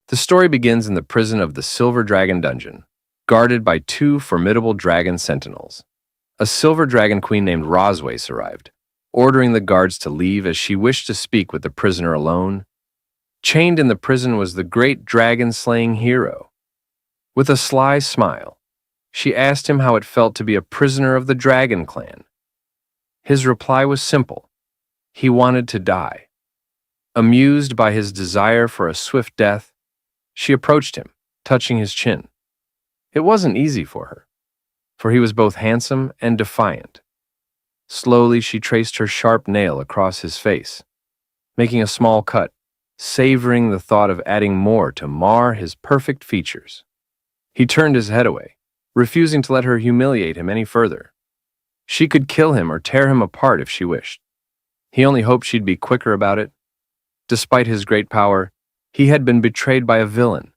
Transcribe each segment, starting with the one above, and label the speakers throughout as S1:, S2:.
S1: The story begins in the prison of the Silver Dragon Dungeon, guarded by two formidable dragon sentinels. A silver dragon queen named Roswace arrived, ordering the guards to leave as she wished to speak with the prisoner alone. Chained in the prison was the great dragon-slaying hero. With a sly smile, she asked him how it felt to be a prisoner of the Dragon Clan. His reply was simple. He wanted to die. Amused by his desire for a swift death, she approached him, touching his chin. It wasn't easy for he was both handsome and defiant. Slowly, she traced her sharp nail across his face, making a small cut, savoring the thought of adding more to mar his perfect features. He turned his head away, refusing to let her humiliate him any further. She could kill him or tear him apart if she wished. He only hoped she'd be quicker about it. Despite his great power, he had been betrayed by a villain,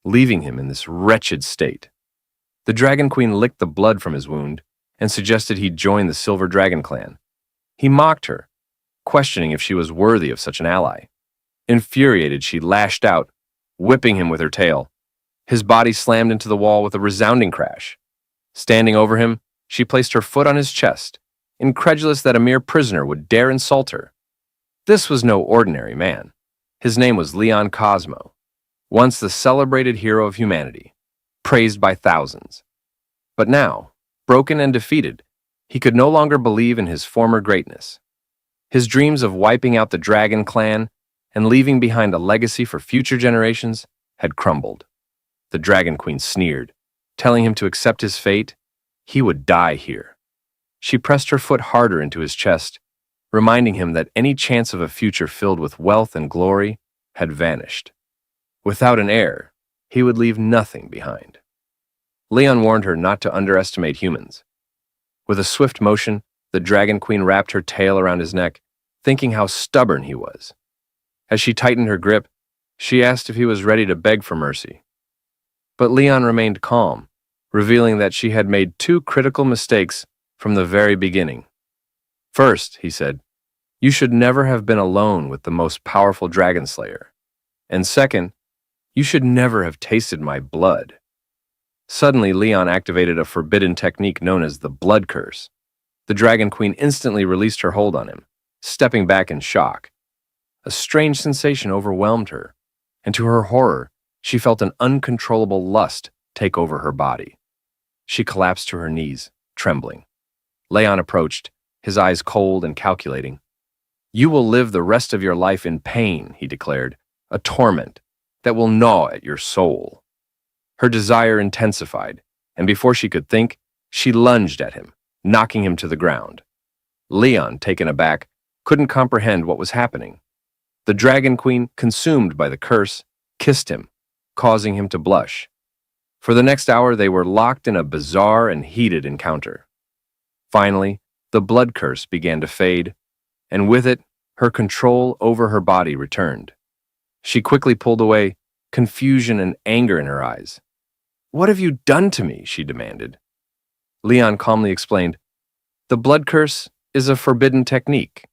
S1: leaving him in this wretched state. The Dragon Queen licked the blood from his wound and suggested he join the Silver Dragon Clan. He mocked her, questioning if she was worthy of such an ally. Infuriated, she lashed out, whipping him with her tail. His body slammed into the wall with a resounding crash. Standing over him, she placed her foot on his chest, incredulous that a mere prisoner would dare insult her. This was no ordinary man. His name was Leon Cosmo, once the celebrated hero of humanity, praised by thousands. But now, broken and defeated, he could no longer believe in his former greatness. His dreams of wiping out the Dragon Clan and leaving behind a legacy for future generations had crumbled. The Dragon Queen sneered, telling him to accept his fate. He would die here. She pressed her foot harder into his chest, reminding him that any chance of a future filled with wealth and glory had vanished. Without an heir, he would leave nothing behind. Leon warned her not to underestimate humans. With a swift motion, the Dragon Queen wrapped her tail around his neck, thinking how stubborn he was. As she tightened her grip, she asked if he was ready to beg for mercy. But Leon remained calm, revealing that she had made two critical mistakes from the very beginning. First, he said, you should never have been alone with the most powerful dragon slayer. And second, you should never have tasted my blood. Suddenly, Leon activated a forbidden technique known as the blood curse. The Dragon Queen instantly released her hold on him, stepping back in shock. A strange sensation overwhelmed her, and to her horror, she felt an uncontrollable lust take over her body. She collapsed to her knees, trembling. Leon approached, his eyes cold and calculating. You will live the rest of your life in pain, he declared, a torment that will gnaw at your soul. Her desire intensified, and before she could think, she lunged at him, knocking him to the ground. Leon, taken aback, couldn't comprehend what was happening. The Dragon Queen, consumed by the curse, kissed him, causing him to blush. For the next hour, they were locked in a bizarre and heated encounter. Finally, the blood curse began to fade, and with it, her control over her body returned. She quickly pulled away, confusion and anger in her eyes. What have you done to me? She demanded. Leon calmly explained, the blood curse is a forbidden technique,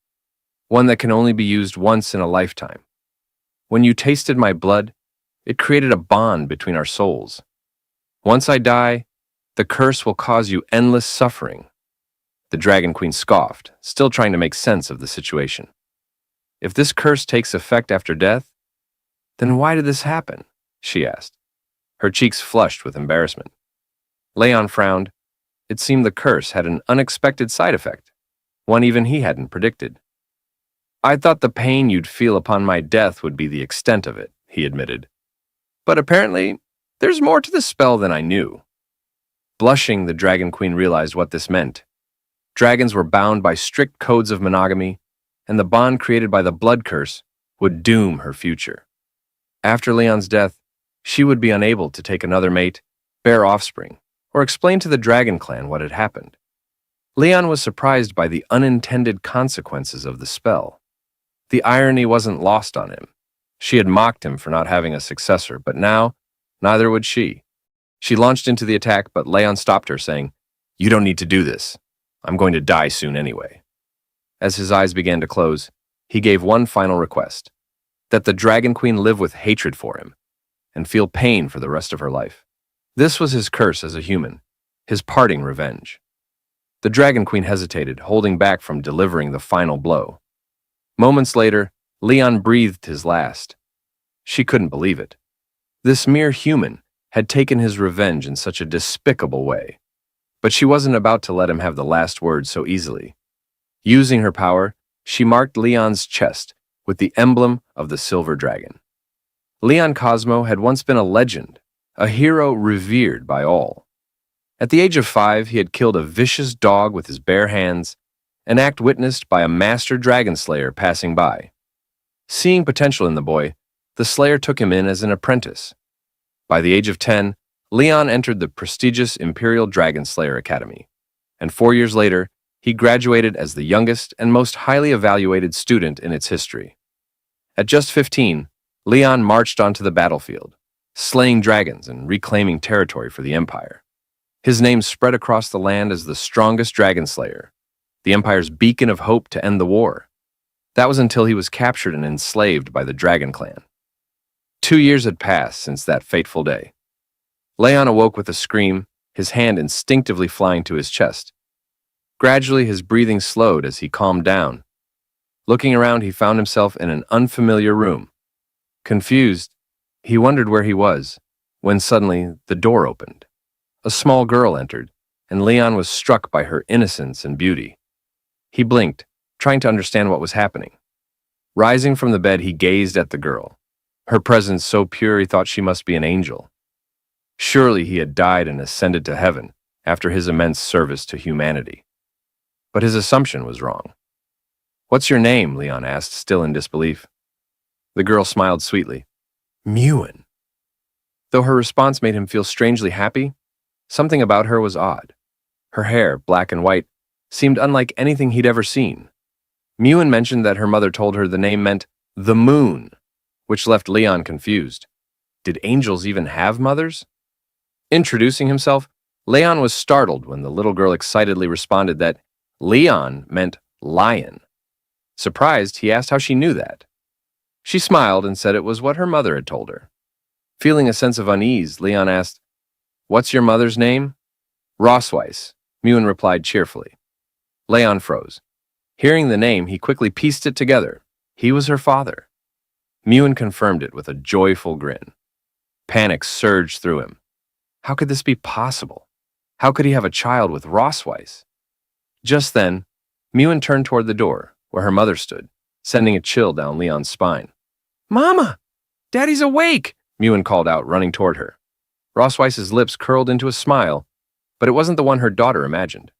S1: one that can only be used once in a lifetime. When you tasted my blood, it created a bond between our souls. Once I die, the curse will cause you endless suffering. The Dragon Queen scoffed, still trying to make sense of the situation. If this curse takes effect after death, then why did this happen? She asked. Her cheeks flushed with embarrassment. Leon frowned. It seemed the curse had an unexpected side effect, one even he hadn't predicted. I thought the pain you'd feel upon my death would be the extent of it, he admitted. But apparently, there's more to the spell than I knew. Blushing, the Dragon Queen realized what this meant. Dragons were bound by strict codes of monogamy, and the bond created by the blood curse would doom her future. After Leon's death, she would be unable to take another mate, bear offspring, or explain to the Dragon Clan what had happened. Leon was surprised by the unintended consequences of the spell. The irony wasn't lost on him. She had mocked him for not having a successor, but now, neither would she. She launched into the attack, but Leon stopped her, saying, You don't need to do this. I'm going to die soon anyway. As his eyes began to close, he gave one final request, that the Dragon Queen live with hatred for him, and feel pain for the rest of her life. This was his curse as a human, his parting revenge. The Dragon Queen hesitated, holding back from delivering the final blow. Moments later, Leon breathed his last. She couldn't believe it. This mere human had taken his revenge in such a despicable way. But she wasn't about to let him have the last word so easily. Using her power, she marked Leon's chest with the emblem of the silver dragon. Leon Cosmo had once been a legend, a hero revered by all. At the age of 5, he had killed a vicious dog with his bare hands, an act witnessed by a master dragon slayer passing by. Seeing potential in the boy, the slayer took him in as an apprentice. By the age of 10, Leon entered the prestigious Imperial Dragon Slayer Academy, and 4 years later, he graduated as the youngest and most highly evaluated student in its history. At just 15, Leon marched onto the battlefield, slaying dragons and reclaiming territory for the Empire. His name spread across the land as the strongest dragon slayer, the Empire's beacon of hope to end the war. That was until he was captured and enslaved by the Dragon Clan. 2 years had passed since that fateful day. Leon awoke with a scream, his hand instinctively flying to his chest. Gradually, his breathing slowed as he calmed down. Looking around, he found himself in an unfamiliar room. Confused, he wondered where he was, when suddenly the door opened. A small girl entered, and Leon was struck by her innocence and beauty. He blinked, trying to understand what was happening. Rising from the bed, he gazed at the girl. Her presence so pure he thought she must be an angel. Surely he had died and ascended to heaven after his immense service to humanity. But his assumption was wrong. "What's your name?" Leon asked, still in disbelief. The girl smiled sweetly. "Muan." Though her response made him feel strangely happy, something about her was odd. Her hair, black and white, seemed unlike anything he'd ever seen. Muan mentioned that her mother told her the name meant the moon, which left Leon confused. Did angels even have mothers? Introducing himself, Leon was startled when the little girl excitedly responded that Leon meant lion. Surprised, he asked how she knew that. She smiled and said it was what her mother had told her. Feeling a sense of unease, Leon asked, "What's your mother's name?" "Rosweiss," Muan replied cheerfully. Leon froze. Hearing the name, he quickly pieced it together. He was her father. Muan confirmed it with a joyful grin. Panic surged through him. How could this be possible? How could he have a child with Rosweiss? Just then, Muan turned toward the door, where her mother stood, sending a chill down Leon's spine. "Mama! Daddy's awake!" Muan called out, running toward her. Rosweiss's lips curled into a smile, but it wasn't the one her daughter imagined.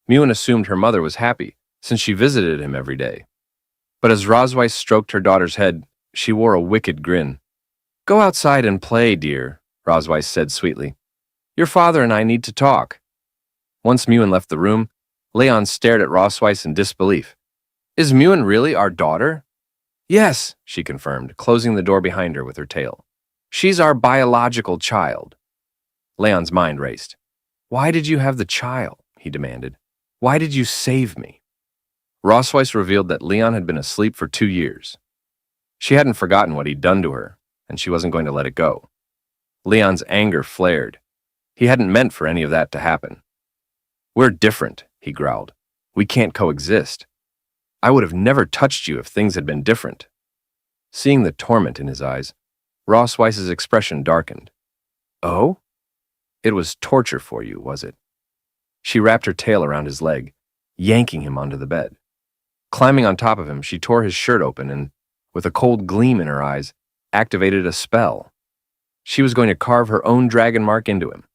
S1: Muan assumed her mother was happy, since she visited him every day. But as Rosweiss stroked her daughter's head, she wore a wicked grin. "Go outside and play, dear," Rosweiss said sweetly. "Your father and I need to talk." Once Muan left the room, Leon stared at Rosweiss in disbelief. "Is Muan really our daughter?" "Yes," she confirmed, closing the door behind her with her tail. "She's our biological child." Leon's mind raced. "Why did you have the child?" he demanded. "Why did you save me?" Rosweiss revealed that Leon had been asleep for 2 years. She hadn't forgotten what he'd done to her, and she wasn't going to let it go. Leon's anger flared. He hadn't meant for any of that to happen. "We're different," he growled. "We can't coexist. I would have never touched you if things had been different." Seeing the torment in his eyes, Rosweiss's expression darkened. "Oh? It was torture for you, was it?" She wrapped her tail around his leg, yanking him onto the bed. Climbing on top of him, she tore his shirt open and, with a cold gleam in her eyes, activated a spell. She was going to carve her own dragon mark into him,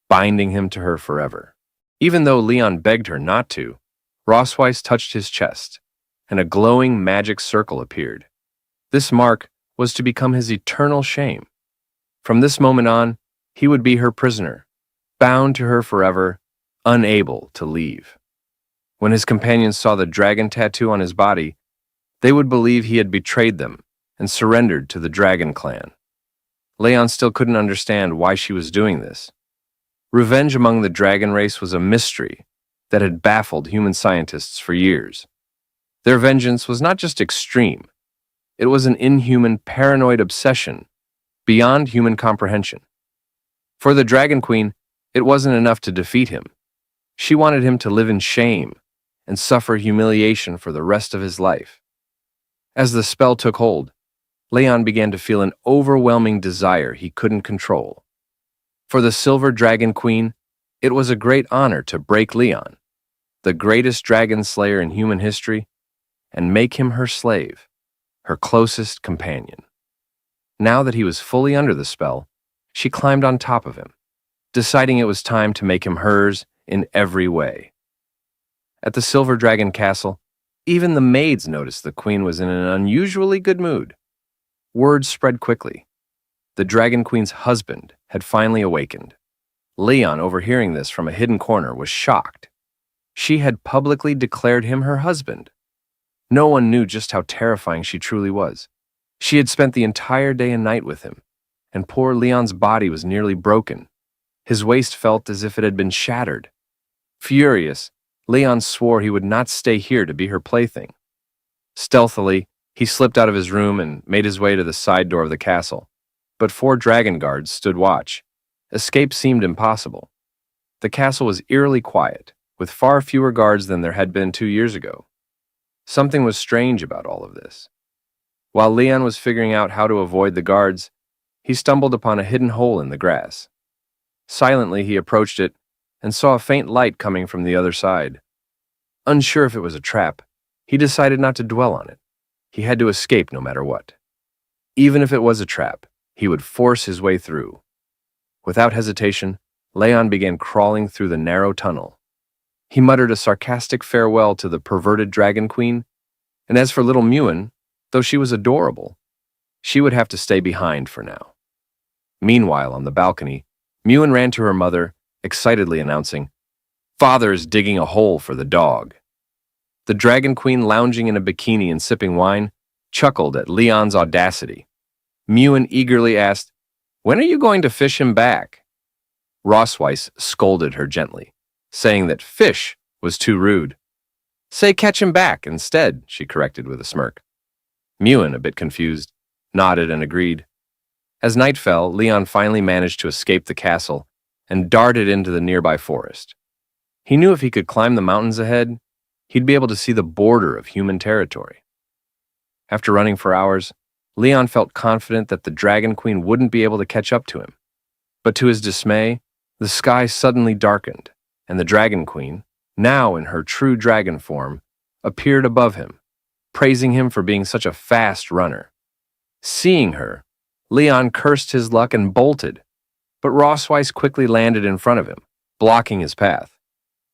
S1: binding him to her forever. Even though Leon begged her not to, Rosweiss touched his chest, and a glowing magic circle appeared. This mark was to become his eternal shame. From this moment on, he would be her prisoner, bound to her forever, unable to leave. When his companions saw the dragon tattoo on his body, they would believe he had betrayed them and surrendered to the Dragon Clan. Leon still couldn't understand why she was doing this. Revenge among the dragon race was a mystery that had baffled human scientists for years. Their vengeance was not just extreme, it was an inhuman, paranoid obsession beyond human comprehension. For the Dragon Queen, it wasn't enough to defeat him. She wanted him to live in shame and suffer humiliation for the rest of his life. As the spell took hold, Leon began to feel an overwhelming desire he couldn't control. For the Silver Dragon Queen, it was a great honor to break Leon, the greatest dragon slayer in human history, and make him her slave, her closest companion. Now that he was fully under the spell, she climbed on top of him, deciding it was time to make him hers in every way. At the Silver Dragon Castle, even the maids noticed the queen was in an unusually good mood. Word spread quickly. The Dragon Queen's husband had finally awakened. Leon, overhearing this from a hidden corner, was shocked. She had publicly declared him her husband. No one knew just how terrifying she truly was. She had spent the entire day and night with him, and poor Leon's body was nearly broken. His waist felt as if it had been shattered. Furious, Leon swore he would not stay here to be her plaything. Stealthily, he slipped out of his room and made his way to the side door of the castle. But 4 dragon guards stood watch. Escape seemed impossible. The castle was eerily quiet, with far fewer guards than there had been 2 years ago. Something was strange about all of this. While Leon was figuring out how to avoid the guards, he stumbled upon a hidden hole in the grass. Silently, he approached it and saw a faint light coming from the other side. Unsure if it was a trap, he decided not to dwell on it. He had to escape no matter what. Even if it was a trap, he would force his way through. Without hesitation, Leon began crawling through the narrow tunnel. He muttered a sarcastic farewell to the perverted Dragon Queen, and as for little Muan, though she was adorable, she would have to stay behind for now. Meanwhile, on the balcony, Muan ran to her mother, excitedly announcing, "Father is digging a hole for the dog." The Dragon Queen, lounging in a bikini and sipping wine, chuckled at Leon's audacity. Muan eagerly asked, "When are you going to fish him back?" Rossweiss scolded her gently, saying that fish was too rude. "Say catch him back instead," she corrected with a smirk. Muan, a bit confused, nodded and agreed. As night fell, Leon finally managed to escape the castle and darted into the nearby forest. He knew if he could climb the mountains ahead, he'd be able to see the border of human territory. After running for hours, Leon felt confident that the Dragon Queen wouldn't be able to catch up to him. But to his dismay, the sky suddenly darkened, and the Dragon Queen, now in her true dragon form, appeared above him, praising him for being such a fast runner. Seeing her, Leon cursed his luck and bolted, but Rossweiss quickly landed in front of him, blocking his path.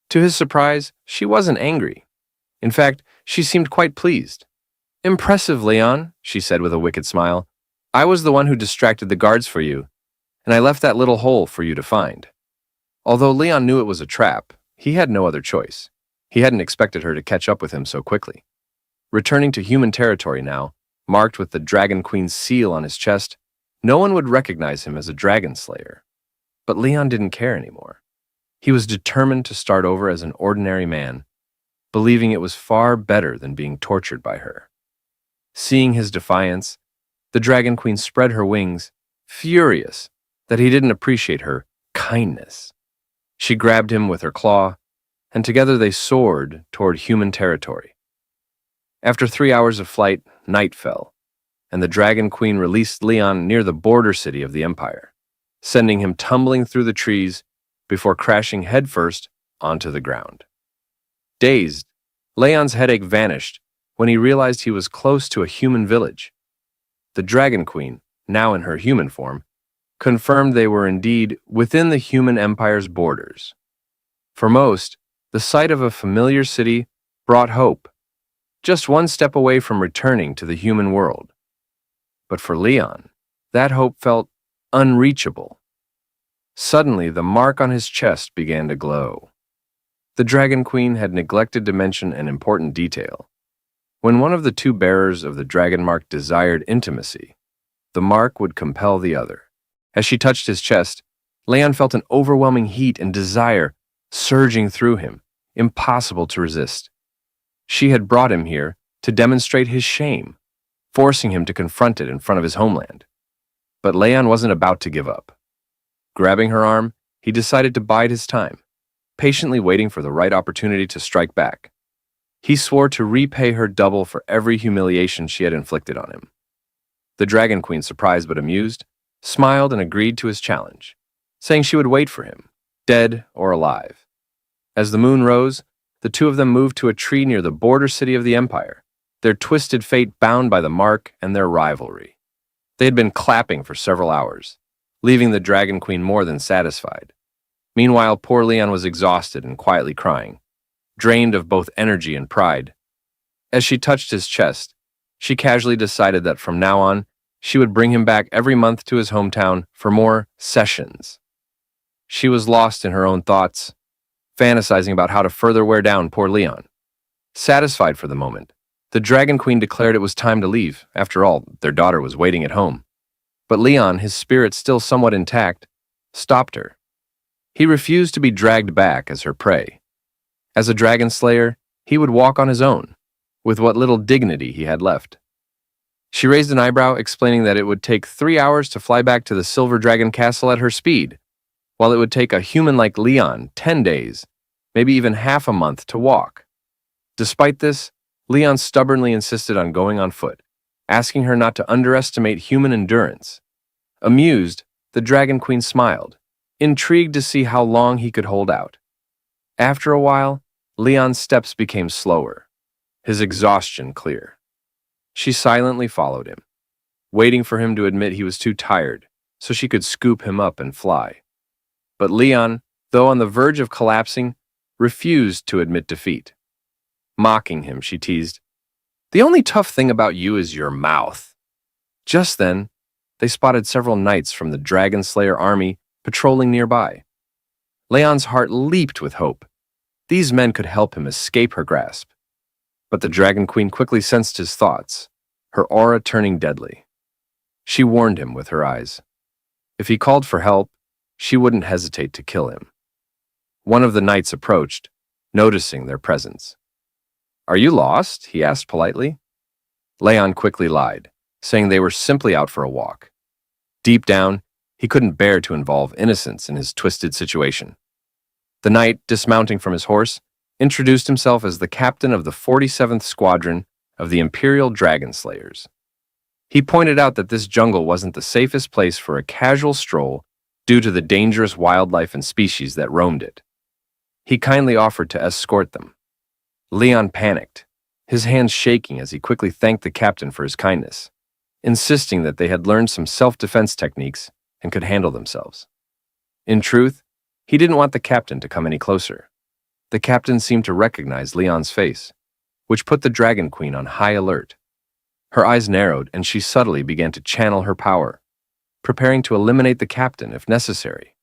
S1: To his surprise, she wasn't angry. In fact, she seemed quite pleased. "Impressive, Leon," she said with a wicked smile. "I was the one who distracted the guards for you, and I left that little hole for you to find." Although Leon knew it was a trap, he had no other choice. He hadn't expected her to catch up with him so quickly. Returning to human territory now, marked with the Dragon Queen's seal on his chest, no one would recognize him as a dragon slayer. But Leon didn't care anymore. He was determined to start over as an ordinary man, believing it was far better than being tortured by her. Seeing his defiance, the Dragon Queen spread her wings, furious that he didn't appreciate her kindness. She grabbed him with her claw, and together they soared toward human territory. After 3 hours of flight, night fell, and the Dragon Queen released Leon near the border city of the Empire, sending him tumbling through the trees before crashing headfirst onto the ground. Dazed, Leon's headache vanished when he realized he was close to a human village. The Dragon Queen, now in her human form, confirmed they were indeed within the human empire's borders. For most, the sight of a familiar city brought hope, just one step away from returning to the human world. But for Leon, that hope felt unreachable. Suddenly, the mark on his chest began to glow. The Dragon Queen had neglected to mention an important detail. When one of the 2 bearers of the dragon mark desired intimacy, the mark would compel the other. As she touched his chest, Leon felt an overwhelming heat and desire surging through him, impossible to resist. She had brought him here to demonstrate his shame, forcing him to confront it in front of his homeland. But Leon wasn't about to give up. Grabbing her arm, he decided to bide his time, patiently waiting for the right opportunity to strike back. He swore to repay her double for every humiliation she had inflicted on him. The Dragon Queen, surprised but amused, smiled and agreed to his challenge, saying she would wait for him, dead or alive. As the moon rose, the two of them moved to a tree near the border city of the Empire, their twisted fate bound by the mark and their rivalry. They had been clapping for several hours, leaving the Dragon Queen more than satisfied. Meanwhile, poor Leon was exhausted and quietly crying, drained of both energy and pride. As she touched his chest, she casually decided that from now on, she would bring him back every month to his hometown for more sessions. She was lost in her own thoughts, fantasizing about how to further wear down poor Leon. Satisfied for the moment, the Dragon Queen declared it was time to leave. After all, their daughter was waiting at home. But Leon, his spirit still somewhat intact, stopped her. He refused to be dragged back as her prey. As a dragon slayer, he would walk on his own, with what little dignity he had left. She raised an eyebrow, explaining that it would take 3 hours to fly back to the Silver Dragon Castle at her speed, while it would take a human like Leon 10 days, maybe even half a month to walk. Despite this, Leon stubbornly insisted on going on foot, asking her not to underestimate human endurance. Amused, the Dragon Queen smiled, intrigued to see how long he could hold out. After a while, Leon's steps became slower, his exhaustion clear. She silently followed him, waiting for him to admit he was too tired so she could scoop him up and fly. But Leon, though on the verge of collapsing, refused to admit defeat. Mocking him, she teased, "The only tough thing about you is your mouth." Just then, they spotted several knights from the Dragon Slayer army patrolling nearby. Leon's heart leaped with hope. These men could help him escape her grasp. But the Dragon Queen quickly sensed his thoughts, her aura turning deadly. She warned him with her eyes. If he called for help, she wouldn't hesitate to kill him. One of the knights approached, noticing their presence. "Are you lost?" he asked politely. Leon quickly lied, saying they were simply out for a walk. Deep down, he couldn't bear to involve innocents in his twisted situation. The knight, dismounting from his horse, introduced himself as the captain of the 47th Squadron of the Imperial Dragon Slayers. He pointed out that this jungle wasn't the safest place for a casual stroll due to the dangerous wildlife and species that roamed it. He kindly offered to escort them. Leon panicked, his hands shaking as he quickly thanked the captain for his kindness, insisting that they had learned some self-defense techniques and could handle themselves. In truth, he didn't want the captain to come any closer. The captain seemed to recognize Leon's face, which put the Dragon Queen on high alert. Her eyes narrowed and she subtly began to channel her power, preparing to eliminate the captain if necessary.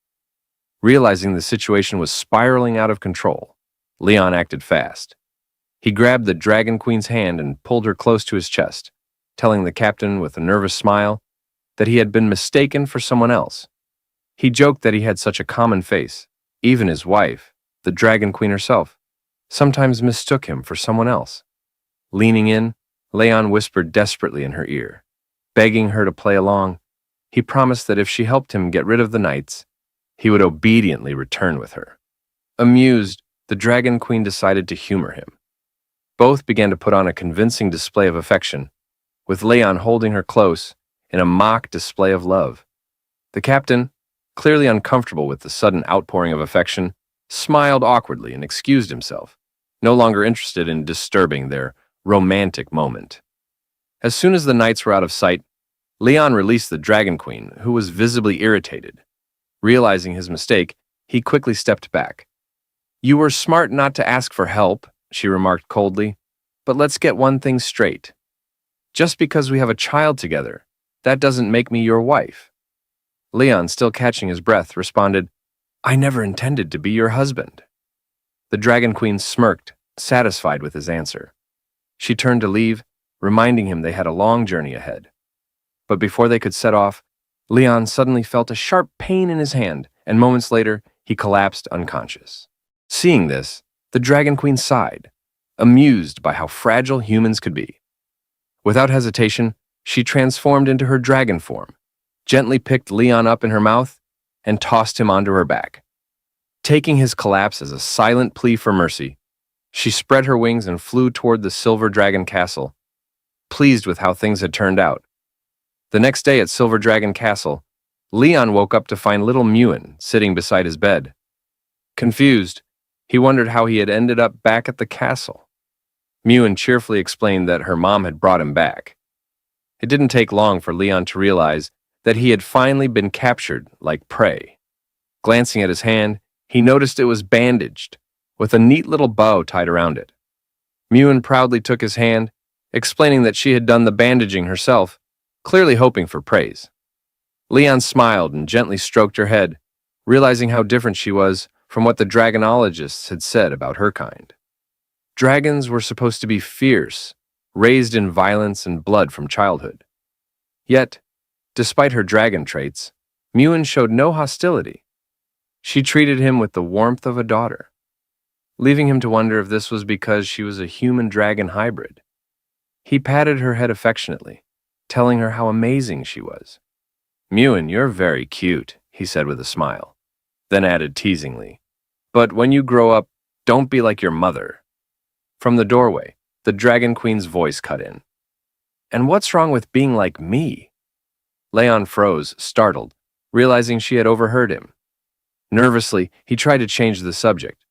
S1: Realizing the situation was spiraling out of control, Leon acted fast. He grabbed the Dragon Queen's hand and pulled her close to his chest, telling the captain with a nervous smile that he had been mistaken for someone else. He joked that he had such a common face. Even his wife, the Dragon Queen herself, sometimes mistook him for someone else. Leaning in, Leon whispered desperately in her ear, begging her to play along. He promised that if she helped him get rid of the knights, he would obediently return with her. Amused, the Dragon Queen decided to humor him. Both began to put on a convincing display of affection, with Leon holding her close in a mock display of love. The captain, clearly uncomfortable with the sudden outpouring of affection, smiled awkwardly and excused himself, no longer interested in disturbing their romantic moment. As soon as the knights were out of sight, Leon released the Dragon Queen, who was visibly irritated. Realizing his mistake, he quickly stepped back. "You were smart not to ask for help," she remarked coldly, "but let's get one thing straight. Just because we have a child together, that doesn't make me your wife." Leon, still catching his breath, responded, "I never intended to be your husband." The Dragon Queen smirked, satisfied with his answer. She turned to leave, reminding him they had a long journey ahead. But before they could set off, Leon suddenly felt a sharp pain in his hand, and moments later, he collapsed unconscious. Seeing this, the Dragon Queen sighed, amused by how fragile humans could be. Without hesitation, she transformed into her dragon form, gently picked Leon up in her mouth and tossed him onto her back. Taking his collapse as a silent plea for mercy, she spread her wings and flew toward the Silver Dragon Castle, pleased with how things had turned out. The next day at Silver Dragon Castle, Leon woke up to find little Muan sitting beside his bed. Confused, he wondered how he had ended up back at the castle. Muan cheerfully explained that her mom had brought him back. It didn't take long for Leon to realize that he had finally been captured like prey. Glancing at his hand, he noticed it was bandaged, with a neat little bow tied around it. Muan proudly took his hand, explaining that she had done the bandaging herself, clearly hoping for praise. Leon smiled and gently stroked her head, realizing how different she was from what the dragonologists had said about her kind. Dragons were supposed to be fierce, raised in violence and blood from childhood. Yet, despite her dragon traits, Muan showed no hostility. She treated him with the warmth of a daughter, leaving him to wonder if this was because she was a human-dragon hybrid. He patted her head affectionately, telling her how amazing she was. "Muan, you're very cute," he said with a smile, then added teasingly, "But when you grow up, don't be like your mother." From the doorway, the Dragon Queen's voice cut in. "And what's wrong with being like me?" Leon froze, startled, realizing she had overheard him. Nervously, he tried to change the subject.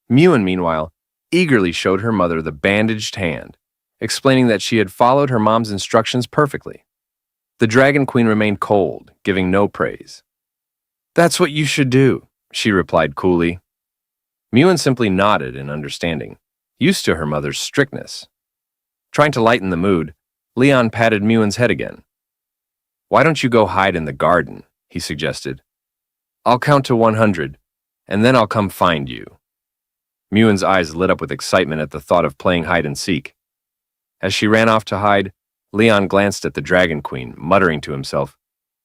S1: Muan, meanwhile, eagerly showed her mother the bandaged hand, explaining that she had followed her mom's instructions perfectly. The Dragon Queen remained cold, giving no praise. "That's what you should do," she replied coolly. Muan simply nodded in understanding, used to her mother's strictness. Trying to lighten the mood, Leon patted Muan's head again. "Why don't you go hide in the garden?" he suggested. "I'll count to 100, and then I'll come find you." Muan's eyes lit up with excitement at the thought of playing hide-and-seek. As she ran off to hide, Leon glanced at the Dragon Queen, muttering to himself,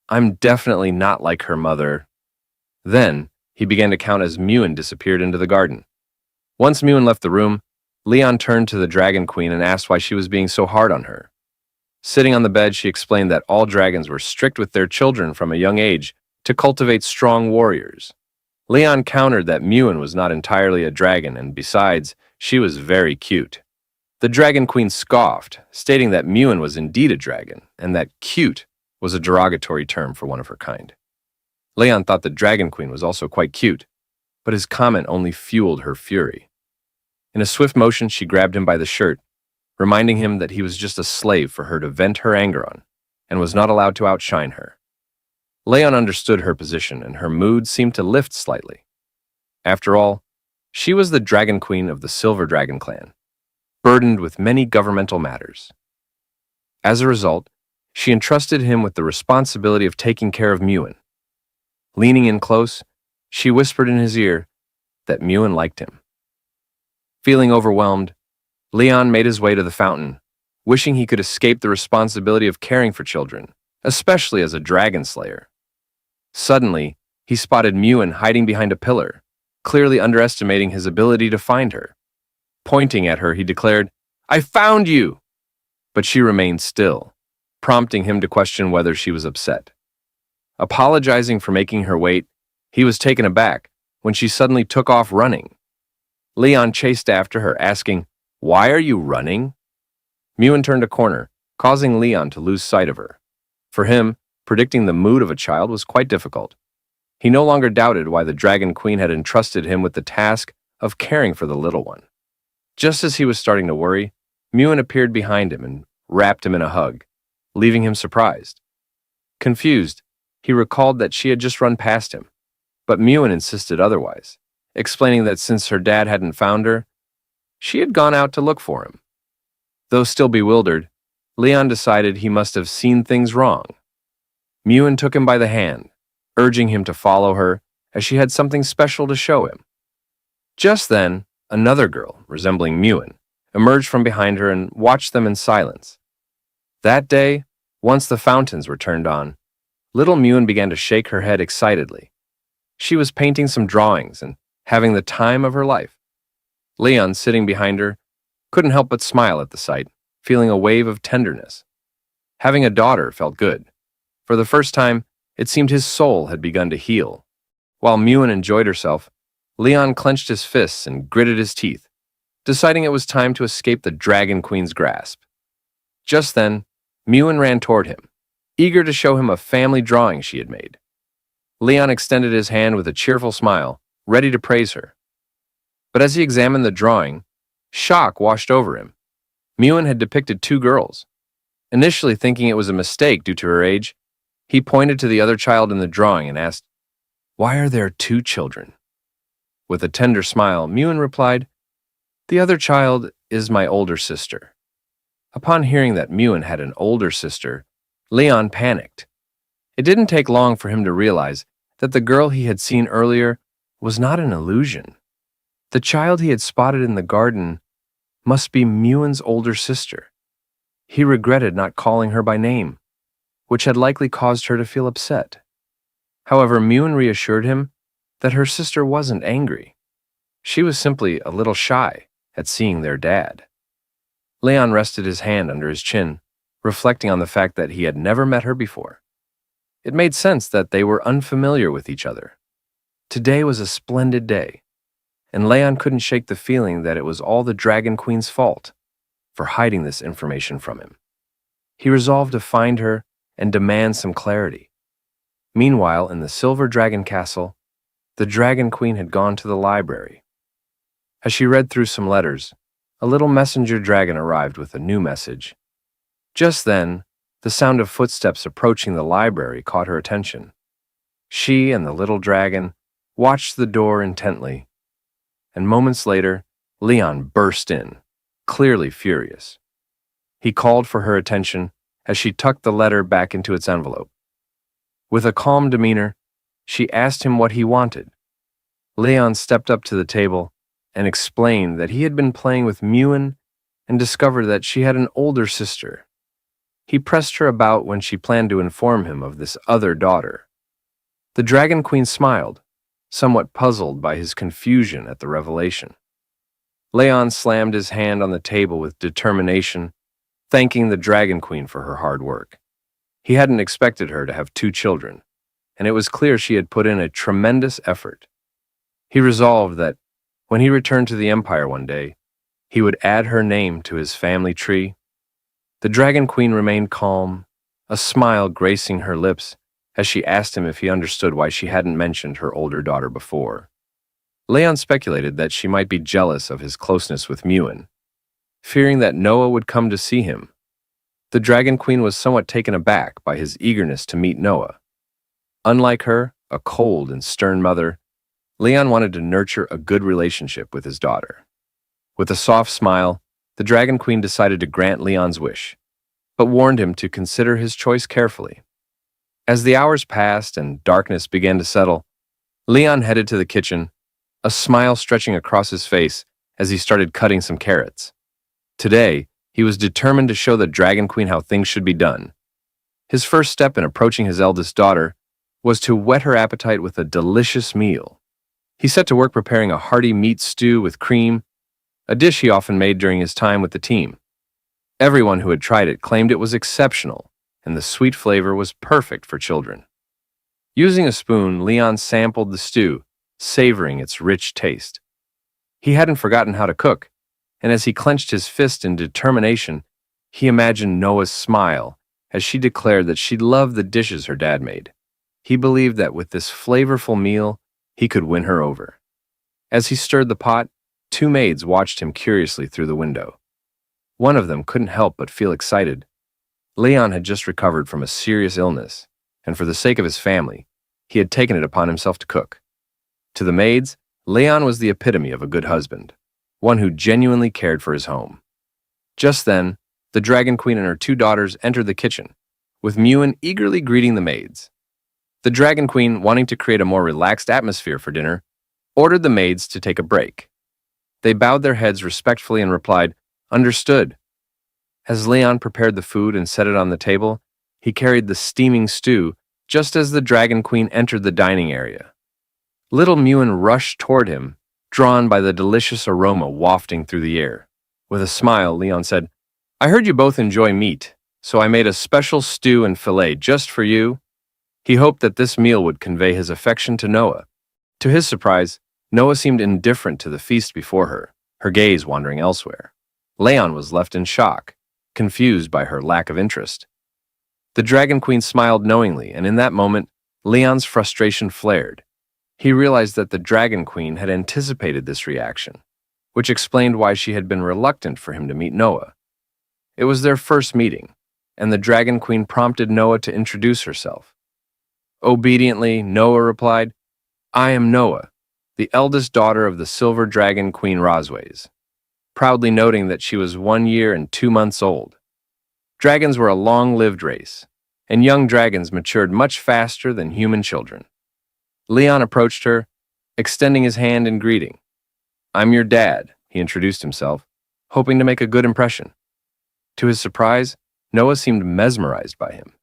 S1: "I'm definitely not like her mother." Then, he began to count as Muan disappeared into the garden. Once Muan left the room, Leon turned to the Dragon Queen and asked why she was being so hard on her. Sitting on the bed, she explained that all dragons were strict with their children from a young age to cultivate strong warriors. Leon countered that Muan was not entirely a dragon, and besides, she was very cute. The Dragon Queen scoffed, stating that Muan was indeed a dragon, and that cute was a derogatory term for one of her kind. Leon thought the Dragon Queen was also quite cute, but his comment only fueled her fury. In a swift motion, she grabbed him by the shirt, reminding him that he was just a slave for her to vent her anger on, and was not allowed to outshine her. Leon understood her position, and her mood seemed to lift slightly. After all, she was the Dragon Queen of the Silver Dragon clan, burdened with many governmental matters. As a result, she entrusted him with the responsibility of taking care of Muan. Leaning in close, she whispered in his ear that Muan liked him. Feeling overwhelmed, Leon made his way to the fountain, wishing he could escape the responsibility of caring for children, especially as a dragon slayer. Suddenly, he spotted Muan hiding behind a pillar, clearly underestimating his ability to find her. Pointing at her, he declared, "I found you!" But she remained still, prompting him to question whether she was upset. Apologizing for making her wait, he was taken aback when she suddenly took off running. Leon chased after her, asking, "Why are you running?" Muan turned a corner, causing Leon to lose sight of her. For him, predicting the mood of a child was quite difficult. He no longer doubted why the Dragon Queen had entrusted him with the task of caring for the little one. Just as he was starting to worry, Muan appeared behind him and wrapped him in a hug, leaving him surprised. Confused, he recalled that she had just run past him, but Muan insisted otherwise, explaining that since her dad hadn't found her, she had gone out to look for him. Though still bewildered, Leon decided he must have seen things wrong. Muan took him by the hand, urging him to follow her as she had something special to show him. Just then, another girl, resembling Muan, emerged from behind her and watched them in silence. That day, once the fountains were turned on, little Muan began to shake her head excitedly. She was painting some drawings and having the time of her life. Leon, sitting behind her, couldn't help but smile at the sight, feeling a wave of tenderness. Having a daughter felt good. For the first time, it seemed his soul had begun to heal. While Muan enjoyed herself, Leon clenched his fists and gritted his teeth, deciding it was time to escape the Dragon Queen's grasp. Just then, Muan ran toward him, eager to show him a family drawing she had made. Leon extended his hand with a cheerful smile, ready to praise her. But as he examined the drawing, shock washed over him. Muan had depicted two girls. Initially thinking it was a mistake due to her age, he pointed to the other child in the drawing and asked, "Why are there two children?" With a tender smile, Muan replied, "The other child is my older sister." Upon hearing that Muan had an older sister, Leon panicked. It didn't take long for him to realize that the girl he had seen earlier was not an illusion. The child he had spotted in the garden must be Muan's older sister. He regretted not calling her by name, which had likely caused her to feel upset. However, Muan reassured him that her sister wasn't angry. She was simply a little shy at seeing their dad. Leon rested his hand under his chin, reflecting on the fact that he had never met her before. It made sense that they were unfamiliar with each other. Today was a splendid day, and Leon couldn't shake the feeling that it was all the Dragon Queen's fault for hiding this information from him. He resolved to find her and demand some clarity. Meanwhile, in the Silver Dragon Castle, the Dragon Queen had gone to the library. As she read through some letters, a little messenger dragon arrived with a new message. Just then, the sound of footsteps approaching the library caught her attention. She and the little dragon watched the door intently, and moments later, Leon burst in, clearly furious. He called for her attention as she tucked the letter back into its envelope. With a calm demeanor, she asked him what he wanted. Leon stepped up to the table and explained that he had been playing with Muan and discovered that she had an older sister. He pressed her about when she planned to inform him of this other daughter. The Dragon Queen smiled, somewhat puzzled by his confusion at the revelation. Leon slammed his hand on the table with determination, thanking the Dragon Queen for her hard work. He hadn't expected her to have two children, and it was clear she had put in a tremendous effort. He resolved that when he returned to the Empire one day, he would add her name to his family tree. The Dragon Queen remained calm, a smile gracing her lips as she asked him if he understood why she hadn't mentioned her older daughter before. Leon speculated that she might be jealous of his closeness with Muan, fearing that Noah would come to see him. The Dragon Queen was somewhat taken aback by his eagerness to meet Noah. Unlike her, a cold and stern mother, Leon wanted to nurture a good relationship with his daughter. With a soft smile, the Dragon Queen decided to grant Leon's wish, but warned him to consider his choice carefully. As the hours passed and darkness began to settle, Leon headed to the kitchen, a smile stretching across his face as he started cutting some carrots. Today, he was determined to show the Dragon Queen how things should be done. His first step in approaching his eldest daughter was to whet her appetite with a delicious meal. He set to work preparing a hearty meat stew with cream, a dish he often made during his time with the team. Everyone who had tried it claimed it was exceptional, and the sweet flavor was perfect for children. Using a spoon, Leon sampled the stew, savoring its rich taste. He hadn't forgotten how to cook, and as he clenched his fist in determination, he imagined Noah's smile as she declared that she loved the dishes her dad made. He believed that with this flavorful meal, he could win her over. As he stirred the pot, two maids watched him curiously through the window. One of them couldn't help but feel excited. Leon had just recovered from a serious illness, and for the sake of his family, he had taken it upon himself to cook. To the maids, Leon was the epitome of a good husband, one who genuinely cared for his home. Just then, the Dragon Queen and her two daughters entered the kitchen, with Muan eagerly greeting the maids. The Dragon Queen, wanting to create a more relaxed atmosphere for dinner, ordered the maids to take a break. They bowed their heads respectfully and replied, "Understood." As Leon prepared the food and set it on the table, he carried the steaming stew just as the Dragon Queen entered the dining area. Little Muan rushed toward him, drawn by the delicious aroma wafting through the air. With a smile, Leon said, "I heard you both enjoy meat. so I made a special stew and fillet just for you." He hoped that this meal would convey his affection to Noah. To his surprise, Noah seemed indifferent to the feast before her gaze wandering elsewhere. Leon was left in shock, confused by her lack of interest. The Dragon Queen smiled knowingly, and in that moment, Leon's frustration flared. He realized that the Dragon Queen had anticipated this reaction, which explained why she had been reluctant for him to meet Noah. It was their first meeting, and the Dragon Queen prompted Noah to introduce herself. Obediently, Noah replied, "I am Noah, the eldest daughter of the Silver Dragon Queen Rosways," proudly noting that she was 1 year and 2 months old. Dragons were a long-lived race, and young dragons matured much faster than human children. Leon approached her, extending his hand in greeting. "I'm your dad," he introduced himself, hoping to make a good impression. To his surprise, Noah seemed mesmerized by him.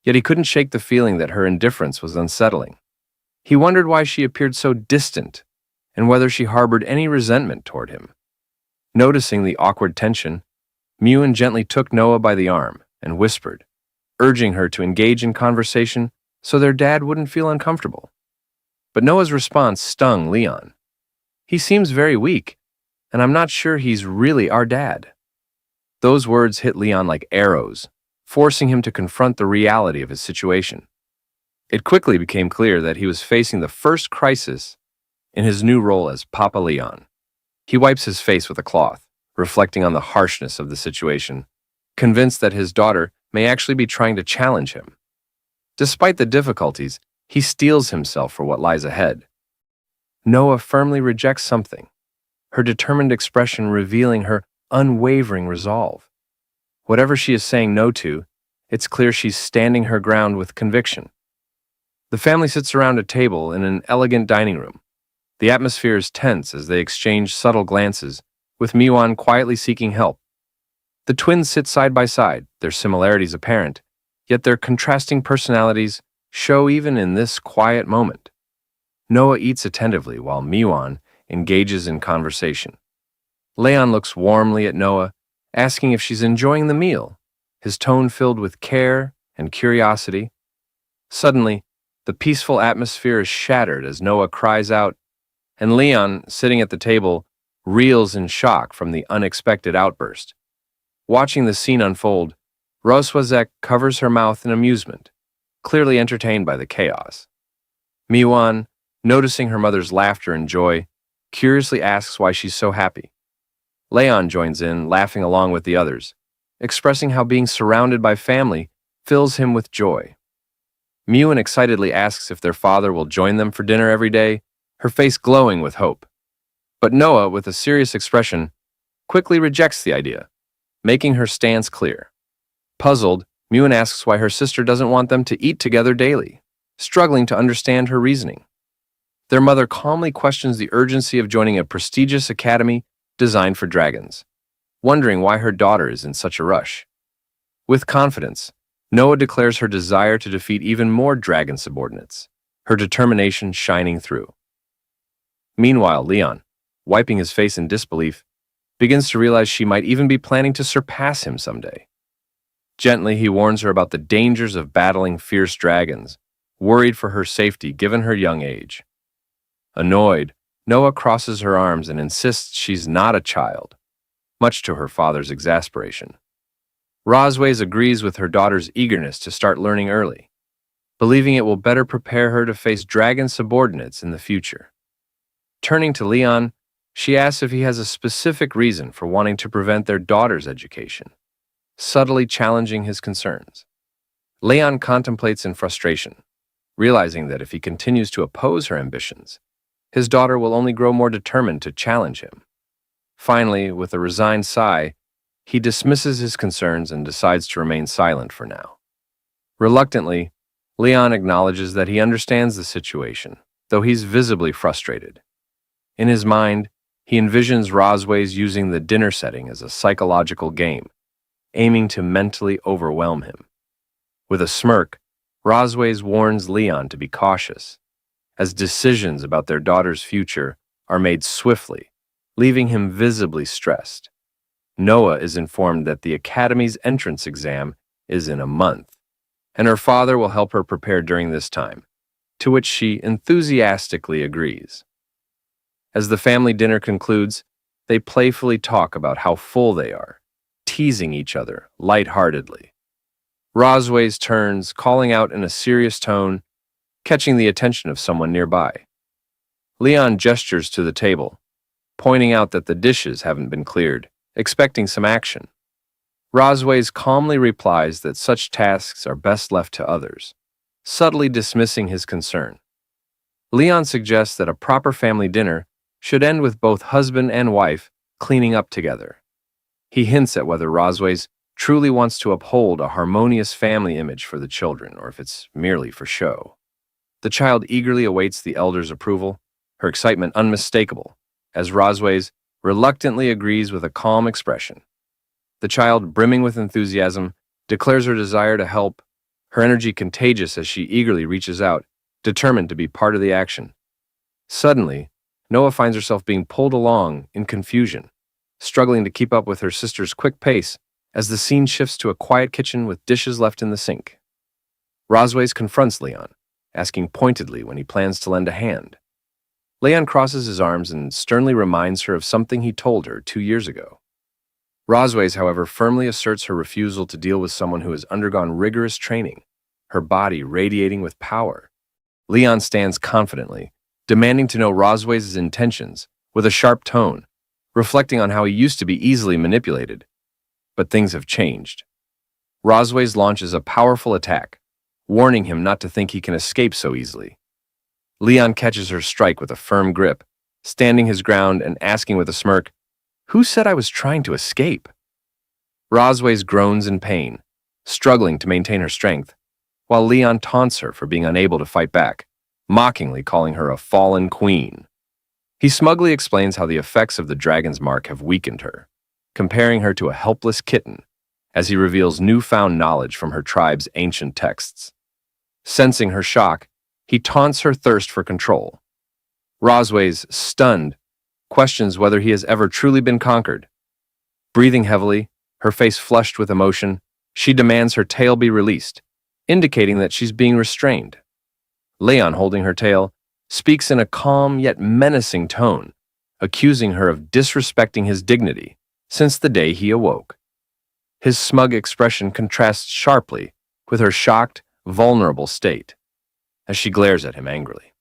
S1: Yet he couldn't shake the feeling that her indifference was unsettling. He wondered why she appeared so distant, and whether she harbored any resentment toward him. Noticing the awkward tension, Muan gently took Noah by the arm and whispered, urging her to engage in conversation so their dad wouldn't feel uncomfortable. But Noah's response stung Leon. "He seems very weak, and I'm not sure he's really our dad." Those words hit Leon like arrows, forcing him to confront the reality of his situation. It quickly became clear that he was facing the first crisis in his new role as Papa Leon. He wipes his face with a cloth, reflecting on the harshness of the situation, convinced that his daughter may actually be trying to challenge him. Despite the difficulties, he steels himself for what lies ahead. Noah firmly rejects something, her determined expression revealing her unwavering resolve. Whatever she is saying no to, it's clear she's standing her ground with conviction. The family sits around a table in an elegant dining room. The atmosphere is tense as they exchange subtle glances, with Muan quietly seeking help. The twins sit side by side, their similarities apparent, yet their contrasting personalities show even in this quiet moment. Noah eats attentively while Muan engages in conversation. Leon looks warmly at Noah, asking if she's enjoying the meal, his tone filled with care and curiosity. Suddenly, the peaceful atmosphere is shattered as Noah cries out, and Leon, sitting at the table, reels in shock from the unexpected outburst. Watching the scene unfold, Roswazek covers her mouth in amusement, clearly entertained by the chaos. Muan, noticing her mother's laughter and joy, curiously asks why she's so happy. Leon joins in, laughing along with the others, expressing how being surrounded by family fills him with joy. Muan excitedly asks if their father will join them for dinner every day, her face glowing with hope. But Noah, with a serious expression, quickly rejects the idea, making her stance clear. Puzzled, Muan asks why her sister doesn't want them to eat together daily, struggling to understand her reasoning. Their mother calmly questions the urgency of joining a prestigious academy designed for dragons, wondering why her daughter is in such a rush. With confidence, Noah declares her desire to defeat even more dragon subordinates, her determination shining through. Meanwhile, Leon, wiping his face in disbelief, begins to realize she might even be planning to surpass him someday. Gently, he warns her about the dangers of battling fierce dragons, worried for her safety given her young age. Annoyed, Noah crosses her arms and insists she's not a child, much to her father's exasperation. Rosways agrees with her daughter's eagerness to start learning early, believing it will better prepare her to face dragon subordinates in the future. Turning to Leon, she asks if he has a specific reason for wanting to prevent their daughter's education, subtly challenging his concerns. Leon contemplates in frustration, realizing that if he continues to oppose her ambitions, his daughter will only grow more determined to challenge him. Finally, with a resigned sigh, he dismisses his concerns and decides to remain silent for now. Reluctantly, Leon acknowledges that he understands the situation, though he's visibly frustrated. In his mind, he envisions Rosways using the dinner setting as a psychological game, aiming to mentally overwhelm him. With a smirk, Rosways warns Leon to be cautious, as decisions about their daughter's future are made swiftly, leaving him visibly stressed. Noah is informed that the Academy's entrance exam is in a month, and her father will help her prepare during this time, to which she enthusiastically agrees. As the family dinner concludes, they playfully talk about how full they are, teasing each other lightheartedly. Rosways turns, calling out in a serious tone, catching the attention of someone nearby. Leon gestures to the table, pointing out that the dishes haven't been cleared, expecting some action. Rosways calmly replies that such tasks are best left to others, subtly dismissing his concern. Leon suggests that a proper family dinner should end with both husband and wife cleaning up together. He hints at whether Rosways truly wants to uphold a harmonious family image for the children, or if it's merely for show. The child eagerly awaits the elder's approval, her excitement unmistakable, as Rosways reluctantly agrees with a calm expression. The child, brimming with enthusiasm, declares her desire to help, her energy contagious as she eagerly reaches out, determined to be part of the action. Suddenly, Noah finds herself being pulled along in confusion, struggling to keep up with her sister's quick pace as the scene shifts to a quiet kitchen with dishes left in the sink. Rosways confronts Leon, asking pointedly when he plans to lend a hand. Leon crosses his arms and sternly reminds her of something he told her 2 years ago. Rosways, however, firmly asserts her refusal to deal with someone who has undergone rigorous training, her body radiating with power. Leon stands confidently, demanding to know Rosways' intentions with a sharp tone, reflecting on how he used to be easily manipulated. But things have changed. Rosways launches a powerful attack, warning him not to think he can escape so easily. Leon catches her strike with a firm grip, standing his ground and asking with a smirk, "Who said I was trying to escape?" Rosways groans in pain, struggling to maintain her strength, while Leon taunts her for being unable to fight back, mockingly calling her a fallen queen. He smugly explains how the effects of the dragon's mark have weakened her, comparing her to a helpless kitten, as he reveals newfound knowledge from her tribe's ancient texts. Sensing her shock, he taunts her thirst for control. Rosways, stunned, questions whether he has ever truly been conquered. Breathing heavily, her face flushed with emotion, she demands her tail be released, indicating that she's being restrained. Leon, holding her tail, speaks in a calm yet menacing tone, accusing her of disrespecting his dignity since the day he awoke. His smug expression contrasts sharply with her shocked, vulnerable state, as she glares at him angrily.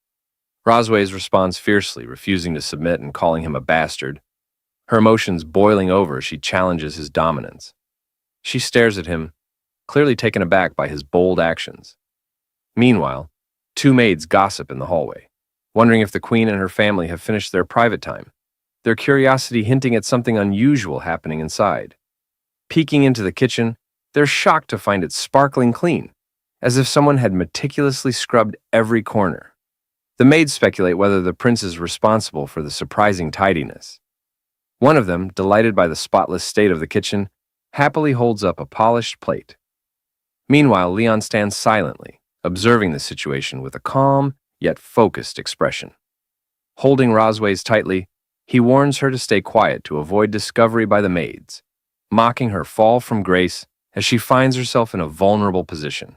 S1: Rosways responds fiercely, refusing to submit and calling him a bastard. Her emotions boiling over as she challenges his dominance. She stares at him, clearly taken aback by his bold actions. Meanwhile, two maids gossip in the hallway, wondering if the queen and her family have finished their private time, their curiosity hinting at something unusual happening inside. Peeking into the kitchen, they're shocked to find it sparkling clean, as if someone had meticulously scrubbed every corner. The maids speculate whether the prince is responsible for the surprising tidiness. One of them, delighted by the spotless state of the kitchen, happily holds up a polished plate. Meanwhile, Leon stands silently, observing the situation with a calm yet focused expression. Holding Rosways tightly, he warns her to stay quiet to avoid discovery by the maids, mocking her fall from grace as she finds herself in a vulnerable position.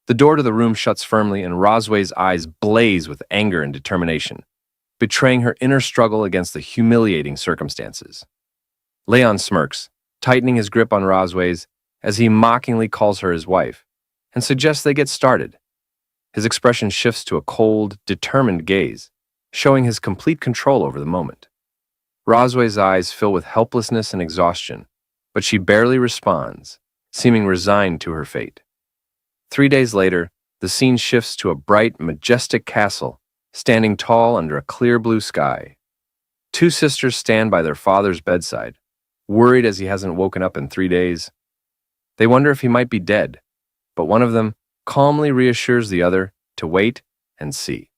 S1: The door to the room shuts firmly and Rosways' eyes blaze with anger and determination, betraying her inner struggle against the humiliating circumstances. Leon smirks, tightening his grip on Rosways as he mockingly calls her his wife and suggests they get started. His expression shifts to a cold, determined gaze, showing his complete control over the moment. Rosways' eyes fill with helplessness and exhaustion, but she barely responds, seeming resigned to her fate. 3 days later, the scene shifts to a bright, majestic castle, standing tall under a clear blue sky. Two sisters stand by their father's bedside, worried as he hasn't woken up in 3 days. They wonder if he might be dead, but one of them calmly reassures the other to wait and see.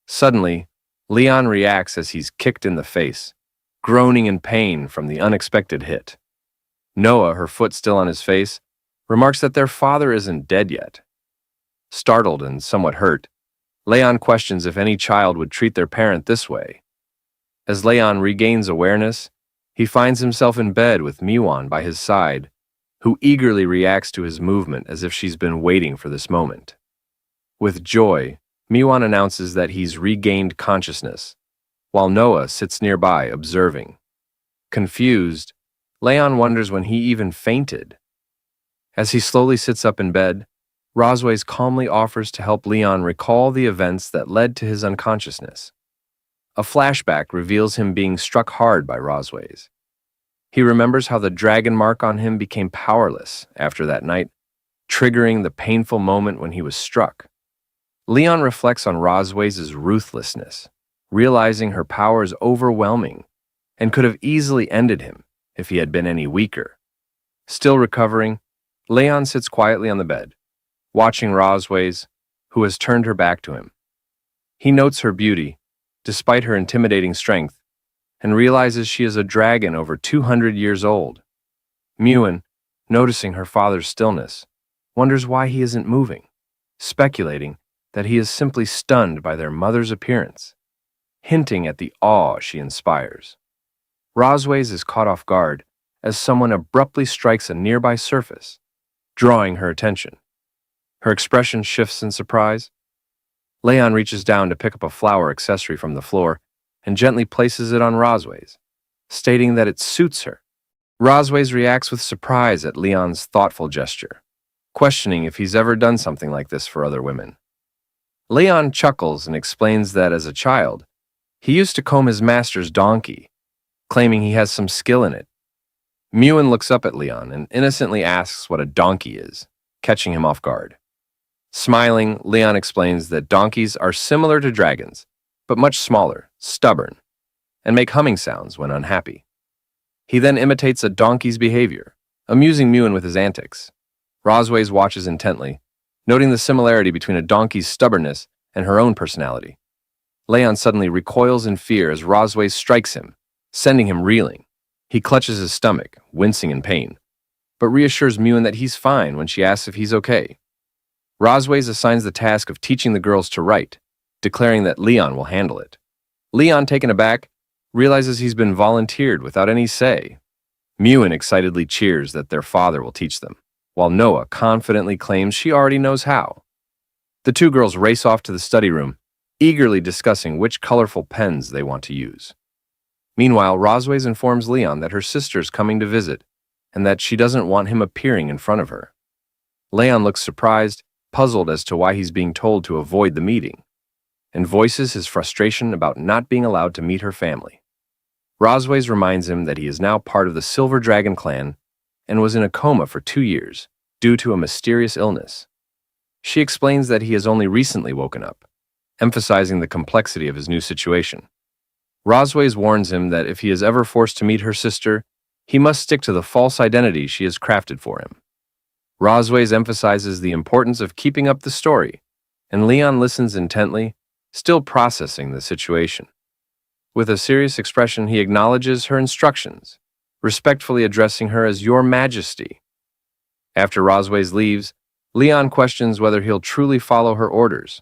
S1: Suddenly, Leon reacts as he's kicked in the face, groaning in pain from the unexpected hit. Noah, her foot still on his face, remarks that their father isn't dead yet. Startled and somewhat hurt, Leon questions if any child would treat their parent this way. As Leon regains awareness, He finds himself in bed with Muan by his side, who eagerly reacts to his movement as if she's been waiting for this moment. With joy, Muan announces that he's regained consciousness, while Noah sits nearby observing. Confused, Leon wonders when he even fainted. As he slowly sits up in bed, Rosways calmly offers to help Leon recall the events that led to his unconsciousness. A flashback reveals him being struck hard by Rosways. He remembers how the dragon mark on him became powerless after that night, triggering the painful moment when he was struck. Leon reflects on Rosways' ruthlessness, realizing her power is overwhelming and could have easily ended him if he had been any weaker. Still recovering, Leon sits quietly on the bed, watching Rosways, who has turned her back to him. He notes her beauty, despite her intimidating strength, and realizes she is a dragon over 200 years old. Muan, noticing her father's stillness, wonders why he isn't moving, speculating that he is simply stunned by their mother's appearance, hinting at the awe she inspires. Rosways is caught off guard as someone abruptly strikes a nearby surface, drawing her attention. Her expression shifts in surprise. Leon reaches down to pick up a flower accessory from the floor and gently places it on Rosways, stating that it suits her. Rosways reacts with surprise at Leon's thoughtful gesture, questioning if he's ever done something like this for other women. Leon chuckles and explains that as a child, he used to comb his master's donkey, claiming he has some skill in it. Muan looks up at Leon and innocently asks what a donkey is, catching him off guard. Smiling, Leon explains that donkeys are similar to dragons, but much smaller, stubborn, and make humming sounds when unhappy. He then imitates a donkey's behavior, amusing Muan with his antics. Rosways watches intently, noting the similarity between a donkey's stubbornness and her own personality. Leon suddenly recoils in fear as Rosways strikes him, sending him reeling. He clutches his stomach, wincing in pain, but reassures Muan that he's fine when she asks if he's okay. Rosways assigns the task of teaching the girls to write, declaring that Leon will handle it. Leon, taken aback, realizes he's been volunteered without any say. Muan excitedly cheers that their father will teach them, while Noah confidently claims she already knows how. The two girls race off to the study room, eagerly discussing which colorful pens they want to use. Meanwhile, Rosways informs Leon that her sister's coming to visit, and that she doesn't want him appearing in front of her. Leon looks surprised, puzzled as to why he's being told to avoid the meeting, and voices his frustration about not being allowed to meet her family. Rosways reminds him that he is now part of the Silver Dragon clan and was in a coma for 2 years due to a mysterious illness. She explains that he has only recently woken up, emphasizing the complexity of his new situation. Rosways warns him that if he is ever forced to meet her sister, he must stick to the false identity she has crafted for him. Rosways emphasizes the importance of keeping up the story, and Leon listens intently, still processing the situation. With a serious expression, he acknowledges her instructions, respectfully addressing her as Your Majesty. After Rosways leaves, Leon questions whether he'll truly follow her orders,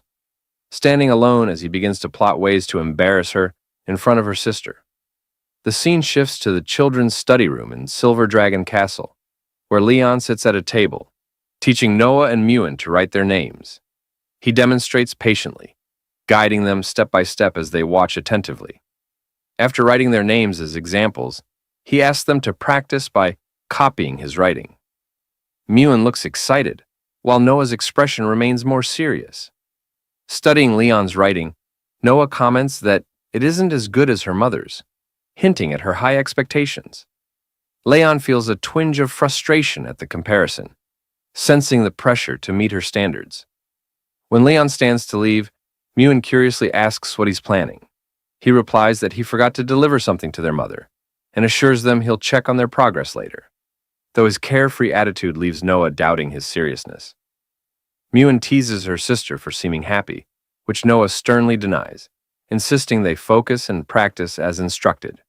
S1: standing alone as he begins to plot ways to embarrass her in front of her sister. The scene shifts to the children's study room in Silver Dragon Castle, where Leon sits at a table, teaching Noah and Muan to write their names. He demonstrates patiently, guiding them step by step as they watch attentively. After writing their names as examples, he asks them to practice by copying his writing. Muan looks excited, while Noah's expression remains more serious. Studying Leon's writing, Noah comments that it isn't as good as her mother's, hinting at her high expectations. Leon feels a twinge of frustration at the comparison, sensing the pressure to meet her standards. When Leon stands to leave, Muan curiously asks what he's planning. He replies that he forgot to deliver something to their mother, and assures them he'll check on their progress later, though his carefree attitude leaves Noah doubting his seriousness. Muan teases her sister for seeming happy, which Noah sternly denies, insisting they focus and practice as instructed.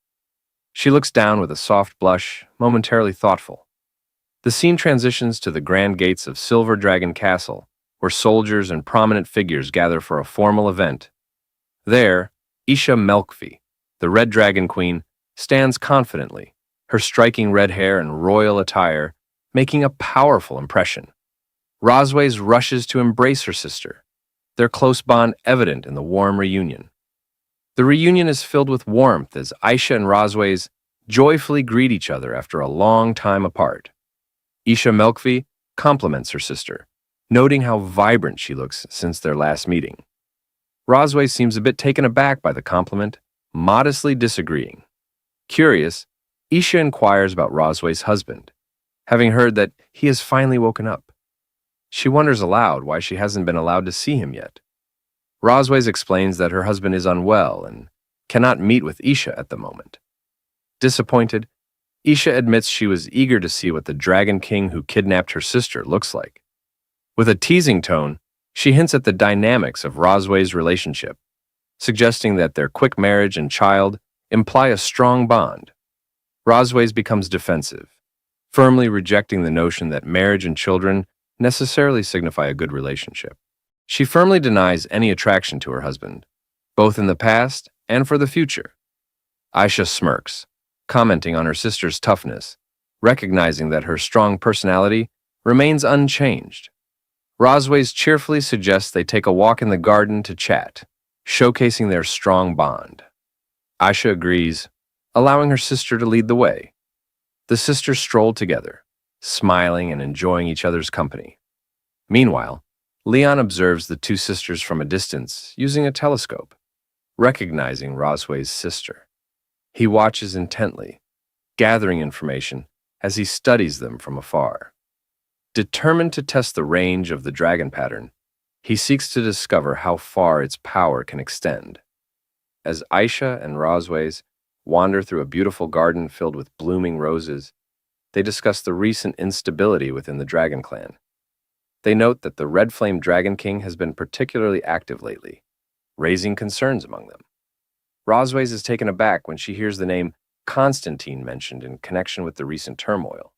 S1: She looks down with a soft blush, momentarily thoughtful. The scene transitions to the grand gates of Silver Dragon Castle, where soldiers and prominent figures gather for a formal event. There, Isha Melkvi, the Red Dragon Queen, stands confidently, her striking red hair and royal attire making a powerful impression. Rosways rushes to embrace her sister, their close bond evident in the warm reunion. The reunion is filled with warmth as Aisha and Rosways joyfully greet each other after a long time apart. Isha Melkvi compliments her sister, noting how vibrant she looks since their last meeting. Rosway seems a bit taken aback by the compliment, modestly disagreeing. Curious, Isha inquires about Rosway's husband, having heard that he has finally woken up. She wonders aloud why she hasn't been allowed to see him yet. Rosways explains that her husband is unwell and cannot meet with Isha at the moment. Disappointed, Isha admits she was eager to see what the Dragon King who kidnapped her sister looks like. With a teasing tone, she hints at the dynamics of Rosway's relationship, suggesting that their quick marriage and child imply a strong bond. Rosways becomes defensive, firmly rejecting the notion that marriage and children necessarily signify a good relationship. She firmly denies any attraction to her husband, both in the past and for the future. Aisha smirks, commenting on her sister's toughness, recognizing that her strong personality remains unchanged. Rosways cheerfully suggests they take a walk in the garden to chat, showcasing their strong bond. Aisha agrees, allowing her sister to lead the way. The sisters stroll together, smiling and enjoying each other's company. Meanwhile, Leon observes the two sisters from a distance using a telescope, recognizing Rosway's sister. He watches intently, gathering information as he studies them from afar. Determined to test the range of the dragon pattern, he seeks to discover how far its power can extend. As Aisha and Rosways wander through a beautiful garden filled with blooming roses, they discuss the recent instability within the Dragon Clan. They note that the Red Flame Dragon King has been particularly active lately, raising concerns among them. Rosways is taken aback when she hears the name Constantine mentioned in connection with the recent turmoil.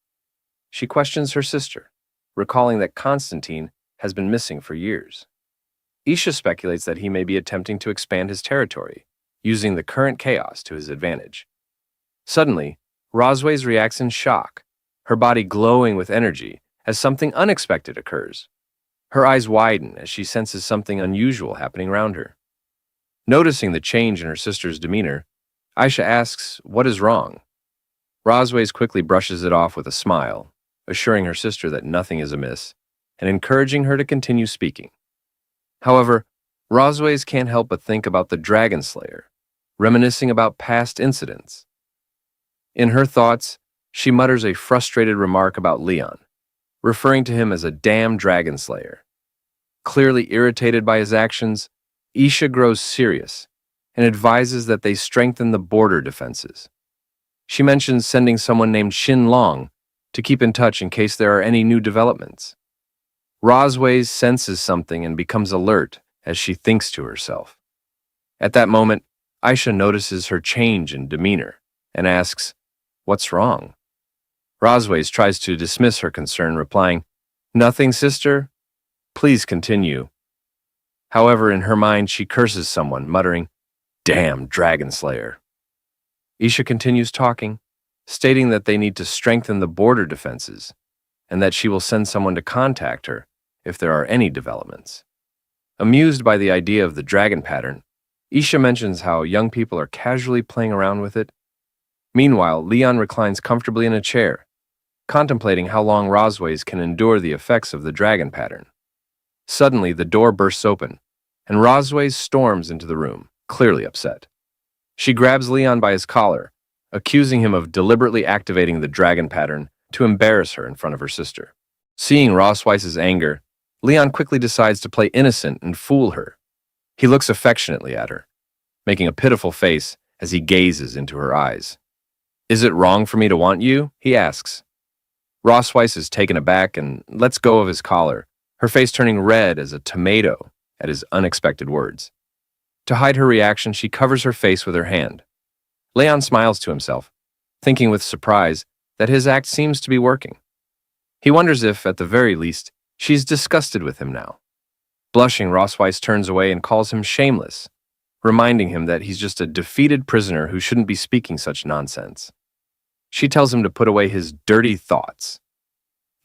S1: She questions her sister, recalling that Constantine has been missing for years. Isha speculates that he may be attempting to expand his territory, using the current chaos to his advantage. Suddenly, Rosways reacts in shock, her body glowing with energy as something unexpected occurs. Her eyes widen as she senses something unusual happening around her. Noticing the change in her sister's demeanor, Aisha asks what is wrong. Rosways quickly brushes it off with a smile, assuring her sister that nothing is amiss and encouraging her to continue speaking. However, Rosways can't help but think about the Dragon Slayer, reminiscing about past incidents. In her thoughts, she mutters a frustrated remark about Leon, referring to him as a damn Dragon Slayer. Clearly irritated by his actions, Isha grows serious and advises that they strengthen the border defenses. She mentions sending someone named Shin Long to keep in touch in case there are any new developments. Rosways senses something and becomes alert as she thinks to herself. At that moment, Aisha notices her change in demeanor and asks, "What's wrong?" Rosways tries to dismiss her concern, replying, "Nothing, sister. Please continue." However, in her mind, she curses someone, muttering, "Damn Dragon Slayer." Isha continues talking, stating that they need to strengthen the border defenses and that she will send someone to contact her if there are any developments. Amused by the idea of the dragon pattern, Isha mentions how young people are casually playing around with it. Meanwhile, Leon reclines comfortably in a chair, contemplating how long Rosways can endure the effects of the dragon pattern. Suddenly, the door bursts open, and Rosways storms into the room, clearly upset. She grabs Leon by his collar, accusing him of deliberately activating the dragon pattern to embarrass her in front of her sister. Seeing Rosways' anger, Leon quickly decides to play innocent and fool her. He looks affectionately at her, making a pitiful face as he gazes into her eyes. "Is it wrong for me to want you?" he asks. Rosways is taken aback and lets go of his collar, her face turning red as a tomato at his unexpected words. To hide her reaction, she covers her face with her hand. Leon smiles to himself, thinking with surprise that his act seems to be working. He wonders if, at the very least, she's disgusted with him now. Blushing, Rosways turns away and calls him shameless, reminding him that he's just a defeated prisoner who shouldn't be speaking such nonsense. She tells him to put away his dirty thoughts.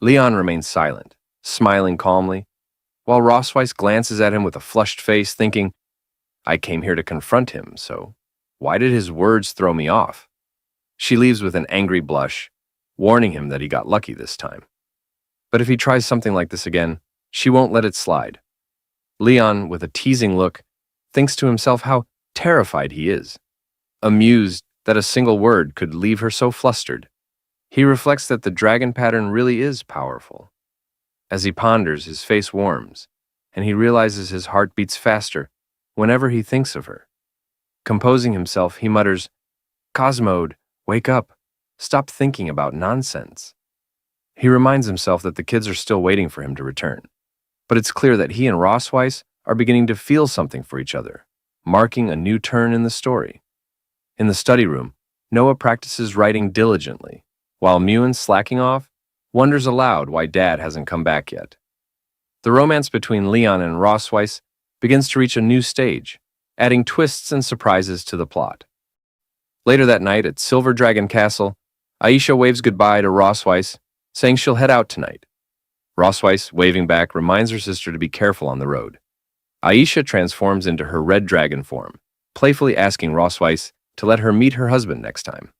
S1: Leon remains silent, smiling calmly, while Rossweiss glances at him with a flushed face, thinking, I came here to confront him, so why did his words throw me off? She leaves with an angry blush, warning him that he got lucky this time. But if he tries something like this again, she won't let it slide. Leon, with a teasing look, thinks to himself how terrified he is, amused that a single word could leave her so flustered. He reflects that the dragon pattern really is powerful. As he ponders, his face warms, and he realizes his heart beats faster whenever he thinks of her. Composing himself, he mutters, Cosmode, wake up. Stop thinking about nonsense. He reminds himself that the kids are still waiting for him to return. But it's clear that he and Rossweiss are beginning to feel something for each other, marking a new turn in the story. In the study room, Noah practices writing diligently, while Muan, slacking off, wonders aloud why Dad hasn't come back yet. The romance between Leon and Rossweiss begins to reach a new stage, adding twists and surprises to the plot. Later that night at Silver Dragon Castle, Aisha waves goodbye to Rossweiss, saying she'll head out tonight. Rossweiss, waving back, reminds her sister to be careful on the road. Aisha transforms into her red dragon form, playfully asking Rossweiss to let her meet her husband next time.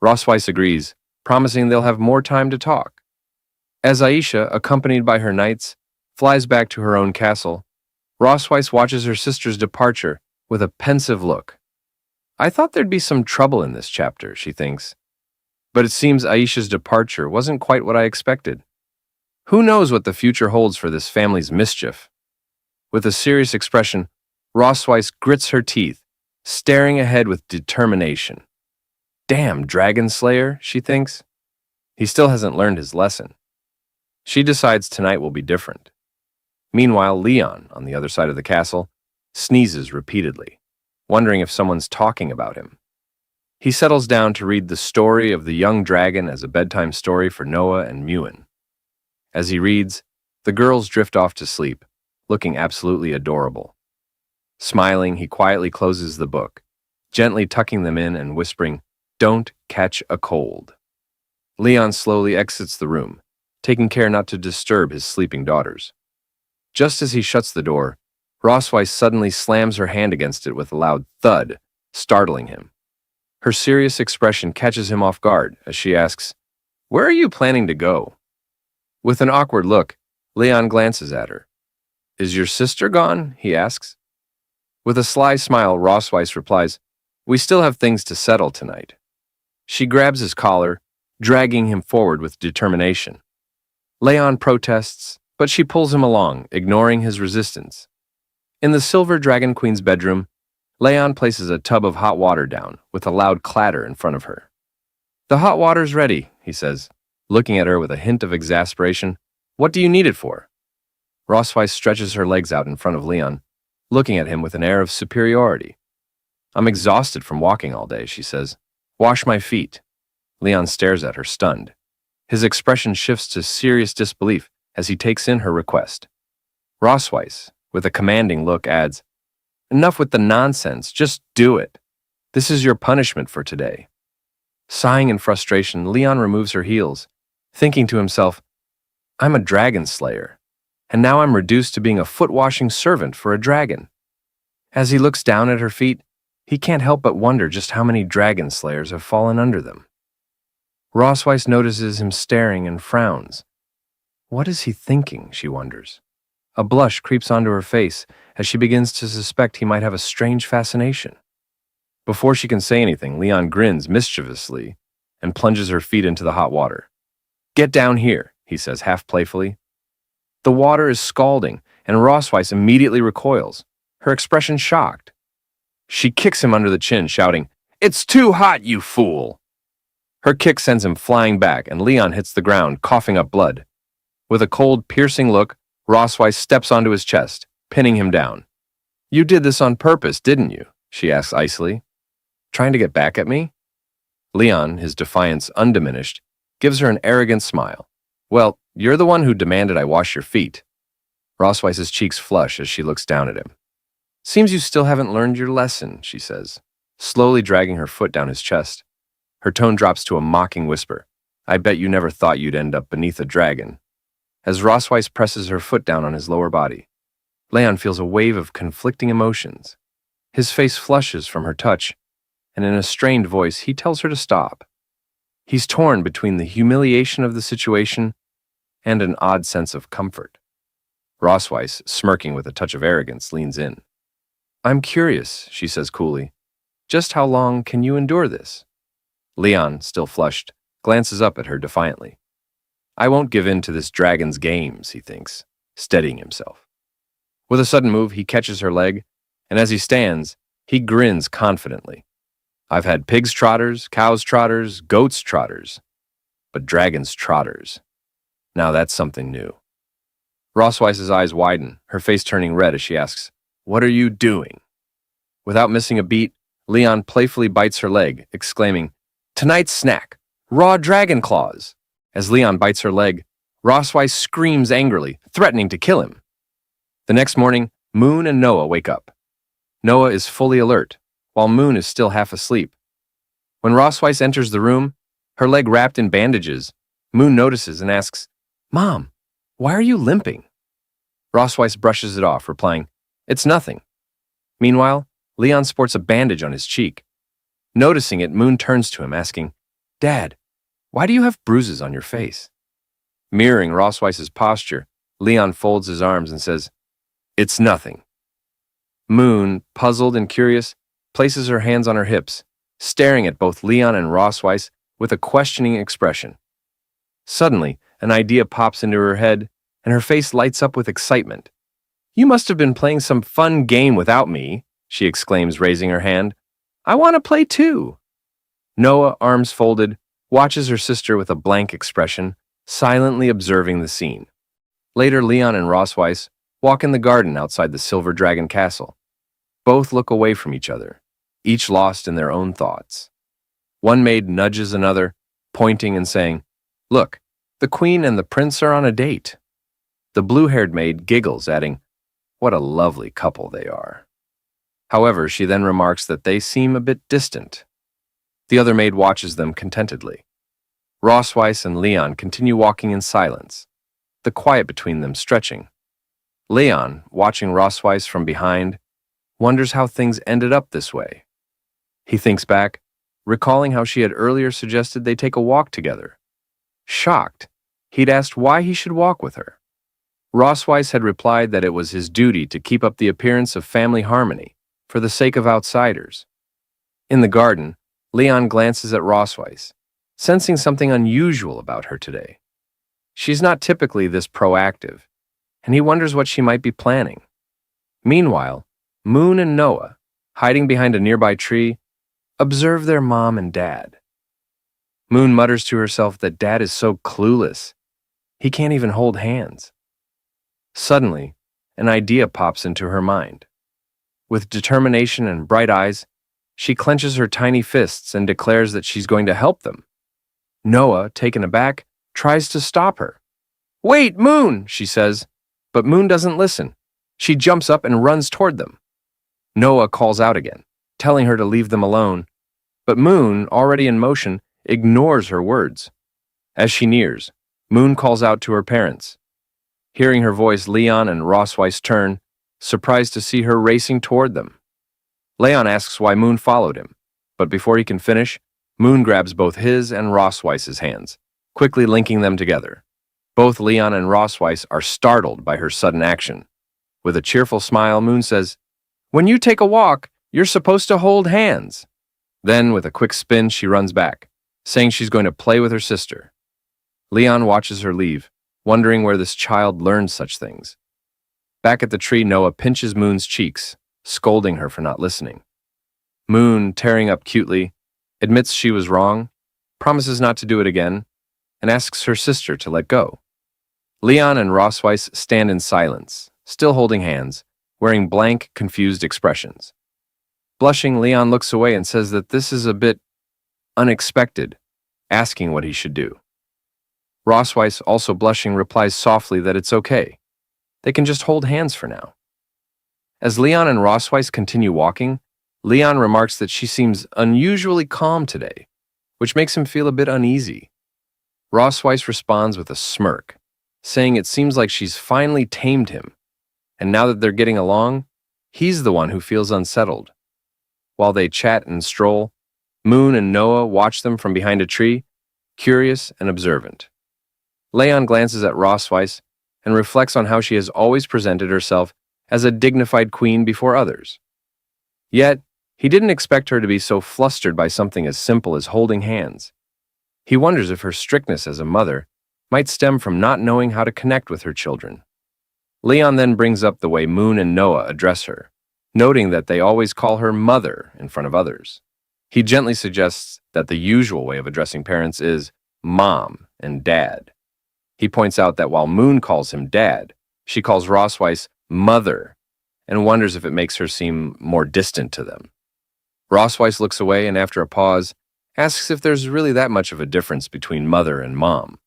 S1: Rossweiss agrees, promising they'll have more time to talk. As Aisha, accompanied by her knights, flies back to her own castle, Rossweiss watches her sister's departure with a pensive look. I thought there'd be some trouble in this chapter, she thinks. But it seems Aisha's departure wasn't quite what I expected. Who knows what the future holds for this family's mischief? With a serious expression, Rossweiss grits her teeth, staring ahead with determination. Damn, Dragon Slayer, she thinks. He still hasn't learned his lesson. She decides tonight will be different. Meanwhile, Leon, on the other side of the castle, sneezes repeatedly, wondering if someone's talking about him. He settles down to read the story of the young dragon as a bedtime story for Noah and Muan. As he reads, the girls drift off to sleep, looking absolutely adorable. Smiling, he quietly closes the book, gently tucking them in and whispering, Don't catch a cold. Leon slowly exits the room, taking care not to disturb his sleeping daughters. Just as he shuts the door, Rossweiss suddenly slams her hand against it with a loud thud, startling him. Her serious expression catches him off guard as she asks, Where are you planning to go? With an awkward look, Leon glances at her. Is your sister gone? He asks. With a sly smile, Rossweiss replies, We still have things to settle tonight. She grabs his collar, dragging him forward with determination. Leon protests, but she pulls him along, ignoring his resistance. In the Silver Dragon Queen's bedroom, Leon places a tub of hot water down with a loud clatter in front of her. The hot water's ready, he says, looking at her with a hint of exasperation. What do you need it for? Rossweiss stretches her legs out in front of Leon, looking at him with an air of superiority. I'm exhausted from walking all day, she says. Wash my feet. Leon stares at her, stunned. His expression shifts to serious disbelief as he takes in her request. Rossweiss, with a commanding look, adds, Enough with the nonsense, just do it. This is your punishment for today. Sighing in frustration, Leon removes her heels, thinking to himself, I'm a dragon slayer, and now I'm reduced to being a foot-washing servant for a dragon. As he looks down at her feet, he can't help but wonder just how many dragon slayers have fallen under them. Rossweiss notices him staring and frowns. What is he thinking, she wonders. A blush creeps onto her face as she begins to suspect he might have a strange fascination. Before she can say anything, Leon grins mischievously and plunges her feet into the hot water. Get down here, he says half playfully. The water is scalding, and Rossweiss immediately recoils, her expression shocked. She kicks him under the chin, shouting, It's too hot, you fool! Her kick sends him flying back, and Leon hits the ground, coughing up blood. With a cold, piercing look, Rossweiss steps onto his chest, pinning him down. You did this on purpose, didn't you? She asks icily. Trying to get back at me? Leon, his defiance undiminished, gives her an arrogant smile. Well, you're the one who demanded I wash your feet. Rossweiss's cheeks flush as she looks down at him. Seems you still haven't learned your lesson, she says, slowly dragging her foot down his chest. Her tone drops to a mocking whisper. I bet you never thought you'd end up beneath a dragon. As Rosweiss presses her foot down on his lower body, Leon feels a wave of conflicting emotions. His face flushes from her touch, and in a strained voice, he tells her to stop. He's torn between the humiliation of the situation and an odd sense of comfort. Rosweiss, smirking with a touch of arrogance, leans in. I'm curious, she says coolly. Just how long can you endure this? Leon, still flushed, glances up at her defiantly. I won't give in to this dragon's games, he thinks, steadying himself. With a sudden move, he catches her leg, and as he stands, he grins confidently. I've had pigs' trotters, cows' trotters, goats' trotters, but dragons' trotters. Now that's something new. Rosweiss's eyes widen, her face turning red as she asks, What are you doing? Without missing a beat, Leon playfully bites her leg, exclaiming, Tonight's snack, raw dragon claws. As Leon bites her leg, Rosweiss screams angrily, threatening to kill him. The next morning, Moon and Noah wake up. Noah is fully alert, while Moon is still half asleep. When Rosweiss enters the room, her leg wrapped in bandages, Moon notices and asks, Mom, why are you limping? Rosweiss brushes it off, replying, It's nothing. Meanwhile, Leon sports a bandage on his cheek. Noticing it, Moon turns to him, asking, Dad, why do you have bruises on your face? Mirroring Rosweiss's posture, Leon folds his arms and says, It's nothing. Moon, puzzled and curious, places her hands on her hips, staring at both Leon and Rosweiss with a questioning expression. Suddenly, an idea pops into her head, and her face lights up with excitement. You must have been playing some fun game without me, she exclaims, raising her hand. I want to play too. Noah, arms folded, watches her sister with a blank expression, silently observing the scene. Later, Leon and Rosweiss walk in the garden outside the Silver Dragon Castle. Both look away from each other, each lost in their own thoughts. One maid nudges another, pointing and saying, Look, the queen and the prince are on a date. The blue-haired maid giggles, adding, What a lovely couple they are. However, she then remarks that they seem a bit distant. The other maid watches them contentedly. Rosweiss and Leon continue walking in silence, the quiet between them stretching. Leon, watching Rosweiss from behind, wonders how things ended up this way. He thinks back, recalling how she had earlier suggested they take a walk together. Shocked, he'd asked why he should walk with her. Rosweiss had replied that it was his duty to keep up the appearance of family harmony for the sake of outsiders. In the garden, Leon glances at Rosweiss, sensing something unusual about her today. She's not typically this proactive, and he wonders what she might be planning. Meanwhile, Moon and Noah, hiding behind a nearby tree, observe their mom and dad. Moon mutters to herself that Dad is so clueless. He can't even hold hands. Suddenly, an idea pops into her mind. With determination and bright eyes, she clenches her tiny fists and declares that she's going to help them. Noah, taken aback, tries to stop her. Wait, Moon, she says, but Moon doesn't listen. She jumps up and runs toward them. Noah calls out again, telling her to leave them alone, but Moon, already in motion, ignores her words. As she nears, Moon calls out to her parents. Hearing her voice, Leon and Rosweiss turn, surprised to see her racing toward them. Leon asks why Moon followed him, but before he can finish, Moon grabs both his and Rosweiss's hands, quickly linking them together. Both Leon and Rosweiss are startled by her sudden action. With a cheerful smile, Moon says, When you take a walk, you're supposed to hold hands. Then, with a quick spin, she runs back, saying she's going to play with her sister. Leon watches her leave, wondering where this child learned such things. Back at the tree, Noah pinches Moon's cheeks, scolding her for not listening. Moon, tearing up cutely, admits she was wrong, promises not to do it again, and asks her sister to let go. Leon and Rosweiss stand in silence, still holding hands, wearing blank, confused expressions. Blushing, Leon looks away and says that this is a bit unexpected, asking what he should do. Rosweiss, also blushing, replies softly that it's okay. They can just hold hands for now. As Leon and Rosweiss continue walking, Leon remarks that she seems unusually calm today, which makes him feel a bit uneasy. Rossweiss responds with a smirk, saying it seems like she's finally tamed him, and now that they're getting along, he's the one who feels unsettled. While they chat and stroll, Moon and Noah watch them from behind a tree, curious and observant. Leon glances at Rossweiss and reflects on how she has always presented herself as a dignified queen before others. Yet, he didn't expect her to be so flustered by something as simple as holding hands. He wonders if her strictness as a mother might stem from not knowing how to connect with her children. Leon then brings up the way Moon and Noah address her, noting that they always call her mother in front of others. He gently suggests that the usual way of addressing parents is mom and dad. He points out that while Moon calls him dad, she calls Rossweiss mother and wonders if it makes her seem more distant to them. Rossweiss looks away and after a pause, asks if there's really that much of a difference between mother and mom.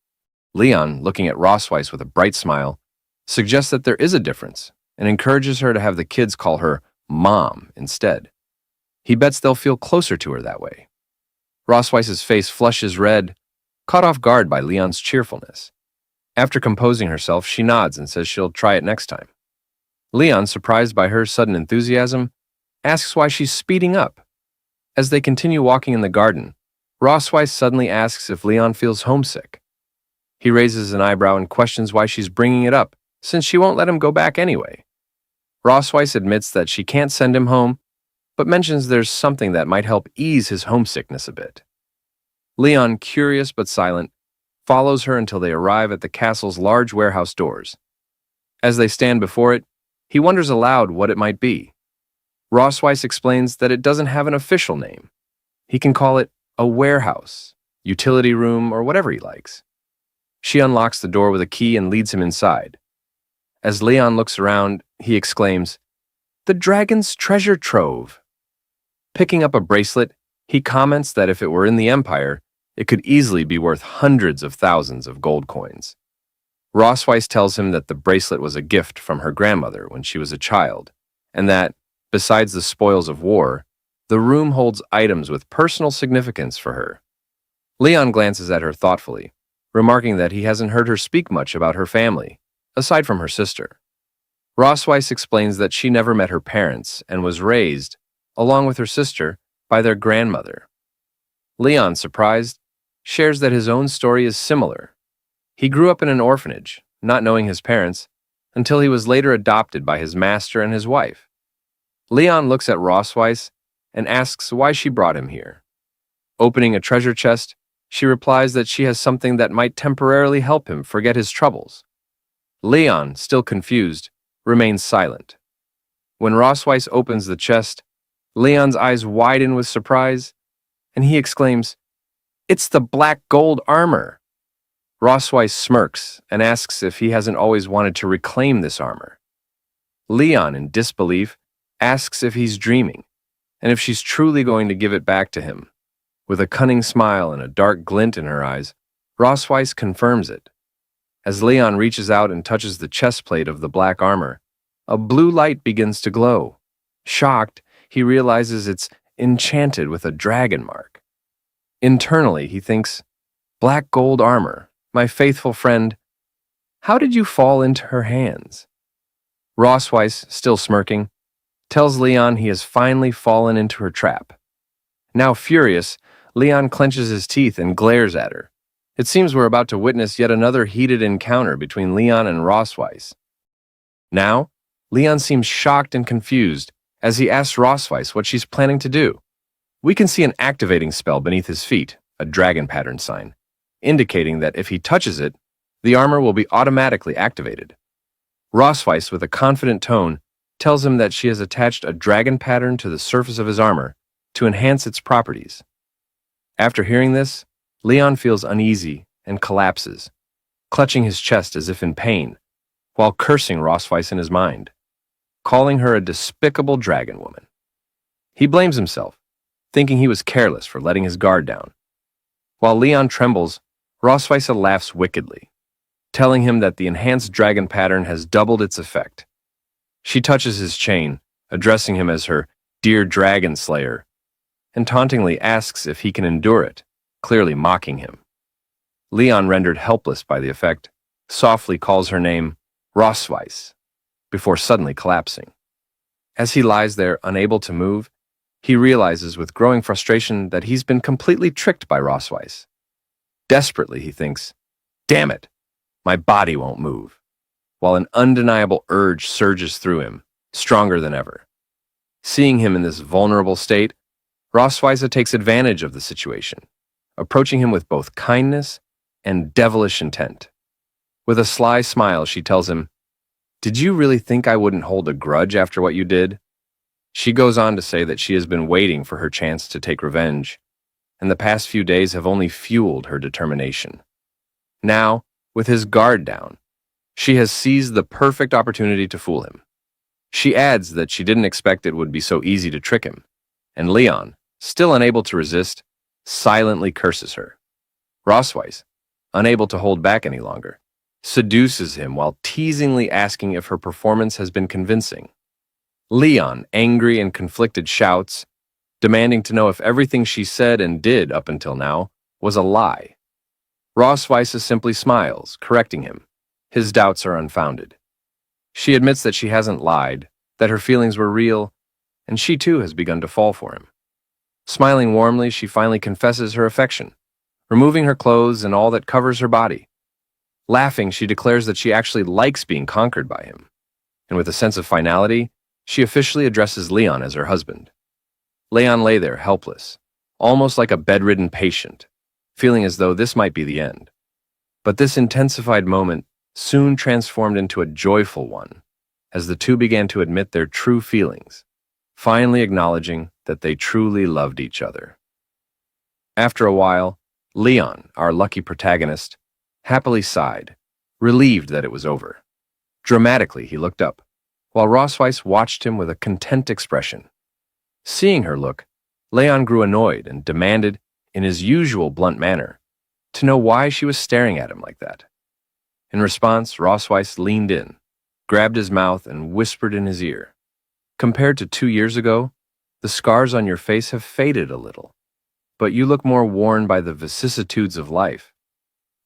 S1: Leon, looking at Rossweiss with a bright smile, suggests that there is a difference and encourages her to have the kids call her mom instead. He bets they'll feel closer to her that way. Rossweiss's face flushes red, caught off guard by Leon's cheerfulness. After composing herself, she nods and says she'll try it next time. Leon, surprised by her sudden enthusiasm, asks why she's speeding up. As they continue walking in the garden, Rossweiss suddenly asks if Leon feels homesick. He raises an eyebrow and questions why she's bringing it up, since she won't let him go back anyway. Rossweiss admits that she can't send him home, but mentions there's something that might help ease his homesickness a bit. Leon, curious but silent, follows her until they arrive at the castle's large warehouse doors. As they stand before it, he wonders aloud what it might be. Rossweiss explains that it doesn't have an official name. He can call it a warehouse, utility room, or whatever he likes. She unlocks the door with a key and leads him inside. As Leon looks around, he exclaims, "The dragon's treasure trove." Picking up a bracelet, he comments that if it were in the Empire, it could easily be worth hundreds of thousands of gold coins. Rossweiss tells him that the bracelet was a gift from her grandmother when she was a child, and that, besides the spoils of war, the room holds items with personal significance for her. Leon glances at her thoughtfully, remarking that he hasn't heard her speak much about her family, aside from her sister. Rossweiss explains that she never met her parents and was raised, along with her sister, by their grandmother. Leon, surprised, shares that his own story is similar. He grew up in an orphanage, not knowing his parents, until he was later adopted by his master and his wife. Leon looks at Rossweiss and asks why she brought him here. Opening a treasure chest, she replies that she has something that might temporarily help him forget his troubles. Leon, still confused, remains silent. When Rossweiss opens the chest, Leon's eyes widen with surprise, and he exclaims, "It's the black gold armor!" Rossweiss smirks and asks if he hasn't always wanted to reclaim this armor. Leon, in disbelief, asks if he's dreaming, and if she's truly going to give it back to him. With a cunning smile and a dark glint in her eyes, Rossweiss confirms it. As Leon reaches out and touches the chest plate of the black armor, a blue light begins to glow. Shocked, he realizes it's enchanted with a dragon mark. Internally, he thinks, "Black gold armor, my faithful friend, how did you fall into her hands?" Rossweiss, still smirking, tells Leon he has finally fallen into her trap. Now furious, Leon clenches his teeth and glares at her. It seems we're about to witness yet another heated encounter between Leon and Rossweiss. Now, Leon seems shocked and confused as he asks Rossweiss what she's planning to do. We can see an activating spell beneath his feet, a dragon pattern sign, indicating that if he touches it, the armor will be automatically activated. Rossweiss, with a confident tone, tells him that she has attached a dragon pattern to the surface of his armor to enhance its properties. After hearing this, Leon feels uneasy and collapses, clutching his chest as if in pain, while cursing Rossweiss in his mind, calling her a despicable dragon woman. He blames himself, thinking he was careless for letting his guard down. While Leon trembles, Rossweiss laughs wickedly, telling him that the enhanced dragon pattern has doubled its effect. She touches his chain, addressing him as her "dear dragon slayer," and tauntingly asks if he can endure it, clearly mocking him. Leon, rendered helpless by the effect, softly calls her name Rossweiss, before suddenly collapsing. As he lies there, unable to move, he realizes with growing frustration that he's been completely tricked by Rossweiss. Desperately, he thinks, "Damn it, my body won't move," while an undeniable urge surges through him, stronger than ever. Seeing him in this vulnerable state, Rossweiss takes advantage of the situation, approaching him with both kindness and devilish intent. With a sly smile, she tells him, "Did you really think I wouldn't hold a grudge after what you did?" She goes on to say that she has been waiting for her chance to take revenge, and the past few days have only fueled her determination. Now, with his guard down, she has seized the perfect opportunity to fool him. She adds that she didn't expect it would be so easy to trick him, and Leon, still unable to resist, silently curses her. Rossweiss, unable to hold back any longer, seduces him while teasingly asking if her performance has been convincing. Leon, angry and conflicted, shouts, demanding to know if everything she said and did up until now was a lie. Rossweiss simply smiles, correcting him. His doubts are unfounded. She admits that she hasn't lied, that her feelings were real, and she too has begun to fall for him. Smiling warmly, she finally confesses her affection, removing her clothes and all that covers her body. Laughing, she declares that she actually likes being conquered by him, and with a sense of finality, she officially addresses Leon as her husband. Leon lay there helpless, almost like a bedridden patient, feeling as though this might be the end. But this intensified moment soon transformed into a joyful one, as the two began to admit their true feelings, finally acknowledging that they truly loved each other. After a while, Leon, our lucky protagonist, happily sighed, relieved that it was over. Dramatically, he looked up, while Rossweiss watched him with a content expression. Seeing her look, Leon grew annoyed and demanded, in his usual blunt manner, to know why she was staring at him like that. In response, Rossweiss leaned in, grabbed his mouth, and whispered in his ear, "Compared to 2 years ago, the scars on your face have faded a little, but you look more worn by the vicissitudes of life,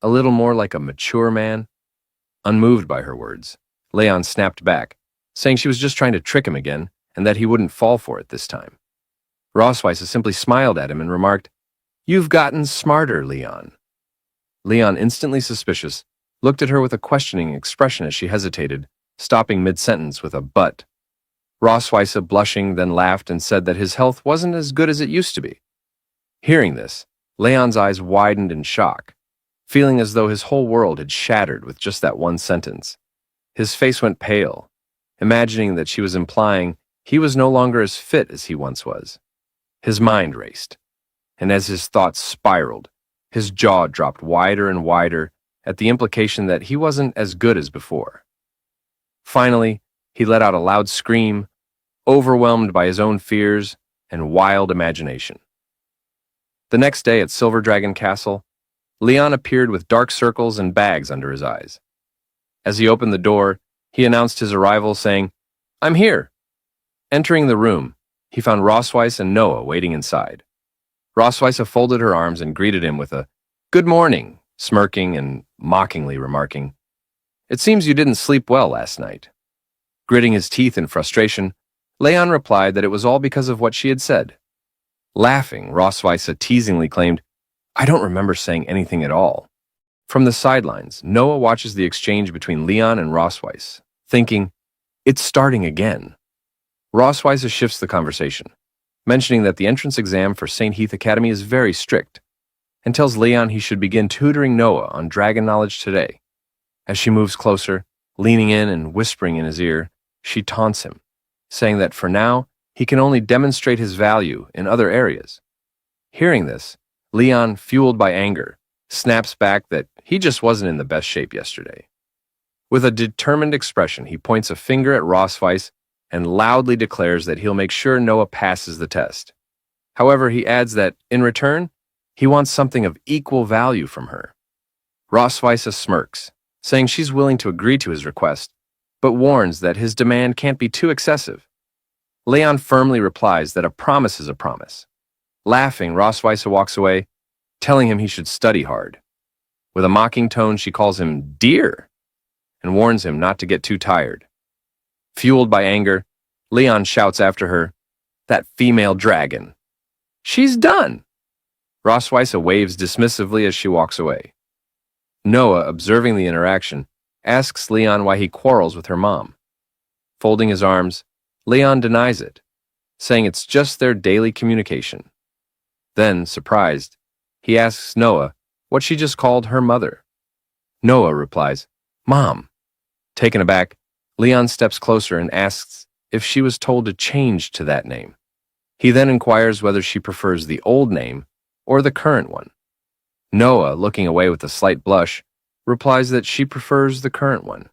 S1: a little more like a mature man." Unmoved by her words, Leon snapped back, saying she was just trying to trick him again and that he wouldn't fall for it this time. Rossweiss simply smiled at him and remarked, "You've gotten smarter, Leon." Leon, instantly suspicious, looked at her with a questioning expression as she hesitated, stopping mid-sentence with a "but." Rossweiss, blushing, then laughed and said that his health wasn't as good as it used to be. Hearing this, Leon's eyes widened in shock, feeling as though his whole world had shattered with just that one sentence. His face went pale, imagining that she was implying he was no longer as fit as he once was. His mind raced, and as his thoughts spiraled, his jaw dropped wider and wider at the implication that he wasn't as good as before. Finally, he let out a loud scream, overwhelmed by his own fears and wild imagination. The next day at Silver Dragon Castle, Leon appeared with dark circles and bags under his eyes. As he opened the door, he announced his arrival, saying, "I'm here." Entering the room, he found Rossweiss and Noah waiting inside. Rossweiss folded her arms and greeted him with a "Good morning," smirking and mockingly remarking, "It seems you didn't sleep well last night." Gritting his teeth in frustration, Leon replied that it was all because of what she had said. Laughing, Rossweiss teasingly claimed, "I don't remember saying anything at all." From the sidelines, Noah watches the exchange between Leon and Rossweiss, thinking, "It's starting again." Rossweiss shifts the conversation, mentioning that the entrance exam for St. Heath Academy is very strict, and tells Leon he should begin tutoring Noah on dragon knowledge today. As she moves closer, leaning in and whispering in his ear, she taunts him, saying that for now, he can only demonstrate his value in other areas. Hearing this, Leon, fueled by anger, snaps back that he just wasn't in the best shape yesterday. With a determined expression, he points a finger at Rossweiss and loudly declares that he'll make sure Noah passes the test. However, he adds that, in return, he wants something of equal value from her. Rossweiss smirks, saying she's willing to agree to his request, but warns that his demand can't be too excessive. Leon firmly replies that a promise is a promise. Laughing, Rossweiss walks away, telling him he should study hard. With a mocking tone, she calls him dear and warns him not to get too tired. Fueled by anger, Leon shouts after her, "That female dragon. She's done." Rosweiss waves dismissively as she walks away. Noah, observing the interaction, asks Leon why he quarrels with her mom. Folding his arms, Leon denies it, saying it's just their daily communication. Then, surprised, he asks Noah what she just called her mother. Noah replies, "Mom." Taken aback, Leon steps closer and asks if she was told to change to that name. He then inquires whether she prefers the old name or the current one. Noah, looking away with a slight blush, replies that she prefers the current one.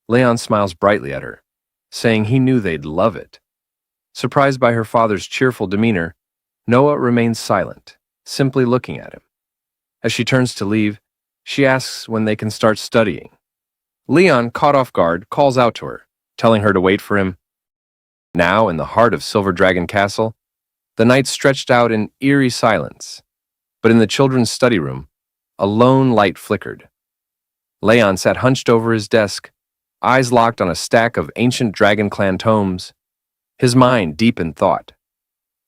S1: Leon smiles brightly at her, saying he knew they'd love it. Surprised by her father's cheerful demeanor, Noah remains silent, simply looking at him. As she turns to leave, she asks when they can start studying. Leon, caught off guard, calls out to her, telling her to wait for him. Now, in the heart of Silver Dragon Castle, the night stretched out in eerie silence, but in the children's study room, a lone light flickered. Leon sat hunched over his desk, eyes locked on a stack of ancient Dragon Clan tomes, his mind deep in thought.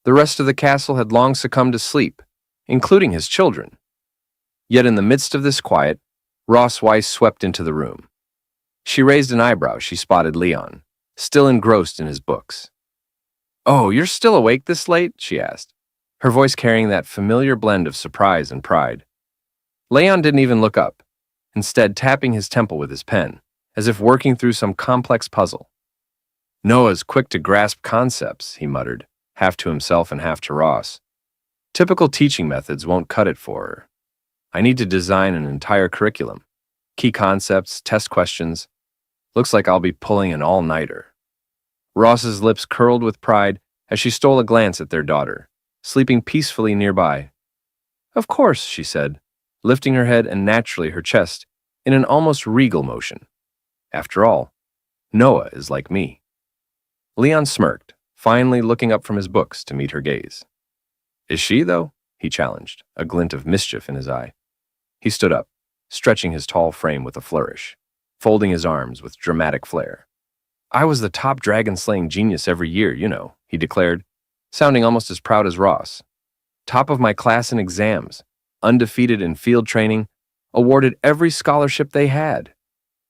S1: The rest of the castle had long succumbed to sleep, including his children. Yet in the midst of this quiet, Rosweiss swept into the room. She raised an eyebrow as she spotted Leon, still engrossed in his books. "Oh, you're still awake this late?" she asked, her voice carrying that familiar blend of surprise and pride. Leon didn't even look up, instead tapping his temple with his pen, as if working through some complex puzzle. "Noah's quick to grasp concepts," he muttered, half to himself and half to Ross. "Typical teaching methods won't cut it for her. I need to design an entire curriculum. Key concepts, test questions. Looks like I'll be pulling an all-nighter." Ross's lips curled with pride as she stole a glance at their daughter, sleeping peacefully nearby. "Of course," she said, lifting her head and naturally her chest in an almost regal motion. "After all, Noah is like me." Leon smirked, finally looking up from his books to meet her gaze. "Is she, though?" he challenged, a glint of mischief in his eye. He stood up, stretching his tall frame with a flourish, folding his arms with dramatic flair. "I was the top dragon-slaying genius every year, you know," he declared, sounding almost as proud as Ross. "Top of my class in exams, undefeated in field training, awarded every scholarship they had.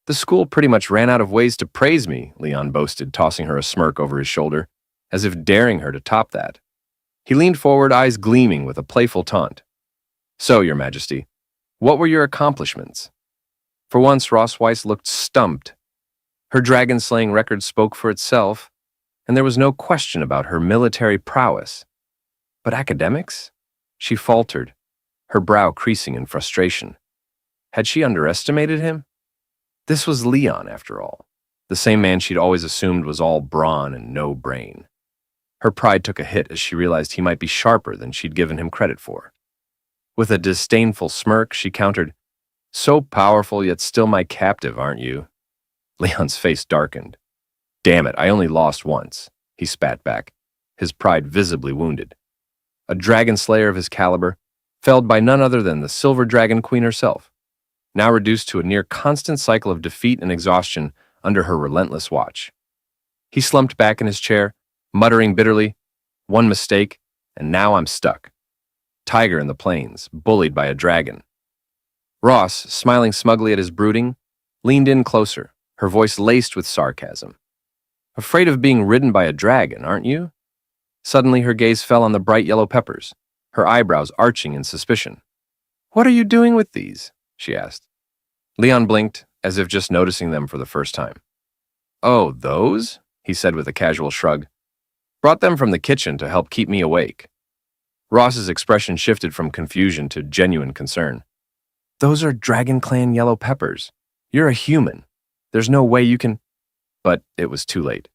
S1: The school pretty much ran out of ways to praise me," Leon boasted, tossing her a smirk over his shoulder, as if daring her to top that. He leaned forward, eyes gleaming with a playful taunt. "So, Your Majesty, what were your accomplishments?" For once, Rosweiss looked stumped. Her dragon-slaying record spoke for itself, and there was no question about her military prowess. But academics? She faltered, her brow creasing in frustration. Had she underestimated him? This was Leon, after all, the same man she'd always assumed was all brawn and no brain. Her pride took a hit as she realized he might be sharper than she'd given him credit for. With a disdainful smirk, she countered, "So powerful, yet still my captive, aren't you?" Leon's face darkened. "Damn it, I only lost once," he spat back, his pride visibly wounded. A dragon slayer of his caliber, felled by none other than the Silver Dragon Queen herself, now reduced to a near constant cycle of defeat and exhaustion under her relentless watch. He slumped back in his chair, muttering bitterly, "One mistake, and now I'm stuck. Tiger in the plains, bullied by a dragon." Ross, smiling smugly at his brooding, leaned in closer, her voice laced with sarcasm. "Afraid of being ridden by a dragon, aren't you?" Suddenly her gaze fell on the bright yellow peppers, her eyebrows arching in suspicion. "What are you doing with these?" she asked. Leon blinked, as if just noticing them for the first time. "Oh, those?" he said with a casual shrug. "Brought them from the kitchen to help keep me awake." Ross's expression shifted from confusion to genuine concern. "Those are Dragon Clan yellow peppers. You're a human. There's no way you can—" But it was too late.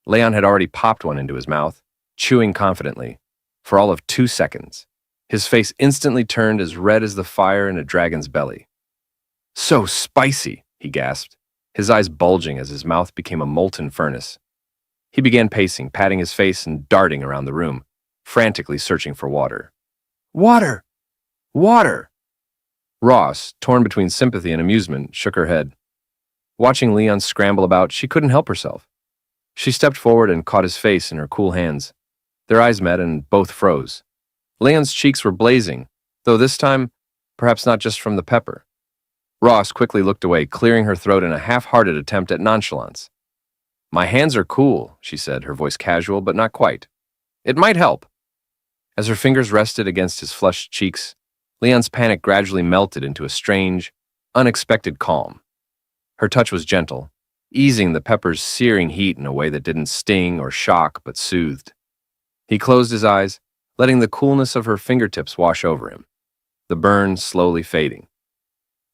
S1: Leon had already popped one into his mouth, chewing confidently, for all of 2 seconds. His face instantly turned as red as the fire in a dragon's belly. "So spicy," he gasped, his eyes bulging as his mouth became a molten furnace. He began pacing, patting his face and darting around the room, frantically searching for water. "Water!" Water! Ross, torn between sympathy and amusement, shook her head. Watching Leon scramble about, she couldn't help herself. She stepped forward and caught his face in her cool hands. Their eyes met and both froze. Leon's cheeks were blazing, though this time, perhaps not just from the pepper. Ross quickly looked away, clearing her throat in a half-hearted attempt at nonchalance. My hands are cool, she said, her voice casual, but not quite. It might help. As her fingers rested against his flushed cheeks, Leon's panic gradually melted into a strange, unexpected calm. Her touch was gentle, easing the pepper's searing heat in a way that didn't sting or shock, but soothed. He closed his eyes, letting the coolness of her fingertips wash over him, the burn slowly fading.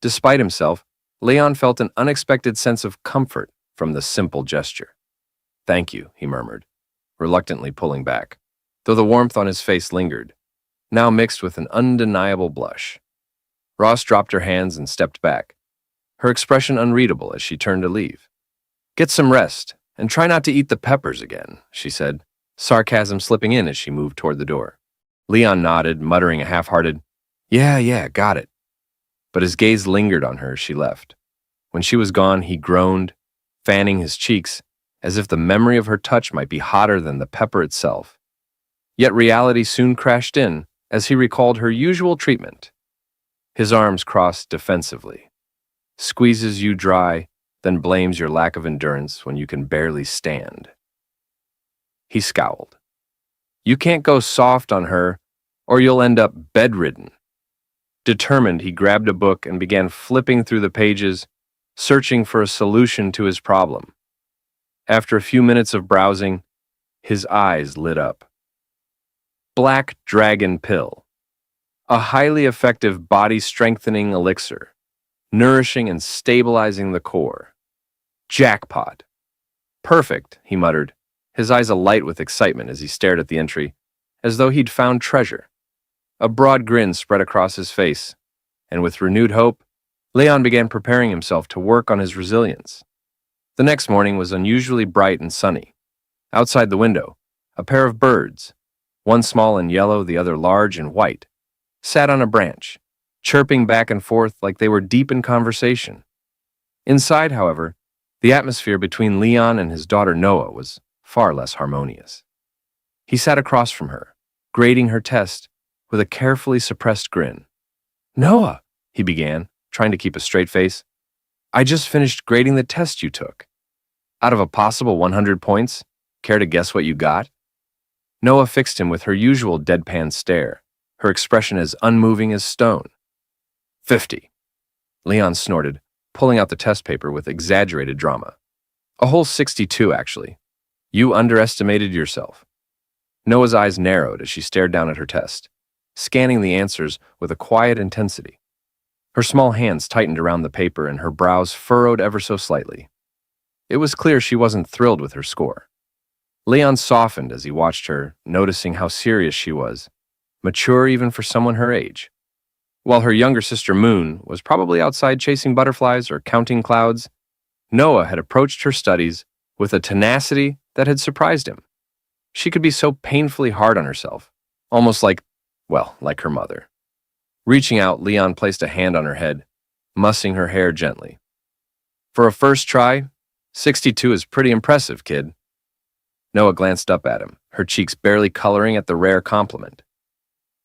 S1: Despite himself, Leon felt an unexpected sense of comfort from the simple gesture. Thank you, he murmured, reluctantly pulling back, though the warmth on his face lingered, now mixed with an undeniable blush. Ross dropped her hands and stepped back, her expression unreadable as she turned to leave. Get some rest, and try not to eat the peppers again, she said, sarcasm slipping in as she moved toward the door. Leon nodded, muttering a half-hearted, Yeah, got it. But his gaze lingered on her as she left. When she was gone, he groaned, fanning his cheeks, as if the memory of her touch might be hotter than the pepper itself. Yet reality soon crashed in as he recalled her usual treatment. His arms crossed defensively. Squeezes you dry, then blames your lack of endurance when you can barely stand. He scowled. You can't go soft on her, or you'll end up bedridden. Determined, he grabbed a book and began flipping through the pages, searching for a solution to his problem. After a few minutes of browsing, his eyes lit up. Black Dragon Pill. A highly effective body-strengthening elixir, nourishing and stabilizing the core. Jackpot. Perfect, he muttered, his eyes alight with excitement as he stared at the entry, as though he'd found treasure. A broad grin spread across his face, and with renewed hope, Leon began preparing himself to work on his resilience. The next morning was unusually bright and sunny. Outside the window, a pair of birds, one small and yellow, the other large and white, sat on a branch, chirping back and forth like they were deep in conversation. Inside, however, the atmosphere between Leon and his daughter Noah was far less harmonious. He sat across from her, grading her test with a carefully suppressed grin. Noah, he began, trying to keep a straight face, I just finished grading the test you took. Out of a possible 100 points, care to guess what you got? Noah fixed him with her usual deadpan stare, her expression as unmoving as stone. 50. Leon snorted, pulling out the test paper with exaggerated drama. A whole 62, actually. You underestimated yourself. Noah's eyes narrowed as she stared down at her test, scanning the answers with a quiet intensity. Her small hands tightened around the paper and her brows furrowed ever so slightly. It was clear she wasn't thrilled with her score. Leon softened as he watched her, noticing how serious she was, mature even for someone her age. While her younger sister Muan was probably outside chasing butterflies or counting clouds, Noah had approached her studies with a tenacity that had surprised him. She could be so painfully hard on herself, almost like her mother. Reaching out, Leon placed a hand on her head, mussing her hair gently. For a first try, 62 is pretty impressive, kid. Noah glanced up at him, her cheeks barely coloring at the rare compliment.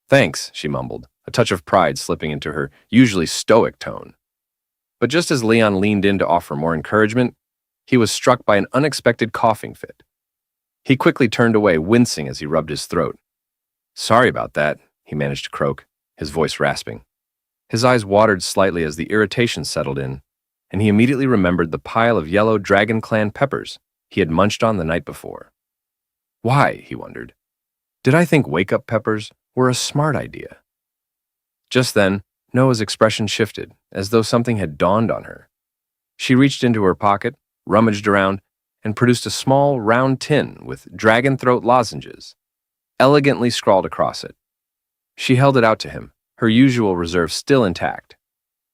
S1: Thanks, she mumbled, a touch of pride slipping into her usually stoic tone. But just as Leon leaned in to offer more encouragement, he was struck by an unexpected coughing fit. He quickly turned away, wincing as he rubbed his throat. Sorry about that, he managed to croak, his voice rasping. His eyes watered slightly as the irritation settled in, and he immediately remembered the pile of yellow Dragon Clan peppers he had munched on the night before. Why, he wondered, did I think wake-up peppers were a smart idea? Just then, Noah's expression shifted, as though something had dawned on her. She reached into her pocket, rummaged around, and produced a small, round tin with dragon throat lozenges, elegantly scrawled across it. She held it out to him, her usual reserve still intact.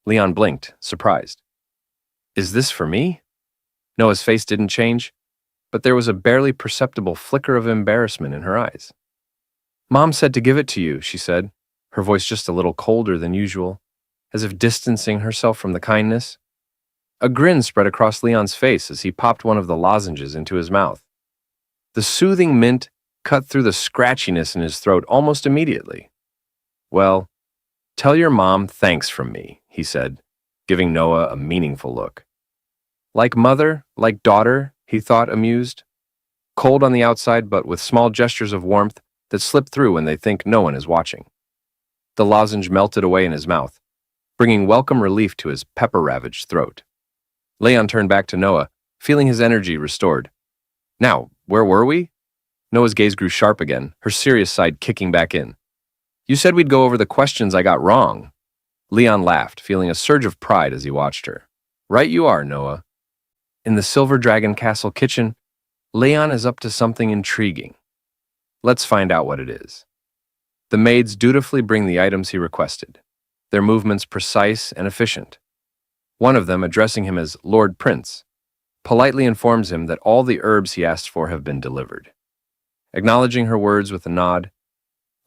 S1: Leon blinked, surprised. Is this for me? Noah's face didn't change, but there was a barely perceptible flicker of embarrassment in her eyes. Mom said to give it to you, she said, her voice just a little colder than usual, as if distancing herself from the kindness. A grin spread across Leon's face as he popped one of the lozenges into his mouth. The soothing mint cut through the scratchiness in his throat almost immediately. "Well, tell your mom thanks from me," he said, giving Noah a meaningful look. Like mother, like daughter, he thought, amused. Cold on the outside, but with small gestures of warmth that slip through when they think no one is watching. The lozenge melted away in his mouth, bringing welcome relief to his pepper-ravaged throat. Leon turned back to Noah, feeling his energy restored. "Now, where were we?" Noah's gaze grew sharp again, her serious side kicking back in. "You said we'd go over the questions I got wrong." Leon laughed, feeling a surge of pride as he watched her. "Right you are, Noah." In the Silver Dragon Castle kitchen, Leon is up to something intriguing. Let's find out what it is. The maids dutifully bring the items he requested, their movements precise and efficient. One of them, addressing him as Lord Prince, politely informs him that all the herbs he asked for have been delivered. Acknowledging her words with a nod,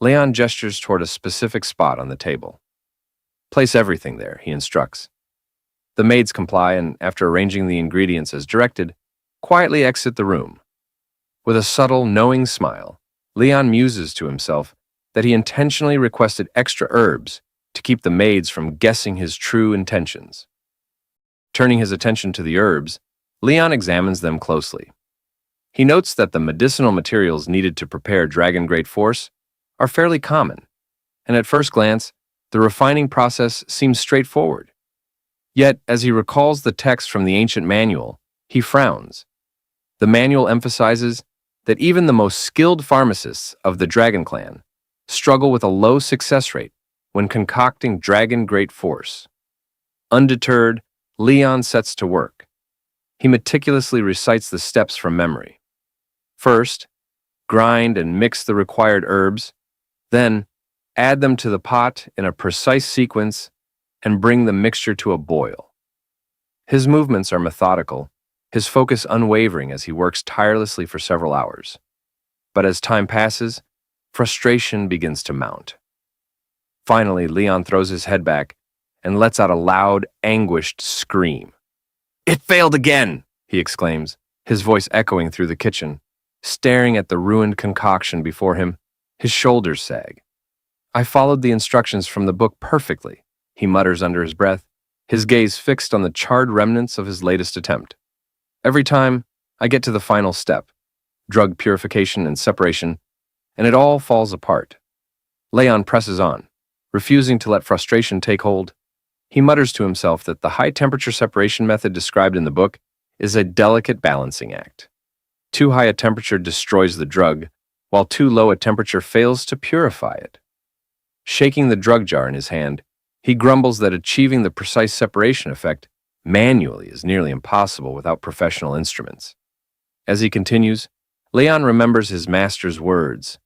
S1: Leon gestures toward a specific spot on the table. "Place everything there," he instructs. The maids comply and, after arranging the ingredients as directed, quietly exit the room. With a subtle, knowing smile, Leon muses to himself that he intentionally requested extra herbs to keep the maids from guessing his true intentions. Turning his attention to the herbs, Leon examines them closely. He notes that the medicinal materials needed to prepare Dragon Great Force are fairly common, and at first glance, the refining process seems straightforward. Yet, as he recalls the text from the ancient manual, he frowns. The manual emphasizes that even the most skilled pharmacists of the Dragon Clan struggle with a low success rate when concocting Dragon Great Force. Undeterred, Leon sets to work. He meticulously recites the steps from memory. First, grind and mix the required herbs, then add them to the pot in a precise sequence and bring the mixture to a boil. His movements are methodical, his focus unwavering as he works tirelessly for several hours. But as time passes, frustration begins to mount. Finally, Leon throws his head back and lets out a loud, anguished scream. "It failed again!" he exclaims, his voice echoing through the kitchen. Staring at the ruined concoction before him, his shoulders sag. "I followed the instructions from the book perfectly," he mutters under his breath, his gaze fixed on the charred remnants of his latest attempt. "Every time, I get to the final step, drug purification and separation, and it all falls apart." Leon presses on, refusing to let frustration take hold. He mutters to himself that the high-temperature separation method described in the book is a delicate balancing act. Too high a temperature destroys the drug, while too low a temperature fails to purify it. Shaking the drug jar in his hand, he grumbles that achieving the precise separation effect manually is nearly impossible without professional instruments. As he continues, Leon remembers his master's words.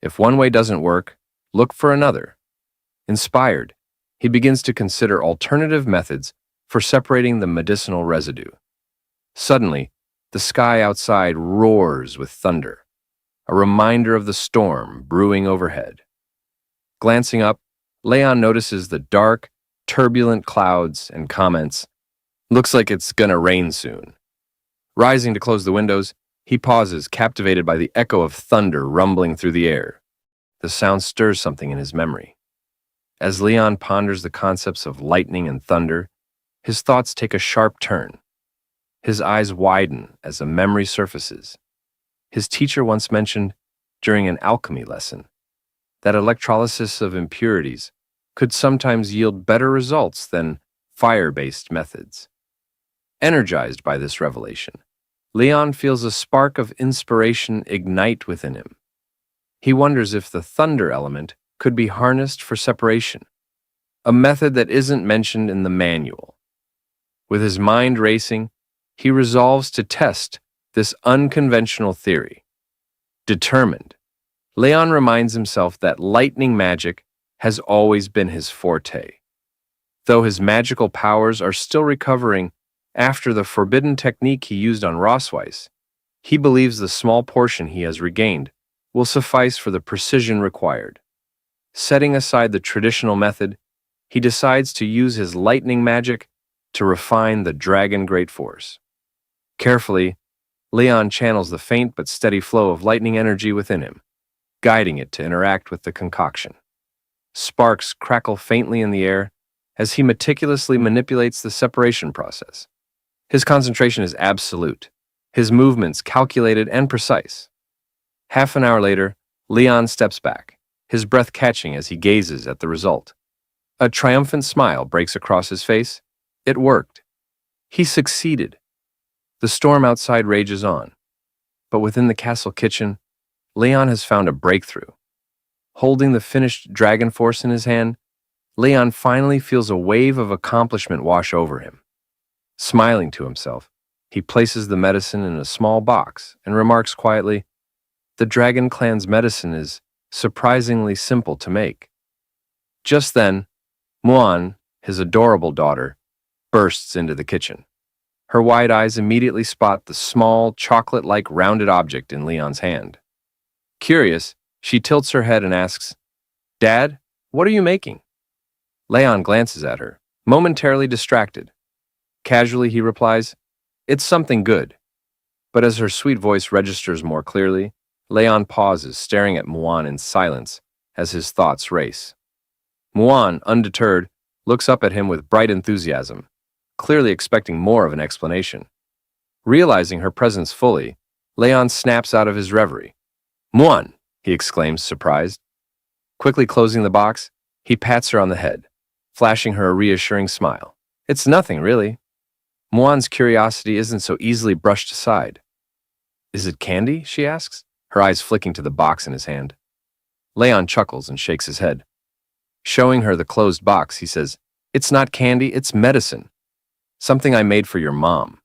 S1: If one way doesn't work, look for another. Inspired, he begins to consider alternative methods for separating the medicinal residue. Suddenly, the sky outside roars with thunder, a reminder of the storm brewing overhead. Glancing up, Leon notices the dark, turbulent clouds and comments, "Looks like it's gonna rain soon." Rising to close the windows, he pauses, captivated by the echo of thunder rumbling through the air. The sound stirs something in his memory. As Leon ponders the concepts of lightning and thunder, his thoughts take a sharp turn. His eyes widen as a memory surfaces. His teacher once mentioned, during an alchemy lesson, that electrolysis of impurities could sometimes yield better results than fire-based methods. Energized by this revelation, Leon feels a spark of inspiration ignite within him. He wonders if the thunder element could be harnessed for separation, a method that isn't mentioned in the manual. With his mind racing, he resolves to test this unconventional theory. Determined, Leon reminds himself that lightning magic has always been his forte. Though his magical powers are still recovering after the forbidden technique he used on Rosweiss, he believes the small portion he has regained will suffice for the precision required. Setting aside the traditional method, he decides to use his lightning magic to refine the dragon great force. Carefully, Leon channels the faint but steady flow of lightning energy within him, guiding it to interact with the concoction. Sparks crackle faintly in the air as he meticulously manipulates the separation process. His concentration is absolute, his movements calculated and precise. Half an hour later, Leon steps back, his breath catching as he gazes at the result. A triumphant smile breaks across his face. It worked. He succeeded. The storm outside rages on, but within the castle kitchen, Leon has found a breakthrough. Holding the finished dragon force in his hand, Leon finally feels a wave of accomplishment wash over him. Smiling to himself, he places the medicine in a small box and remarks quietly, "The dragon clan's medicine is surprisingly simple to make." Just then, Muan, his adorable daughter, bursts into the kitchen. Her wide eyes immediately spot the small, chocolate-like rounded object in Leon's hand. Curious, she tilts her head and asks, "Dad, what are you making?" Leon glances at her, momentarily distracted. Casually, he replies, "It's something good." But as her sweet voice registers more clearly, Leon pauses, staring at Muan in silence as his thoughts race. Muan, undeterred, looks up at him with bright enthusiasm, clearly expecting more of an explanation. Realizing her presence fully, Leon snaps out of his reverie. "Muan!" he exclaims, surprised. Quickly closing the box, he pats her on the head, flashing her a reassuring smile. "It's nothing, really." Muan's curiosity isn't so easily brushed aside. "Is it candy?" she asks, her eyes flicking to the box in his hand. Leon chuckles and shakes his head. Showing her the closed box, he says, "It's not candy, it's medicine. Something I made for your mom."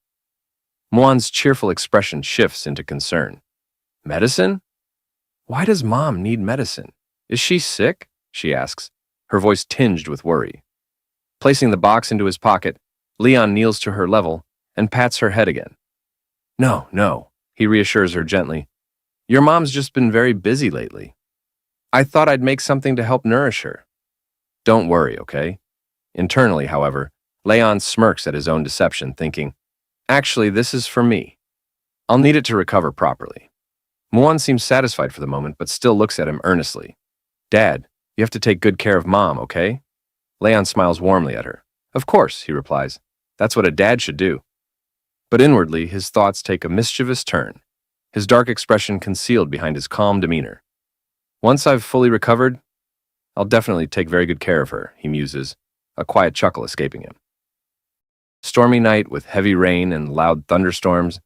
S1: Muan's cheerful expression shifts into concern. "Medicine? Why does Mom need medicine? Is she sick?" she asks, her voice tinged with worry. Placing the box into his pocket, Leon kneels to her level and pats her head again. "No, no," he reassures her gently. "Your mom's just been very busy lately. I thought I'd make something to help nourish her. Don't worry, okay?" Internally, however, Leon smirks at his own deception, thinking, "Actually, this is for me. I'll need it to recover properly." Muan seems satisfied for the moment, but still looks at him earnestly. "Dad, you have to take good care of Mom, okay?" Leon smiles warmly at her. "Of course," he replies. "That's what a dad should do." But inwardly, his thoughts take a mischievous turn, his dark expression concealed behind his calm demeanor. "Once I've fully recovered, I'll definitely take very good care of her," he muses, a quiet chuckle escaping him. Stormy night with heavy rain and loud thunderstorms,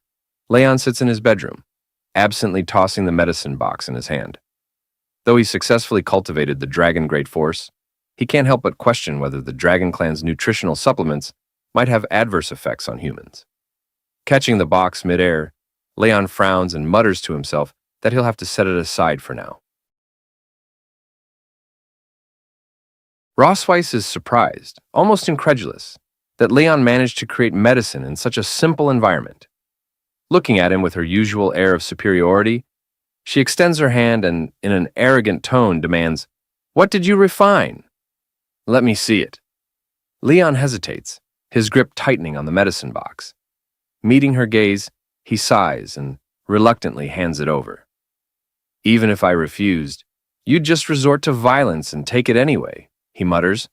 S1: Leon sits in his bedroom, absently tossing the medicine box in his hand. Though he successfully cultivated the dragon great force, he can't help but question whether the dragon clan's nutritional supplements might have adverse effects on humans. Catching the box midair, Leon frowns and mutters to himself that he'll have to set it aside for now. Rossweiss is surprised, almost incredulous, that Leon managed to create medicine in such a simple environment. Looking at him with her usual air of superiority, she extends her hand and, in an arrogant tone, demands, "What did you refine?" "Let me see it." Leon hesitates, his grip tightening on the medicine box. Meeting her gaze, he sighs and reluctantly hands it over. "Even if I refused, you'd just resort to violence and take it anyway," he mutters,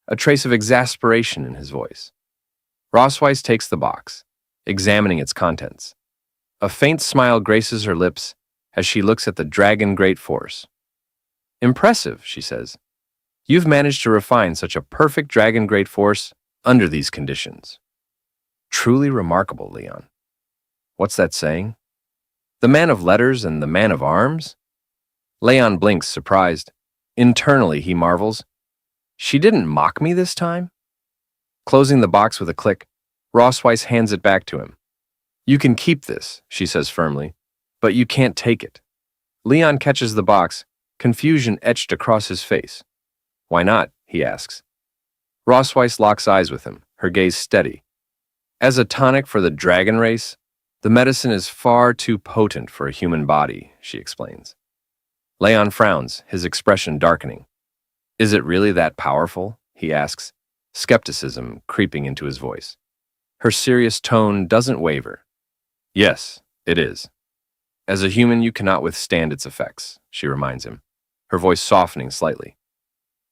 S1: a trace of exasperation in his voice. Rossweiss takes the box, examining its contents. A faint smile graces her lips as she looks at the dragon great force. "Impressive," she says. "You've managed to refine such a perfect dragon great force under these conditions." "Truly remarkable, Leon." "What's that saying? The man of letters and the man of arms?" Leon blinks, surprised. Internally, he marvels. She didn't mock me this time? Closing the box with a click, Rossweiss hands it back to him. "You can keep this," she says firmly, "but you can't take it." Leon catches the box, confusion etched across his face. "Why not?" he asks. Rossweiss locks eyes with him, her gaze steady. "As a tonic for the dragon race, the medicine is far too potent for a human body," she explains. Leon frowns, his expression darkening. Is it really that powerful? He asks, skepticism creeping into his voice. Her serious tone doesn't waver. Yes, it is. As a human, you cannot withstand its effects, she reminds him, her voice softening slightly.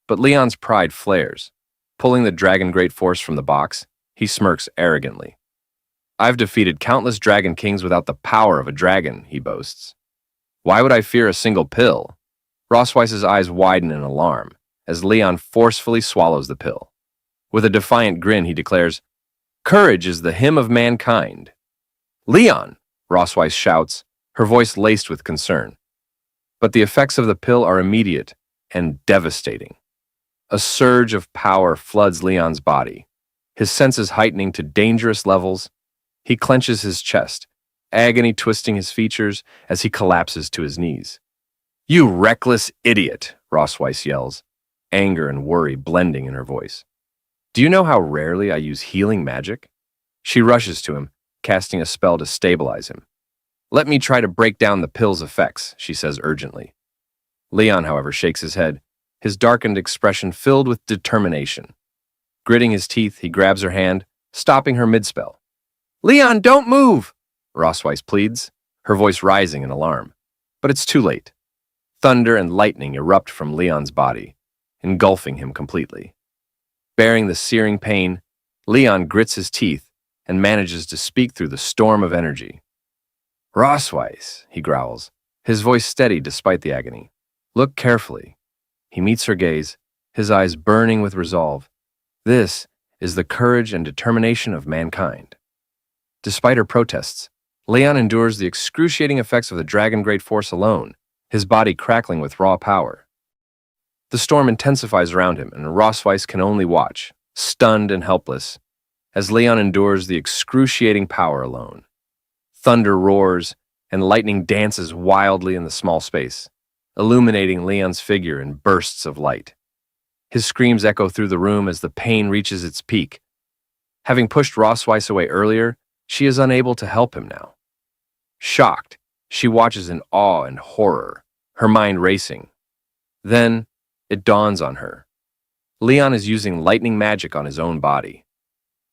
S1: But Leon's pride flares. Pulling the dragon great force from the box, he smirks arrogantly. I've defeated countless dragon kings without the power of a dragon, he boasts. Why would I fear a single pill? Rossweiss's eyes widen in alarm as Leon forcefully swallows the pill. With a defiant grin, he declares, Courage is the hymn of mankind. Leon, Rossweiss shouts, her voice laced with concern. But the effects of the pill are immediate and devastating. A surge of power floods Leon's body, his senses heightening to dangerous levels. He clenches his chest, agony twisting his features as he collapses to his knees. You reckless idiot, Rossweiss yells, anger and worry blending in her voice. Do you know how rarely I use healing magic? She rushes to him, casting a spell to stabilize him. Let me try to break down the pill's effects, she says urgently. Leon, however, shakes his head, his darkened expression filled with determination. Gritting his teeth, he grabs her hand, stopping her mid-spell. Leon, don't move! Rossweiss pleads, her voice rising in alarm. But it's too late. Thunder and lightning erupt from Leon's body, engulfing him completely. Bearing the searing pain, Leon grits his teeth and manages to speak through the storm of energy. Rossweiss, he growls, his voice steady despite the agony. Look carefully. He meets her gaze, his eyes burning with resolve. This is the courage and determination of mankind. Despite her protests, Leon endures the excruciating effects of the dragon great force alone, his body crackling with raw power. The storm intensifies around him, and Rossweiss can only watch, stunned and helpless, as Leon endures the excruciating power alone. Thunder roars, and lightning dances wildly in the small space, illuminating Leon's figure in bursts of light. His screams echo through the room as the pain reaches its peak. Having pushed Rossweiss away earlier, she is unable to help him now. Shocked, she watches in awe and horror, her mind racing. Then, it dawns on her. Leon is using lightning magic on his own body.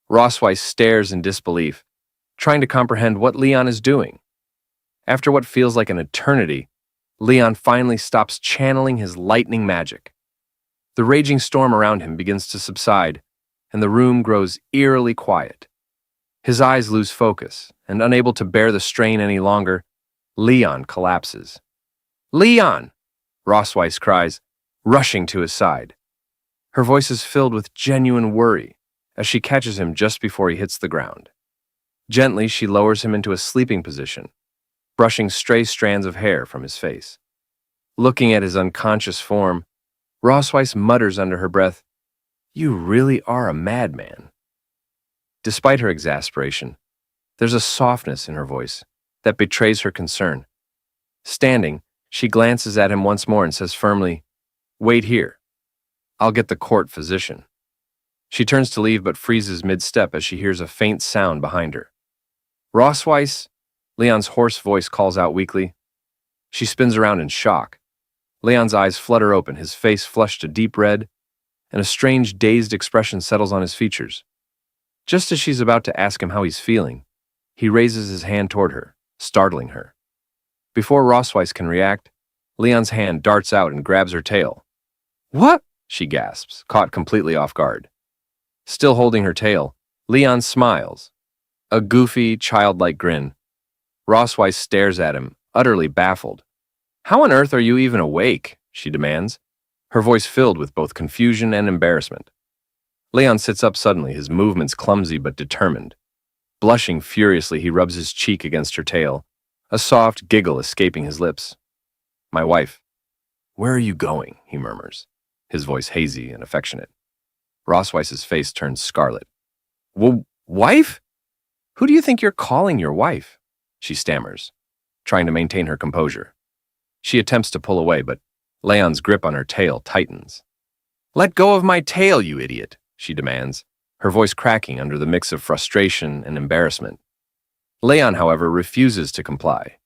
S1: Rossweiss stares in disbelief, trying to comprehend what Leon is doing. After what feels like an eternity, Leon finally stops channeling his lightning magic. The raging storm around him begins to subside, and the room grows eerily quiet. His eyes lose focus, and unable to bear the strain any longer, Leon collapses. Leon! Rossweiss cries, rushing to his side. Her voice is filled with genuine worry as she catches him just before he hits the ground. Gently, she lowers him into a sleeping position, brushing stray strands of hair from his face. Looking at his unconscious form, Rossweiss mutters under her breath, You really are a madman. Despite her exasperation, there's a softness in her voice that betrays her concern. Standing, she glances at him once more and says firmly, Wait here. I'll get the court physician. She turns to leave but freezes mid-step as she hears a faint sound behind her. Rossweiss, Leon's hoarse voice calls out weakly. She spins around in shock. Leon's eyes flutter open, his face flushed a deep red, and a strange, dazed expression settles on his features. Just as she's about to ask him how he's feeling, he raises his hand toward her, startling her. Before Rossweiss can react, Leon's hand darts out and grabs her tail. What? She gasps, caught completely off guard. Still holding her tail, Leon smiles. A goofy, childlike grin. Rossweiss stares at him, utterly baffled. How on earth are you even awake? She demands, her voice filled with both confusion and embarrassment. Leon sits up suddenly, his movements clumsy but determined. Blushing furiously, he rubs his cheek against her tail, a soft giggle escaping his lips. My wife. Where are you going? He murmurs, his voice hazy and affectionate. Rossweiss's face turns scarlet. Wife? Who do you think you're calling your wife? She stammers, trying to maintain her composure. She attempts to pull away, but Leon's grip on her tail tightens. Let go of my tail, you idiot, she demands, her voice cracking under the mix of frustration and embarrassment. Leon, however, refuses to comply.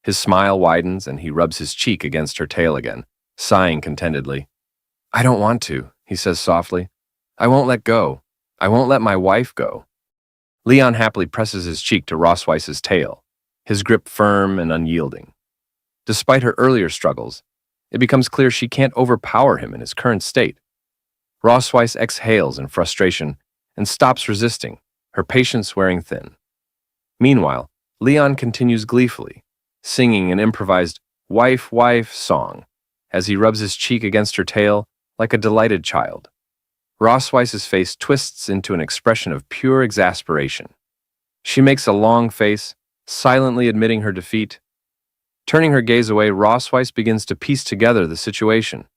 S1: His smile widens and he rubs his cheek against her tail again, sighing contentedly. I don't want to, he says softly. I won't let go. I won't let my wife go. Leon happily presses his cheek to Rosweiss's tail, his grip firm and unyielding. Despite her earlier struggles, it becomes clear she can't overpower him in his current state. Rosweiss exhales in frustration and stops resisting, her patience wearing thin. Meanwhile, Leon continues gleefully, singing an improvised wife, wife song as he rubs his cheek against her tail like a delighted child. Rosweiss's face twists into an expression of pure exasperation. She makes a long face, silently admitting her defeat. Turning her gaze away, Rosweiss begins to piece together the situation.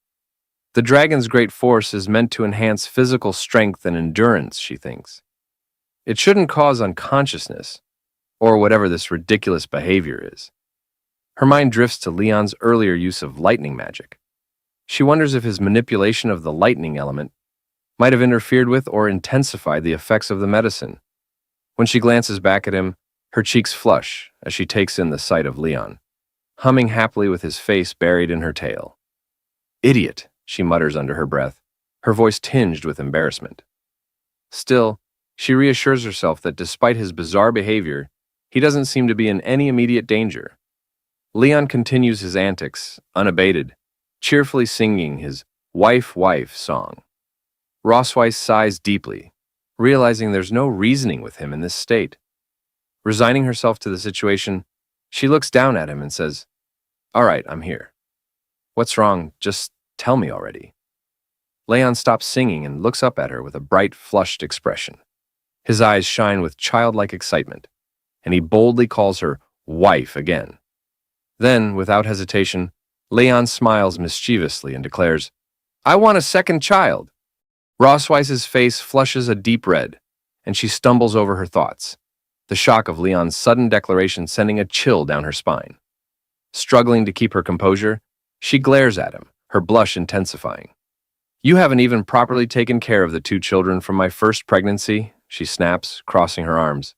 S1: The dragon's great force is meant to enhance physical strength and endurance, she thinks. It shouldn't cause unconsciousness, or whatever this ridiculous behavior is. Her mind drifts to Leon's earlier use of lightning magic. She wonders if his manipulation of the lightning element might have interfered with or intensified the effects of the medicine. When she glances back at him, her cheeks flush as she takes in the sight of Leon, humming happily with his face buried in her tail. Idiot, she mutters under her breath, her voice tinged with embarrassment. Still, she reassures herself that despite his bizarre behavior, he doesn't seem to be in any immediate danger. Leon continues his antics, unabated, cheerfully singing his wife, wife song. Rosweiss sighs deeply, realizing there's no reasoning with him in this state. Resigning herself to the situation, she looks down at him and says, "All right, I'm here. What's wrong? Just tell me already." Leon stops singing and looks up at her with a bright, flushed expression. His eyes shine with childlike excitement, and he boldly calls her wife again. Then, without hesitation, Leon smiles mischievously and declares, "I want a second child." Rosweiss's face flushes a deep red, and she stumbles over her thoughts, the shock of Leon's sudden declaration sending a chill down her spine. Struggling to keep her composure, she glares at him, her blush intensifying. "You haven't even properly taken care of the 2 children from my first pregnancy," she snaps, crossing her arms.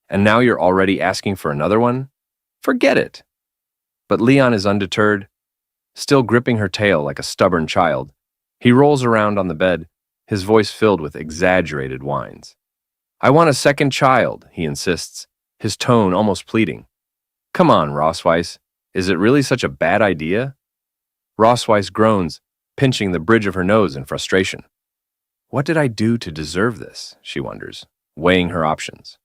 S1: "And now you're already asking for another one? Forget it." But Leon is undeterred. Still gripping her tail like a stubborn child, he rolls around on the bed, his voice filled with exaggerated whines. "I want a second child," he insists, his tone almost pleading. "Come on, Rosweiss, is it really such a bad idea?" Rosweiss groans, pinching the bridge of her nose in frustration. What did I do to deserve this, she wonders, weighing her options.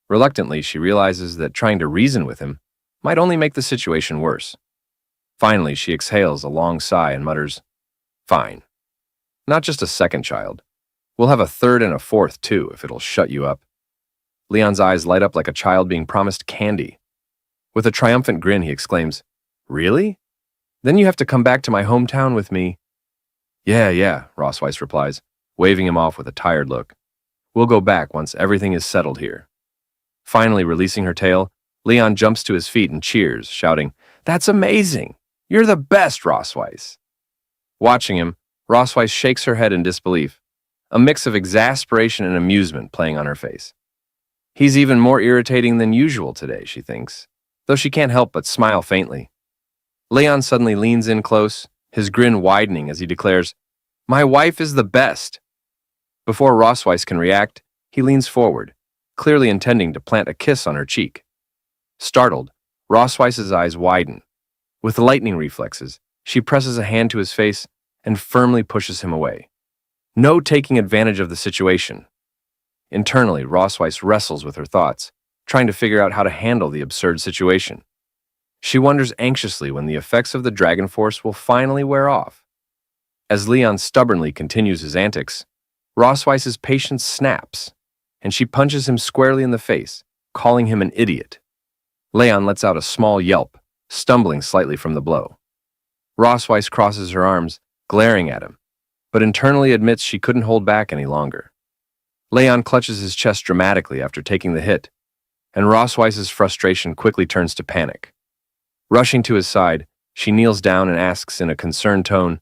S1: Reluctantly, she realizes that trying to reason with him might only make the situation worse. Finally, she exhales a long sigh and mutters, "Fine. Not just a second child. We'll have a third and a fourth, too, if it'll shut you up." Leon's eyes light up like a child being promised candy. With a triumphant grin, he exclaims, "Really? Then you have to come back to my hometown with me." Yeah, Rosweiss replies, waving him off with a tired look. "We'll go back once everything is settled here." Finally, releasing her tail, Leon jumps to his feet and cheers, shouting, "That's amazing! You're the best, Rosweiss!" Watching him, Rosweiss shakes her head in disbelief, a mix of exasperation and amusement playing on her face. He's even more irritating than usual today, she thinks, though she can't help but smile faintly. Leon suddenly leans in close, his grin widening as he declares, "My wife is the best!" Before Rosweiss can react, he leans forward, clearly intending to plant a kiss on her cheek. Startled, Rosweiss's eyes widen. With lightning reflexes, she presses a hand to his face and firmly pushes him away. No taking advantage of the situation. Internally, Rosweiss wrestles with her thoughts, trying to figure out how to handle the absurd situation. She wonders anxiously when the effects of the dragon force will finally wear off. As Leon stubbornly continues his antics, Rosweiss's patience snaps, and she punches him squarely in the face, calling him an idiot. Leon lets out a small yelp, stumbling slightly from the blow. Rosweiss crosses her arms, glaring at him, but internally admits she couldn't hold back any longer. Leon clutches his chest dramatically after taking the hit, and Rosweiss's frustration quickly turns to panic. Rushing to his side, she kneels down and asks in a concerned tone,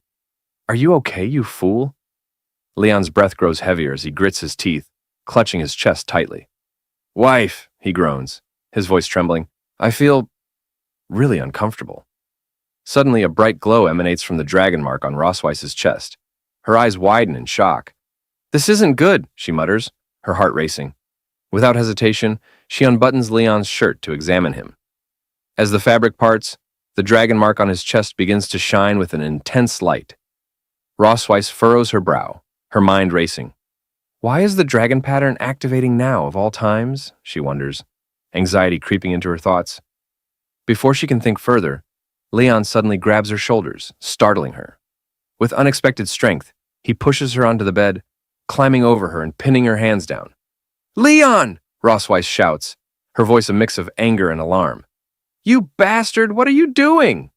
S1: "Are you okay, you fool?" Leon's breath grows heavier as he grits his teeth, clutching his chest tightly. "Wife," he groans, his voice trembling, "I feel really uncomfortable." Suddenly, a bright glow emanates from the dragon mark on Rosweiss's chest, Her eyes widen in shock. "This isn't good," she mutters, her heart racing. Without hesitation, she unbuttons Leon's shirt to examine him. As the fabric parts, the dragon mark on his chest begins to shine with an intense light. Rosweiss furrows her brow, her mind racing. Why is the dragon pattern activating now of all times? She wonders, anxiety creeping into her thoughts. Before she can think further, Leon suddenly grabs her shoulders, startling her. With unexpected strength, he pushes her onto the bed, climbing over her and pinning her hands down. "Leon!" Rosweiss shouts, her voice a mix of anger and alarm. "You bastard, what are you doing?"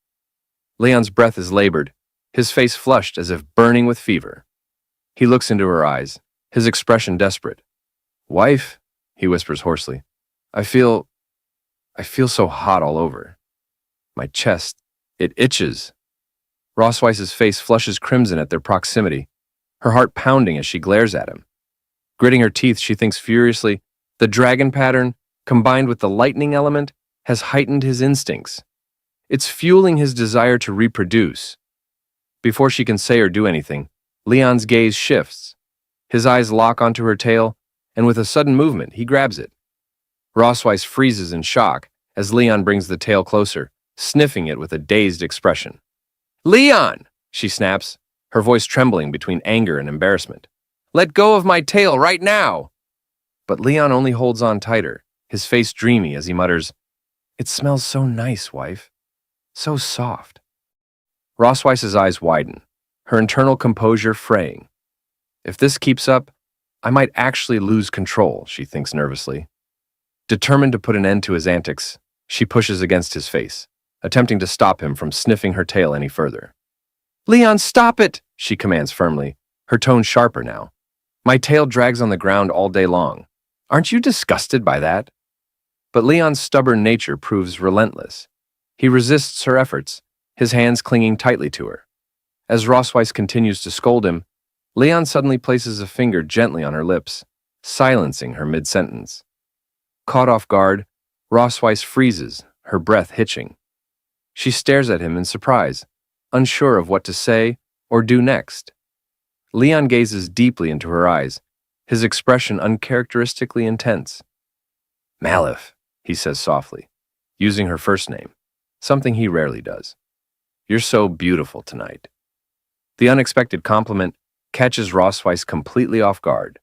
S1: Leon's breath is labored, his face flushed as if burning with fever. He looks into her eyes, his expression desperate. "Wife," he whispers hoarsely, I feel so hot all over. My chest, it itches." Rosweiss's face flushes crimson at their proximity, her heart pounding as she glares at him. Gritting her teeth, she thinks furiously, the dragon pattern, combined with the lightning element, has heightened his instincts. It's fueling his desire to reproduce. Before she can say or do anything, Leon's gaze shifts. His eyes lock onto her tail, and with a sudden movement, he grabs it. Rosweiss freezes in shock as Leon brings the tail closer, sniffing it with a dazed expression. "Leon!" she snaps, her voice trembling between anger and embarrassment. "Let go of my tail right now!" But Leon only holds on tighter, his face dreamy as he mutters, "It smells so nice, wife. So soft." Rosweiss's eyes widen, her internal composure fraying. If this keeps up, I might actually lose control, she thinks nervously. Determined to put an end to his antics, she pushes against his face, attempting to stop him from sniffing her tail any further. "Leon, stop it!" she commands firmly, her tone sharper now. "My tail drags on the ground all day long. Aren't you disgusted by that?" But Leon's stubborn nature proves relentless. He resists her efforts, his hands clinging tightly to her. As Rosweiss continues to scold him, Leon suddenly places a finger gently on her lips, silencing her mid-sentence. Caught off guard, Rosweiss freezes, her breath hitching. She stares at him in surprise, unsure of what to say or do next. Leon gazes deeply into her eyes, his expression uncharacteristically intense. "Malif," he says softly, using her first name, something he rarely does. "You're so beautiful tonight." The unexpected compliment catches Rosweiss completely off guard.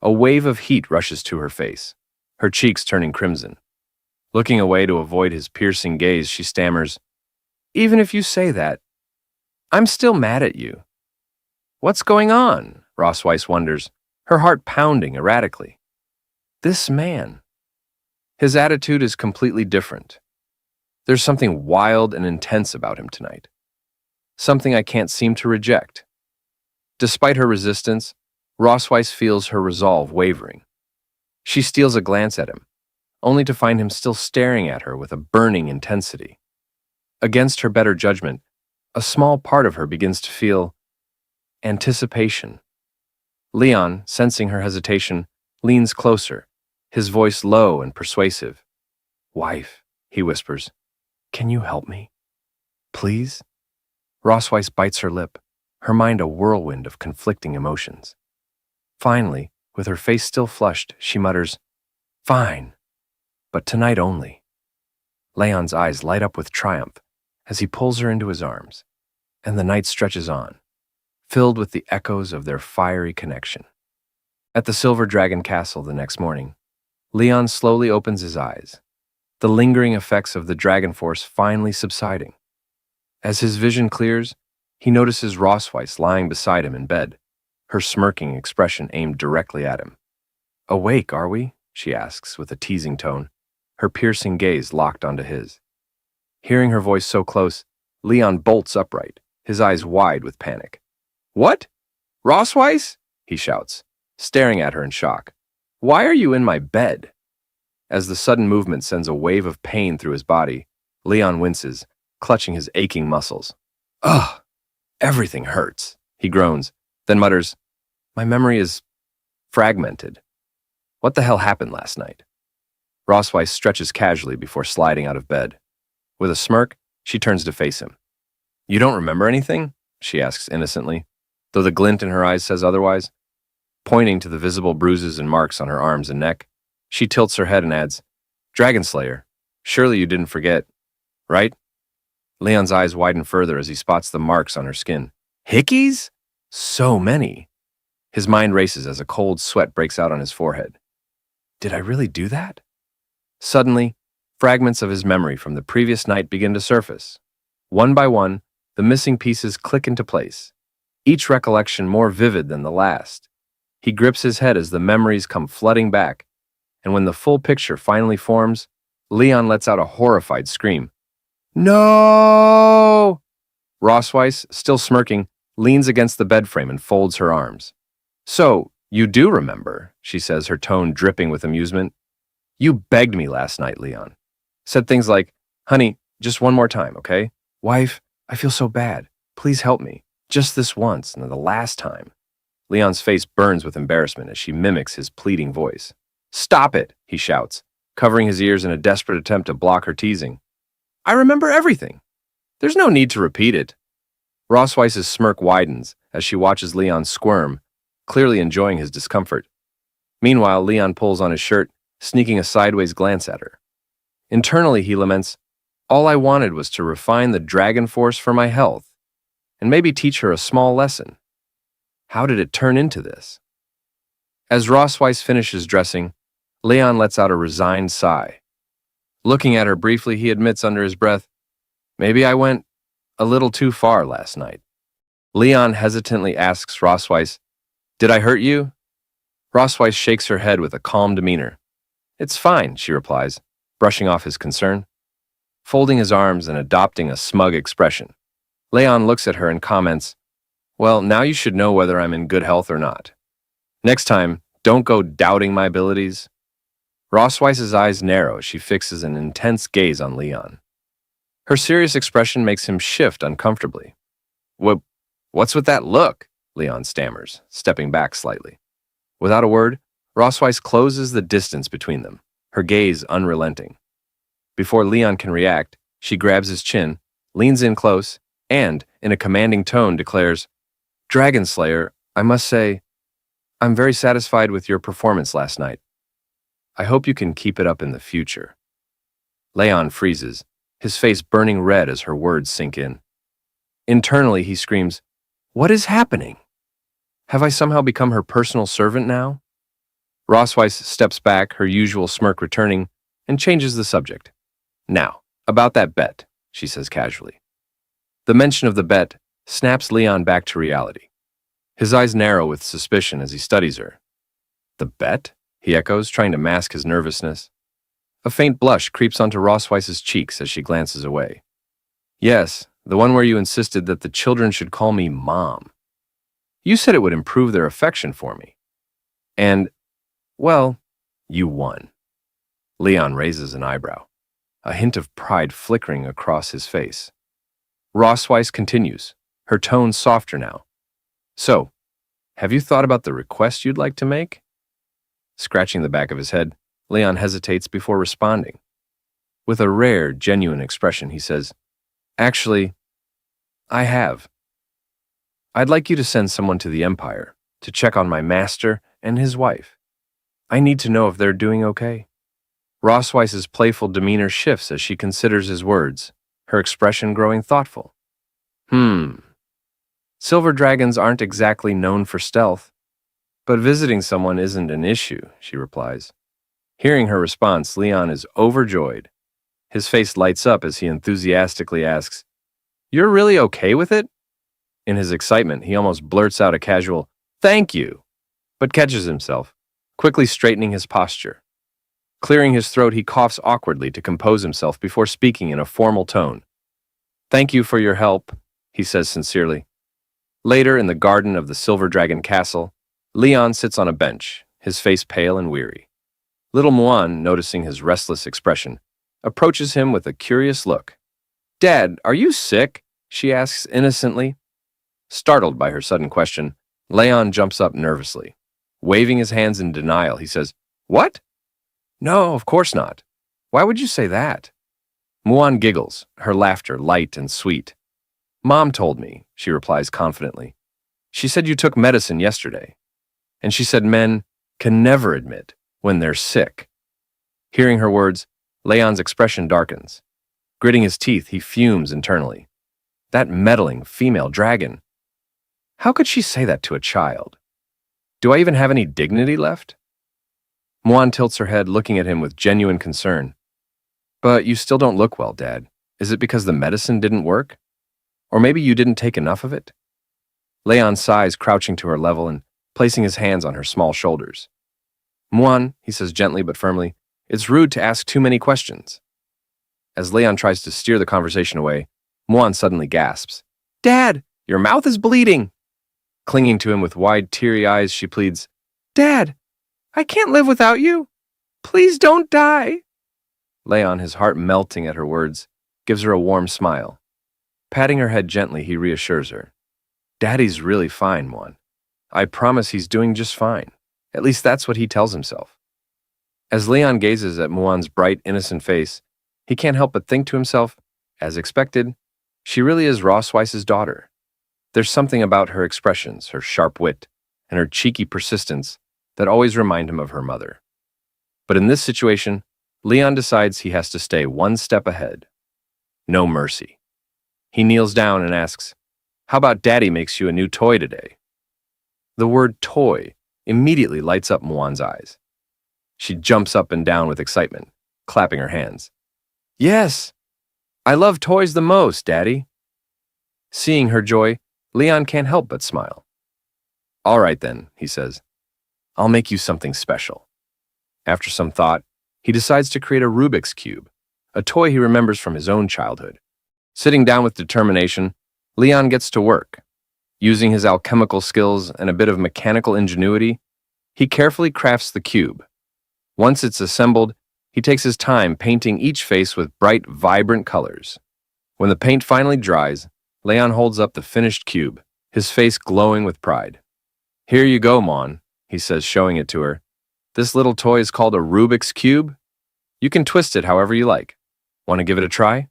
S1: A wave of heat rushes to her face, her cheeks turning crimson. Looking away to avoid his piercing gaze, she stammers, "Even if you say that, I'm still mad at you." "What's going on?" Rosweiss wonders, her heart pounding erratically. This man. His attitude is completely different. There's something wild and intense about him tonight. Something I can't seem to reject. Despite her resistance, Rosweiss feels her resolve wavering. She steals a glance at him, only to find him still staring at her with a burning intensity. Against her better judgment, a small part of her begins to feel anticipation. Leon, sensing her hesitation, leans closer, his voice low and persuasive. "Wife," he whispers, "can you help me? Please?" Rosweiss bites her lip, her mind a whirlwind of conflicting emotions. Finally, with her face still flushed, she mutters, "Fine, but tonight only." Leon's eyes light up with triumph as he pulls her into his arms, and the night stretches on, filled with the echoes of their fiery connection. At the Silver Dragon Castle the next morning, Leon slowly opens his eyes, the lingering effects of the dragon force finally subsiding. As his vision clears, he notices Rosweiss lying beside him in bed, her smirking expression aimed directly at him. "Awake, are we?" she asks with a teasing tone, her piercing gaze locked onto his. Hearing her voice so close, Leon bolts upright, his eyes wide with panic. "What? Rosweiss?" he shouts, staring at her in shock. "Why are you in my bed?" As the sudden movement sends a wave of pain through his body, Leon winces, clutching his aching muscles. "Ugh, everything hurts," he groans, then mutters, "My memory is fragmented. What the hell happened last night?" Rosweiss stretches casually before sliding out of bed. With a smirk, she turns to face him. "You don't remember anything?" she asks innocently. though the glint in her eyes says otherwise. Pointing to the visible bruises and marks on her arms and neck, she tilts her head and adds, "Dragon Slayer, surely you didn't forget, right?" Leon's eyes widen further as he spots the marks on her skin. Hickeys? So many. His mind races as a cold sweat breaks out on his forehead. Did I really do that? Suddenly, fragments of his memory from the previous night begin to surface. One by one, the missing pieces click into place, each recollection more vivid than the last. He grips his head as the memories come flooding back, and when the full picture finally forms, Leon lets out a horrified scream. No! Rossweiss, still smirking, leans against the bed frame and folds her arms. So, you do remember, she says, her tone dripping with amusement. You begged me last night, Leon. Said things like, "Honey, just one more time, okay? Wife, I feel so bad. Please help me. Just this once, and the last time." Leon's face burns with embarrassment as she mimics his pleading voice. "Stop it," he shouts, covering his ears in a desperate attempt to block her teasing. "I remember everything. There's no need to repeat it." Rossweiss's smirk widens as she watches Leon squirm, clearly enjoying his discomfort. Meanwhile, Leon pulls on his shirt, sneaking a sideways glance at her. Internally, he laments, "All I wanted was to refine the dragon force for my health, and maybe teach her a small lesson. How did it turn into this?" As Rossweiss finishes dressing, Leon lets out a resigned sigh. Looking at her briefly, he admits under his breath, "Maybe I went a little too far last night." Leon hesitantly asks Rossweiss, "Did I hurt you?" Rossweiss shakes her head with a calm demeanor. "It's fine," she replies, brushing off his concern. Folding his arms and adopting a smug expression, Leon looks at her and comments, "Well, now you should know whether I'm in good health or not. Next time, don't go doubting my abilities." Rossweiss's eyes narrow as she fixes an intense gaze on Leon. Her serious expression makes him shift uncomfortably. What's with that look?" Leon stammers, stepping back slightly. Without a word, Rossweiss closes the distance between them, her gaze unrelenting. Before Leon can react, she grabs his chin, leans in close, and, in a commanding tone, declares, "Dragon Slayer, I must say, I'm very satisfied with your performance last night. I hope you can keep it up in the future." Leon freezes, his face burning red as her words sink in. Internally, he screams, "What is happening? Have I somehow become her personal servant now?" Rossweiss steps back, her usual smirk returning, and changes the subject. "Now, about that bet," she says casually. The mention of the bet snaps Leon back to reality. His eyes narrow with suspicion as he studies her. "The bet?" he echoes, trying to mask his nervousness. A faint blush creeps onto Rossweiss's cheeks as she glances away. "Yes, the one where you insisted that the children should call me Mom. You said it would improve their affection for me. And, well, you won." Leon raises an eyebrow, a hint of pride flickering across his face. Rossweiss continues, her tone softer now. "So, have you thought about the request you'd like to make?" Scratching the back of his head, Leon hesitates before responding. With a rare, genuine expression, he says, "Actually, I have. I'd like you to send someone to the Empire to check on my master and his wife. I need to know if they're doing okay." Rossweiss's playful demeanor shifts as she considers his words, her expression growing thoughtful. Silver dragons aren't exactly known for stealth, but visiting someone isn't an issue," she replies. Hearing her response, Leon is overjoyed. His face lights up as he enthusiastically asks, "You're really okay with it?" In his excitement, he almost blurts out a casual, "Thank you," but catches himself, quickly straightening his posture. Clearing his throat, he coughs awkwardly to compose himself before speaking in a formal tone. "Thank you for your help," he says sincerely. Later, in the garden of the Silver Dragon Castle, Leon sits on a bench, his face pale and weary. Little Muan, noticing his restless expression, approaches him with a curious look. "Dad, are you sick?" she asks innocently. Startled by her sudden question, Leon jumps up nervously. Waving his hands in denial, he says, "What? No, of course not. Why would you say that?" Muan giggles, her laughter light and sweet. "Mom told me," she replies confidently. She said you took medicine yesterday. And she said men can never admit when they're sick. Hearing her words, Leon's expression darkens. Gritting his teeth, he fumes internally. That meddling female dragon. How could she say that to a child? Do I even have any dignity left? Muan tilts her head, looking at him with genuine concern. But you still don't look well, Dad. Is it because the medicine didn't work? Or maybe you didn't take enough of it? Leon sighs, crouching to her level and placing his hands on her small shoulders. Muan, he says gently but firmly, it's rude to ask too many questions. As Leon tries to steer the conversation away, Muan suddenly gasps. Dad, your mouth is bleeding. Clinging to him with wide, teary eyes, she pleads, Dad, I can't live without you. Please don't die. Leon, his heart melting at her words, gives her a warm smile. Patting her head gently, he reassures her. Daddy's really fine, Muan. I promise he's doing just fine. At least that's what he tells himself. As Leon gazes at Muan's bright, innocent face, he can't help but think to himself, as expected, she really is Rossweiss's daughter. There's something about her expressions, her sharp wit, and her cheeky persistence that always remind him of her mother. But in this situation, Leon decides he has to stay one step ahead. No mercy. He kneels down and asks, How about Daddy makes you a new toy today? The word toy immediately lights up Muan's eyes. She jumps up and down with excitement, clapping her hands. Yes, I love toys the most, Daddy. Seeing her joy, Leon can't help but smile. All right then, he says. I'll make you something special. After some thought, he decides to create a Rubik's Cube, a toy he remembers from his own childhood. Sitting down with determination, Leon gets to work. Using his alchemical skills and a bit of mechanical ingenuity, he carefully crafts the cube. Once it's assembled, he takes his time painting each face with bright, vibrant colors. When the paint finally dries, Leon holds up the finished cube, his face glowing with pride. Here you go, Muan, he says, showing it to her. This little toy is called a Rubik's Cube. You can twist it however you like. Want to give it a try?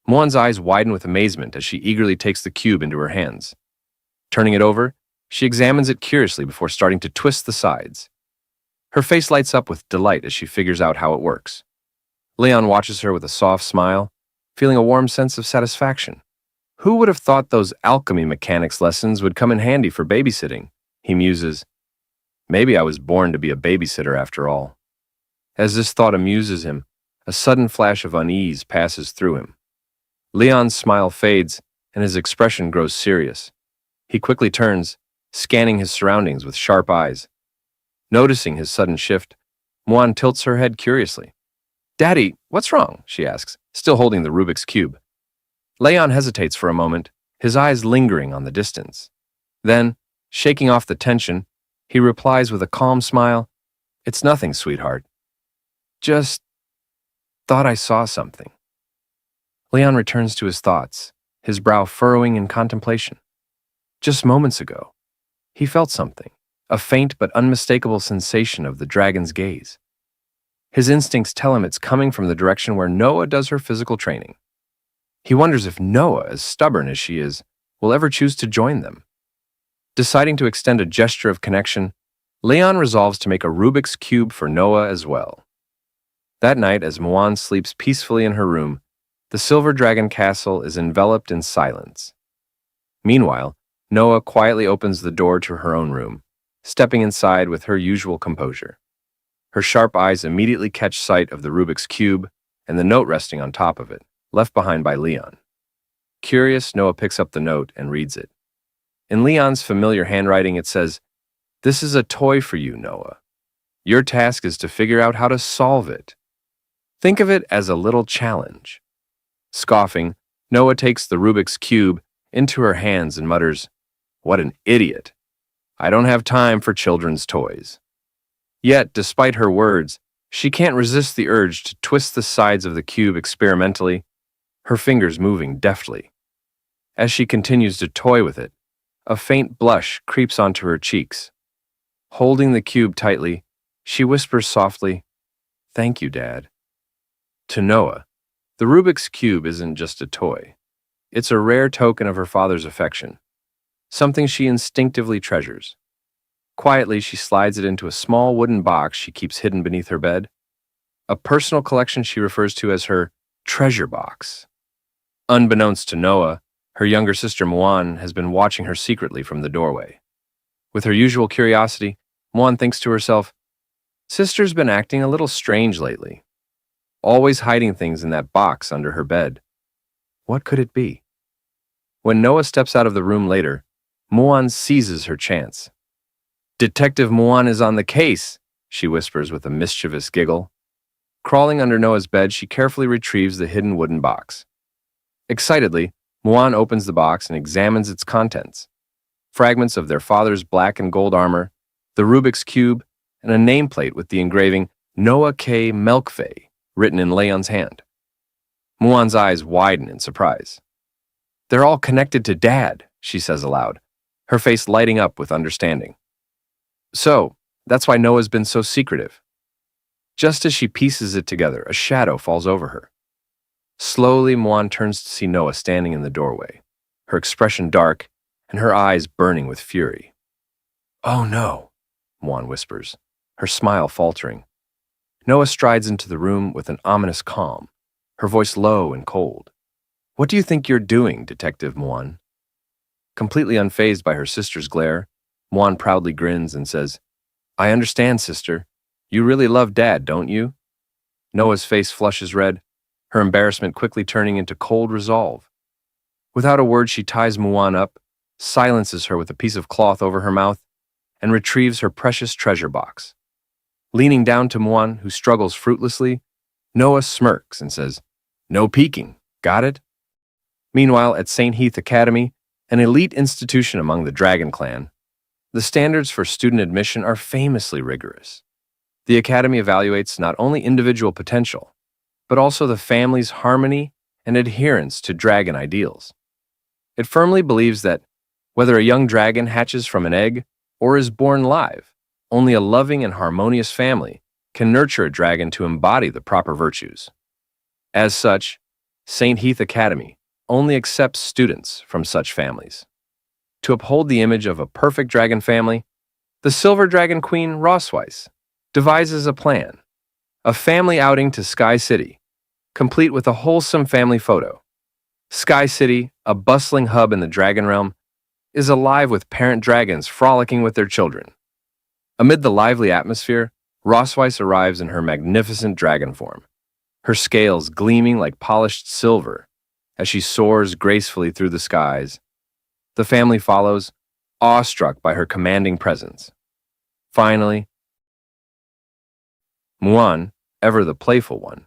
S1: Muan's eyes widen with amazement as she eagerly takes the cube into her hands. Turning it over, she examines it curiously before starting to twist the sides. Her face lights up with delight as she figures out how it works. Leon watches her with a soft smile, feeling a warm sense of satisfaction. Who would have thought those alchemy mechanics lessons would come in handy for babysitting? He muses. Maybe I was born to be a babysitter after all. As this thought amuses him, a sudden flash of unease passes through him. Leon's smile fades and his expression grows serious. He quickly turns, scanning his surroundings with sharp eyes. Noticing his sudden shift, Muan tilts her head curiously. Daddy, what's wrong? She asks, still holding the Rubik's Cube. Leon hesitates for a moment, his eyes lingering on the distance. Then, shaking off the tension, he replies with a calm smile, It's nothing, sweetheart. Just thought I saw something. Leon returns to his thoughts, his brow furrowing in contemplation. Just moments ago, he felt something, a faint but unmistakable sensation of the dragon's gaze. His instincts tell him it's coming from the direction where Noah does her physical training. He wonders if Noah, as stubborn as she is, will ever choose to join them. Deciding to extend a gesture of connection, Leon resolves to make a Rubik's Cube for Noah as well. That night, as Muan sleeps peacefully in her room, the Silver Dragon Castle is enveloped in silence. Meanwhile, Noah quietly opens the door to her own room, stepping inside with her usual composure. Her sharp eyes immediately catch sight of the Rubik's Cube and the note resting on top of it, left behind by Leon. Curious, Noah picks up the note and reads it. In Leon's familiar handwriting, it says, This is a toy for you, Noah. Your task is to figure out how to solve it. Think of it as a little challenge. Scoffing, Noah takes the Rubik's Cube into her hands and mutters, What an idiot. I don't have time for children's toys. Yet, despite her words, she can't resist the urge to twist the sides of the cube experimentally, her fingers moving deftly. As she continues to toy with it, a faint blush creeps onto her cheeks. Holding the cube tightly, she whispers softly, Thank you, Dad. To Noah, the Rubik's Cube isn't just a toy. It's a rare token of her father's affection. something she instinctively treasures. Quietly, she slides it into a small wooden box she keeps hidden beneath her bed, a personal collection she refers to as her treasure box. Unbeknownst to Noah, her younger sister Muan has been watching her secretly from the doorway. With her usual curiosity, Muan thinks to herself, "Sister's been acting a little strange lately, always hiding things in that box under her bed. What could it be?" When Noah steps out of the room later, Muan seizes her chance. "Detective Muan is on the case," she whispers with a mischievous giggle. Crawling under Noah's bed, she carefully retrieves the hidden wooden box. Excitedly, Muan opens the box and examines its contents. Fragments of their father's black and gold armor, the Rubik's Cube, and a nameplate with the engraving Noah K. Melkfei written in Leon's hand. Muan's eyes widen in surprise. "They're all connected to Dad," she says aloud, her face lighting up with understanding. "So, that's why Noah's been so secretive." Just as she pieces it together, a shadow falls over her. Slowly, Muan turns to see Noah standing in the doorway, her expression dark and her eyes burning with fury. "Oh no," Muan whispers, her smile faltering. Noah strides into the room with an ominous calm, her voice low and cold. "What do you think you're doing, Detective Muan?" Completely unfazed by her sister's glare, Muan proudly grins and says, "I understand, sister. You really love Dad, don't you?" Noah's face flushes red, her embarrassment quickly turning into cold resolve. Without a word, she ties Muan up, silences her with a piece of cloth over her mouth, and retrieves her precious treasure box. Leaning down to Muan, who struggles fruitlessly, Noah smirks and says, "No peeking, got it?" Meanwhile, at St. Heath Academy, an elite institution among the Dragon Clan, the standards for student admission are famously rigorous. The Academy evaluates not only individual potential, but also the family's harmony and adherence to dragon ideals. It firmly believes that whether a young dragon hatches from an egg or is born live, only a loving and harmonious family can nurture a dragon to embody the proper virtues. As such, St. Heath Academy only accepts students from such families. To uphold the image of a perfect dragon family, the Silver Dragon Queen Rosweiss devises a plan, a family outing to Sky City, complete with a wholesome family photo. Sky City, a bustling hub in the dragon realm, is alive with parent dragons frolicking with their children. Amid the lively atmosphere, Rosweiss arrives in her magnificent dragon form, her scales gleaming like polished silver as she soars gracefully through the skies. The family follows, awestruck by her commanding presence. Finally, Muan, ever the playful one,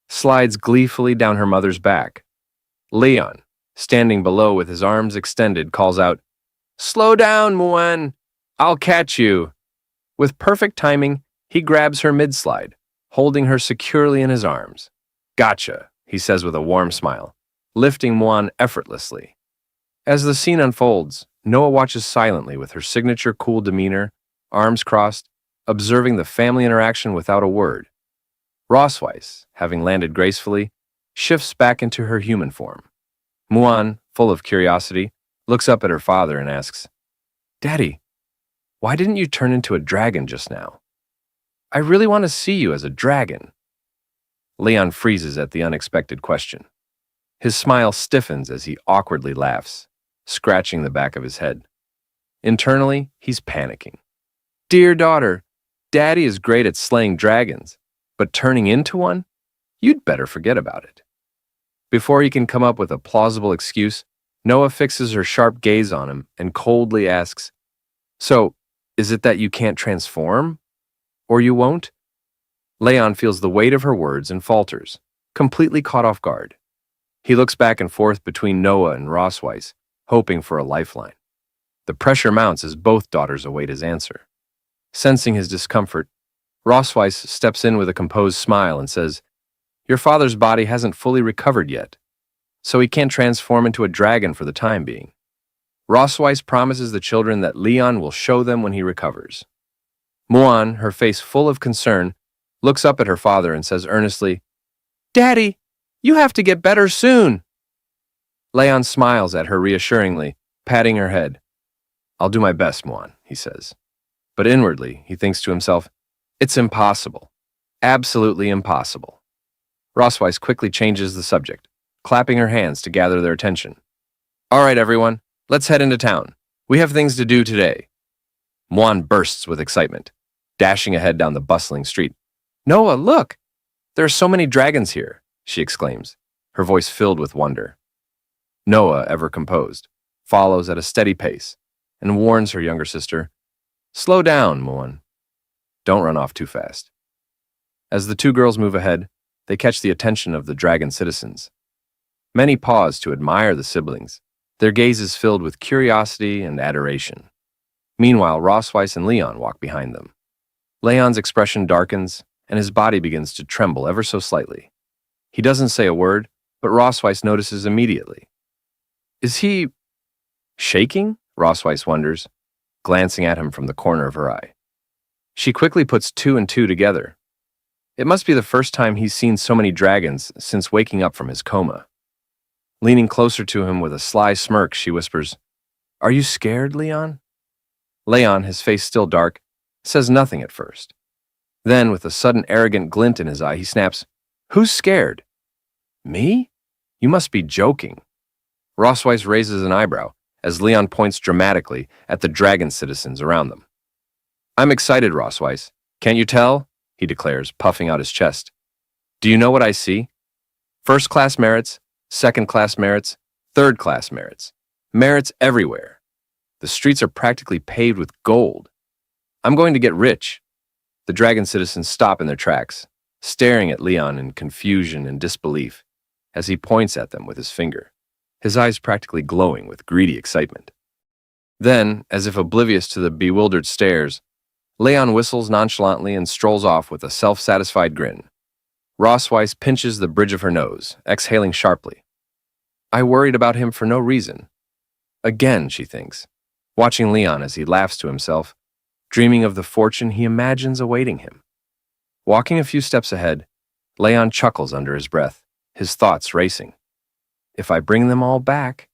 S1: slides gleefully down her mother's back. Leon, standing below with his arms extended, calls out, "Slow down, Muan! I'll catch you!" With perfect timing, he grabs her mid-slide, holding her securely in his arms. "Gotcha," he says with a warm smile, lifting Muan effortlessly. As the scene unfolds, Noah watches silently with her signature cool demeanor, arms crossed, observing the family interaction without a word. Rosweiss, having landed gracefully, shifts back into her human form. Muan, full of curiosity, looks up at her father and asks, "Daddy, why didn't you turn into a dragon just now? I really want to see you as a dragon." Leon freezes at the unexpected question. His smile stiffens as he awkwardly laughs, scratching the back of his head. Internally, he's panicking. "Dear daughter, Daddy is great at slaying dragons, but turning into one? You'd better forget about it." Before he can come up with a plausible excuse, Noah fixes her sharp gaze on him and coldly asks, "So, is it that you can't transform? Or you won't?" Leon feels the weight of her words and falters, completely caught off guard. He looks back and forth between Noah and Rosweiss, hoping for a lifeline. The pressure mounts as both daughters await his answer. Sensing his discomfort, Rosweiss steps in with a composed smile and says, "Your father's body hasn't fully recovered yet, so he can't transform into a dragon for the time being. Rosweiss promises the children that Leon will show them when he recovers." Muan, her face full of concern, looks up at her father and says earnestly, "Daddy, you have to get better soon." Leon smiles at her reassuringly, patting her head. I'll do my best, Muan, he says. But inwardly, he thinks to himself, it's impossible. Absolutely impossible. Rosweiss quickly changes the subject, clapping her hands to gather their attention. All right, everyone, let's head into town. We have things to do today. Muan bursts with excitement, dashing ahead down the bustling street. Noah, look! There are so many dragons here, she exclaims, her voice filled with wonder. Noah, ever composed, follows at a steady pace and warns her younger sister, Slow down, Muan. Don't run off too fast. As the two girls move ahead, they catch the attention of the dragon citizens. Many pause to admire the siblings, their gazes filled with curiosity and adoration. Meanwhile, Rosweiss and Leon walk behind them. Leon's expression darkens, and his body begins to tremble ever so slightly. He doesn't say a word, but Rosweiss notices immediately. Is he shaking? Rosweiss wonders, glancing at him from the corner of her eye. She quickly puts two and two together. It must be the first time he's seen so many dragons since waking up from his coma. Leaning closer to him with a sly smirk, she whispers, Are you scared, Leon? Leon, his face still dark, says nothing at first. Then, with a sudden arrogant glint in his eye, he snaps, Who's scared? Me? You must be joking. Rosweiss raises an eyebrow as Leon points dramatically at the dragon citizens around them. I'm excited, Rosweiss. Can't you tell? He declares, puffing out his chest. Do you know what I see? First-class merits, second-class merits, third-class merits. Merits everywhere. The streets are practically paved with gold. I'm going to get rich. The dragon citizens stop in their tracks, staring at Leon in confusion and disbelief as he points at them with his finger, his eyes practically glowing with greedy excitement. Then, as if oblivious to the bewildered stares, Leon whistles nonchalantly and strolls off with a self-satisfied grin. Rosweiss pinches the bridge of her nose, exhaling sharply. I worried about him for no reason. Again, she thinks, watching Leon as he laughs to himself, dreaming of the fortune he imagines awaiting him. Walking a few steps ahead, Leon chuckles under his breath, his thoughts racing. If I bring them all back,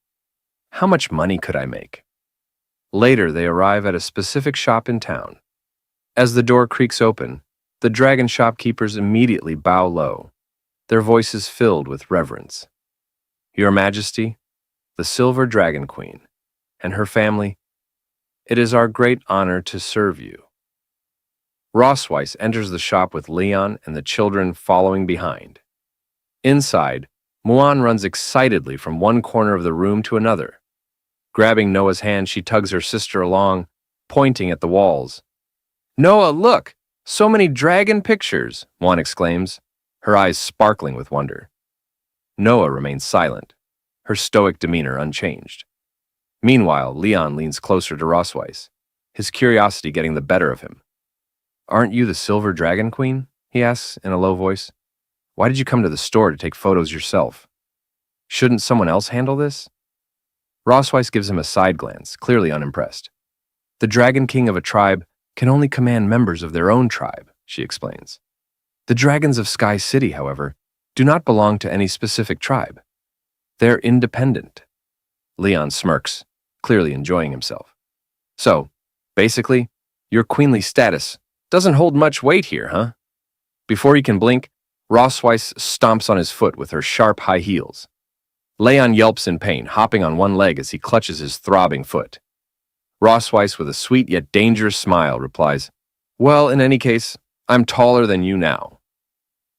S1: how much money could I make? Later, they arrive at a specific shop in town. As the door creaks open, the dragon shopkeepers immediately bow low, their voices filled with reverence. Your Majesty, the Silver Dragon Queen, and her family, it is our great honor to serve you. Rosweiss enters the shop with Leon and the children following behind. Inside, Muan runs excitedly from one corner of the room to another. Grabbing Noah's hand, she tugs her sister along, pointing at the walls. Noah, look! So many dragon pictures, Muan exclaims, her eyes sparkling with wonder. Noah remains silent, her stoic demeanor unchanged. Meanwhile, Leon leans closer to Rosweiss, his curiosity getting the better of him. Aren't you the Silver Dragon Queen? He asks in a low voice. Why did you come to the store to take photos yourself? Shouldn't someone else handle this? Rosweiss gives him a side glance, clearly unimpressed. The Dragon King of a tribe can only command members of their own tribe, she explains. The dragons of Sky City, however, do not belong to any specific tribe. They're independent. Leon smirks, clearly enjoying himself. So, basically, your queenly status doesn't hold much weight here, huh? Before he can blink, Rosweiss stomps on his foot with her sharp high heels. Leon yelps in pain, hopping on one leg as he clutches his throbbing foot. Rosweiss, with a sweet yet dangerous smile, replies, Well, in any case, I'm taller than you now.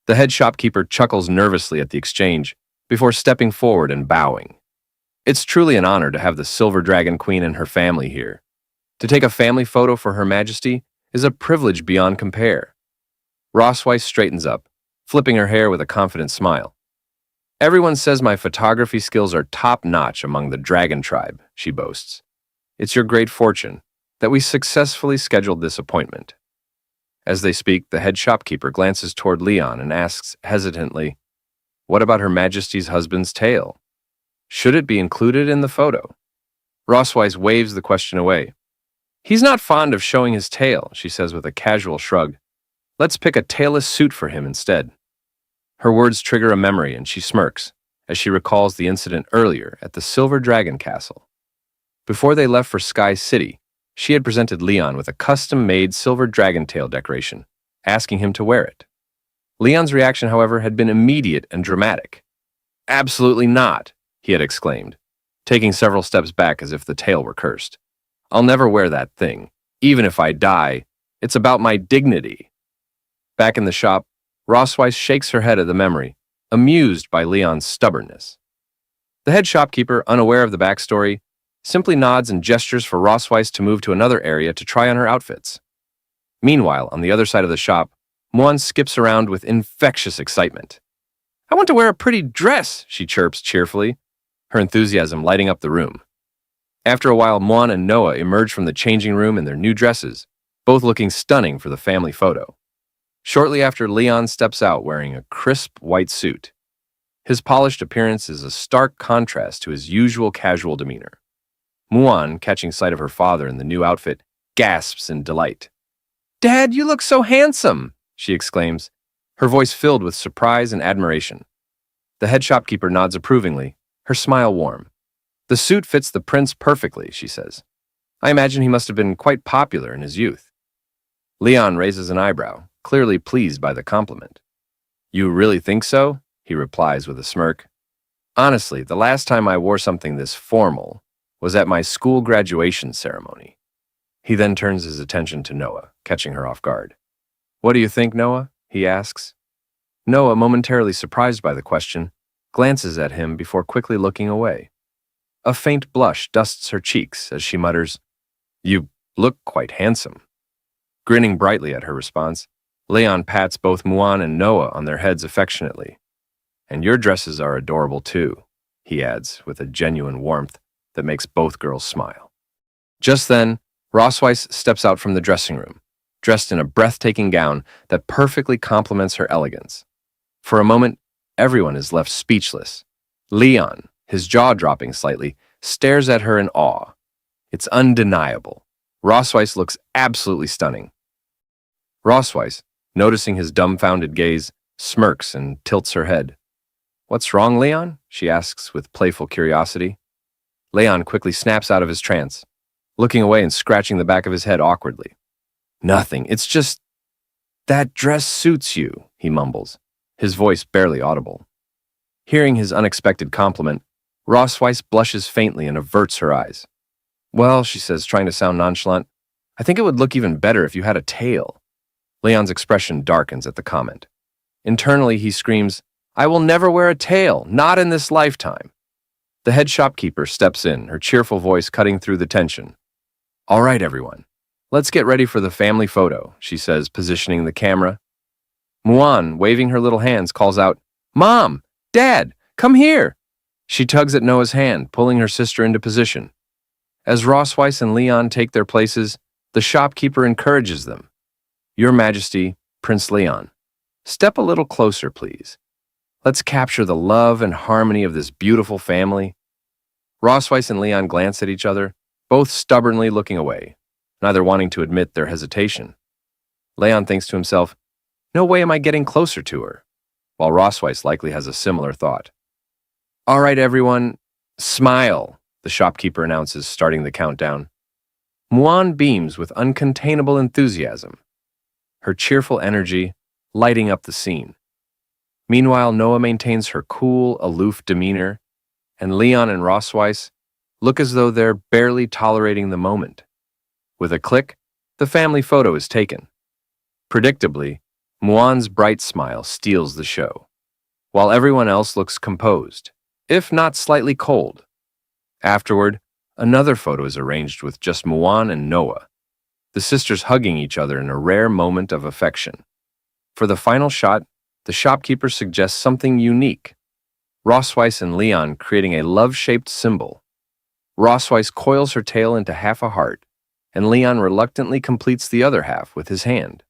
S1: The head shopkeeper chuckles nervously at the exchange before stepping forward and bowing. It's truly an honor to have the Silver Dragon Queen and her family here. To take a family photo for Her Majesty is a privilege beyond compare. Rosweiss straightens up, flipping her hair with a confident smile. Everyone says my photography skills are top-notch among the dragon tribe, she boasts. It's your great fortune that we successfully scheduled this appointment. As they speak, the head shopkeeper glances toward Leon and asks hesitantly, What about Her Majesty's husband's tail? Should it be included in the photo? Rosweiss waves the question away. He's not fond of showing his tail, she says with a casual shrug. Let's pick a tailless suit for him instead. Her words trigger a memory and she smirks as she recalls the incident earlier at the Silver Dragon Castle. Before they left for Sky City, she had presented Leon with a custom-made silver dragon tail decoration, asking him to wear it. Leon's reaction, however, had been immediate and dramatic. "Absolutely not," he had exclaimed, taking several steps back as if the tail were cursed. "I'll never wear that thing. Even if I die, it's about my dignity." Back in the shop, Rossweiss shakes her head at the memory, amused by Leon's stubbornness. The head shopkeeper, unaware of the backstory, simply nods and gestures for Rossweiss to move to another area to try on her outfits. Meanwhile, on the other side of the shop, Muan skips around with infectious excitement. "I want to wear a pretty dress," she chirps cheerfully, her enthusiasm lighting up the room. After a while, Muan and Noah emerge from the changing room in their new dresses, both looking stunning for the family photo. Shortly after, Leon steps out wearing a crisp white suit. His polished appearance is a stark contrast to his usual casual demeanor. Muan, catching sight of her father in the new outfit, gasps in delight. "Dad, you look so handsome!" she exclaims, her voice filled with surprise and admiration. The head shopkeeper nods approvingly, her smile warm. "The suit fits the prince perfectly," she says. "I imagine he must have been quite popular in his youth." Leon raises an eyebrow, clearly pleased by the compliment. "You really think so?" he replies with a smirk. "Honestly, the last time I wore something this formal was at my school graduation ceremony." He then turns his attention to Noah, catching her off guard. "What do you think, Noah?" he asks. Noah, momentarily surprised by the question, glances at him before quickly looking away. A faint blush dusts her cheeks as she mutters, "You look quite handsome." Grinning brightly at her response, Leon pats both Muan and Noah on their heads affectionately. "And your dresses are adorable too," he adds with a genuine warmth that makes both girls smile. Just then, Rossweiss steps out from the dressing room, dressed in a breathtaking gown that perfectly complements her elegance. For a moment, everyone is left speechless. Leon, his jaw dropping slightly, stares at her in awe. It's undeniable. Rossweiss looks absolutely stunning. Rossweiss, noticing his dumbfounded gaze, smirks and tilts her head. "What's wrong, Leon?" she asks with playful curiosity. Leon quickly snaps out of his trance, looking away and scratching the back of his head awkwardly. "Nothing, it's just... that dress suits you," he mumbles, his voice barely audible. Hearing his unexpected compliment, Rossweiss blushes faintly and averts her eyes. "Well," she says, trying to sound nonchalant, "I think it would look even better if you had a tail." Leon's expression darkens at the comment. Internally, he screams, "I will never wear a tail, not in this lifetime." The head shopkeeper steps in, her cheerful voice cutting through the tension. "All right, everyone, let's get ready for the family photo," she says, positioning the camera. Muan, waving her little hands, calls out, "Mom! Dad! Come here!" She tugs at Noah's hand, pulling her sister into position. As Rossweiss and Leon take their places, the shopkeeper encourages them. "Your Majesty, Prince Leon, step a little closer, please. Let's capture the love and harmony of this beautiful family." Rossweiss and Leon glance at each other, both stubbornly looking away, neither wanting to admit their hesitation. Leon thinks to himself, "No way am I getting closer to her," while Rossweiss likely has a similar thought. "All right, everyone, smile," the shopkeeper announces, starting the countdown. Muan beams with uncontainable enthusiasm, her cheerful energy lighting up the scene. Meanwhile, Noah maintains her cool, aloof demeanor, and Leon and Rossweiss look as though they're barely tolerating the moment. With a click, the family photo is taken. Predictably, Muan's bright smile steals the show, while everyone else looks composed, if not slightly cold. Afterward, another photo is arranged with just Muan and Noah, the sisters hugging each other in a rare moment of affection. For the final shot, the shopkeeper suggests something unique. Rossweiss and Leon creating a love-shaped symbol. Rossweiss coils her tail into half a heart, and Leon reluctantly completes the other half with his hand.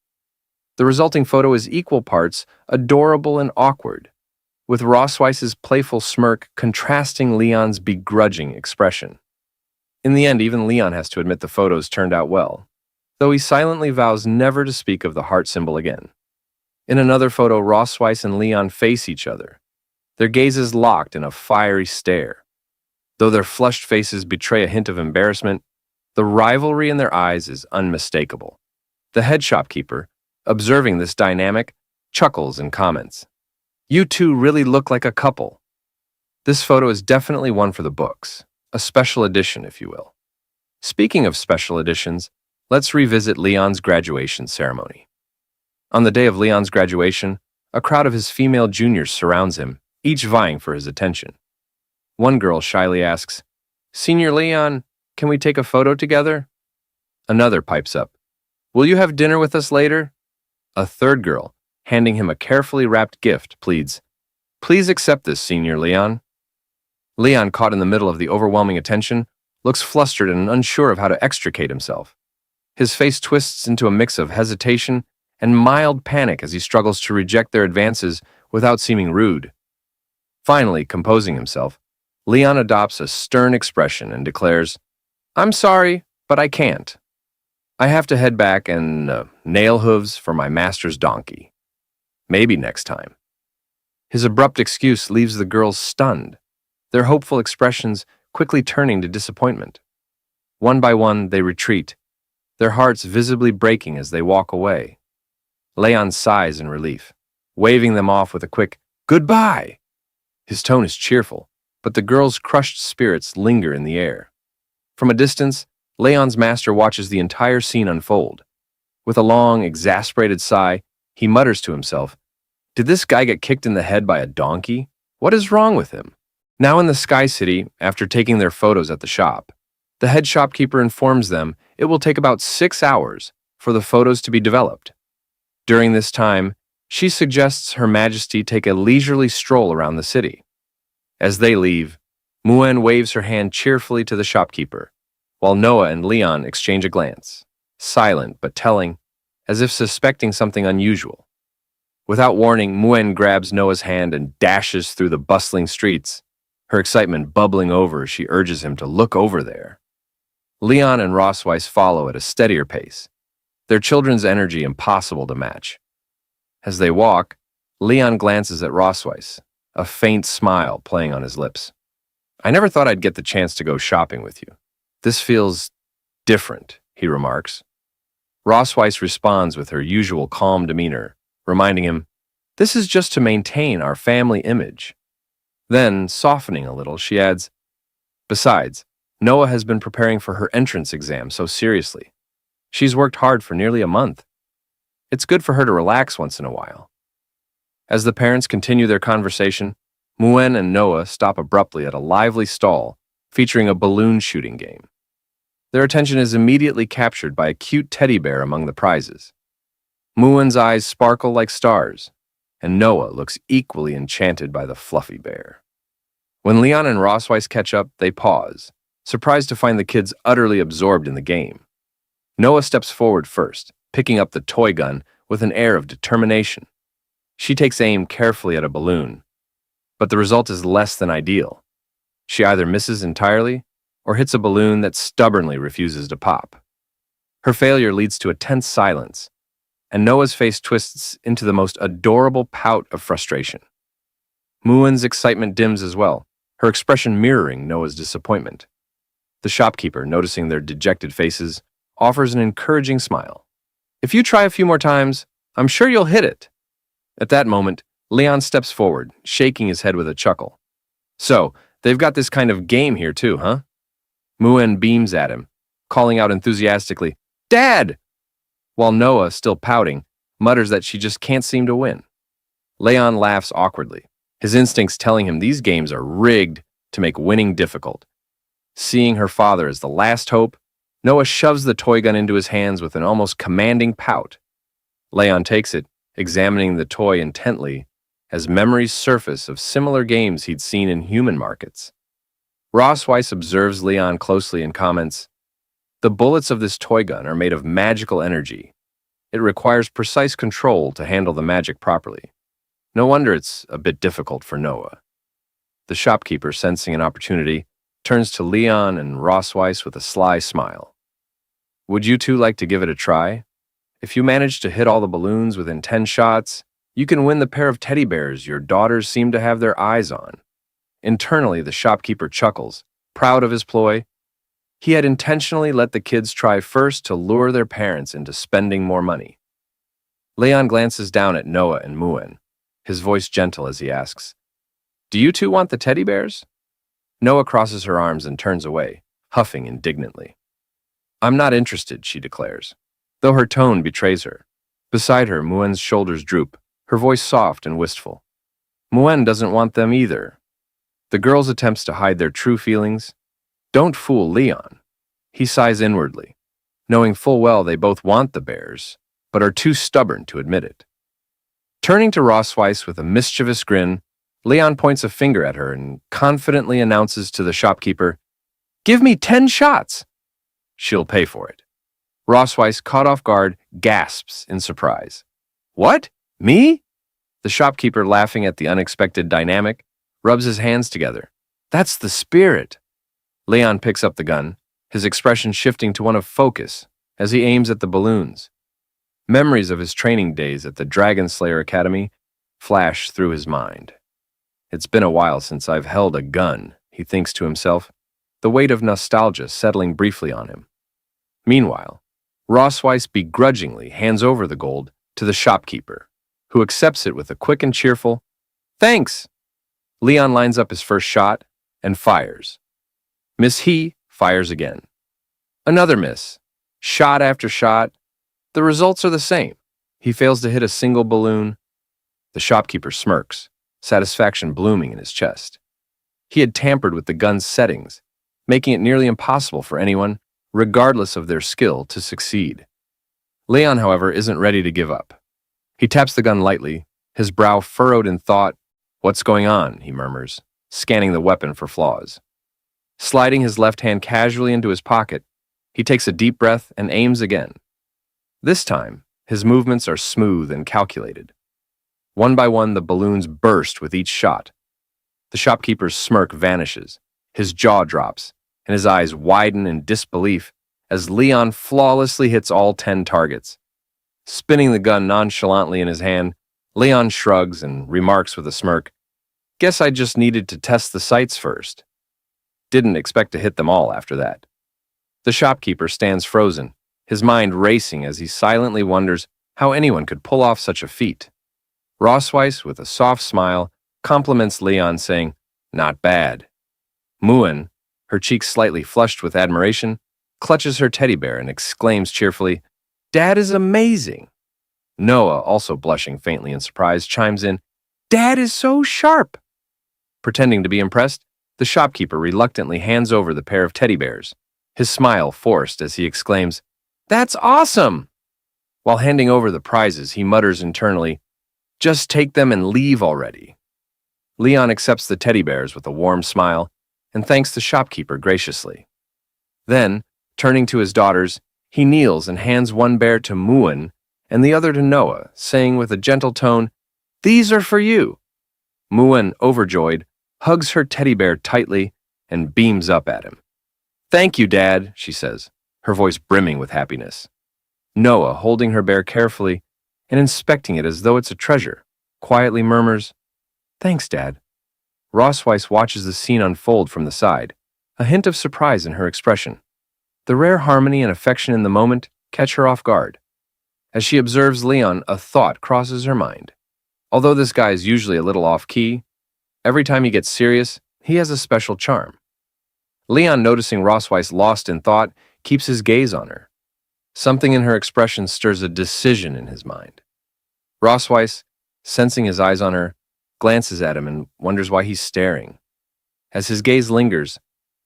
S1: The resulting photo is equal parts adorable and awkward, with Rossweiss's playful smirk contrasting Leon's begrudging expression. In the end, even Leon has to admit the photos turned out well, though he silently vows never to speak of the heart symbol again. In another photo, Rossweiss and Leon face each other, their gazes locked in a fiery stare. Though their flushed faces betray a hint of embarrassment, the rivalry in their eyes is unmistakable. The head shopkeeper, observing this dynamic, chuckles and comments. "You two really look like a couple." This photo is definitely one for the books, a special edition, if you will. Speaking of special editions, let's revisit Leon's graduation ceremony. On the day of Leon's graduation, a crowd of his female juniors surrounds him, each vying for his attention. One girl shyly asks, "Senior Leon, can we take a photo together?" Another pipes up, "Will you have dinner with us later?" A third girl, handing him a carefully wrapped gift, pleads, "Please accept this, Senior Leon." Leon, caught in the middle of the overwhelming attention, looks flustered and unsure of how to extricate himself. His face twists into a mix of hesitation and mild panic as he struggles to reject their advances without seeming rude. Finally, composing himself, Leon adopts a stern expression and declares, "I'm sorry, but I can't. I have to head back and nail hooves for my master's donkey. Maybe next time." His abrupt excuse leaves the girls stunned, their hopeful expressions quickly turning to disappointment. One by one, they retreat, their hearts visibly breaking as they walk away. Leon sighs in relief, waving them off with a quick, "Goodbye!" His tone is cheerful, but the girls' crushed spirits linger in the air. From a distance, Leon's master watches the entire scene unfold. With a long, exasperated sigh, he mutters to himself, "Did this guy get kicked in the head by a donkey? What is wrong with him?" Now in the Sky City, after taking their photos at the shop, the head shopkeeper informs them it will take about 6 hours for the photos to be developed. During this time, she suggests Her Majesty take a leisurely stroll around the city. As they leave, Muan waves her hand cheerfully to the shopkeeper, while Noah and Leon exchange a glance, silent but telling, as if suspecting something unusual. Without warning, Muan grabs Noah's hand and dashes through the bustling streets, her excitement bubbling over as she urges him to look over there. Leon and Rossweiss follow at a steadier pace, their children's energy impossible to match. As they walk, Leon glances at Rossweiss, a faint smile playing on his lips. "I never thought I'd get the chance to go shopping with you. This feels different," he remarks. Rossweiss responds with her usual calm demeanor, reminding him, "This is just to maintain our family image." Then, softening a little, she adds, "Besides, Noah has been preparing for her entrance exam so seriously. She's worked hard for nearly a month. It's good for her to relax once in a while." As the parents continue their conversation, Muan and Noah stop abruptly at a lively stall featuring a balloon shooting game. Their attention is immediately captured by a cute teddy bear among the prizes. Muan's eyes sparkle like stars, and Noah looks equally enchanted by the fluffy bear. When Leon and Rossweiss catch up, they pause, surprised to find the kids utterly absorbed in the game. Noah steps forward first, picking up the toy gun with an air of determination. She takes aim carefully at a balloon, but the result is less than ideal. She either misses entirely or hits a balloon that stubbornly refuses to pop. Her failure leads to a tense silence, and Noah's face twists into the most adorable pout of frustration. Muan's excitement dims as well, her expression mirroring Noah's disappointment. The shopkeeper, noticing their dejected faces, offers an encouraging smile. "If you try a few more times, I'm sure you'll hit it." At that moment, Leon steps forward, shaking his head with a chuckle. "So, they've got this kind of game here too, huh?" Muan beams at him, calling out enthusiastically, "Dad!" While Noah, still pouting, mutters that she just can't seem to win. Leon laughs awkwardly, his instincts telling him these games are rigged to make winning difficult. Seeing her father as the last hope, Noah shoves the toy gun into his hands with an almost commanding pout. Leon takes it, examining the toy intently, as memories surface of similar games he'd seen in human markets. Rossweiss observes Leon closely and comments, "The bullets of this toy gun are made of magical energy. It requires precise control to handle the magic properly. No wonder it's a bit difficult for Noah." The shopkeeper, sensing an opportunity, turns to Leon and Rossweiss with a sly smile. "Would you two like to give it a try? If you manage to hit all the balloons within 10 shots, you can win the pair of teddy bears your daughters seem to have their eyes on." Internally, the shopkeeper chuckles, Proud of his ploy, he had intentionally let the kids try first to lure their parents into spending more money. Leon glances down at Noah and Muan, his voice gentle as he asks, "Do you two want the teddy bears?" Noah crosses her arms and turns away, huffing indignantly. "I'm not interested," she declares, though her tone betrays her. Beside her, Muan's shoulders droop, her voice soft and wistful. Muan doesn't want them either. The girls' attempts to hide their true feelings don't fool Leon. He sighs inwardly, knowing full well they both want the bears, but are too stubborn to admit it. Turning to Rosweiss with a mischievous grin, Leon points a finger at her and confidently announces to the shopkeeper, "Give me 10 shots!" She'll pay for it. Rosweiss, caught off guard, gasps in surprise. "What? Me?" The shopkeeper, laughing at the unexpected dynamic, rubs his hands together. "That's the spirit." Leon picks up the gun, his expression shifting to one of focus as he aims at the balloons. Memories of his training days at the Dragon Slayer Academy flash through his mind. "It's been a while since I've held a gun," he thinks to himself, the weight of nostalgia settling briefly on him. Meanwhile, Rosweiss begrudgingly hands over the gold to the shopkeeper, who accepts it with a quick and cheerful, "Thanks." Leon lines up his first shot and fires. He fires again. Another miss. Shot after shot. The results are the same. He fails to hit a single balloon. The shopkeeper smirks, satisfaction blooming in his chest. He had tampered with the gun's settings, making it nearly impossible for anyone, regardless of their skill, to succeed. Leon, however, isn't ready to give up. He taps the gun lightly, his brow furrowed in thought. "What's going on?" he murmurs, scanning the weapon for flaws. Sliding his left hand casually into his pocket, he takes a deep breath and aims again. This time, his movements are smooth and calculated. One by one, the balloons burst with each shot. The shopkeeper's smirk vanishes, his jaw drops, and his eyes widen in disbelief as Leon flawlessly hits all 10 targets. Spinning the gun nonchalantly in his hand, Leon shrugs and remarks with a smirk, "Guess I just needed to test the sights first." Didn't expect to hit them all after that. The shopkeeper stands frozen, his mind racing as he silently wonders how anyone could pull off such a feat. Rosweiss, with a soft smile, compliments Leon, saying, "Not bad." Muan, her cheeks slightly flushed with admiration, clutches her teddy bear and exclaims cheerfully, "Dad is amazing." Noah, also blushing faintly in surprise, chimes in, "Dad is so sharp." Pretending to be impressed, the shopkeeper reluctantly hands over the pair of teddy bears, his smile forced as he exclaims, "That's awesome!" While handing over the prizes, he mutters internally, "Just take them and leave already." Leon accepts the teddy bears with a warm smile and thanks the shopkeeper graciously. Then, turning to his daughters, he kneels and hands one bear to Muan and the other to Noah, saying with a gentle tone, "These are for you." Muan, overjoyed, hugs her teddy bear tightly and beams up at him. "Thank you, Dad," she says, her voice brimming with happiness. Noah, holding her bear carefully and inspecting it as though it's a treasure, quietly murmurs, "Thanks, Dad." Rosweiss watches the scene unfold from the side, a hint of surprise in her expression. The rare harmony and affection in the moment catch her off guard. As she observes Leon, a thought crosses her mind. Although this guy is usually a little off-key, every time he gets serious, he has a special charm. Leon, noticing Rosweiss lost in thought, keeps his gaze on her. Something in her expression stirs a decision in his mind. Rosweiss, sensing his eyes on her, glances at him and wonders why he's staring. As his gaze lingers,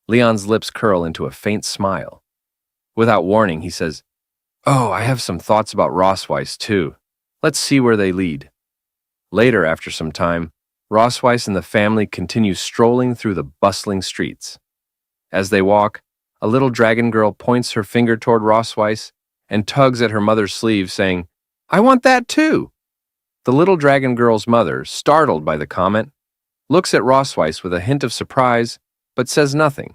S1: Leon's lips curl into a faint smile. Without warning, he says, "Oh, I have some thoughts about Rosweiss, too. Let's see where they lead." Later, after some time, Rosweiss and the family continue strolling through the bustling streets. As they walk, a little dragon girl points her finger toward Rosweiss and tugs at her mother's sleeve, saying, "I want that too." The little dragon girl's mother, startled by the comment, looks at Rosweiss with a hint of surprise, but says nothing,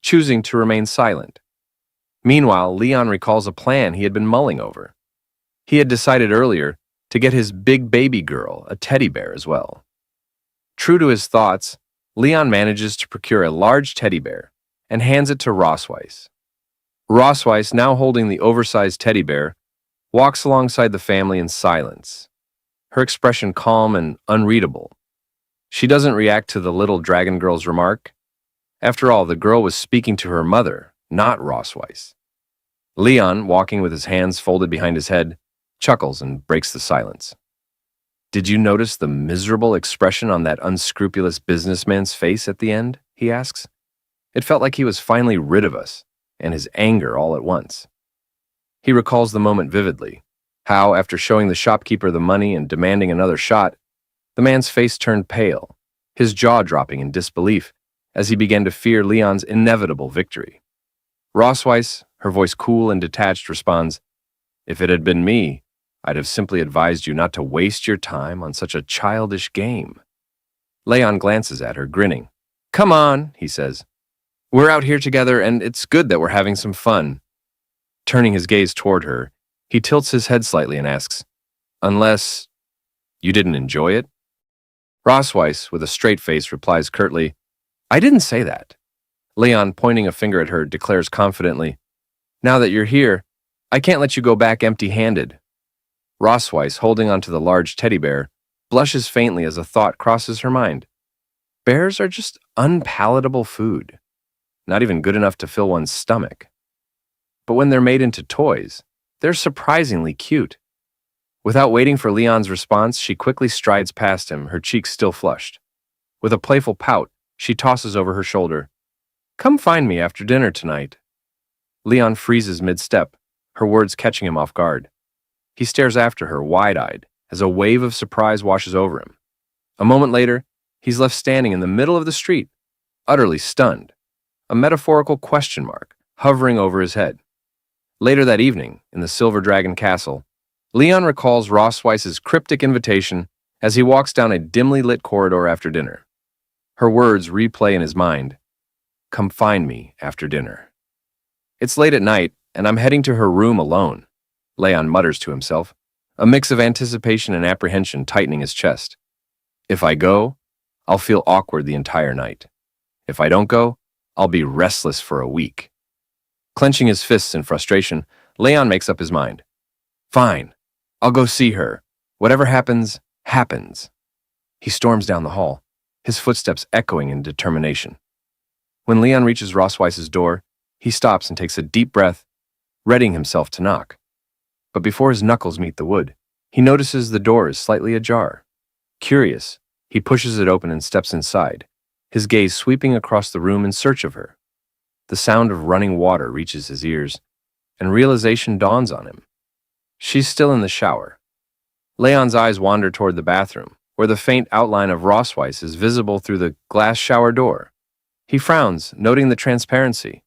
S1: choosing to remain silent. Meanwhile, Leon recalls a plan he had been mulling over. He had decided earlier to get his big baby girl a teddy bear as well. True to his thoughts, Leon manages to procure a large teddy bear, and hands it to Rosweiss. Rosweiss, now holding the oversized teddy bear, walks alongside the family in silence, her expression calm and unreadable. She doesn't react to the little dragon girl's remark. After all, the girl was speaking to her mother, not Rosweiss. Leon, walking with his hands folded behind his head, chuckles and breaks the silence. "Did you notice the miserable expression on that unscrupulous businessman's face at the end?" he asks. "It felt like he was finally rid of us, and his anger all at once." He recalls the moment vividly, how, after showing the shopkeeper the money and demanding another shot, the man's face turned pale, his jaw dropping in disbelief as he began to fear Leon's inevitable victory. Rosweiss, her voice cool and detached, responds, "If it had been me, I'd have simply advised you not to waste your time on such a childish game." Leon glances at her, grinning. "Come on," he says. "We're out here together, and it's good that we're having some fun." Turning his gaze toward her, he tilts his head slightly and asks, "Unless you didn't enjoy it?" Rosweiss, with a straight face, replies curtly, "I didn't say that." Leon, pointing a finger at her, declares confidently, "Now that you're here, I can't let you go back empty-handed." Rosweiss, holding onto the large teddy bear, blushes faintly as a thought crosses her mind. Bears are just unpalatable food, not even good enough to fill one's stomach. But when they're made into toys, they're surprisingly cute. Without waiting for Leon's response, she quickly strides past him, her cheeks still flushed. With a playful pout, she tosses over her shoulder, "Come find me after dinner tonight." Leon freezes mid-step, her words catching him off guard. He stares after her, wide-eyed, as a wave of surprise washes over him. A moment later, he's left standing in the middle of the street, utterly stunned, a metaphorical question mark hovering over his head. Later that evening, in the Silver Dragon Castle, Leon recalls Rosweiss's cryptic invitation as he walks down a dimly lit corridor after dinner. Her words replay in his mind, "Come find me after dinner." "It's late at night, and I'm heading to her room alone," Leon mutters to himself, a mix of anticipation and apprehension tightening his chest. "If I go, I'll feel awkward the entire night. If I don't go, I'll be restless for a week." Clenching his fists in frustration, Leon makes up his mind. "Fine, I'll go see her. Whatever happens, happens." He storms down the hall, his footsteps echoing in determination. When Leon reaches Rosweiss's door, he stops and takes a deep breath, readying himself to knock. But before his knuckles meet the wood, he notices the door is slightly ajar. Curious, he pushes it open and steps inside, his gaze sweeping across the room in search of her. The sound of running water reaches his ears, and realization dawns on him. She's still in the shower. Leon's eyes wander toward the bathroom, where the faint outline of Rosweiss is visible through the glass shower door. He frowns, noting the transparency.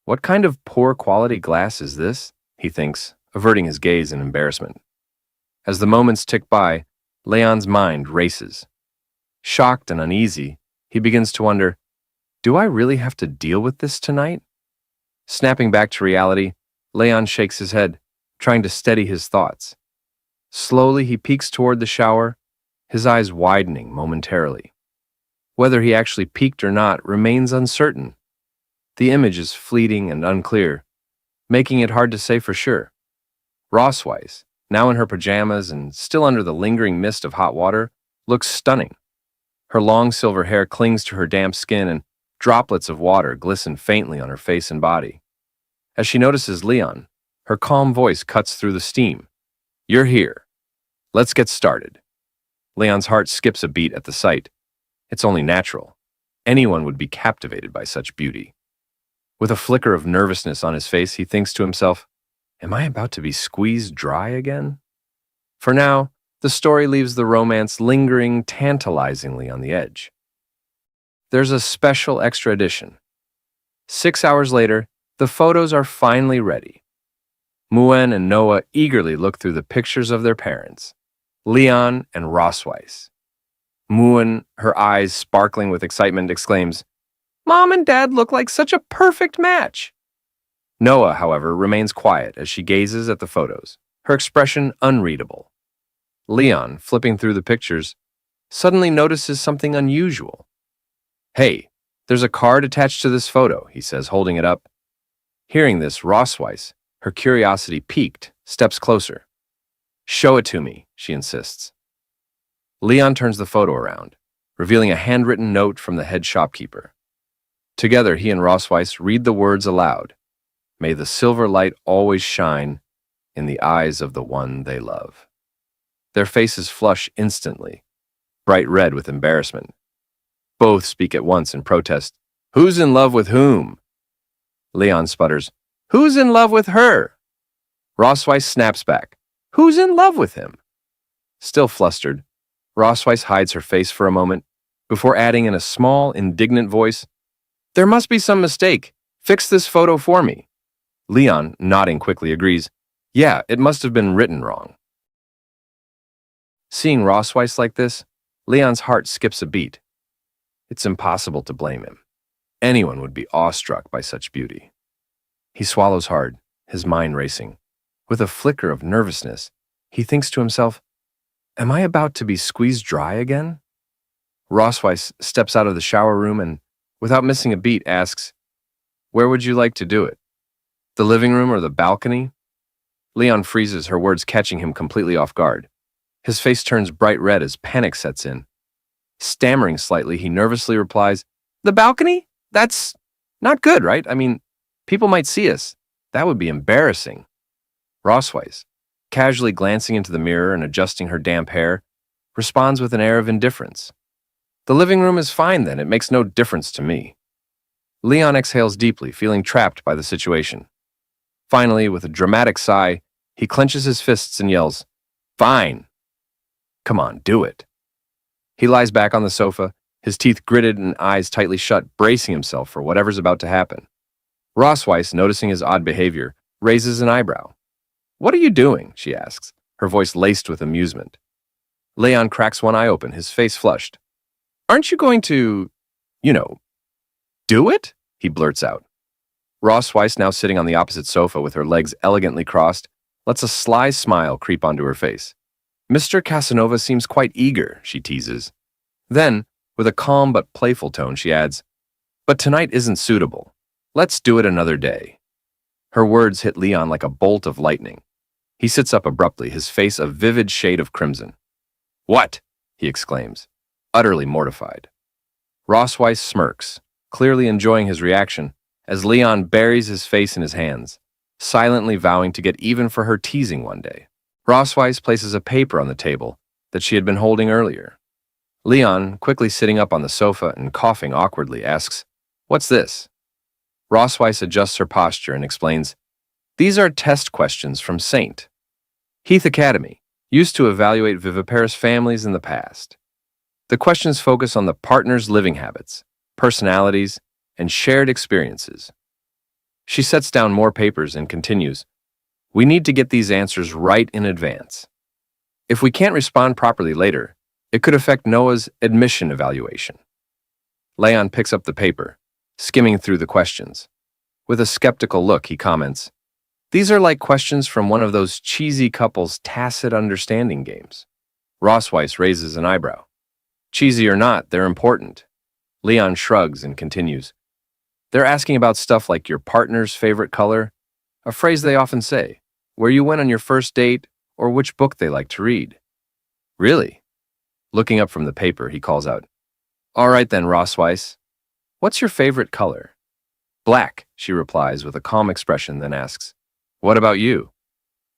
S1: What kind of poor quality glass is this? He thinks, averting his gaze in embarrassment. As the moments tick by, Leon's mind races. Shocked and uneasy, he begins to wonder, do I really have to deal with this tonight? Snapping back to reality, Leon shakes his head, trying to steady his thoughts. Slowly, he peeks toward the shower, his eyes widening momentarily. Whether he actually peeked or not remains uncertain. The image is fleeting and unclear, making it hard to say for sure. Rosweiss, now in her pajamas and still under the lingering mist of hot water, looks stunning. Her long silver hair clings to her damp skin and droplets of water glisten faintly on her face and body. As she notices Leon, her calm voice cuts through the steam. "You're here. Let's get started." Leon's heart skips a beat at the sight. It's only natural. Anyone would be captivated by such beauty. With a flicker of nervousness on his face, he thinks to himself, am I about to be squeezed dry again? For now, the story leaves the romance lingering tantalizingly on the edge. There's a special extra edition. 6 hours later, the photos are finally ready. Muan and Noah eagerly look through the pictures of their parents, Leon and Rosweiss. Muan, her eyes sparkling with excitement, exclaims, "Mom and Dad look like such a perfect match." Noah, however, remains quiet as she gazes at the photos, her expression unreadable. Leon, flipping through the pictures, suddenly notices something unusual. "Hey, There's a card attached to this photo, he says, holding it up. Hearing this, Rosweiss, her curiosity piqued, steps closer. Show it to me, she insists. Leon turns the photo around, revealing a handwritten note from the head shopkeeper. Together, he and Rosweiss read the words aloud. May the silver light always shine in the eyes of the one they love. Their faces flush instantly, bright red with embarrassment. Both speak at once in protest. Who's in love with whom? Leon sputters. Who's in love with her? Rosweiss snaps back. Who's in love with him? Still flustered, Rosweiss hides her face for a moment before adding in a small, indignant voice, There must be some mistake. Fix this photo for me. Leon, nodding quickly, agrees. Yeah, it must have been written wrong. Seeing Rosweiss like this, Leon's heart skips a beat. It's impossible to blame him. Anyone would be awestruck by such beauty. He swallows hard, his mind racing. With a flicker of nervousness, he thinks to himself, Am I about to be squeezed dry again? Rosweiss steps out of the shower room and, without missing a beat, asks, Where would you like to do it? The living room or the balcony? Leon freezes, her words catching him completely off guard. His face turns bright red as panic sets in. Stammering slightly, he nervously replies, The balcony? That's not good, right? I mean, people might see us. That would be embarrassing. Rosweiss, casually glancing into the mirror and adjusting her damp hair, responds with an air of indifference. The living room is fine then, it makes no difference to me. Leon exhales deeply, feeling trapped by the situation. Finally, with a dramatic sigh, he clenches his fists and yells, Fine. Come on, do it. He lies back on the sofa, his teeth gritted and eyes tightly shut, bracing himself for whatever's about to happen. Rosweiss, noticing his odd behavior, raises an eyebrow. What are you doing? She asks, her voice laced with amusement. Leon cracks one eye open, his face flushed. Aren't you going to, do it? He blurts out. Rosweiss, now sitting on the opposite sofa with her legs elegantly crossed, lets a sly smile creep onto her face. Mr. Casanova seems quite eager, she teases. Then, with a calm but playful tone, she adds, But tonight isn't suitable. Let's do it another day. Her words hit Leon like a bolt of lightning. He sits up abruptly, his face a vivid shade of crimson. What? He exclaims, utterly mortified. Rosweiss smirks, clearly enjoying his reaction, as Leon buries his face in his hands, silently vowing to get even for her teasing one day. Rosweiss places a paper on the table that she had been holding earlier. Leon, quickly sitting up on the sofa and coughing awkwardly, asks, What's this? Rosweiss adjusts her posture and explains, These are test questions from St. Heath Academy, used to evaluate viviparous families in the past. The questions focus on the partner's living habits, personalities, and shared experiences. She sets down more papers and continues, We need to get these answers right in advance. If we can't respond properly later, it could affect Noah's admission evaluation. Leon picks up the paper, skimming through the questions. With a skeptical look, he comments, These are like questions from one of those cheesy couples' tacit understanding games. Rosweiss raises an eyebrow. Cheesy or not, they're important. Leon shrugs and continues, They're asking about stuff like your partner's favorite color, a phrase they often say, where you went on your first date, or which book they like to read. Really? Looking up from the paper, he calls out, All right then, Rosweiss. What's your favorite color? Black, she replies with a calm expression, then asks, What about you?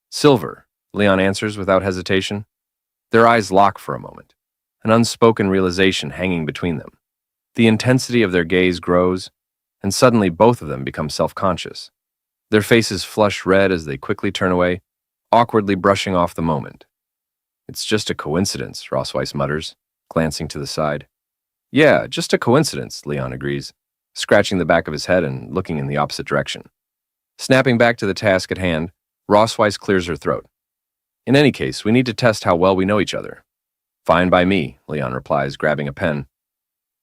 S1: Silver, Leon answers without hesitation. Their eyes lock for a moment, an unspoken realization hanging between them. The intensity of their gaze grows, and suddenly both of them become self-conscious. Their faces flush red as they quickly turn away, awkwardly brushing off the moment. It's just a coincidence, Rosweiss mutters, glancing to the side. Yeah, just a coincidence, Leon agrees, scratching the back of his head and looking in the opposite direction. Snapping back to the task at hand, Rosweiss clears her throat. In any case, we need to test how well we know each other. Fine by me, Leon replies, grabbing a pen.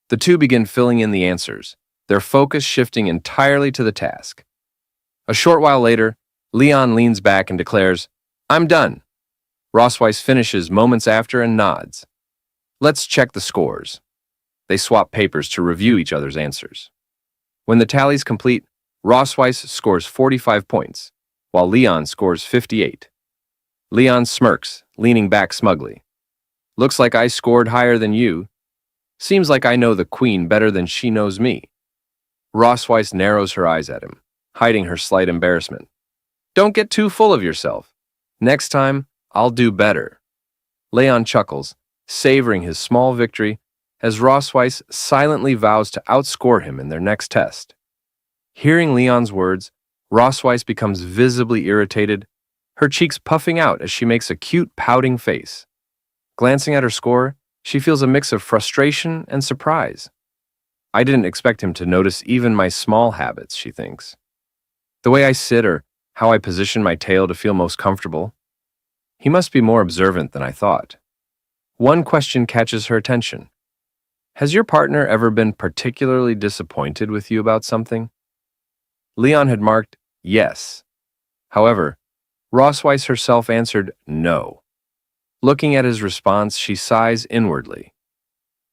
S1: The two begin filling in the answers, their focus shifting entirely to the task. A short while later, Leon leans back and declares, I'm done. Rosweiss finishes moments after and nods. Let's check the scores. They swap papers to review each other's answers. When the tally's complete, Rossweiss scores 45 points, while Leon scores 58. Leon smirks, leaning back smugly. Looks like I scored higher than you. Seems like I know the queen better than she knows me. Rossweiss narrows her eyes at him, hiding her slight embarrassment. Don't get too full of yourself. Next time, I'll do better. Leon chuckles, savoring his small victory, as Rossweiss silently vows to outscore him in their next test. Hearing Leon's words, Rossweiss becomes visibly irritated, her cheeks puffing out as she makes a cute, pouting face. Glancing at her score, she feels a mix of frustration and surprise. I didn't expect him to notice even my small habits, she thinks. The way I sit or how I position my tail to feel most comfortable. He must be more observant than I thought. One question catches her attention. Has your partner ever been particularly disappointed with you about something? Leon had marked yes. However, Rossweiss herself answered no. Looking at his response, she sighs inwardly.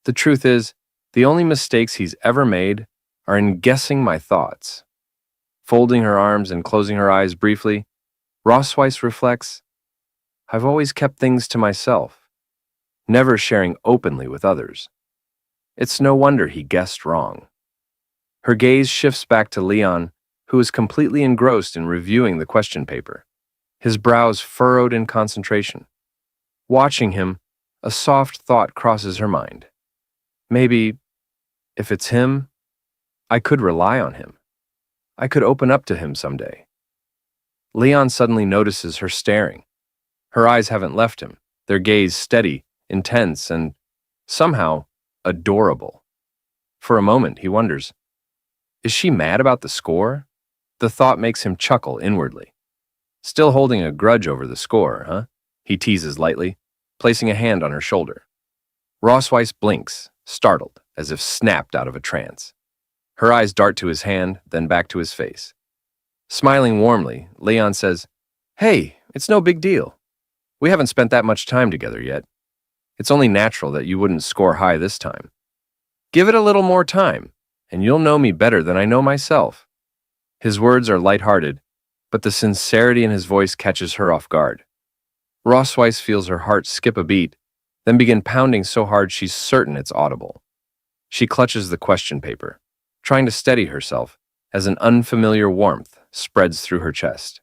S1: The truth is, the only mistakes he's ever made are in guessing my thoughts. Folding her arms and closing her eyes briefly, Rossweiss reflects, I've always kept things to myself, never sharing openly with others. It's no wonder he guessed wrong. Her gaze shifts back to Leon, who is completely engrossed in reviewing the question paper, his brows furrowed in concentration. Watching him, a soft thought crosses her mind. Maybe, if it's him, I could rely on him. I could open up to him someday. Leon suddenly notices her staring. Her eyes haven't left him, their gaze steady, intense, and somehow adorable. For a moment, he wonders, is she mad about the score? The thought makes him chuckle inwardly. Still holding a grudge over the score, huh? He teases lightly, placing a hand on her shoulder. Rossweiss blinks, startled, as if snapped out of a trance. Her eyes dart to his hand, then back to his face. Smiling warmly, Leon says, Hey, it's no big deal. We haven't spent that much time together yet. It's only natural that you wouldn't score high this time. Give it a little more time, and you'll know me better than I know myself. His words are lighthearted, but the sincerity in his voice catches her off guard. Rossweiss feels her heart skip a beat, then begin pounding so hard she's certain it's audible. She clutches the question paper, trying to steady herself as an unfamiliar warmth spreads through her chest.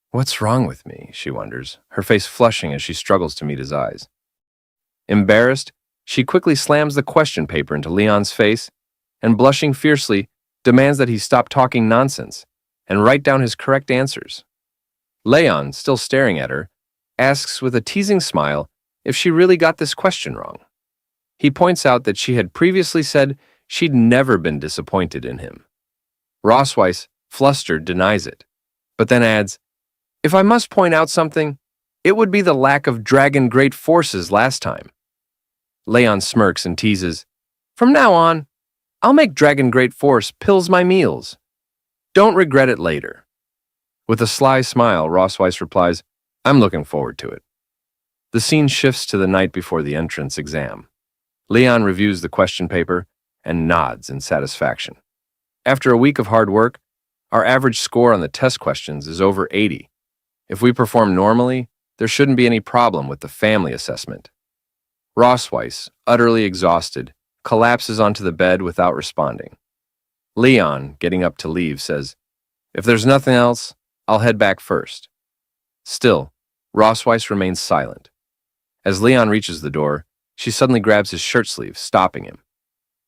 S1: What's wrong with me, she wonders, her face flushing as she struggles to meet his eyes. Embarrassed, she quickly slams the question paper into Leon's face and, blushing fiercely, demands that he stop talking nonsense and write down his correct answers. Leon, still staring at her, asks with a teasing smile if she really got this question wrong. He points out that she had previously said she'd never been disappointed in him. Rossweiss, flustered, denies it, but then adds, If I must point out something, it would be the lack of dragon great forces last time. Leon smirks and teases, From now on, I'll make dragon great force pills my meals. Don't regret it later. With a sly smile, Rossweiss replies, I'm looking forward to it. The scene shifts to the night before the entrance exam. Leon reviews the question paper and nods in satisfaction. After a week of hard work, our average score on the test questions is over 80. If we perform normally, there shouldn't be any problem with the family assessment. Rossweiss, utterly exhausted, collapses onto the bed without responding. Leon, getting up to leave, says, If there's nothing else, I'll head back first. Still, Rossweiss remains silent. As Leon reaches the door, she suddenly grabs his shirt sleeve, stopping him.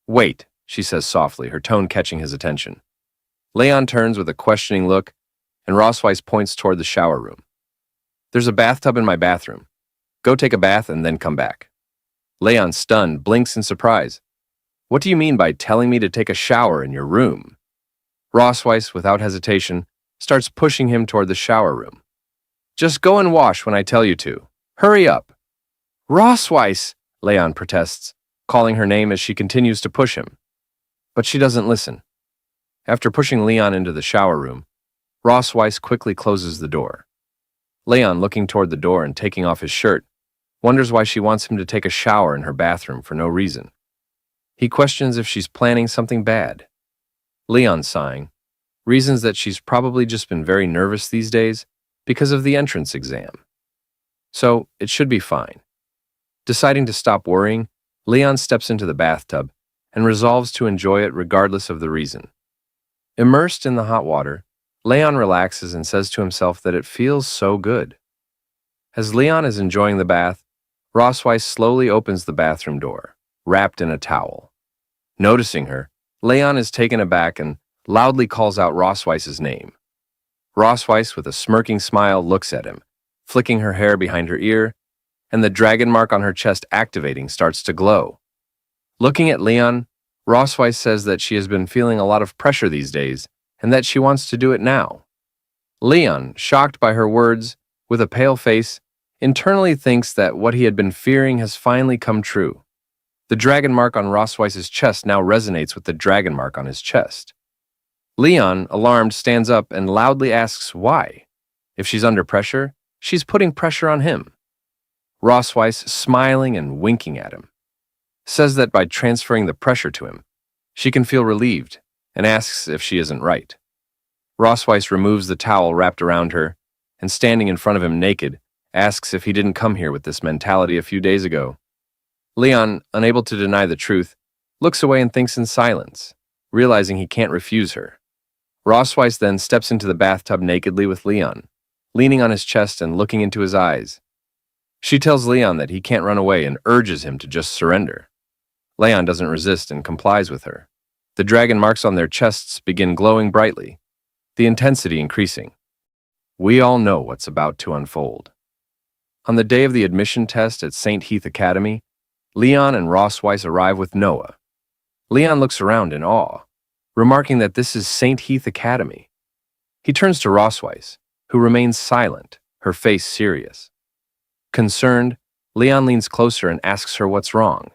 S1: Wait, she says softly, her tone catching his attention. Leon turns with a questioning look, and Rossweiss points toward the shower room. There's a bathtub in my bathroom. Go take a bath and then come back. Leon, stunned, blinks in surprise. What do you mean by telling me to take a shower in your room? Rossweiss, without hesitation, starts pushing him toward the shower room. Just go and wash when I tell you to. Hurry up. Rossweiss, Leon protests, calling her name as she continues to push him. But she doesn't listen. After pushing Leon into the shower room, Rossweiss quickly closes the door. Leon, looking toward the door and taking off his shirt, wonders why she wants him to take a shower in her bathroom for no reason. He questions if she's planning something bad. Leon, sighing, reasons that she's probably just been very nervous these days because of the entrance exam. So, it should be fine. Deciding to stop worrying, Leon steps into the bathtub and resolves to enjoy it regardless of the reason. Immersed in the hot water, Leon relaxes and says to himself that it feels so good. As Leon is enjoying the bath, Rossweiss slowly opens the bathroom door, wrapped in a towel. Noticing her, Leon is taken aback and loudly calls out Rossweiss's name. Rossweiss, with a smirking smile, looks at him, flicking her hair behind her ear, and the dragon mark on her chest activating starts to glow. Looking at Leon, Rossweiss says that she has been feeling a lot of pressure these days and that she wants to do it now. Leon, shocked by her words, with a pale face, internally thinks that what he had been fearing has finally come true. The dragon mark on Rossweiss's chest now resonates with the dragon mark on his chest. Leon, alarmed, stands up and loudly asks why. If she's under pressure, she's putting pressure on him. Rossweiss, smiling and winking at him, says that by transferring the pressure to him, she can feel relieved and asks if she isn't right. Rossweiss removes the towel wrapped around her and, standing in front of him naked, asks if he didn't come here with this mentality a few days ago. Leon, unable to deny the truth, looks away and thinks in silence, realizing he can't refuse her. Rossweiss then steps into the bathtub nakedly with Leon, leaning on his chest and looking into his eyes. She tells Leon that he can't run away and urges him to just surrender. Leon doesn't resist and complies with her. The dragon marks on their chests begin glowing brightly, the intensity increasing. We all know what's about to unfold. On the day of the admission test at St. Heath Academy, Leon and Rossweiss arrive with Noah. Leon looks around in awe, remarking that this is St. Heath Academy. He turns to Rossweiss, who remains silent, her face serious. Concerned, Leon leans closer and asks her what's wrong,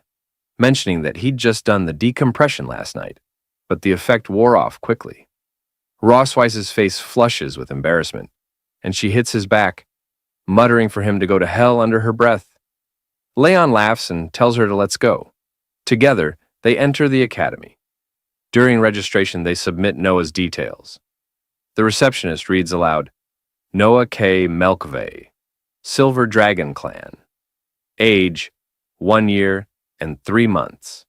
S1: mentioning that he'd just done the decompression last night, but the effect wore off quickly. Rossweiss's face flushes with embarrassment, and she hits his back, muttering for him to go to hell under her breath. Leon laughs and tells her to let's go. Together, they enter the academy. During registration, they submit Noah's details. The receptionist reads aloud, Noah K. Melkve, Silver Dragon Clan. Age, 1 year and 3 months.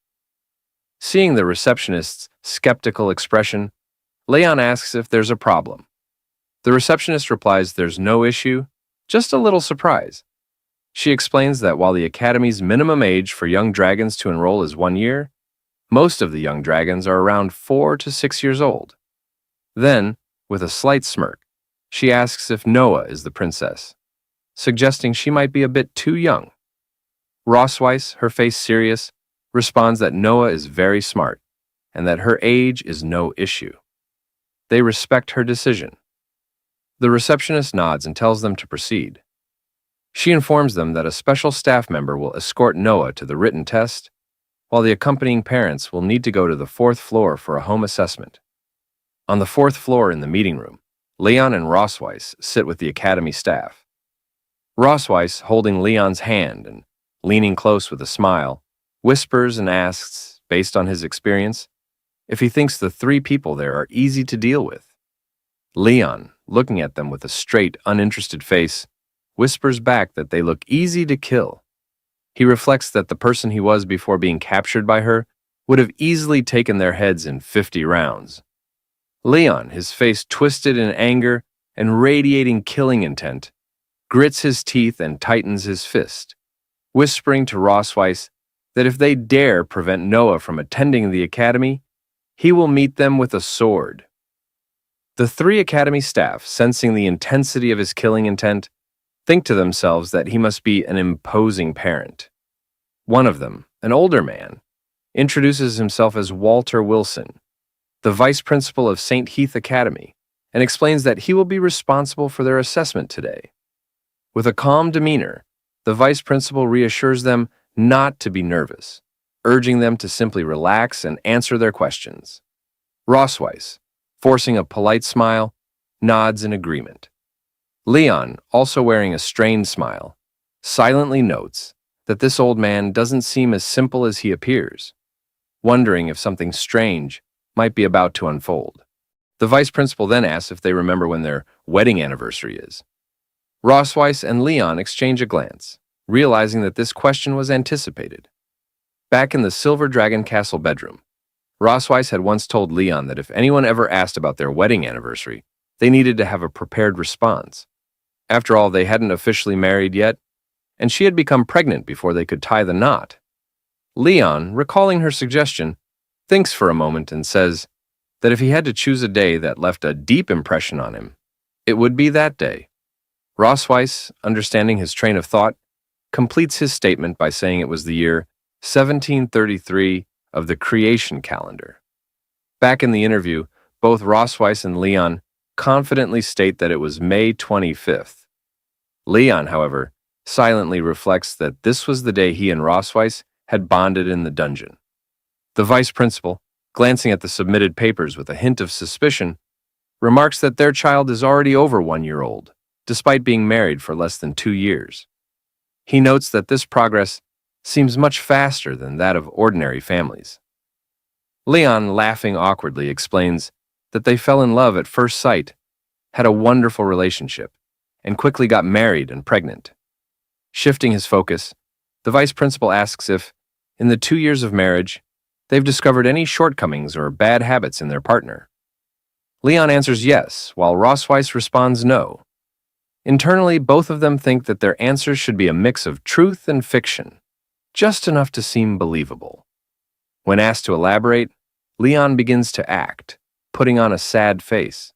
S1: Seeing the receptionist's skeptical expression, Leon asks if there's a problem. The receptionist replies there's no issue, just a little surprise. She explains that while the academy's minimum age for young dragons to enroll is 1 year, most of the young dragons are around 4 to 6 years old. Then, with a slight smirk, she asks if Noah is the princess, suggesting she might be a bit too young. Rossweiss, her face serious, responds that Noah is very smart and that her age is no issue. They respect her decision. The receptionist nods and tells them to proceed. She informs them that a special staff member will escort Noah to the written test, while the accompanying parents will need to go to the 4th floor for a home assessment. On the 4th floor in the meeting room, Leon and Rossweiss sit with the academy staff. Rossweiss, holding Leon's hand and leaning close with a smile, whispers and asks, based on his experience, if he thinks the 3 people there are easy to deal with. Leon, looking at them with a straight, uninterested face, whispers back that they look easy to kill. He reflects that the person he was before being captured by her would have easily taken their heads in 50 rounds. Leon, his face twisted in anger and radiating killing intent, grits his teeth and tightens his fist, whispering to Rossweiss that if they dare prevent Noah from attending the academy, he will meet them with a sword. The 3 academy staff, sensing the intensity of his killing intent, think to themselves that he must be an imposing parent. One of them, an older man, introduces himself as Walter Wilson, the vice principal of St. Heath Academy, and explains that he will be responsible for their assessment today. With a calm demeanor, the vice principal reassures them not to be nervous, urging them to simply relax and answer their questions. Rossweiss, forcing a polite smile, nods in agreement. Leon, also wearing a strained smile, silently notes that this old man doesn't seem as simple as he appears. wondering if something strange might be about to unfold. The vice principal then asks if they remember when their wedding anniversary is. Rosweiss and Leon exchange a glance, realizing that this question was anticipated. Back in the Silver Dragon Castle bedroom, Rosweiss had once told Leon that if anyone ever asked about their wedding anniversary, they needed to have a prepared response. After all, they hadn't officially married yet, and she had become pregnant before they could tie the knot. Leon, recalling her suggestion, thinks for a moment and says that if he had to choose a day that left a deep impression on him, it would be that day. Rosweiss, understanding his train of thought, completes his statement by saying it was the year 1733 of the creation calendar. Back in the interview, both Rosweiss and Leon confidently state that it was May 25th. Leon, however, silently reflects that this was the day he and Rosweiss had bonded in the dungeon. The vice principal, glancing at the submitted papers with a hint of suspicion, remarks that their child is already over 1 year old, despite being married for less than 2 years. He notes that this progress seems much faster than that of ordinary families. Leon, laughing awkwardly, explains that they fell in love at first sight, had a wonderful relationship, and quickly got married and pregnant. Shifting his focus, the vice principal asks if, in the 2 years of marriage, they've discovered any shortcomings or bad habits in their partner. Leon answers yes, while Rosweiss responds no. Internally, both of them think that their answers should be a mix of truth and fiction, just enough to seem believable. When asked to elaborate, Leon begins to act, putting on a sad face.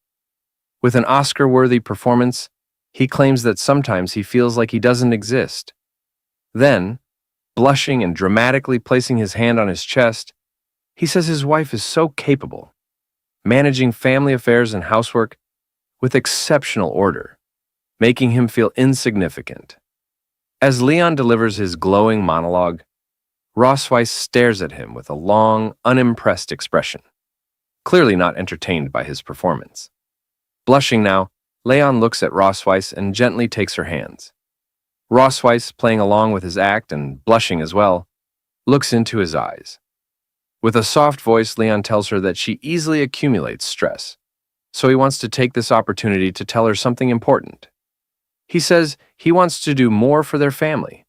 S1: With an Oscar-worthy performance, he claims that sometimes he feels like he doesn't exist. Then, blushing and dramatically placing his hand on his chest, he says his wife is so capable, managing family affairs and housework with exceptional order, making him feel insignificant. As Leon delivers his glowing monologue, Rosweiss stares at him with a long, unimpressed expression, clearly not entertained by his performance. Blushing now, Leon looks at Rosweiss and gently takes her hands. Rosweiss, playing along with his act and blushing as well, looks into his eyes. With a soft voice, Leon tells her that she easily accumulates stress, so he wants to take this opportunity to tell her something important. He says he wants to do more for their family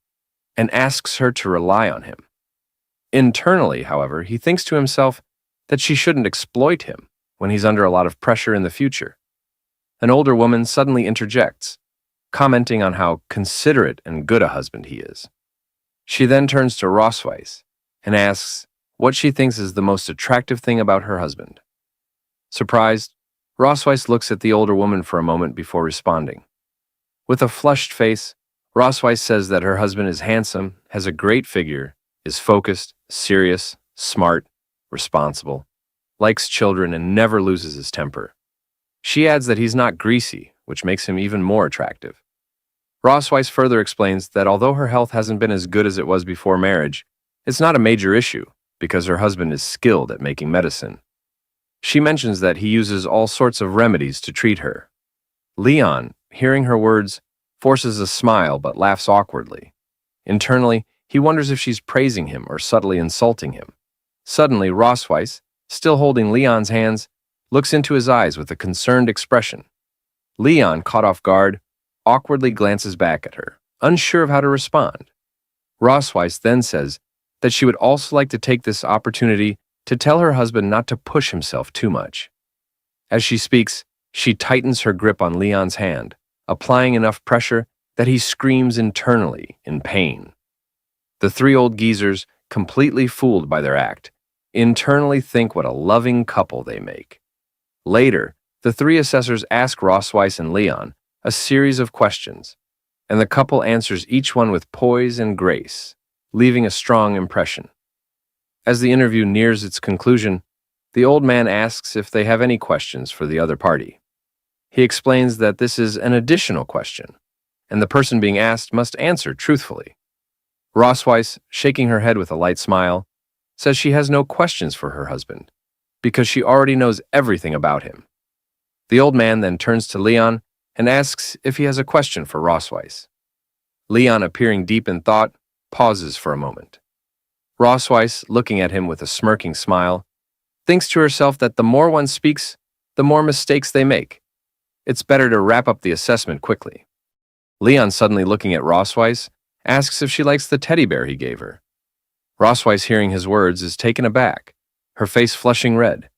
S1: and asks her to rely on him. Internally, however, he thinks to himself that she shouldn't exploit him when he's under a lot of pressure in the future. An older woman suddenly interjects, commenting on how considerate and good a husband he is. She then turns to Rosweiss and asks what she thinks is the most attractive thing about her husband. Surprised, Rosweiss looks at the older woman for a moment before responding. With a flushed face, Rosweiss says that her husband is handsome, has a great figure, is focused, serious, smart, responsible, likes children, and never loses his temper. She adds that he's not greasy, which makes him even more attractive. Rosweiss further explains that although her health hasn't been as good as it was before marriage, it's not a major issue because her husband is skilled at making medicine. She mentions that he uses all sorts of remedies to treat her. Leon, hearing her words, forces a smile but laughs awkwardly. Internally, he wonders if she's praising him or subtly insulting him. Suddenly, Rosweiss, still holding Leon's hands, looks into his eyes with a concerned expression. Leon, caught off guard, awkwardly glances back at her, unsure of how to respond. Rosweiss then says that she would also like to take this opportunity to tell her husband not to push himself too much. As she speaks, she tightens her grip on Leon's hand, applying enough pressure that he screams internally in pain. The three old geezers, completely fooled by their act, internally think what a loving couple they make. Later, the three assessors ask Rosweiss and Leon a series of questions, and the couple answers each one with poise and grace, leaving a strong impression. As the interview nears its conclusion, the old man asks if they have any questions for the other party. He explains that this is an additional question, and the person being asked must answer truthfully. Rosweiss, shaking her head with a light smile, says she has no questions for her husband, because she already knows everything about him. The old man then turns to Leon and asks if he has a question for Rosweiss. Leon, appearing deep in thought, pauses for a moment. Rossweiss, looking at him with a smirking smile, thinks to herself that the more one speaks, the more mistakes they make. It's better to wrap up the assessment quickly. Leon, suddenly looking at Rossweiss, asks if she likes the teddy bear he gave her. Rossweiss, hearing his words, is taken aback, her face flushing red.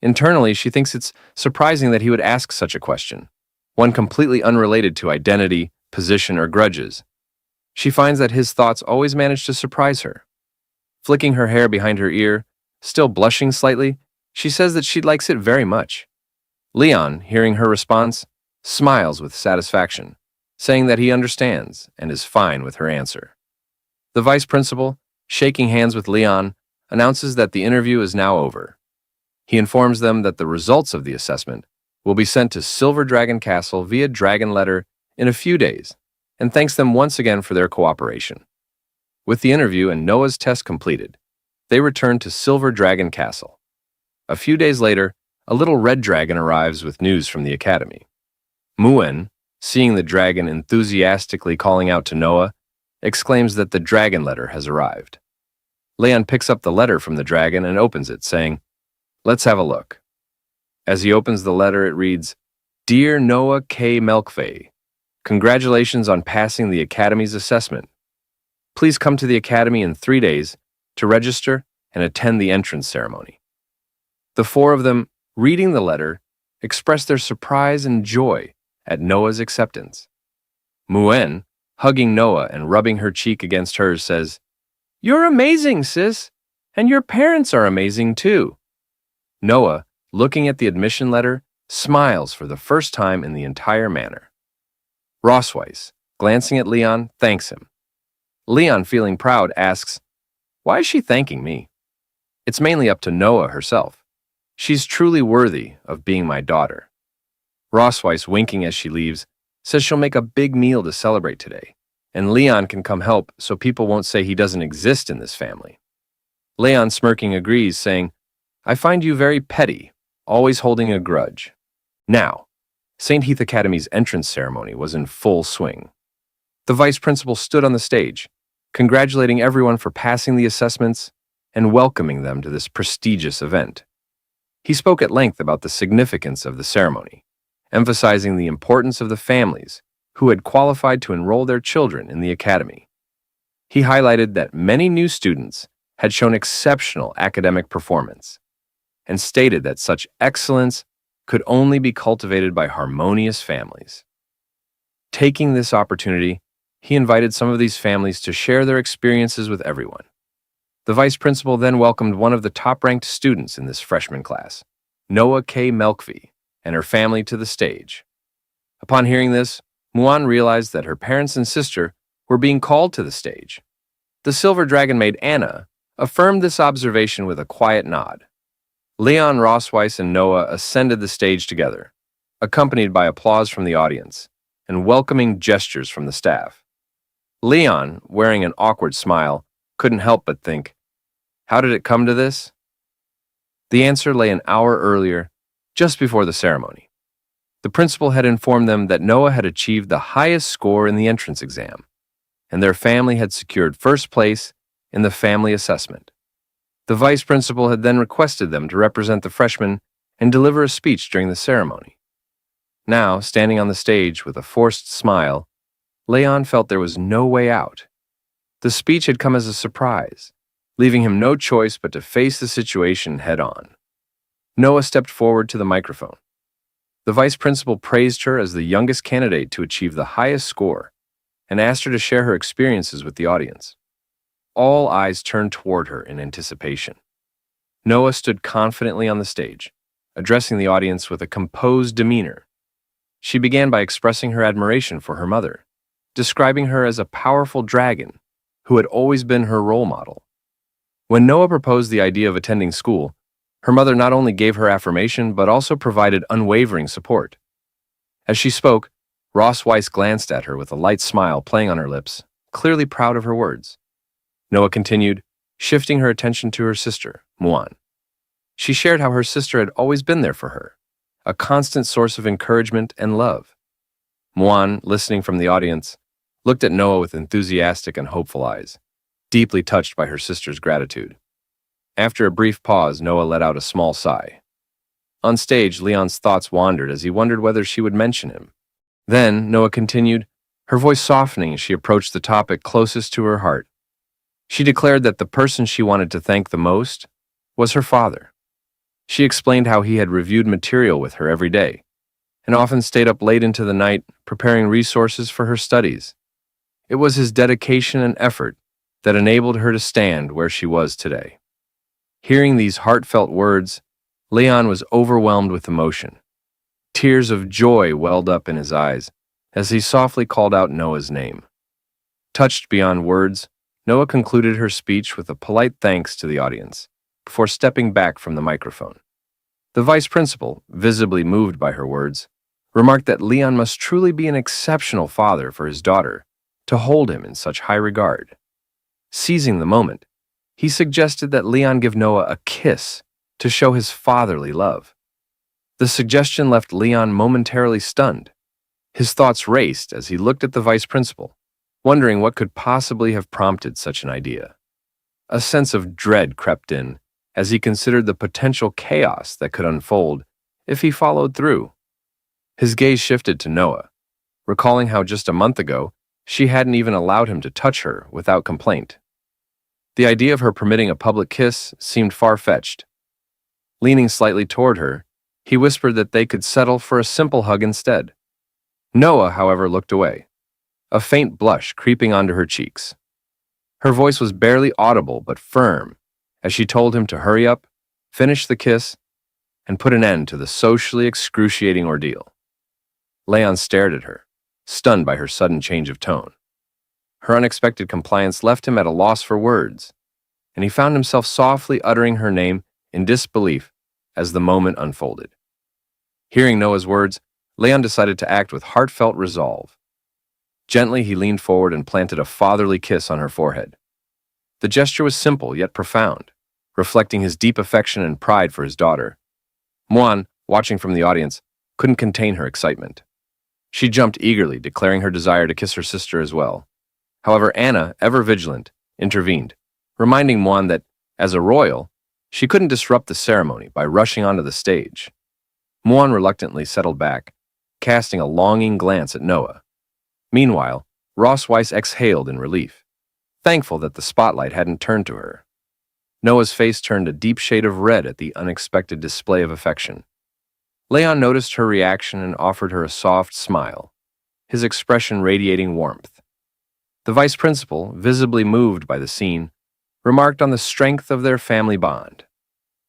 S1: Internally, she thinks it's surprising that he would ask such a question, one completely unrelated to identity, position, or grudges. She finds that his thoughts always manage to surprise her. Flicking her hair behind her ear, still blushing slightly, she says that she likes it very much. Leon, hearing her response, smiles with satisfaction, saying that he understands and is fine with her answer. The vice principal, shaking hands with Leon, announces that the interview is now over. He informs them that the results of the assessment will be sent to Silver Dragon Castle via dragon letter in a few days, and thanks them once again for their cooperation. With the interview and Noah's test completed, they return to Silver Dragon Castle. A few days later, a little red dragon arrives with news from the academy. Muan, seeing the dragon enthusiastically calling out to Noah, exclaims that the dragon letter has arrived. Leon picks up the letter from the dragon and opens it, saying, "Let's have a look." As he opens the letter, it reads, "Dear Noah K. Melkfei, congratulations on passing the Academy's assessment. Please come to the Academy in 3 days to register and attend the entrance ceremony." The four of them, reading the letter, express their surprise and joy at Noah's acceptance. Muan, hugging Noah and rubbing her cheek against hers, says, "You're amazing, sis, and your parents are amazing too." Noah, looking at the admission letter, smiles for the first time in the entire manner. Rossweiss, glancing at Leon, thanks him. Leon, feeling proud, asks, "Why is she thanking me?" It's mainly up to Noah herself. She's truly worthy of being my daughter. Rossweiss, winking as she leaves, says she'll make a big meal to celebrate today, and Leon can come help so people won't say he doesn't exist in this family. Leon, smirking, agrees, saying, "I find you very petty, always holding a grudge." Now, St. Heath Academy's entrance ceremony was in full swing. The vice principal stood on the stage, congratulating everyone for passing the assessments and welcoming them to this prestigious event. He spoke at length about the significance of the ceremony, emphasizing the importance of the families who had qualified to enroll their children in the academy. He highlighted that many new students had shown exceptional academic performance and stated that such excellence could only be cultivated by harmonious families. Taking this opportunity, he invited some of these families to share their experiences with everyone. The vice principal then welcomed one of the top-ranked students in this freshman class, Noah K. Melkfei, and her family to the stage. Upon hearing this, Muan realized that her parents and sister were being called to the stage. The silver dragon maid Anna affirmed this observation with a quiet nod. Leon, Rossweiss, and Noah ascended the stage together, accompanied by applause from the audience and welcoming gestures from the staff. Leon, wearing an awkward smile, couldn't help but think, how did it come to this? The answer lay an hour earlier, just before the ceremony. The principal had informed them that Noah had achieved the highest score in the entrance exam, and their family had secured first place in the family assessment. The vice principal had then requested them to represent the freshmen and deliver a speech during the ceremony. Now, standing on the stage with a forced smile, Leon felt there was no way out. The speech had come as a surprise, leaving him no choice but to face the situation head-on. Noah stepped forward to the microphone. The vice principal praised her as the youngest candidate to achieve the highest score and asked her to share her experiences with the audience. All eyes turned toward her in anticipation. Noah stood confidently on the stage, addressing the audience with a composed demeanor. She began by expressing her admiration for her mother, describing her as a powerful dragon who had always been her role model. When Noah proposed the idea of attending school, her mother not only gave her affirmation but also provided unwavering support. As she spoke, Rossweiss glanced at her with a light smile playing on her lips, clearly proud of her words. Noah continued, shifting her attention to her sister, Muan. She shared how her sister had always been there for her, a constant source of encouragement and love. Muan, listening from the audience, looked at Noah with enthusiastic and hopeful eyes. deeply touched by her sister's gratitude. After a brief pause, Noah let out a small sigh. On stage, Leon's thoughts wandered as he wondered whether she would mention him. Then, Noah continued, her voice softening as she approached the topic closest to her heart. She declared that the person she wanted to thank the most was her father. She explained how he had reviewed material with her every day, and often stayed up late into the night preparing resources for her studies. It was his dedication and effort that enabled her to stand where she was today. Hearing these heartfelt words, Leon was overwhelmed with emotion. Tears of joy welled up in his eyes as he softly called out Noah's name. Touched beyond words, Noah concluded her speech with a polite thanks to the audience before stepping back from the microphone. The vice principal, visibly moved by her words, remarked that Leon must truly be an exceptional father for his daughter to hold him in such high regard. Seizing the moment, he suggested that Leon give Noah a kiss to show his fatherly love. The suggestion left Leon momentarily stunned. His thoughts raced as he looked at the vice principal, wondering what could possibly have prompted such an idea. A sense of dread crept in as he considered the potential chaos that could unfold if he followed through. His gaze shifted to Noah, recalling how just a month ago she hadn't even allowed him to touch her without complaint. The idea of her permitting a public kiss seemed far-fetched. Leaning slightly toward her, he whispered that they could settle for a simple hug instead. Noah, however, looked away, a faint blush creeping onto her cheeks. Her voice was barely audible but firm as she told him to hurry up, finish the kiss, and put an end to the socially excruciating ordeal. Leon stared at her, stunned by her sudden change of tone. Her unexpected compliance left him at a loss for words, and he found himself softly uttering her name in disbelief as the moment unfolded. Hearing Noah's words, Leon decided to act with heartfelt resolve. Gently, he leaned forward and planted a fatherly kiss on her forehead. The gesture was simple yet profound, reflecting his deep affection and pride for his daughter. Muan, watching from the audience, couldn't contain her excitement. She jumped eagerly, declaring her desire to kiss her sister as well. However, Anna, ever vigilant, intervened, reminding Muan that, as a royal, she couldn't disrupt the ceremony by rushing onto the stage. Muan reluctantly settled back, casting a longing glance at Noah. Meanwhile, Ross Weiss exhaled in relief, thankful that the spotlight hadn't turned to her. Noah's face turned a deep shade of red at the unexpected display of affection. Leon noticed her reaction and offered her a soft smile, his expression radiating warmth. The vice principal, visibly moved by the scene, remarked on the strength of their family bond.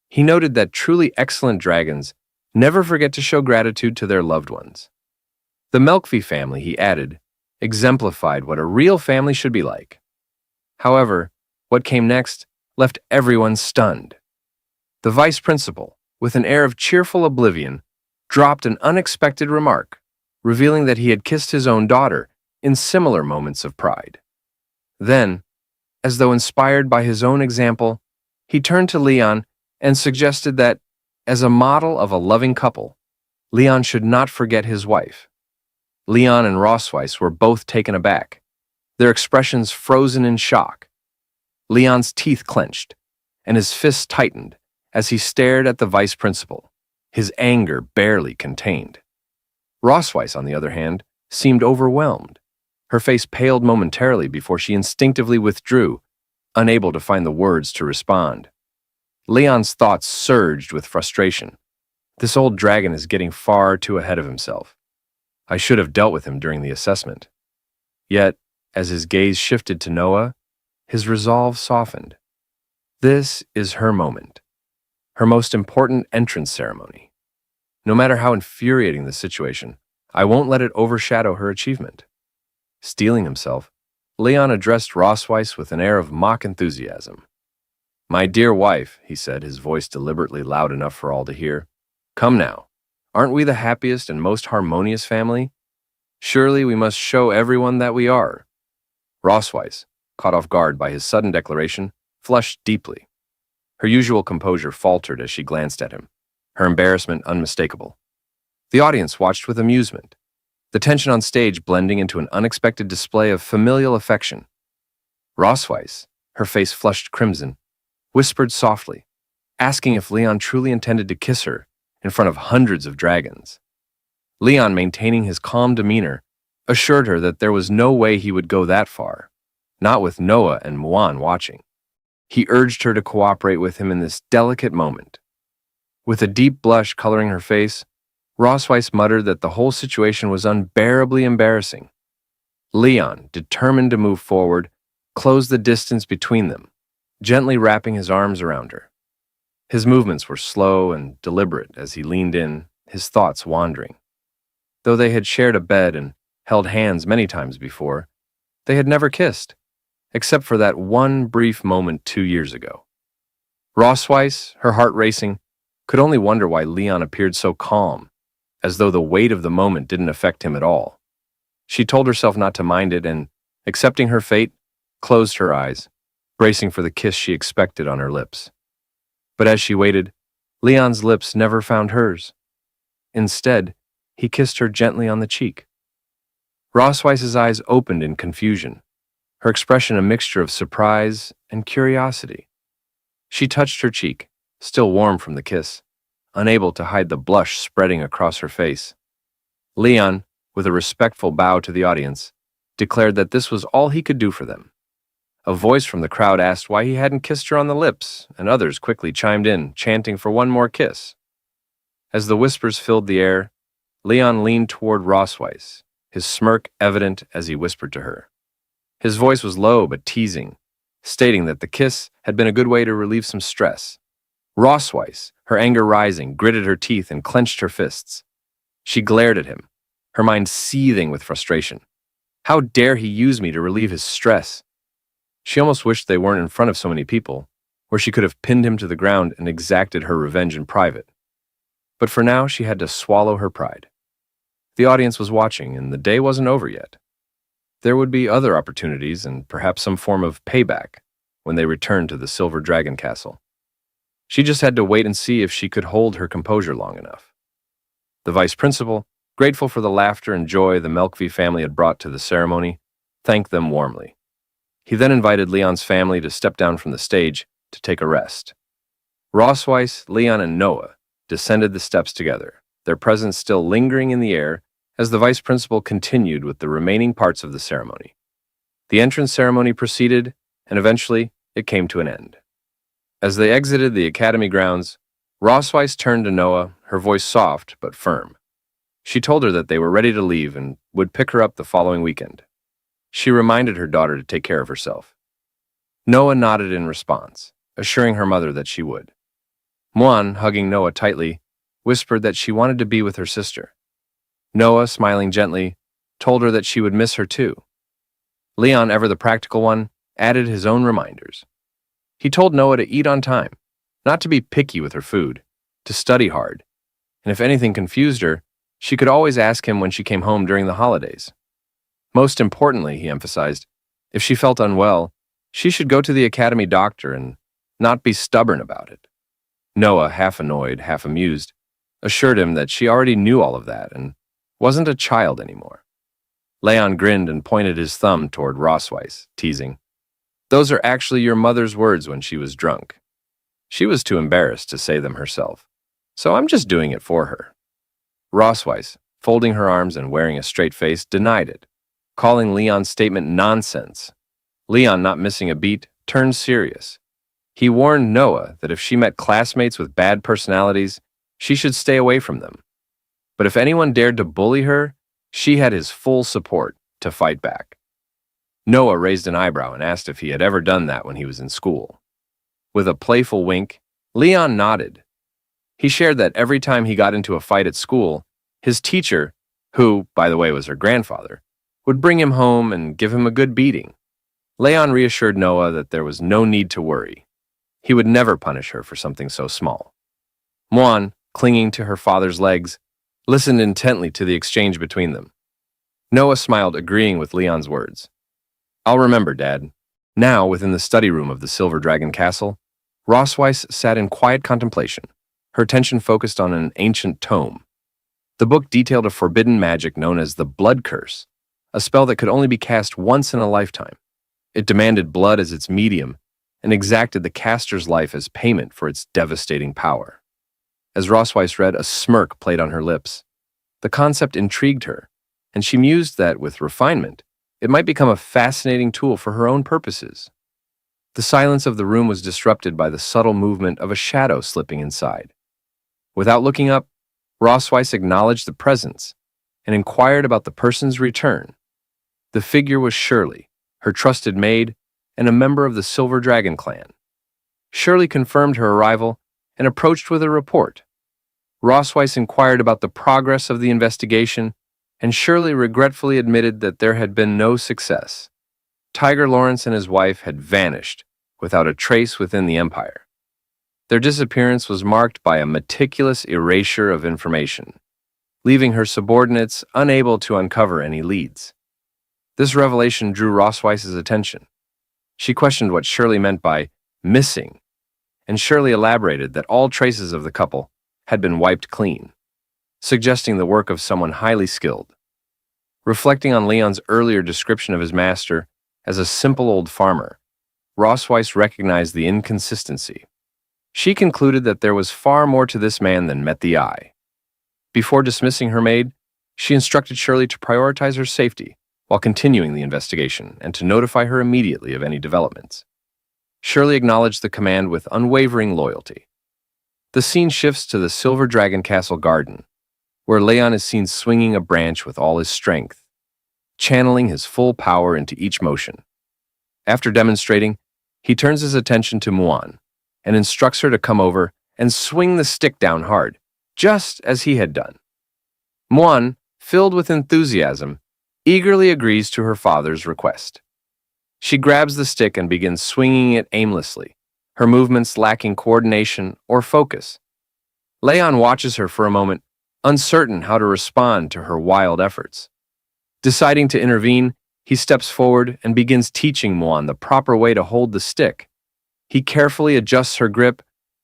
S1: He noted that truly excellent dragons never forget to show gratitude to their loved ones. The Melkvi family, he added, exemplified what a real family should be like. However, what came next left everyone stunned. The vice principal, with an air of cheerful oblivion, dropped an unexpected remark, revealing that he had kissed his own daughter in similar moments of pride. Then, as though inspired by his own example, he turned to Leon and suggested that, as a model of a loving couple, Leon should not forget his wife. Leon and Rossweiss were both taken aback, their expressions frozen in shock. Leon's teeth clenched, and his fists tightened as he stared at the vice principal, his anger barely contained. Rossweiss, on the other hand, seemed overwhelmed. Her face paled momentarily before she instinctively withdrew, unable to find the words to respond. Leon's thoughts surged with frustration. This old dragon is getting far too ahead of himself. I should have dealt with him during the assessment. Yet, as his gaze shifted to Noah, his resolve softened. This is her moment, her most important entrance ceremony. No matter how infuriating the situation, I won't let it overshadow her achievement. Steeling himself, Leon addressed Rossweiss with an air of mock enthusiasm. My dear wife, he said, his voice deliberately loud enough for all to hear, come now, aren't we the happiest and most harmonious family? Surely we must show everyone that we are. Rossweiss, caught off guard by his sudden declaration, flushed deeply. Her usual composure faltered as she glanced at him, her embarrassment unmistakable. The audience watched with amusement, the tension on stage blending into an unexpected display of familial affection. Rossweiss, her face flushed crimson, whispered softly, asking if Leon truly intended to kiss her in front of hundreds of dragons. Leon, maintaining his calm demeanor, assured her that there was no way he would go that far, not with Noah and Muan watching. He urged her to cooperate with him in this delicate moment. With a deep blush coloring her face, Rossweiss muttered that the whole situation was unbearably embarrassing. Leon, determined to move forward, closed the distance between them, gently wrapping his arms around her. His movements were slow and deliberate as he leaned in, his thoughts wandering. Though they had shared a bed and held hands many times before, they had never kissed, except for that one brief moment 2 years ago. Rossweiss, her heart racing, could only wonder why Leon appeared so calm, as though the weight of the moment didn't affect him at all. She told herself not to mind it and, accepting her fate, closed her eyes, bracing for the kiss she expected on her lips. But as she waited, Leon's lips never found hers. Instead, he kissed her gently on the cheek. Rossweiss's eyes opened in confusion, her expression a mixture of surprise and curiosity. She touched her cheek, still warm from the kiss, unable to hide the blush spreading across her face. Leon, with a respectful bow to the audience, declared that this was all he could do for them. A voice from the crowd asked why he hadn't kissed her on the lips, and others quickly chimed in, chanting for one more kiss. As the whispers filled the air, Leon leaned toward Rossweiss, his smirk evident as he whispered to her. His voice was low but teasing, stating that the kiss had been a good way to relieve some stress. Rossweiss, her anger rising, gritted her teeth and clenched her fists. She glared at him, her mind seething with frustration. How dare he use me to relieve his stress? She almost wished they weren't in front of so many people, where she could have pinned him to the ground and exacted her revenge in private. But for now, she had to swallow her pride. The audience was watching, and the day wasn't over yet. There would be other opportunities and perhaps some form of payback when they returned to the Silver Dragon Castle. She just had to wait and see if she could hold her composure long enough. The vice principal, grateful for the laughter and joy the Melkvi family had brought to the ceremony, thanked them warmly. He then invited Leon's family to step down from the stage to take a rest. Rossweiss, Leon, and Noah descended the steps together, their presence still lingering in the air as the vice principal continued with the remaining parts of the ceremony. The entrance ceremony proceeded, and eventually it came to an end. As they exited the academy grounds, Rossweiss turned to Noah, her voice soft but firm. She told her that they were ready to leave and would pick her up the following weekend. She reminded her daughter to take care of herself. Noah nodded in response, assuring her mother that she would. Muan, hugging Noah tightly, whispered that she wanted to be with her sister. Noah, smiling gently, told her that she would miss her too. Leon, ever the practical one, added his own reminders. He told Noah to eat on time, not to be picky with her food, to study hard, and if anything confused her, she could always ask him when she came home during the holidays. Most importantly, he emphasized, if she felt unwell, she should go to the academy doctor and not be stubborn about it. Noah, half annoyed, half amused, assured him that she already knew all of that and wasn't a child anymore. Leon grinned and pointed his thumb toward Rossweiss, teasing, "Those are actually your mother's words when she was drunk. She was too embarrassed to say them herself, so I'm just doing it for her." Rossweiss, folding her arms and wearing a straight face, denied it, calling Leon's statement nonsense. Leon, not missing a beat, turned serious. He warned Noah that if she met classmates with bad personalities, she should stay away from them. But if anyone dared to bully her, she had his full support to fight back. Noah raised an eyebrow and asked if he had ever done that when he was in school. With a playful wink, Leon nodded. He shared that every time he got into a fight at school, his teacher, who, by the way, was her grandfather, would bring him home and give him a good beating. Leon reassured Noah that there was no need to worry. He would never punish her for something so small. Muan, clinging to her father's legs, listened intently to the exchange between them. Noah smiled, agreeing with Leon's words. "I'll remember, Dad." Now, within the study room of the Silver Dragon Castle, Rossweiss sat in quiet contemplation, her attention focused on an ancient tome. The book detailed a forbidden magic known as the Blood Curse, a spell that could only be cast once in a lifetime. It demanded blood as its medium and exacted the caster's life as payment for its devastating power. As Rosweiss read, a smirk played on her lips. The concept intrigued her, and she mused that, with refinement, it might become a fascinating tool for her own purposes. The silence of the room was disrupted by the subtle movement of a shadow slipping inside. Without looking up, Rosweiss acknowledged the presence and inquired about the person's return. The figure was Shirley, her trusted maid, and a member of the Silver Dragon clan. Shirley confirmed her arrival and approached with a report. Rosweiss inquired about the progress of the investigation, and Shirley regretfully admitted that there had been no success. Tiger Lawrence and his wife had vanished without a trace within the Empire. Their disappearance was marked by a meticulous erasure of information, leaving her subordinates unable to uncover any leads. This revelation drew Rosweiss's attention. She questioned what Shirley meant by missing, and Shirley elaborated that all traces of the couple had been wiped clean, suggesting the work of someone highly skilled. Reflecting on Leon's earlier description of his master as a simple old farmer, Rosweiss recognized the inconsistency. She concluded that there was far more to this man than met the eye. Before dismissing her maid, she instructed Shirley to prioritize her safety while continuing the investigation and to notify her immediately of any developments. Shirley acknowledged the command with unwavering loyalty. The scene shifts to the Silver Dragon Castle garden, where Leon is seen swinging a branch with all his strength, channeling his full power into each motion. After demonstrating, he turns his attention to Muan and instructs her to come over and swing the stick down hard, just as he had done. Muan, filled with enthusiasm, eagerly agrees to her father's request. She grabs the stick and begins swinging it aimlessly, her movements lacking coordination or focus. Leon watches her for a moment, uncertain how to respond to her wild efforts. Deciding to intervene, he steps forward and begins teaching Muan the proper way to hold the stick. He carefully adjusts her grip,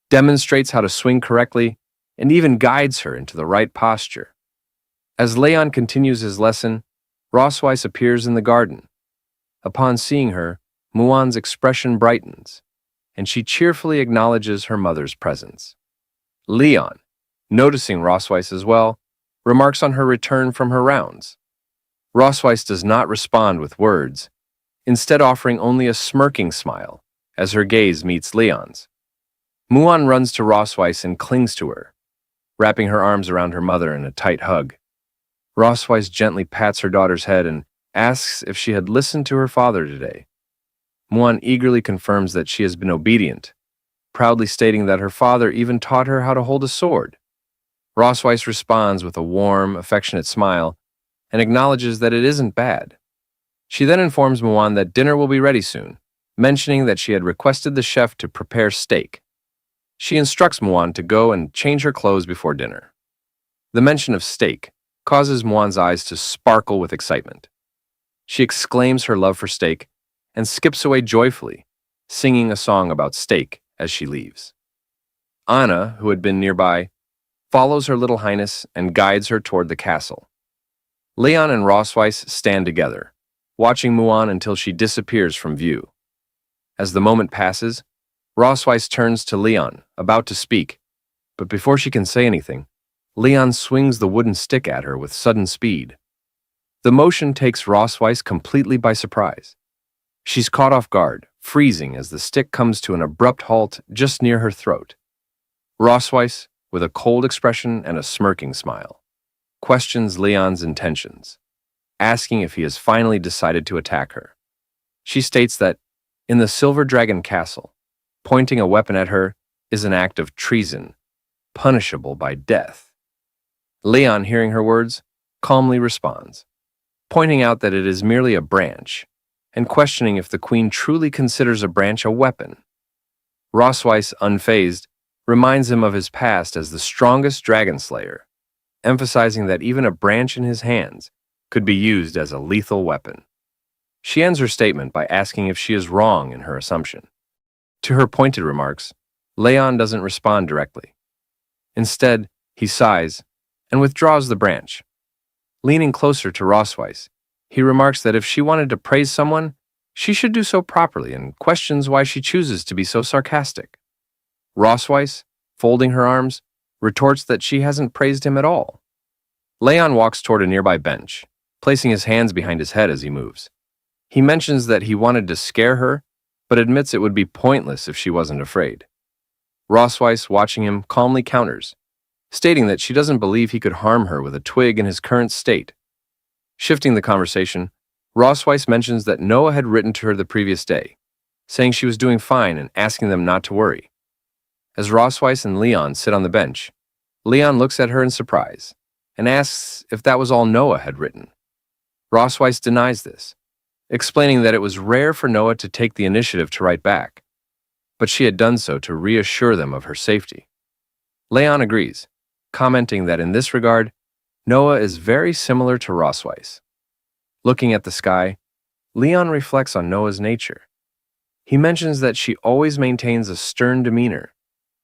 S1: demonstrates how to swing correctly, and even guides her into the right posture. As Leon continues his lesson, Rosweiss appears in the garden. Upon seeing her, Muan's expression brightens, and she cheerfully acknowledges her mother's presence. Leon, noticing Rosweiss as well, remarks on her return from her rounds. Rosweiss does not respond with words, instead offering only a smirking smile as her gaze meets Leon's. Muan runs to Rosweiss and clings to her, wrapping her arms around her mother in a tight hug. Rosweiss gently pats her daughter's head and asks if she had listened to her father today. Muan eagerly confirms that she has been obedient, proudly stating that her father even taught her how to hold a sword. Rosweiss responds with a warm, affectionate smile and acknowledges that it isn't bad. She then informs Muan that dinner will be ready soon, mentioning that she had requested the chef to prepare steak. She instructs Muan to go and change her clothes before dinner. The mention of steak causes Muan's eyes to sparkle with excitement. She exclaims her love for steak and skips away joyfully, singing a song about steak as she leaves. Anna, who had been nearby, follows her little highness and guides her toward the castle. Leon and Rosweiss stand together, watching Muan until she disappears from view. As the moment passes, Rosweiss turns to Leon, about to speak, but before she can say anything, Leon swings the wooden stick at her with sudden speed. The motion takes Rosweiss completely by surprise. She's caught off guard, freezing as the stick comes to an abrupt halt just near her throat. Rosweiss, with a cold expression and a smirking smile, questions Leon's intentions, asking if he has finally decided to attack her. She states that, in the Silver Dragon Castle, pointing a weapon at her is an act of treason, punishable by death. Leon, hearing her words, calmly responds, pointing out that it is merely a branch, and questioning if the queen truly considers a branch a weapon. Rosweiss, unfazed, reminds him of his past as the strongest dragon slayer, emphasizing that even a branch in his hands could be used as a lethal weapon. She ends her statement by asking if she is wrong in her assumption. To her pointed remarks, Leon doesn't respond directly. Instead, he sighs and withdraws the branch. Leaning closer to Rosweiss, he remarks that if she wanted to praise someone, She should do so properly and questions why she chooses to be so sarcastic. Rossweiss, folding her arms, retorts that she hasn't praised him at all. Leon walks toward a nearby bench, placing his hands behind his head as he moves. He mentions that he wanted to scare her, but admits it would be pointless if she wasn't afraid. Rossweiss, watching him, calmly counters, stating that she doesn't believe he could harm her with a twig in his current state. Shifting the conversation, Rossweiss mentions that Noah had written to her the previous day, saying she was doing fine and asking them not to worry. As Rossweiss and Leon sit on the bench, Leon looks at her in surprise and asks if that was all Noah had written. Rossweiss denies this, explaining that it was rare for Noah to take the initiative to write back, but she had done so to reassure them of her safety. Leon agrees, commenting that in this regard, Noah is very similar to Rossweiss. Looking at the sky, Leon reflects on Noah's nature. He mentions that she always maintains a stern demeanor,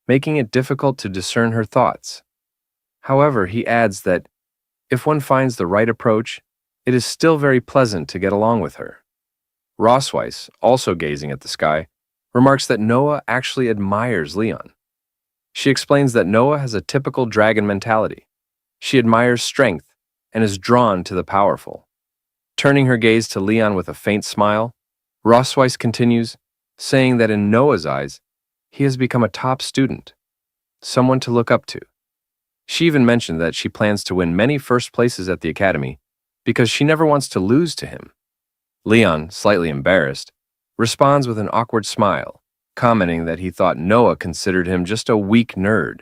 S1: making it difficult to discern her thoughts. However, he adds that if one finds the right approach, it is still very pleasant to get along with her. Rossweiss, also gazing at the sky, remarks that Noah actually admires Leon. She explains that Noah has a typical dragon mentality. She admires strength and is drawn to the powerful. Turning her gaze to Leon with a faint smile, Rossweiss continues, saying that in Noah's eyes, he has become a top student, someone to look up to. She even mentioned that she plans to win many first places at the academy because she never wants to lose to him. Leon, slightly embarrassed, responds with an awkward smile, commenting that he thought Noah considered him just a weak nerd.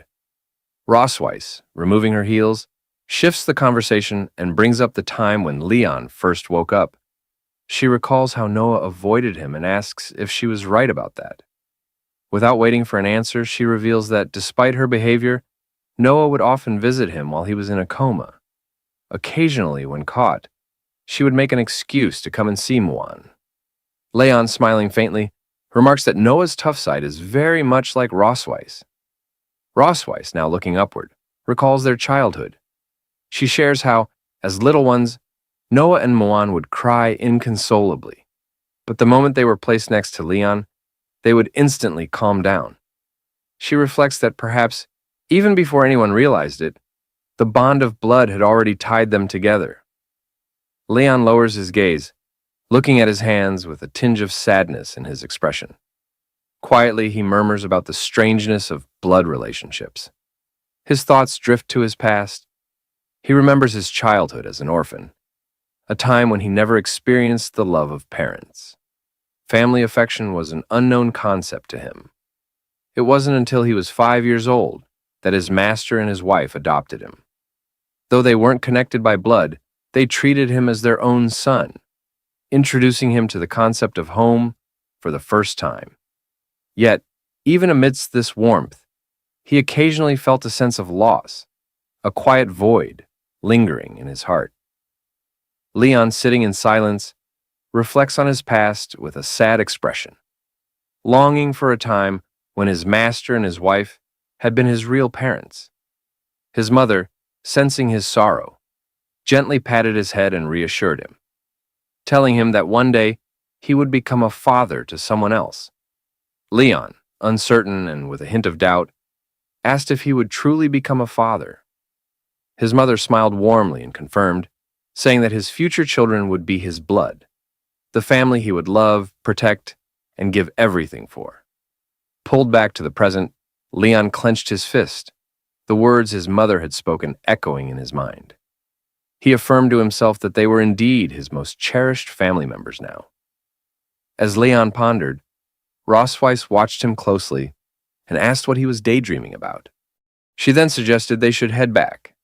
S1: Rossweiss, removing her heels, shifts the conversation and brings up the time when Leon first woke up. She recalls how Noah avoided him and asks if she was right about that. Without waiting for an answer, she reveals that despite her behavior, Noah would often visit him while he was in a coma. Occasionally, when caught, she would make an excuse to come and see Muan. Leon, smiling faintly, remarks that Noah's tough side is very much like Rossweiss. Rossweiss, now looking upward, recalls their childhood. She shares how, as little ones, Noah and Muan would cry inconsolably, but the moment they were placed next to Leon, they would instantly calm down. She reflects that perhaps, even before anyone realized it, the bond of blood had already tied them together. Leon lowers his gaze, looking at his hands with a tinge of sadness in his expression. Quietly, he murmurs about the strangeness of blood relationships. His thoughts drift to his past. He remembers his childhood as an orphan, a time when he never experienced the love of parents. Family affection was an unknown concept to him. It wasn't until he was 5 years old that his master and his wife adopted him. Though they weren't connected by blood, they treated him as their own son, introducing him to the concept of home for the first time. Yet, even amidst this warmth, he occasionally felt a sense of loss, a quiet void lingering in his heart. Leon, sitting in silence, reflects on his past with a sad expression, longing for a time when his master and his wife had been his real parents. His mother, sensing his sorrow, gently patted his head and reassured him, telling him that one day he would become a father to someone else. Leon, uncertain and with a hint of doubt, asked if he would truly become a father. His mother smiled warmly and confirmed, saying that his future children would be his blood, the family he would love, protect, and give everything for. Pulled back to the present, Leon clenched his fist, the words his mother had spoken echoing in his mind. He affirmed to himself that they were indeed his most cherished family members now. As Leon pondered, Rossweiss watched him closely and asked what he was daydreaming about. She then suggested they should head back.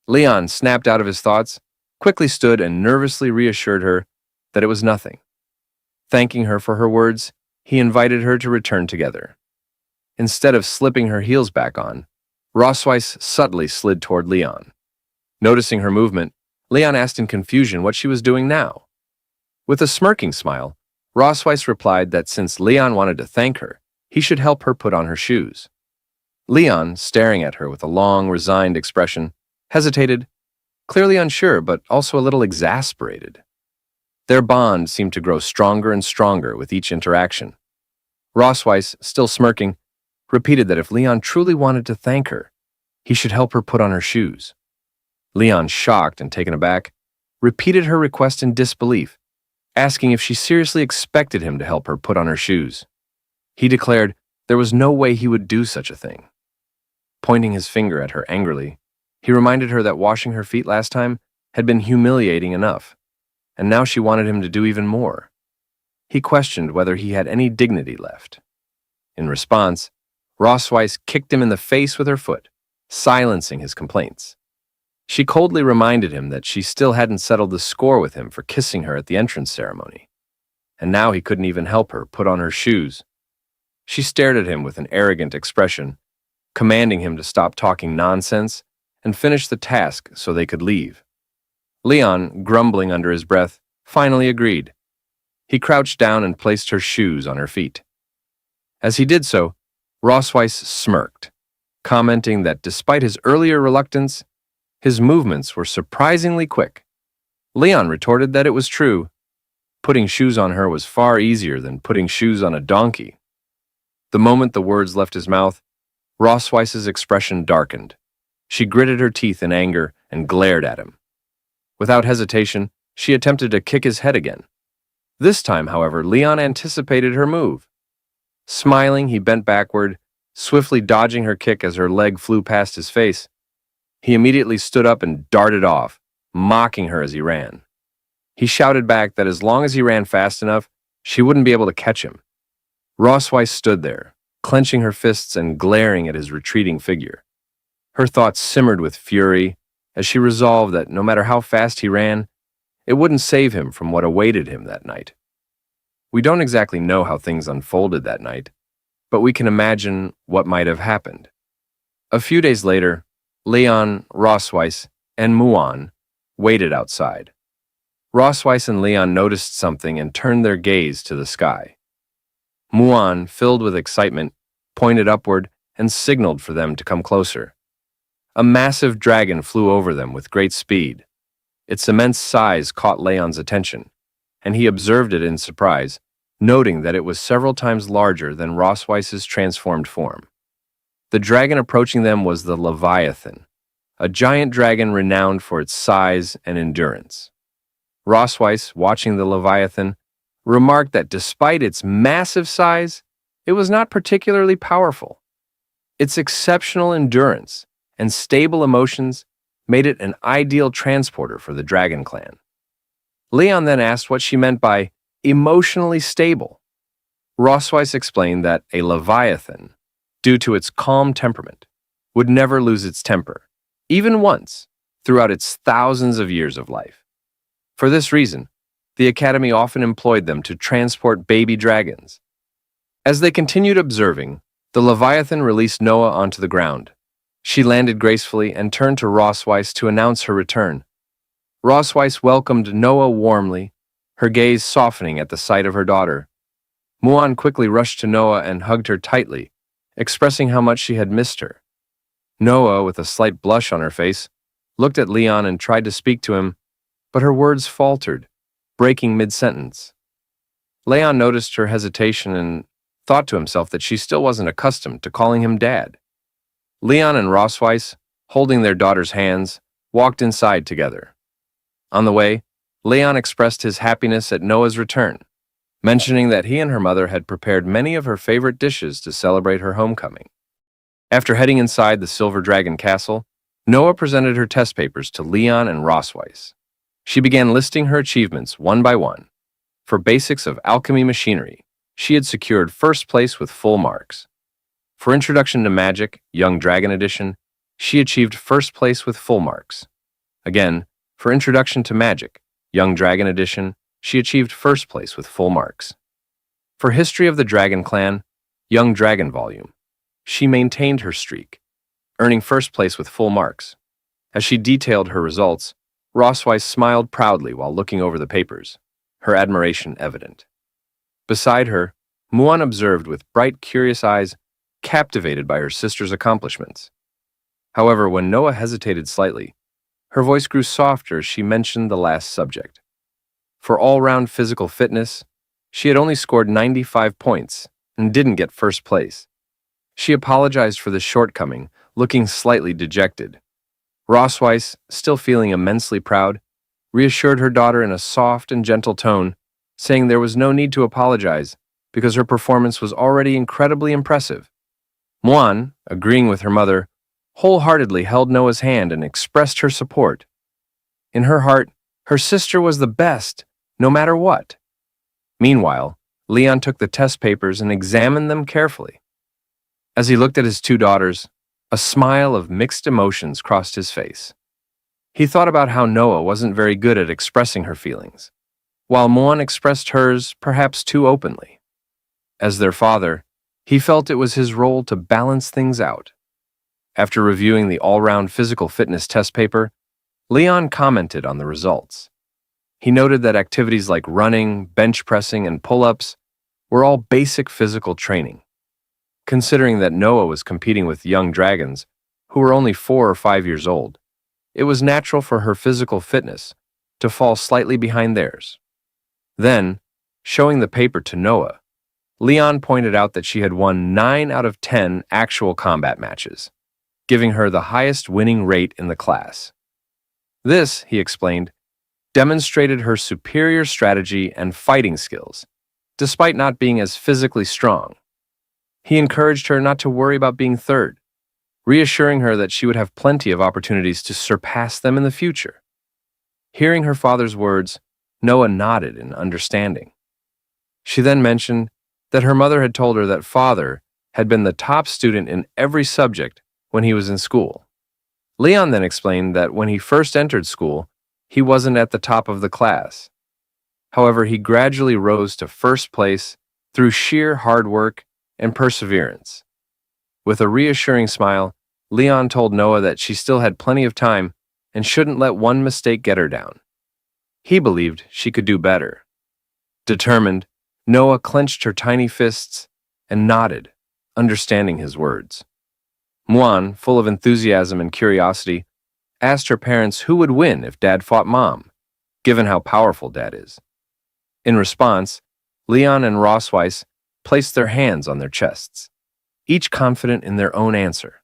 S1: Leon snapped out of his thoughts, quickly stood and nervously reassured her that it was nothing. Thanking her for her words, he invited her to return together. Instead of slipping her heels back on, Rossweiss subtly slid toward Leon. Noticing her movement, Leon asked in confusion what she was doing now. With a smirking smile, Rossweiss replied that since Leon wanted to thank her, he should help her put on her shoes. Leon, staring at her with a long, resigned expression, hesitated, clearly unsure but also a little exasperated. Their bond seemed to grow stronger and stronger with each interaction. Rossweiss, still smirking, repeated that if Leon truly wanted to thank her, he should help her put on her shoes. Leon, shocked and taken aback, repeated her request in disbelief, asking if she seriously expected him to help her put on her shoes. He declared there was no way he would do such a thing. Pointing his finger at her angrily, he reminded her that washing her feet last time had been humiliating enough, and now she wanted him to do even more. He questioned whether he had any dignity left. In response, Rossweiss kicked him in the face with her foot, silencing his complaints. She coldly reminded him that she still hadn't settled the score with him for kissing her at the entrance ceremony, and now he couldn't even help her put on her shoes. She stared at him with an arrogant expression, commanding him to stop talking nonsense and finish the task so they could leave. Leon, grumbling under his breath, finally agreed. He crouched down and placed her shoes on her feet. As he did so, Rossweiss smirked, commenting that despite his earlier reluctance, his movements were surprisingly quick. Leon retorted that it was true. Putting shoes on her was far easier than putting shoes on a donkey. The moment the words left his mouth, Rossweiss's expression darkened. She gritted her teeth in anger and glared at him. Without hesitation, she attempted to kick his head again. This time, however, Leon anticipated her move. Smiling, he bent backward, swiftly dodging her kick as her leg flew past his face. He immediately stood up and darted off, mocking her as he ran. He shouted back that as long as he ran fast enough, she wouldn't be able to catch him. Rossweiss stood there, clenching her fists and glaring at his retreating figure. Her thoughts simmered with fury as she resolved that no matter how fast he ran, it wouldn't save him from what awaited him that night. We don't exactly know how things unfolded that night, but we can imagine what might have happened. A few days later, Leon, Rossweiss, and Muan waited outside. Rossweiss and Leon noticed something and turned their gaze to the sky. Muan, filled with excitement, pointed upward and signaled for them to come closer. A massive dragon flew over them with great speed. Its immense size caught Leon's attention, and he observed it in surprise, noting that it was several times larger than Rossweiss's transformed form. The dragon approaching them was the Leviathan, a giant dragon renowned for its size and endurance. Rossweiss, watching the Leviathan, remarked that despite its massive size, it was not particularly powerful. Its exceptional endurance and stable emotions made it an ideal transporter for the dragon clan. Leon then asked what she meant by emotionally stable. Rossweiss explained that a Leviathan, due to its calm temperament, would never lose its temper, even once, throughout its thousands of years of life. For this reason, the Academy often employed them to transport baby dragons. As they continued observing, the Leviathan released Noah onto the ground. She landed gracefully and turned to Rossweiss to announce her return. Rossweiss welcomed Noah warmly, her gaze softening at the sight of her daughter. Muan quickly rushed to Noah and hugged her tightly, expressing how much she had missed her. Noah, with a slight blush on her face, looked at Leon and tried to speak to him, but her words faltered, breaking mid-sentence. Leon noticed her hesitation and thought to himself that she still wasn't accustomed to calling him Dad. Leon and Rossweiss, holding their daughter's hands, walked inside together. On the way, Leon expressed his happiness at Noah's return, mentioning that he and her mother had prepared many of her favorite dishes to celebrate her homecoming. After heading inside the Silver Dragon Castle, Noah presented her test papers to Leon and Rossweiss. She began listing her achievements one by one. For basics of alchemy machinery, she had secured first place with full marks. For Introduction to Magic, Young Dragon Edition, she achieved first place with full marks. Again, for Introduction to Magic, Young Dragon Edition, she achieved first place with full marks. For History of the Dragon Clan, Young Dragon Volume, she maintained her streak, earning first place with full marks. As she detailed her results, Rossweiss smiled proudly while looking over the papers, her admiration evident. Beside her, Muan observed with bright, curious eyes, captivated by her sister's accomplishments. However, when Noah hesitated slightly, her voice grew softer as she mentioned the last subject. For all-round physical fitness, she had only scored 95 points and didn't get first place. She apologized for the shortcoming, looking slightly dejected. Rosweiss, still feeling immensely proud, reassured her daughter in a soft and gentle tone, saying there was no need to apologize because her performance was already incredibly impressive. Muan, agreeing with her mother, wholeheartedly held Noah's hand and expressed her support. In her heart, her sister was the best, no matter what. Meanwhile, Leon took the test papers and examined them carefully. As he looked at his two daughters, a smile of mixed emotions crossed his face. He thought about how Noah wasn't very good at expressing her feelings, while Muan expressed hers perhaps too openly. As their father, he felt it was his role to balance things out. After reviewing the all-round physical fitness test paper, Leon commented on the results. He noted that activities like running, bench pressing, and pull-ups were all basic physical training. Considering that Noah was competing with young dragons, who were only 4 or 5 years old, it was natural for her physical fitness to fall slightly behind theirs. Then, showing the paper to Noah, Leon pointed out that she had won 9 out of 10 actual combat matches, giving her the highest winning rate in the class. This, he explained, demonstrated her superior strategy and fighting skills, despite not being as physically strong. He encouraged her not to worry about being third, reassuring her that she would have plenty of opportunities to surpass them in the future. Hearing her father's words, Noah nodded in understanding. She then mentioned that her mother had told her that father had been the top student in every subject when he was in school. Leon then explained that when he first entered school, he wasn't at the top of the class. However, he gradually rose to first place through sheer hard work and perseverance. With a reassuring smile, Leon told Noah that she still had plenty of time and shouldn't let one mistake get her down. He believed she could do better. Determined, Noah clenched her tiny fists and nodded, understanding his words. Muan, full of enthusiasm and curiosity, asked her parents who would win if Dad fought Mom, given how powerful Dad is. In response, Leon and Rosweiss placed their hands on their chests, each confident in their own answer.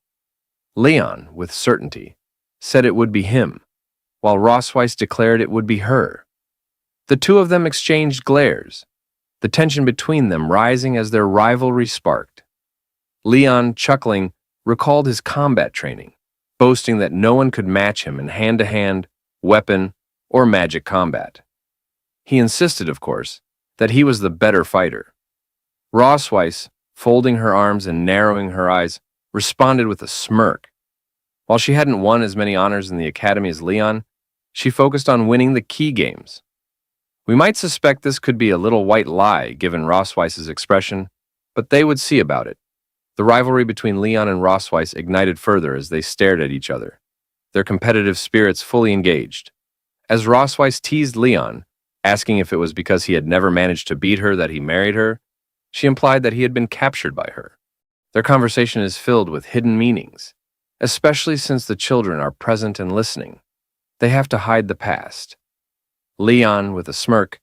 S1: Leon, with certainty, said it would be him, while Rosweiss declared it would be her. The two of them exchanged glares, the tension between them rising as their rivalry sparked. Leon, chuckling, recalled his combat training, boasting that no one could match him in hand-to-hand, weapon, or magic combat. He insisted, of course, that he was the better fighter. Rosweiss, folding her arms and narrowing her eyes, responded with a smirk. While she hadn't won as many honors in the academy as Leon, she focused on winning the key games. We might suspect this could be a little white lie given Rosweiss's expression, but they would see about it. The rivalry between Leon and Rosweiss ignited further as they stared at each other, their competitive spirits fully engaged. As Rosweiss teased Leon, asking if it was because he had never managed to beat her that he married her, she implied that he had been captured by her. Their conversation is filled with hidden meanings, especially since the children are present and listening. They have to hide the past. Leon, with a smirk,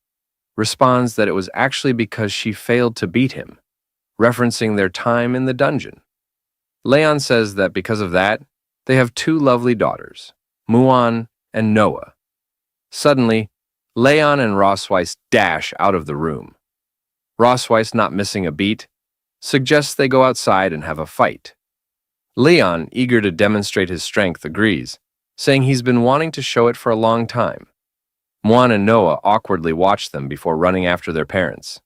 S1: responds that it was actually because she failed to beat him, referencing their time in the dungeon. Leon says that because of that, they have 2 lovely daughters, Muan and Noah. Suddenly, Leon and Rosweiss dash out of the room. Rosweiss, not missing a beat, suggests they go outside and have a fight. Leon, eager to demonstrate his strength, agrees, saying he's been wanting to show it for a long time. Muan and Noah awkwardly watch them before running after their parents.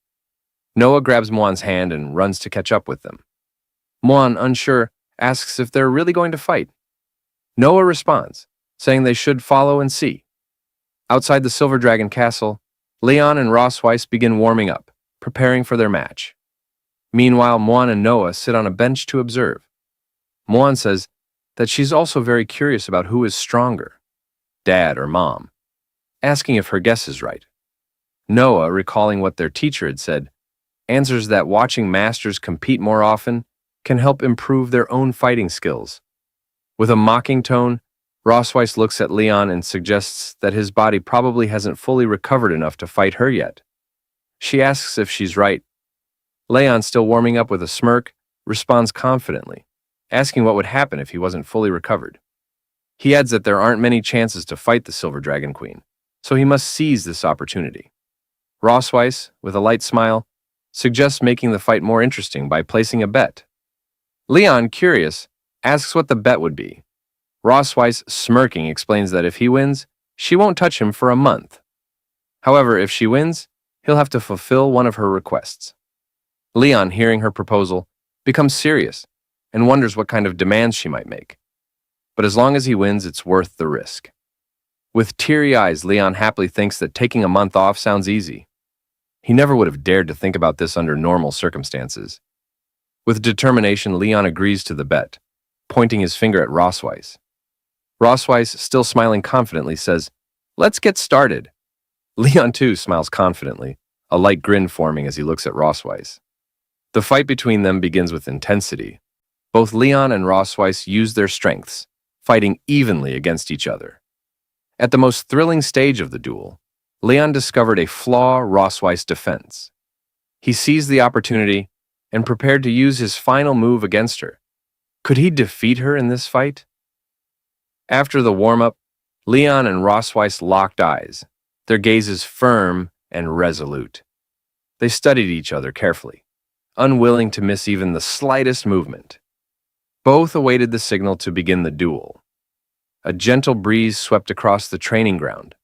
S1: Noah grabs Muan's hand and runs to catch up with them. Muan, unsure, asks if they're really going to fight. Noah responds, saying they should follow and see. Outside the Silver Dragon Castle, Leon and Rosweiss begin warming up, preparing for their match. Meanwhile, Muan and Noah sit on a bench to observe. Muan says that she's also very curious about who is stronger, Dad or Mom, asking if her guess is right. Noah, recalling what their teacher had said, answers that watching masters compete more often can help improve their own fighting skills. With a mocking tone, Rossweiss looks at Leon and suggests that his body probably hasn't fully recovered enough to fight her yet. She asks if she's right. Leon, still warming up with a smirk, responds confidently, asking what would happen if he wasn't fully recovered. He adds that there aren't many chances to fight the Silver Dragon Queen, so he must seize this opportunity. Rossweiss, with a light smile, suggests making the fight more interesting by placing a bet. Leon, curious, asks what the bet would be. Rossweiss, smirking, explains that if he wins, she won't touch him for a month. However, if she wins, he'll have to fulfill one of her requests. Leon, hearing her proposal, becomes serious and wonders what kind of demands she might make. But as long as he wins, it's worth the risk. With teary eyes, Leon happily thinks that taking a month off sounds easy. He never would have dared to think about this under normal circumstances. With determination, Leon agrees to the bet, pointing his finger at Rossweiss. Rossweiss, still smiling confidently, says, "Let's get started." Leon, too, smiles confidently, a light grin forming as he looks at Rossweiss. The fight between them begins with intensity. Both Leon and Rossweiss use their strengths, fighting evenly against each other. At the most thrilling stage of the duel, Leon discovered a flaw Rossweiss' defense. He seized the opportunity and prepared to use his final move against her. Could he defeat her in this fight? After the warm-up, Leon and Rossweiss locked eyes, their gazes firm and resolute. They studied each other carefully, unwilling to miss even the slightest movement. Both awaited the signal to begin the duel. A gentle breeze swept across the training ground,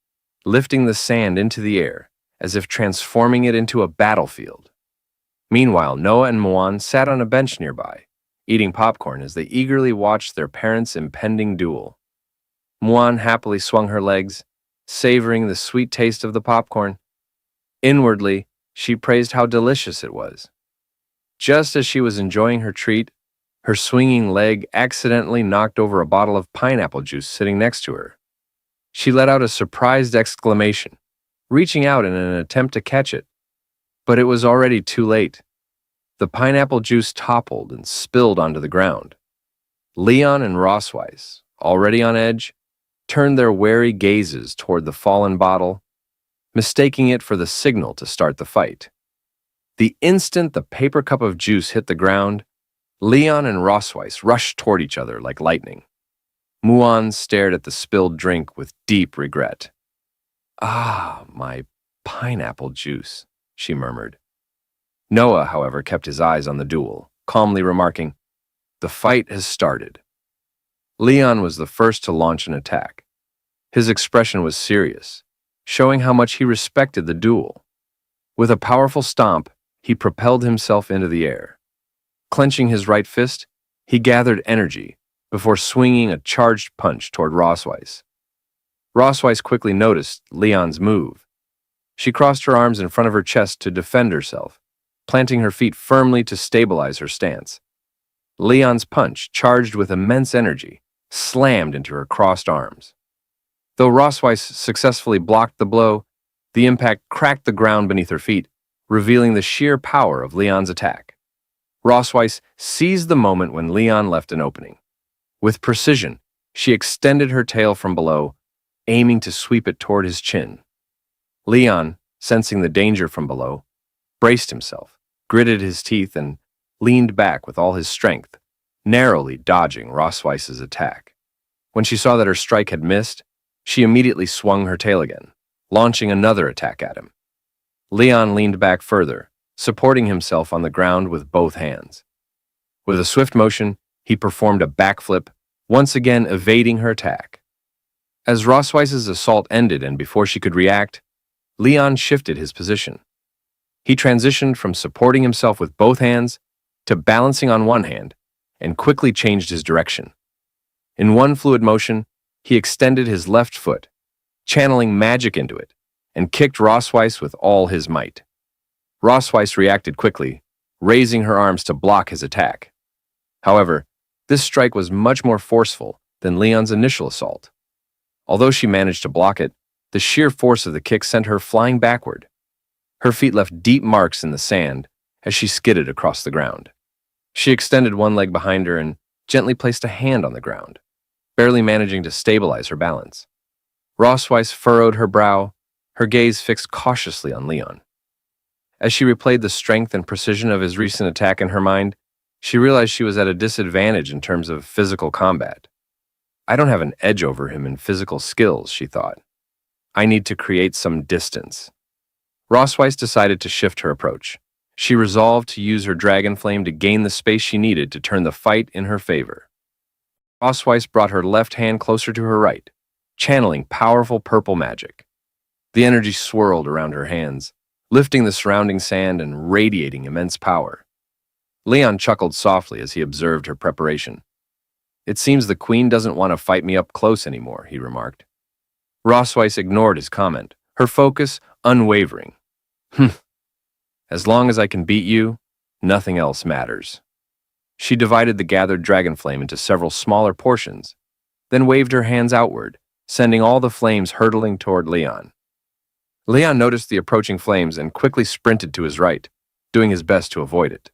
S1: lifting the sand into the air as if transforming it into a battlefield. Meanwhile, Noah and Muan sat on a bench nearby, eating popcorn as they eagerly watched their parents' impending duel. Muan happily swung her legs, savoring the sweet taste of the popcorn. Inwardly, she praised how delicious it was. Just as she was enjoying her treat, her swinging leg accidentally knocked over a bottle of pineapple juice sitting next to her. She let out a surprised exclamation, reaching out in an attempt to catch it. But it was already too late. The pineapple juice toppled and spilled onto the ground. Leon and Rossweiss, already on edge, turned their wary gazes toward the fallen bottle, mistaking it for the signal to start the fight. The instant the paper cup of juice hit the ground, Leon and Rossweiss rushed toward each other like lightning. Muan stared at the spilled drink with deep regret. "Ah, my pineapple juice," she murmured. Noah, however, kept his eyes on the duel, calmly remarking, "The fight has started." Leon was the first to launch an attack. His expression was serious, showing how much he respected the duel. With a powerful stomp, he propelled himself into the air. Clenching his right fist, he gathered energy before swinging a charged punch toward Rossweiss. Rossweiss quickly noticed Leon's move. She crossed her arms in front of her chest to defend herself, planting her feet firmly to stabilize her stance. Leon's punch, charged with immense energy, slammed into her crossed arms. Though Rossweiss successfully blocked the blow, the impact cracked the ground beneath her feet, revealing the sheer power of Leon's attack. Rossweiss seized the moment when Leon left an opening. With precision, she extended her tail from below, aiming to sweep it toward his chin. Leon, sensing the danger from below, braced himself, gritted his teeth, and leaned back with all his strength, narrowly dodging Rossweiss's attack. When she saw that her strike had missed, she immediately swung her tail again, launching another attack at him. Leon leaned back further, supporting himself on the ground with both hands. With a swift motion, he performed a backflip, once again evading her attack. As Rossweiss's assault ended and before she could react, Leon shifted his position. He transitioned from supporting himself with both hands to balancing on one hand and quickly changed his direction. In one fluid motion, he extended his left foot, channeling magic into it, and kicked Rossweiss with all his might. Rossweiss reacted quickly, raising her arms to block his attack. However, this strike was much more forceful than Leon's initial assault. Although she managed to block it, the sheer force of the kick sent her flying backward. Her feet left deep marks in the sand as she skidded across the ground. She extended one leg behind her and gently placed a hand on the ground. barely managing to stabilize her balance. Rossweiss furrowed her brow, her gaze fixed cautiously on Leon. As she replayed the strength and precision of his recent attack in her mind, she realized she was at a disadvantage in terms of physical combat. I don't have an edge over him in physical skills, she thought. I need to create some distance. Rossweiss decided to shift her approach. She resolved to use her dragon flame to gain the space she needed to turn the fight in her favor. Rossweiss brought her left hand closer to her right, channeling powerful purple magic. The energy swirled around her hands, lifting the surrounding sand and radiating immense power. Leon chuckled softly as he observed her preparation. It seems the queen doesn't want to fight me up close anymore, he remarked. Rossweiss ignored his comment, her focus unwavering. As long as I can beat you, nothing else matters. She divided the gathered dragon flame into several smaller portions, then waved her hands outward, sending all the flames hurtling toward Leon. Leon noticed the approaching flames and quickly sprinted to his right, doing his best to avoid it.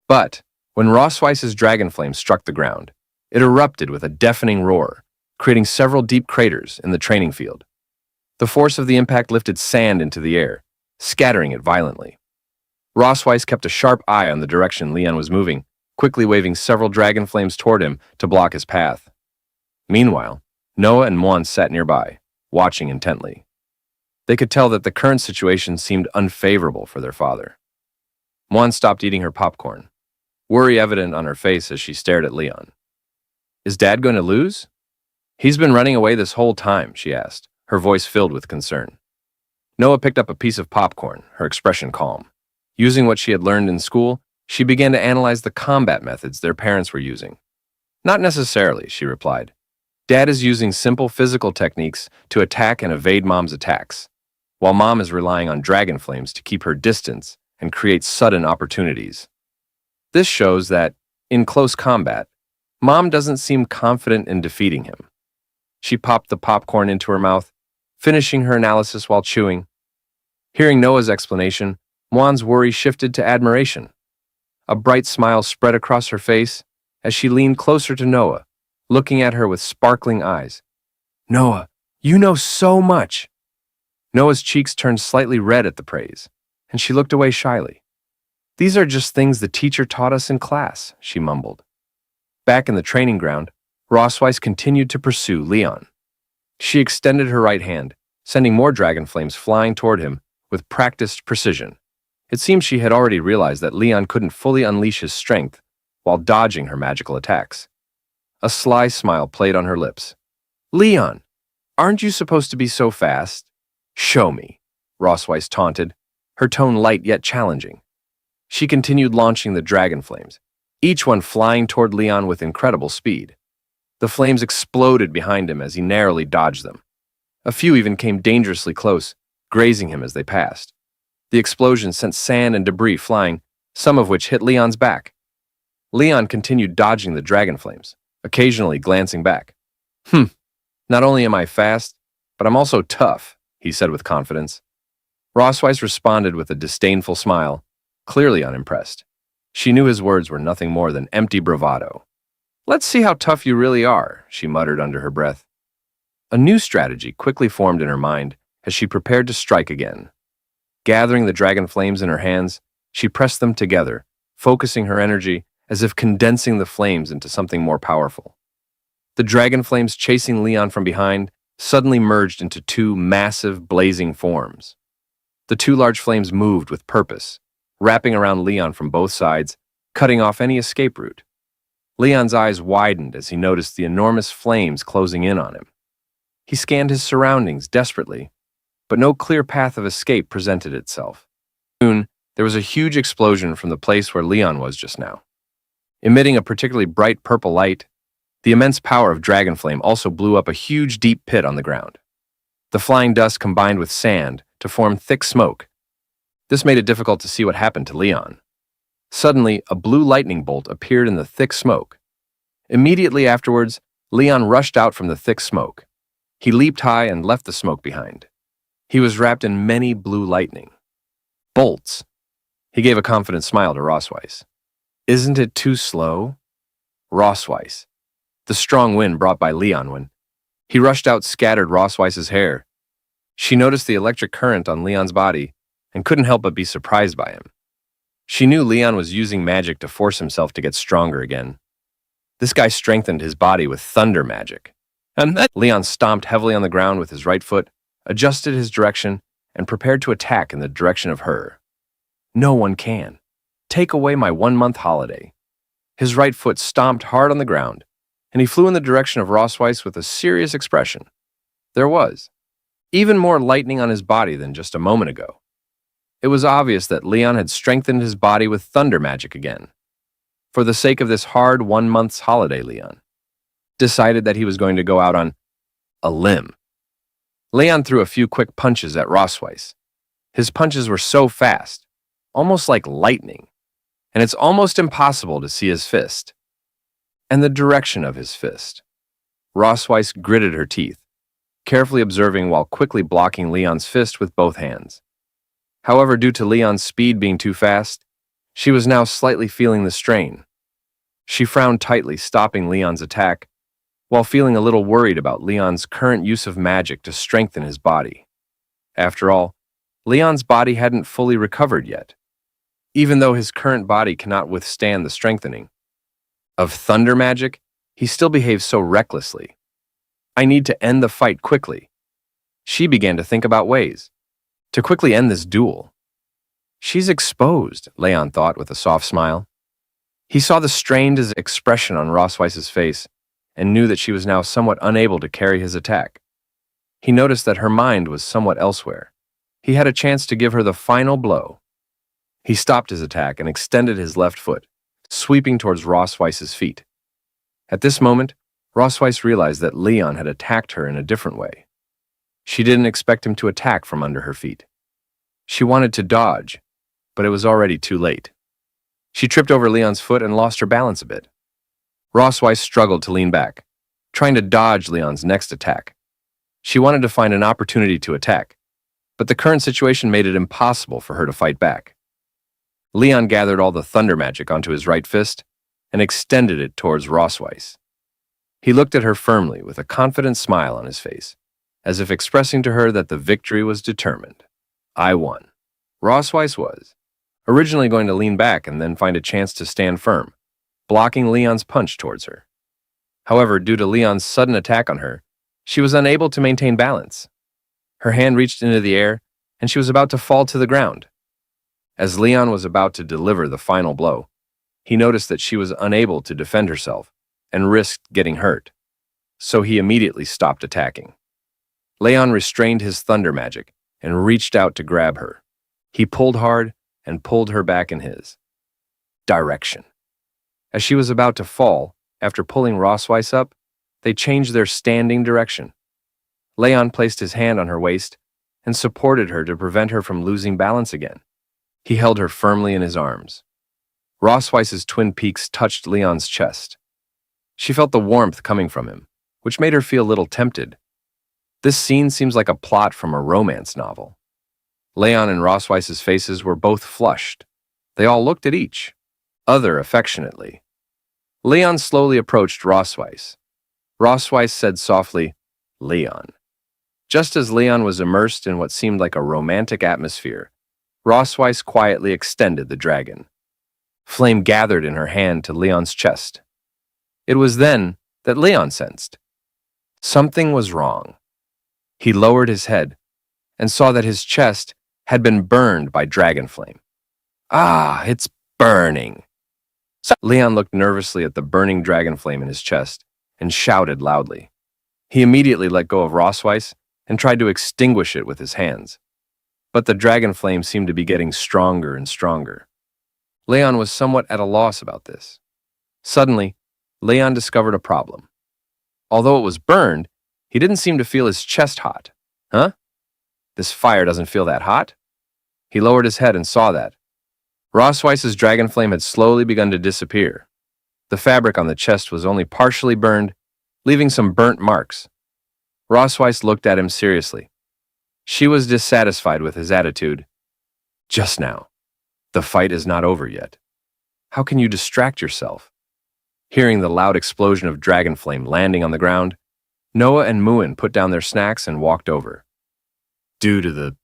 S1: But when Rossweiss's dragon flame struck the ground, it erupted with a deafening roar, creating several deep craters in the training field. The force of the impact lifted sand into the air, scattering it violently. Rossweiss kept a sharp eye on the direction Leon was moving, quickly waving several dragon flames toward him to block his path. Meanwhile, Noah and Muan sat nearby, watching intently. They could tell that the current situation seemed unfavorable for their father. Muan stopped eating her popcorn, worry evident on her face as she stared at Leon. Is Dad going to lose? He's been running away this whole time, she asked, her voice filled with concern. Noah picked up a piece of popcorn, her expression calm. Using what she had learned in school, she began to analyze the combat methods their parents were using. Not necessarily, she replied. Dad is using simple physical techniques to attack and evade Mom's attacks, while Mom is relying on dragon flames to keep her distance and create sudden opportunities. This shows that, in close combat, Mom doesn't seem confident in defeating him. She popped the popcorn into her mouth, finishing her analysis while chewing. Hearing Noah's explanation, Muan's worry shifted to admiration. A bright smile spread across her face as she leaned closer to Noah, looking at her with sparkling eyes. Noah, you know so much! Noah's cheeks turned slightly red at the praise, and she looked away shyly. These are just things the teacher taught us in class, she mumbled. Back in the training ground, Rossweiss continued to pursue Leon. She extended her right hand, sending more dragon flames flying toward him with practiced precision. It seemed she had already realized that Leon couldn't fully unleash his strength while dodging her magical attacks. A sly smile played on her lips. Leon, aren't you supposed to be so fast? Show me, Rossweiss taunted, her tone light yet challenging. She continued launching the dragon flames, each one flying toward Leon with incredible speed. The flames exploded behind him as he narrowly dodged them. A few even came dangerously close, grazing him as they passed. The explosion sent sand and debris flying, some of which hit Leon's back. Leon continued dodging the dragon flames, occasionally glancing back. Not only am I fast, but I'm also tough, he said with confidence. Rossweiss responded with a disdainful smile, clearly unimpressed. She knew his words were nothing more than empty bravado. Let's see how tough you really are, she muttered under her breath. A new strategy quickly formed in her mind as she prepared to strike again. Gathering the dragon flames in her hands, she pressed them together, focusing her energy as if condensing the flames into something more powerful. The dragon flames chasing Leon from behind suddenly merged into two massive, blazing forms. The two large flames moved with purpose, wrapping around Leon from both sides, cutting off any escape route. Leon's eyes widened as he noticed the enormous flames closing in on him. He scanned his surroundings desperately, but no clear path of escape presented itself. Soon, there was a huge explosion from the place where Leon was just now. Emitting a particularly bright purple light, the immense power of dragon flame also blew up a huge deep pit on the ground. The flying dust combined with sand to form thick smoke. This made it difficult to see what happened to Leon. Suddenly, a blue lightning bolt appeared in the thick smoke. Immediately afterwards, Leon rushed out from the thick smoke. He leaped high and left the smoke behind. He was wrapped in many blue lightning bolts. He gave a confident smile to Rossweiss. Isn't it too slow? Rossweiss. the strong wind brought by Leon when he rushed out scattered Rossweiss's hair. She noticed the electric current on Leon's body and couldn't help but be surprised by him. She knew Leon was using magic to force himself to get stronger again. This guy strengthened his body with thunder magic. And then Leon stomped heavily on the ground with his right foot, adjusted his direction, and prepared to attack in the direction of her. No one can. Take away my 1-month holiday. His right foot stomped hard on the ground, and he flew in the direction of Rossweiss with a serious expression. There was even more lightning on his body than just a moment ago. It was obvious that Leon had strengthened his body with thunder magic again. For the sake of this hard 1-month's holiday, Leon decided that he was going to go out on a limb. Leon threw a few quick punches at Rossweiss. His punches were so fast, almost like lightning, and it's almost impossible to see his fist and the direction of his fist. Rossweiss gritted her teeth, carefully observing while quickly blocking Leon's fist with both hands. However, due to Leon's speed being too fast, she was now slightly feeling the strain. She frowned tightly, stopping Leon's attack, while feeling a little worried about Leon's current use of magic to strengthen his body. After all, Leon's body hadn't fully recovered yet, even though his current body cannot withstand the strengthening of thunder magic. He still behaves so recklessly. I need to end the fight quickly. She began to think about ways to quickly end this duel. She's exposed, Leon thought with a soft smile. He saw the strained expression on Rossweiss's face and knew that she was now somewhat unable to carry his attack. He noticed that her mind was somewhat elsewhere. He had a chance to give her the final blow. He stopped his attack and extended his left foot, sweeping towards Rossweiss's feet. At this moment, Rossweiss realized that Leon had attacked her in a different way. She didn't expect him to attack from under her feet. She wanted to dodge, but it was already too late. She tripped over Leon's foot and lost her balance a bit. Rossweiss struggled to lean back, trying to dodge Leon's next attack. She wanted to find an opportunity to attack, but the current situation made it impossible for her to fight back. Leon gathered all the thunder magic onto his right fist and extended it towards Rossweiss. He looked at her firmly with a confident smile on his face, as if expressing to her that the victory was determined. I won. Rossweiss was originally going to lean back and then find a chance to stand firm, blocking Leon's punch towards her. However, due to Leon's sudden attack on her, she was unable to maintain balance. Her hand reached into the air, and she was about to fall to the ground. As Leon was about to deliver the final blow, he noticed that she was unable to defend herself and risked getting hurt, so he immediately stopped attacking. Leon restrained his thunder magic and reached out to grab her. He pulled hard and pulled her back in his direction. As she was about to fall, after pulling Rossweiss up, they changed their standing direction. Leon placed his hand on her waist and supported her to prevent her from losing balance again. He held her firmly in his arms. Rossweiss's twin peaks touched Leon's chest. She felt the warmth coming from him, which made her feel a little tempted. This scene seems like a plot from a romance novel. Leon and Rossweiss's faces were both flushed. They all looked at each other affectionately. Leon slowly approached Rossweiss. Rossweiss said softly, "Leon." Just as Leon was immersed in what seemed like a romantic atmosphere, Rossweiss quietly extended the dragon. Flame gathered in her hand to Leon's chest. It was then that Leon sensed something was wrong. He lowered his head and saw that his chest had been burned by dragon flame. "Ah, it's burning." Leon looked nervously at the burning dragon flame in his chest and shouted loudly. He immediately let go of Rossweiss and tried to extinguish it with his hands. But the dragon flame seemed to be getting stronger and stronger. Leon was somewhat at a loss about this. Suddenly, Leon discovered a problem. Although it was burned, he didn't seem to feel his chest hot. Huh? This fire doesn't feel that hot? He lowered his head and saw that Rossweiss's dragon flame had slowly begun to disappear. The fabric on the chest was only partially burned, leaving some burnt marks. Rossweiss looked at him seriously. She was dissatisfied with his attitude. "Just now. The fight is not over yet. How can you distract yourself?" Hearing the loud explosion of dragon flame landing on the ground, Noah and Muan put down their snacks and walked over. Due to the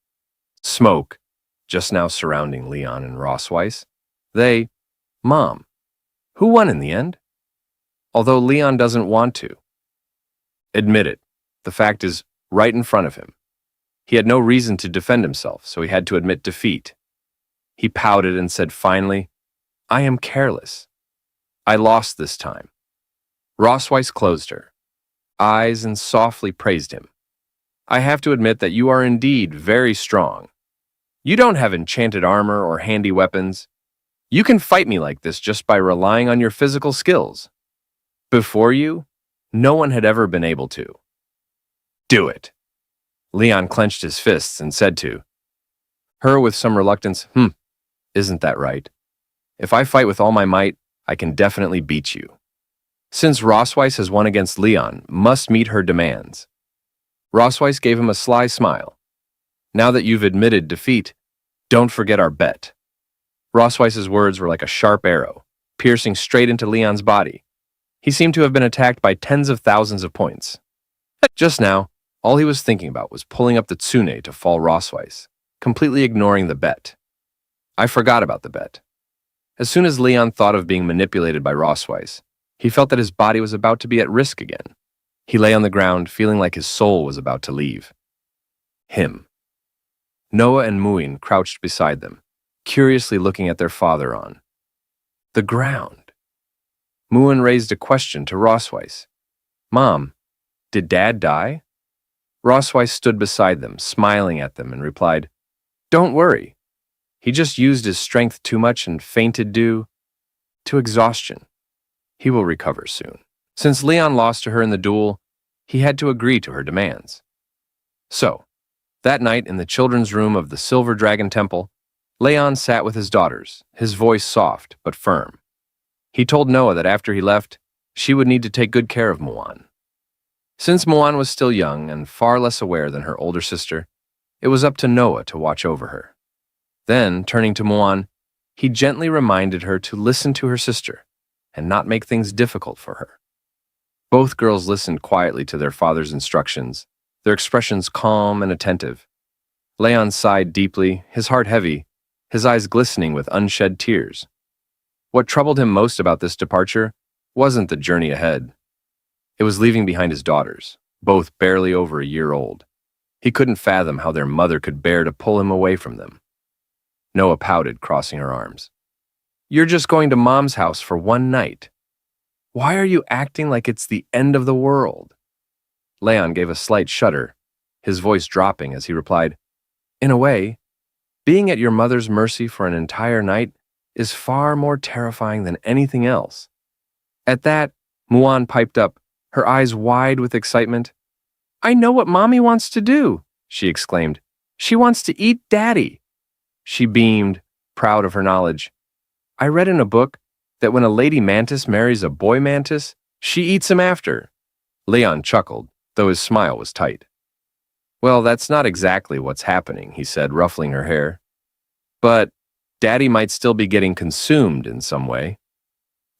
S1: smoke just now surrounding Leon and Rossweiss, Mom, who won in the end? Although Leon doesn't want to admit it, the fact is right in front of him. He had no reason to defend himself, so he had to admit defeat. He pouted and said finally, I am careless. I lost this time. Rossweiss closed her eyes and softly praised him. I have to admit that you are indeed very strong. You don't have enchanted armor or handy weapons. You can fight me like this just by relying on your physical skills. Before you, no one had ever been able to. Do it. Leon clenched his fists and said to her with some reluctance, isn't that right? If I fight with all my might, I can definitely beat you. Since Rossweiss has won against Leon, must meet her demands. Rossweiss gave him a sly smile. Now that you've admitted defeat, don't forget our bet. Rossweiss's words were like a sharp arrow, piercing straight into Leon's body. He seemed to have been attacked by tens of thousands of points. Just now, all he was thinking about was pulling up the tsune to fall Rossweiss, completely ignoring the bet. I forgot about the bet. As soon as Leon thought of being manipulated by Rossweiss, he felt that his body was about to be at risk again. He lay on the ground, feeling like his soul was about to leave him. Noah and Muan crouched beside them, curiously looking at their father on the ground. Muan raised a question to Rossweiss. Mom, did Dad die? Rossweiss stood beside them, smiling at them, and replied, Don't worry. He just used his strength too much and fainted due to exhaustion. He will recover soon. Since Leon lost to her in the duel, he had to agree to her demands. So, that night in the children's room of the Silver Dragon Temple, Leon sat with his daughters, his voice soft but firm. He told Noah that after he left, she would need to take good care of Muan. Since Muan was still young and far less aware than her older sister, it was up to Noah to watch over her. Then, turning to Muan, he gently reminded her to listen to her sister and not make things difficult for her. Both girls listened quietly to their father's instructions, their expressions calm and attentive. Leon sighed deeply, his heart heavy, his eyes glistening with unshed tears. What troubled him most about this departure wasn't the journey ahead. It was leaving behind his daughters, both barely over a year old. He couldn't fathom how their mother could bear to pull him away from them. Noah pouted, crossing her arms. You're just going to Mom's house for one night. Why are you acting like it's the end of the world? Leon gave a slight shudder, his voice dropping as he replied, In a way, being at your mother's mercy for an entire night is far more terrifying than anything else. At that, Muan piped up, her eyes wide with excitement. I know what Mommy wants to do, she exclaimed. She wants to eat Daddy. She beamed, proud of her knowledge. I read in a book that when a lady mantis marries a boy mantis, she eats him after. Leon chuckled, though his smile was tight. Well, that's not exactly what's happening, he said, ruffling her hair. But Daddy might still be getting consumed in some way.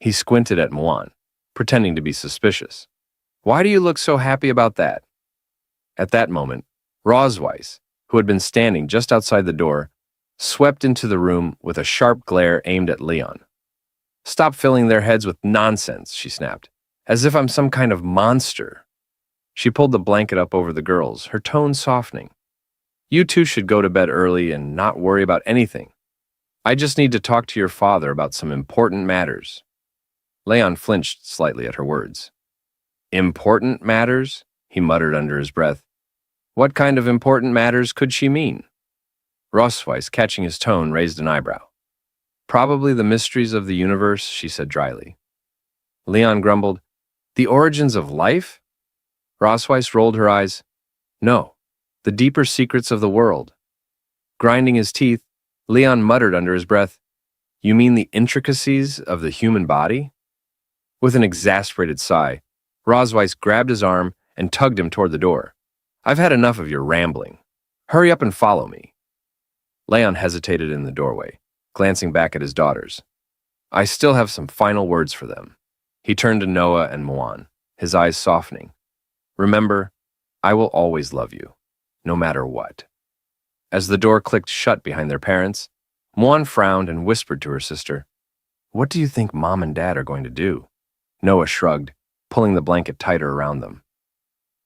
S1: He squinted at Muan, pretending to be suspicious. Why do you look so happy about that? At that moment, Rossweiss, who had been standing just outside the door, swept into the room with a sharp glare aimed at Leon. Stop filling their heads with nonsense, she snapped, as if I'm some kind of monster. She pulled the blanket up over the girls, her tone softening. You two should go to bed early and not worry about anything. I just need to talk to your father about some important matters. Leon flinched slightly at her words. Important matters? He muttered under his breath. What kind of important matters could she mean? Rossweiss, catching his tone, raised an eyebrow. Probably the mysteries of the universe, she said dryly. Leon grumbled, The origins of life? Rossweiss rolled her eyes. No, the deeper secrets of the world. Grinding his teeth, Leon muttered under his breath, You mean the intricacies of the human body? With an exasperated sigh, Rossweiss grabbed his arm and tugged him toward the door. I've had enough of your rambling. Hurry up and follow me. Leon hesitated in the doorway, glancing back at his daughters. I still have some final words for them. He turned to Noah and Muan, his eyes softening. Remember, I will always love you, no matter what. As the door clicked shut behind their parents, Muan frowned and whispered to her sister, "What do you think Mom and Dad are going to do?" Noah shrugged, pulling the blanket tighter around them.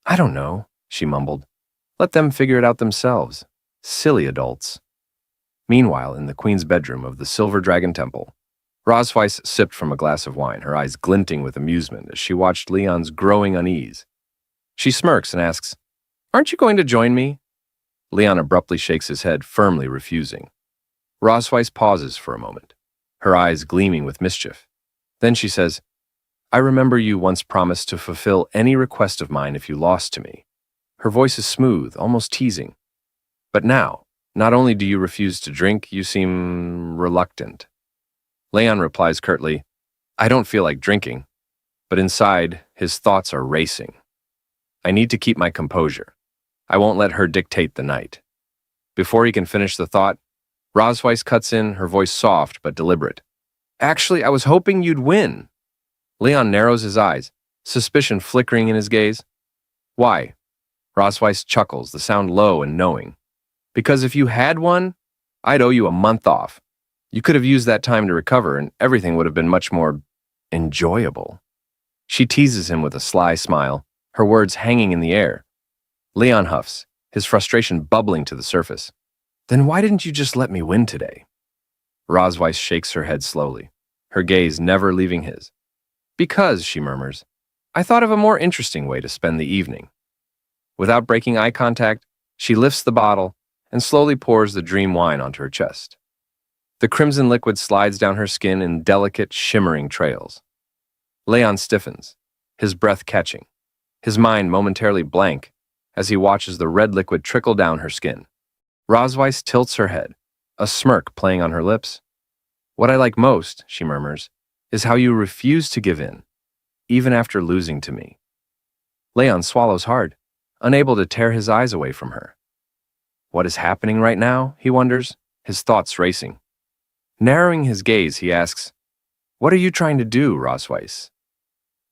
S1: "I don't know," she mumbled. "Let them figure it out themselves. Silly adults." Meanwhile, in the queen's bedroom of the Silver Dragon Temple, Rosweiss sipped from a glass of wine, her eyes glinting with amusement as she watched Leon's growing unease. She smirks and asks, "Aren't you going to join me?" Leon abruptly shakes his head, firmly refusing. Rosweiss pauses for a moment, her eyes gleaming with mischief. Then she says, "I remember you once promised to fulfill any request of mine if you lost to me." Her voice is smooth, almost teasing. "But now, not only do you refuse to drink, you seem reluctant." Leon replies curtly, "I don't feel like drinking." But inside, his thoughts are racing. "I need to keep my composure. I won't let her dictate the night." Before he can finish the thought, Rosweiss cuts in, her voice soft but deliberate. "Actually, I was hoping you'd win." Leon narrows his eyes, suspicion flickering in his gaze. "Why?" Rosweiss chuckles, the sound low and knowing. "Because if you had won, I'd owe you a month off. You could have used that time to recover, and everything would have been much more enjoyable." She teases him with a sly smile, her words hanging in the air. Leon huffs, his frustration bubbling to the surface. "Then why didn't you just let me win today?" Rosweiss shakes her head slowly, her gaze never leaving his. "Because," she murmurs, "I thought of a more interesting way to spend the evening." Without breaking eye contact, she lifts the bottle and slowly pours the dream wine onto her chest. The crimson liquid slides down her skin in delicate, shimmering trails. Leon stiffens, his breath catching, his mind momentarily blank as he watches the red liquid trickle down her skin. Rosweiss tilts her head, a smirk playing on her lips. "What I like most," she murmurs, "is how you refuse to give in, even after losing to me." Leon swallows hard, unable to tear his eyes away from her. What is happening right now, he wonders, his thoughts racing. Narrowing his gaze, he asks, "What are you trying to do, Rosweiss?"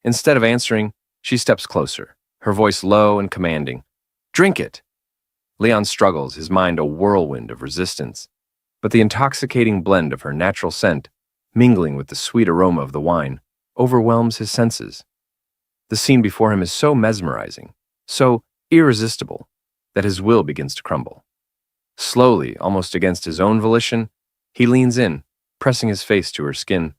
S1: Instead of answering, she steps closer, her voice low and commanding. "Drink it!" Leon struggles, his mind a whirlwind of resistance, but the intoxicating blend of her natural scent, mingling with the sweet aroma of the wine, overwhelms his senses. The scene before him is so mesmerizing, so irresistible, that his will begins to crumble. Slowly, almost against his own volition, he leans in, pressing his face to her skin,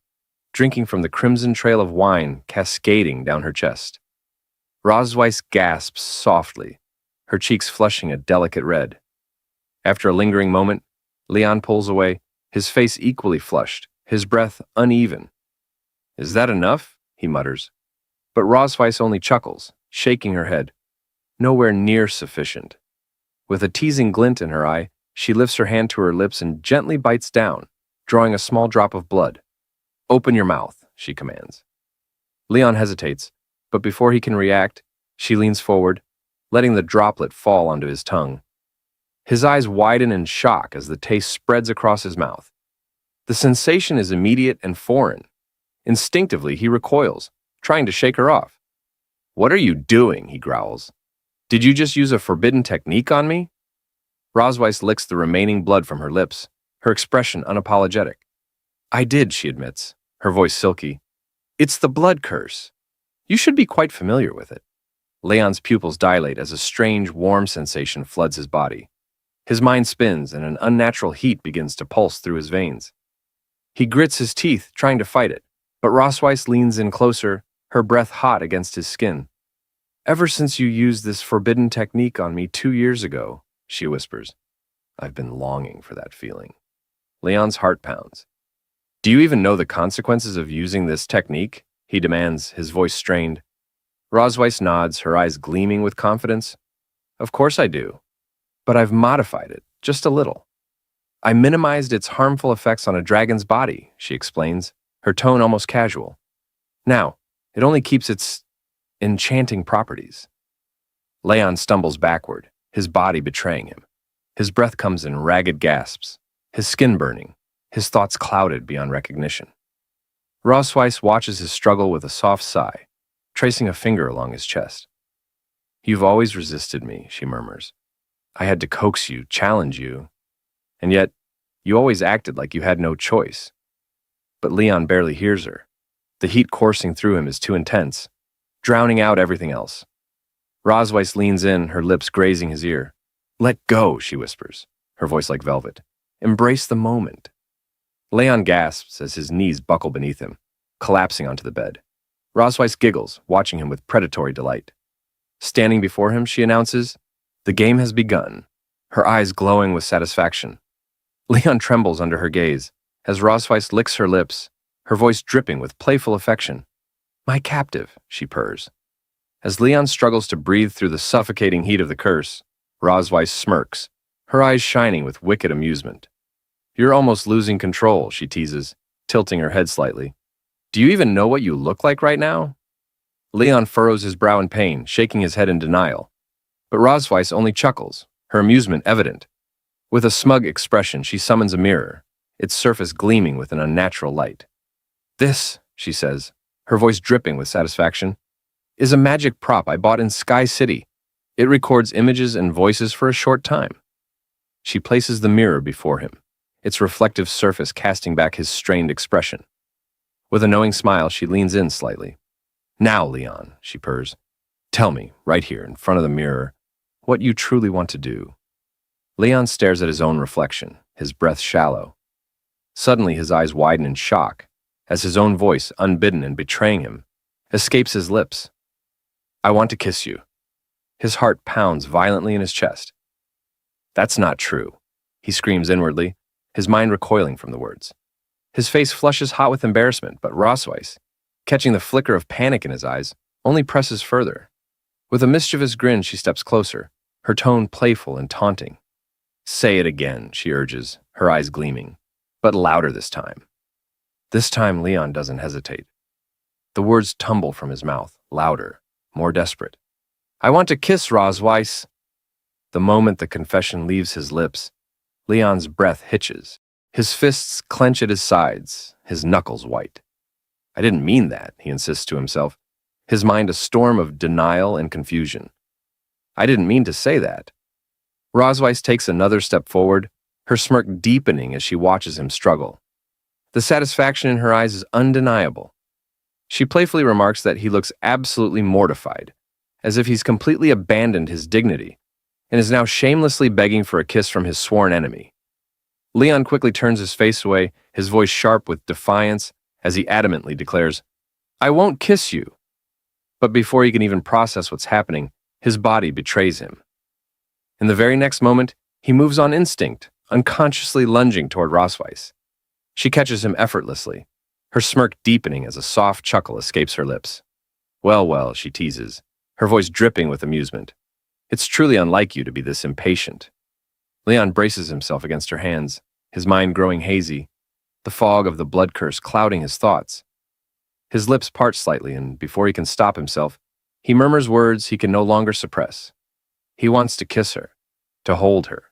S1: drinking from the crimson trail of wine cascading down her chest. Rosweiss gasps softly, her cheeks flushing a delicate red. After a lingering moment, Leon pulls away, his face equally flushed, his breath uneven. "Is that enough?" he mutters. But Rosweiss only chuckles, shaking her head. "Nowhere near sufficient." With a teasing glint in her eye, she lifts her hand to her lips and gently bites down, drawing a small drop of blood. "Open your mouth," she commands. Leon hesitates, but before he can react, she leans forward, letting the droplet fall onto his tongue. His eyes widen in shock as the taste spreads across his mouth. The sensation is immediate and foreign. Instinctively, he recoils, trying to shake her off. "What are you doing?" he growls. "Did you just use a forbidden technique on me?" Rosweiss licks the remaining blood from her lips, her expression unapologetic. "I did," she admits, her voice silky. "It's the blood curse. You should be quite familiar with it." Leon's pupils dilate as a strange, warm sensation floods his body. His mind spins and an unnatural heat begins to pulse through his veins. He grits his teeth, trying to fight it, but Rosweiss leans in closer, her breath hot against his skin. "Ever since you used this forbidden technique on me 2 years ago," she whispers, "I've been longing for that feeling." Leon's heart pounds. "Do you even know the consequences of using this technique?" he demands, his voice strained. Rosweiss nods, her eyes gleaming with confidence. "Of course I do. But I've modified it, just a little. I minimized its harmful effects on a dragon's body," she explains, her tone almost casual. "Now, it only keeps its enchanting properties." Leon stumbles backward, his body betraying him. His breath comes in ragged gasps, his skin burning, his thoughts clouded beyond recognition. Rosweiss watches his struggle with a soft sigh, tracing a finger along his chest. "You've always resisted me," she murmurs. "I had to coax you, challenge you. And yet, you always acted like you had no choice." But Leon barely hears her. The heat coursing through him is too intense, drowning out everything else. Rosweiss leans in, her lips grazing his ear. "Let go," she whispers, her voice like velvet. "Embrace the moment." Leon gasps as his knees buckle beneath him, collapsing onto the bed. Rosweiss giggles, watching him with predatory delight. Standing before him, she announces, "The game has begun," her eyes glowing with satisfaction. Leon trembles under her gaze, as Rosweiss licks her lips, her voice dripping with playful affection. "My captive," she purrs. As Leon struggles to breathe through the suffocating heat of the curse, Rosweiss smirks, her eyes shining with wicked amusement. "You're almost losing control," she teases, tilting her head slightly. "Do you even know what you look like right now?" Leon furrows his brow in pain, shaking his head in denial. But Rosweiss only chuckles, her amusement evident. With a smug expression, she summons a mirror, its surface gleaming with an unnatural light. "This," she says, her voice dripping with satisfaction, "is a magic prop I bought in Sky City. It records images and voices for a short time." She places the mirror before him, its reflective surface casting back his strained expression. With a knowing smile, she leans in slightly. "Now, Leon," she purrs, "tell me, right here in front of the mirror, what you truly want to do." Leon stares at his own reflection, his breath shallow. Suddenly, his eyes widen in shock, as his own voice, unbidden and betraying him, escapes his lips. "I want to kiss you." His heart pounds violently in his chest. "That's not true," he screams inwardly, his mind recoiling from the words. His face flushes hot with embarrassment, but Rosweiss, catching the flicker of panic in his eyes, only presses further. With a mischievous grin, she steps closer, her tone playful and taunting. "Say it again," she urges, her eyes gleaming, but louder this time. This time, Leon doesn't hesitate. The words tumble from his mouth, louder, more desperate. "I want to kiss Rosweiss." The moment the confession leaves his lips, Leon's breath hitches. His fists clench at his sides, his knuckles white. "I didn't mean that," he insists to himself, his mind a storm of denial and confusion. "I didn't mean to say that." Rosweiss takes another step forward, her smirk deepening as she watches him struggle. The satisfaction in her eyes is undeniable. She playfully remarks that he looks absolutely mortified, as if he's completely abandoned his dignity, and is now shamelessly begging for a kiss from his sworn enemy. Leon quickly turns his face away, his voice sharp with defiance, as he adamantly declares, "I won't kiss you." But before he can even process what's happening, his body betrays him. In the very next moment, he moves on instinct, unconsciously lunging toward Rosweiss. She catches him effortlessly, her smirk deepening as a soft chuckle escapes her lips. "Well, well," she teases, her voice dripping with amusement. "It's truly unlike you to be this impatient." Leon braces himself against her hands, his mind growing hazy, the fog of the blood curse clouding his thoughts. His lips part slightly, and before he can stop himself, he murmurs words he can no longer suppress. He wants to kiss her, to hold her,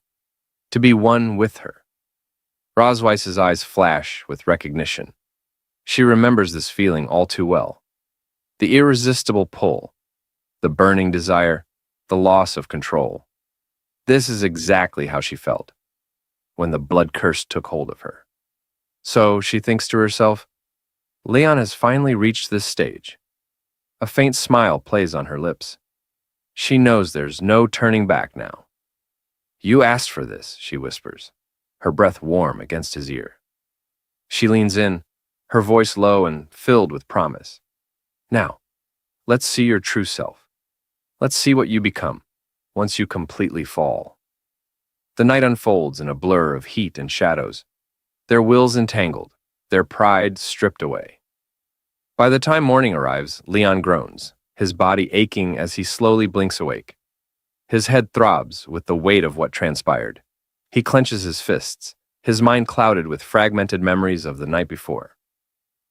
S1: to be one with her. Rosweiss's eyes flash with recognition. She remembers this feeling all too well. The irresistible pull, the burning desire, the loss of control. This is exactly how she felt when the blood curse took hold of her. So, she thinks to herself, Leon has finally reached this stage. A faint smile plays on her lips. She knows there's no turning back now. "You asked for this," she whispers, her breath warm against his ear. She leans in, her voice low and filled with promise. "Now, let's see your true self. Let's see what you become once you completely fall." The night unfolds in a blur of heat and shadows, their wills entangled, their pride stripped away. By the time morning arrives, Leon groans, his body aching as he slowly blinks awake. His head throbs with the weight of what transpired. He clenches his fists, his mind clouded with fragmented memories of the night before.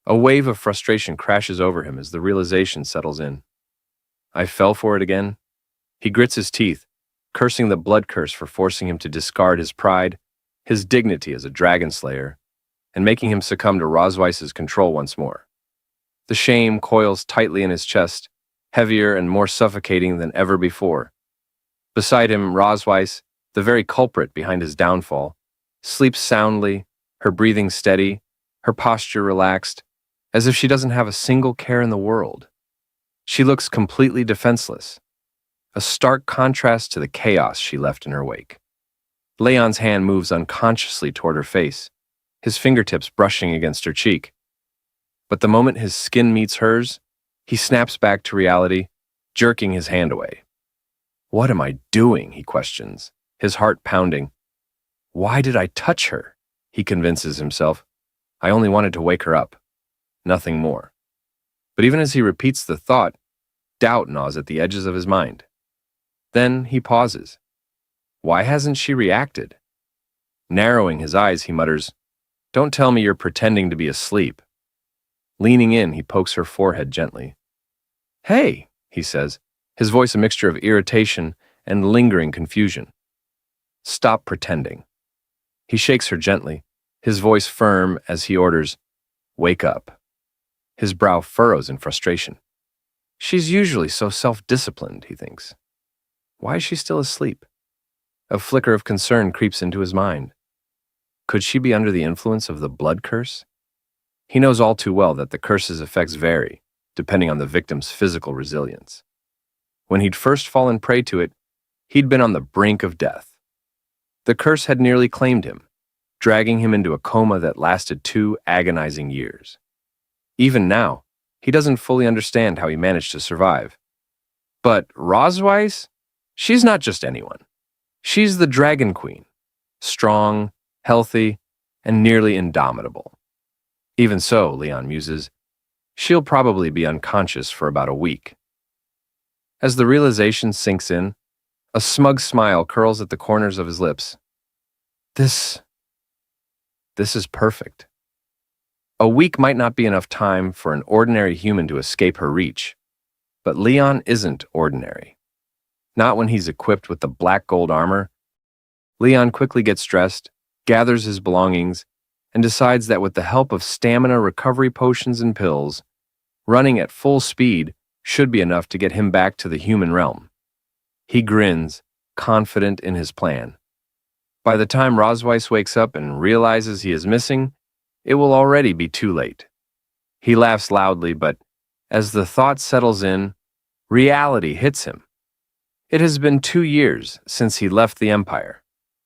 S1: A wave of frustration crashes over him as the realization settles in. I fell for it again? He grits his teeth, cursing the blood curse for forcing him to discard his pride, his dignity as a dragon slayer, and making him succumb to Rosweiss's control once more. The shame coils tightly in his chest, heavier and more suffocating than ever before. Beside him, Rosweiss, the very culprit behind his downfall, sleeps soundly, her breathing steady, her posture relaxed, as if she doesn't have a single care in the world. She looks completely defenseless, a stark contrast to the chaos she left in her wake. Leon's hand moves unconsciously toward her face, his fingertips brushing against her cheek. But the moment his skin meets hers, he snaps back to reality, jerking his hand away. "What am I doing?" he questions, his heart pounding. "Why did I touch her?" he convinces himself. "I only wanted to wake her up. Nothing more." But even as he repeats the thought, doubt gnaws at the edges of his mind. Then he pauses. Why hasn't she reacted? Narrowing his eyes, he mutters, "Don't tell me you're pretending to be asleep." Leaning in, he pokes her forehead gently. "Hey," he says, his voice a mixture of irritation and lingering confusion. "Stop pretending." He shakes her gently, his voice firm as he orders, "Wake up." His brow furrows in frustration. She's usually so self-disciplined, he thinks. Why is she still asleep? A flicker of concern creeps into his mind. Could she be under the influence of the blood curse? He knows all too well that the curse's effects vary, depending on the victim's physical resilience. When he'd first fallen prey to it, he'd been on the brink of death. The curse had nearly claimed him, dragging him into a coma that lasted 2 agonizing years. Even now, he doesn't fully understand how he managed to survive. But Rosweiss? She's not just anyone. She's the Dragon Queen, strong, healthy, and nearly indomitable. Even so, Leon muses, she'll probably be unconscious for about a week. As the realization sinks in, a smug smile curls at the corners of his lips. This is perfect. A week might not be enough time for an ordinary human to escape her reach, but Leon isn't ordinary. Not when he's equipped with the black gold armor. Leon quickly gets dressed, gathers his belongings, and decides that with the help of stamina recovery potions and pills, running at full speed should be enough to get him back to the human realm. He grins, confident in his plan. By the time Rosweiss wakes up and realizes he is missing, it will already be too late. He laughs loudly, but as the thought settles in, reality hits him. It has been 2 years since he left the Empire.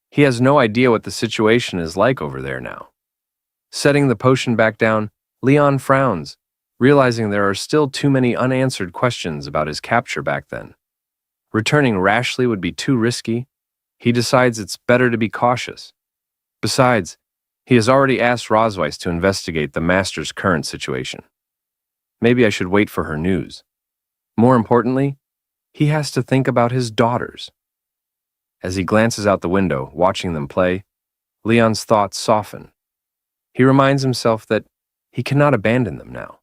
S1: He has no idea what the situation is like over there now. Setting the potion back down, Leon frowns, realizing there are still too many unanswered questions about his capture back then. Returning rashly would be too risky. He decides it's better to be cautious. Besides, he has already asked Rosweiss to investigate the Master's current situation. Maybe I should wait for her news. More importantly, he has to think about his daughters. As he glances out the window, watching them play, Leon's thoughts soften. He reminds himself that he cannot abandon them now.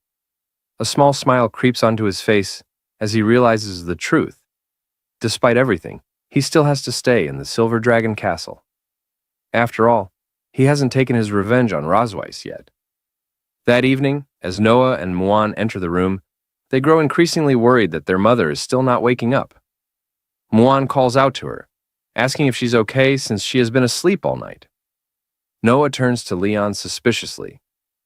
S1: A small smile creeps onto his face as he realizes the truth. Despite everything, he still has to stay in the Silver Dragon Castle. After all, he hasn't taken his revenge on Rosweiss yet. That evening, as Noah and Muan enter the room, they grow increasingly worried that their mother is still not waking up. Muan calls out to her, asking if she's okay since she has been asleep all night. Noah turns to Leon suspiciously,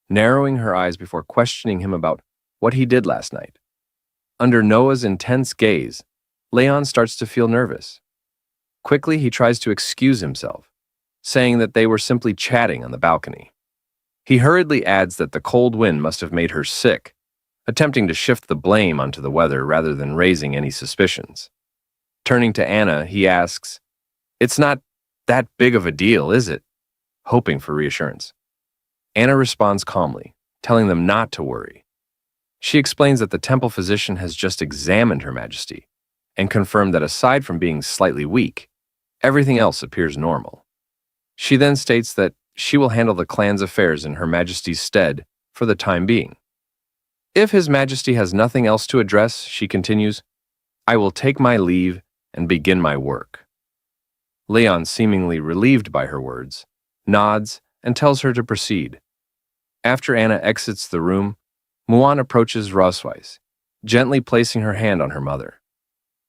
S1: narrowing her eyes before questioning him about what he did last night. Under Noah's intense gaze, Leon starts to feel nervous. Quickly, he tries to excuse himself, saying that they were simply chatting on the balcony. He hurriedly adds that the cold wind must have made her sick, attempting to shift the blame onto the weather rather than raising any suspicions. Turning to Anna, he asks, "It's not that big of a deal, is it?" hoping for reassurance. Anna responds calmly, telling them not to worry. She explains that the temple physician has just examined Her Majesty and confirmed that aside from being slightly weak, everything else appears normal. She then states that she will handle the clan's affairs in Her Majesty's stead for the time being. If His Majesty has nothing else to address, she continues, I will take my leave and begin my work. Leon, seemingly relieved by her words, nods and tells her to proceed. After Anna exits the room, Muan approaches Rosweiss, gently placing her hand on her mother.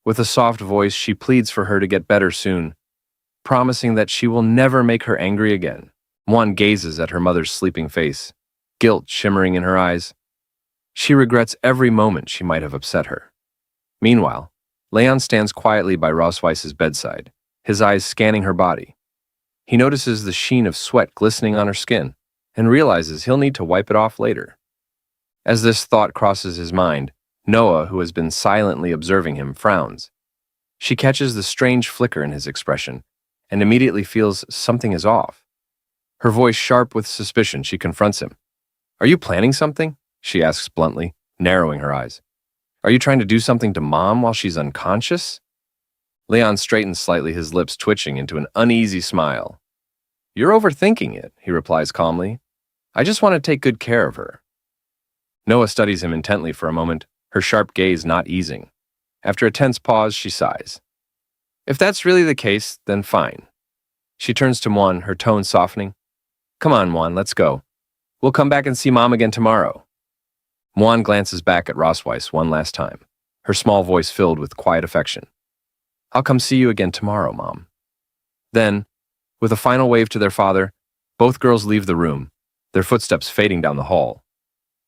S1: With a soft voice, she pleads for her to get better soon, promising that she will never make her angry again. Muan gazes at her mother's sleeping face, guilt shimmering in her eyes. She regrets every moment she might have upset her. Meanwhile, Leon stands quietly by Rosweiss's bedside, his eyes scanning her body. He notices the sheen of sweat glistening on her skin and realizes he'll need to wipe it off later. As this thought crosses his mind, Noah, who has been silently observing him, frowns. She catches the strange flicker in his expression and immediately feels something is off. Her voice sharp with suspicion, she confronts him. "Are you planning something?" she asks bluntly, narrowing her eyes. "Are you trying to do something to Mom while she's unconscious?" Leon straightens slightly, his lips twitching into an uneasy smile. "You're overthinking it," he replies calmly. "I just want to take good care of her." Noah studies him intently for a moment, her sharp gaze not easing. After a tense pause, she sighs. "If that's really the case, then fine." She turns to Muan, her tone softening. "Come on, Muan, let's go. We'll come back and see Mom again tomorrow." Muan glances back at Rosweiss one last time, her small voice filled with quiet affection. "I'll come see you again tomorrow, Mom." Then, with a final wave to their father, both girls leave the room, their footsteps fading down the hall.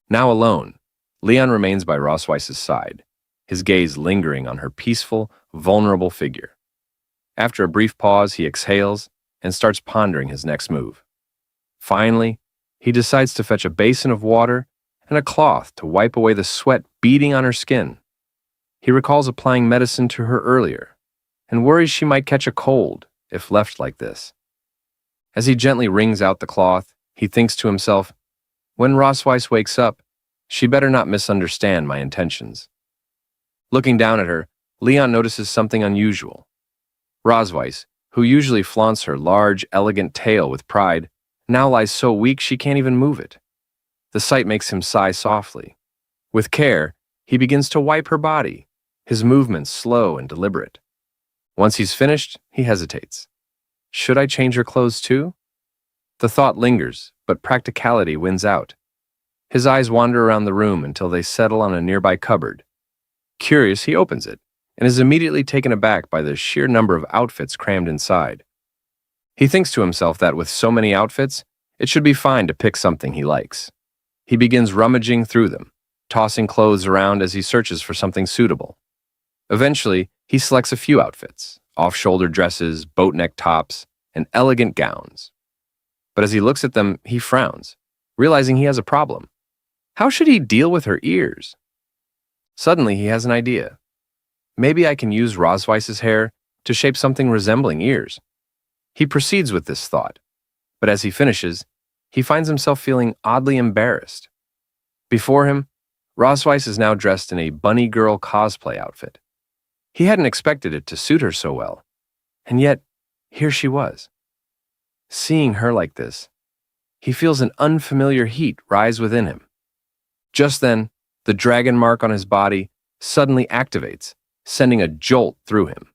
S1: Now alone, Leon remains by Rosweiss's side, his gaze lingering on her peaceful, vulnerable figure. After a brief pause, he exhales and starts pondering his next move. Finally, he decides to fetch a basin of water and a cloth to wipe away the sweat beading on her skin. He recalls applying medicine to her earlier and worries she might catch a cold if left like this. As he gently wrings out the cloth, he thinks to himself, when Rosweiss wakes up, she better not misunderstand my intentions. Looking down at her, Leon notices something unusual. Rosweiss, who usually flaunts her large, elegant tail with pride, now lies so weak she can't even move it. The sight makes him sigh softly. With care, he begins to wipe her body, his movements slow and deliberate. Once he's finished, he hesitates. Should I change her clothes too? The thought lingers, but practicality wins out. His eyes wander around the room until they settle on a nearby cupboard. Curious, he opens it and is immediately taken aback by the sheer number of outfits crammed inside. He thinks to himself that with so many outfits, it should be fine to pick something he likes. He begins rummaging through them, tossing clothes around as he searches for something suitable. Eventually, he selects a few outfits, off-shoulder dresses, boat-neck tops, and elegant gowns. But as he looks at them, he frowns, realizing he has a problem. How should he deal with her ears? Suddenly, he has an idea. Maybe I can use Rosweiss's hair to shape something resembling ears. He proceeds with this thought, but as he finishes, he finds himself feeling oddly embarrassed. Before him, Rosweiss is now dressed in a bunny girl cosplay outfit. He hadn't expected it to suit her so well, and yet, here she was. Seeing her like this, he feels an unfamiliar heat rise within him. Just then, the dragon mark on his body suddenly activates, sending a jolt through him.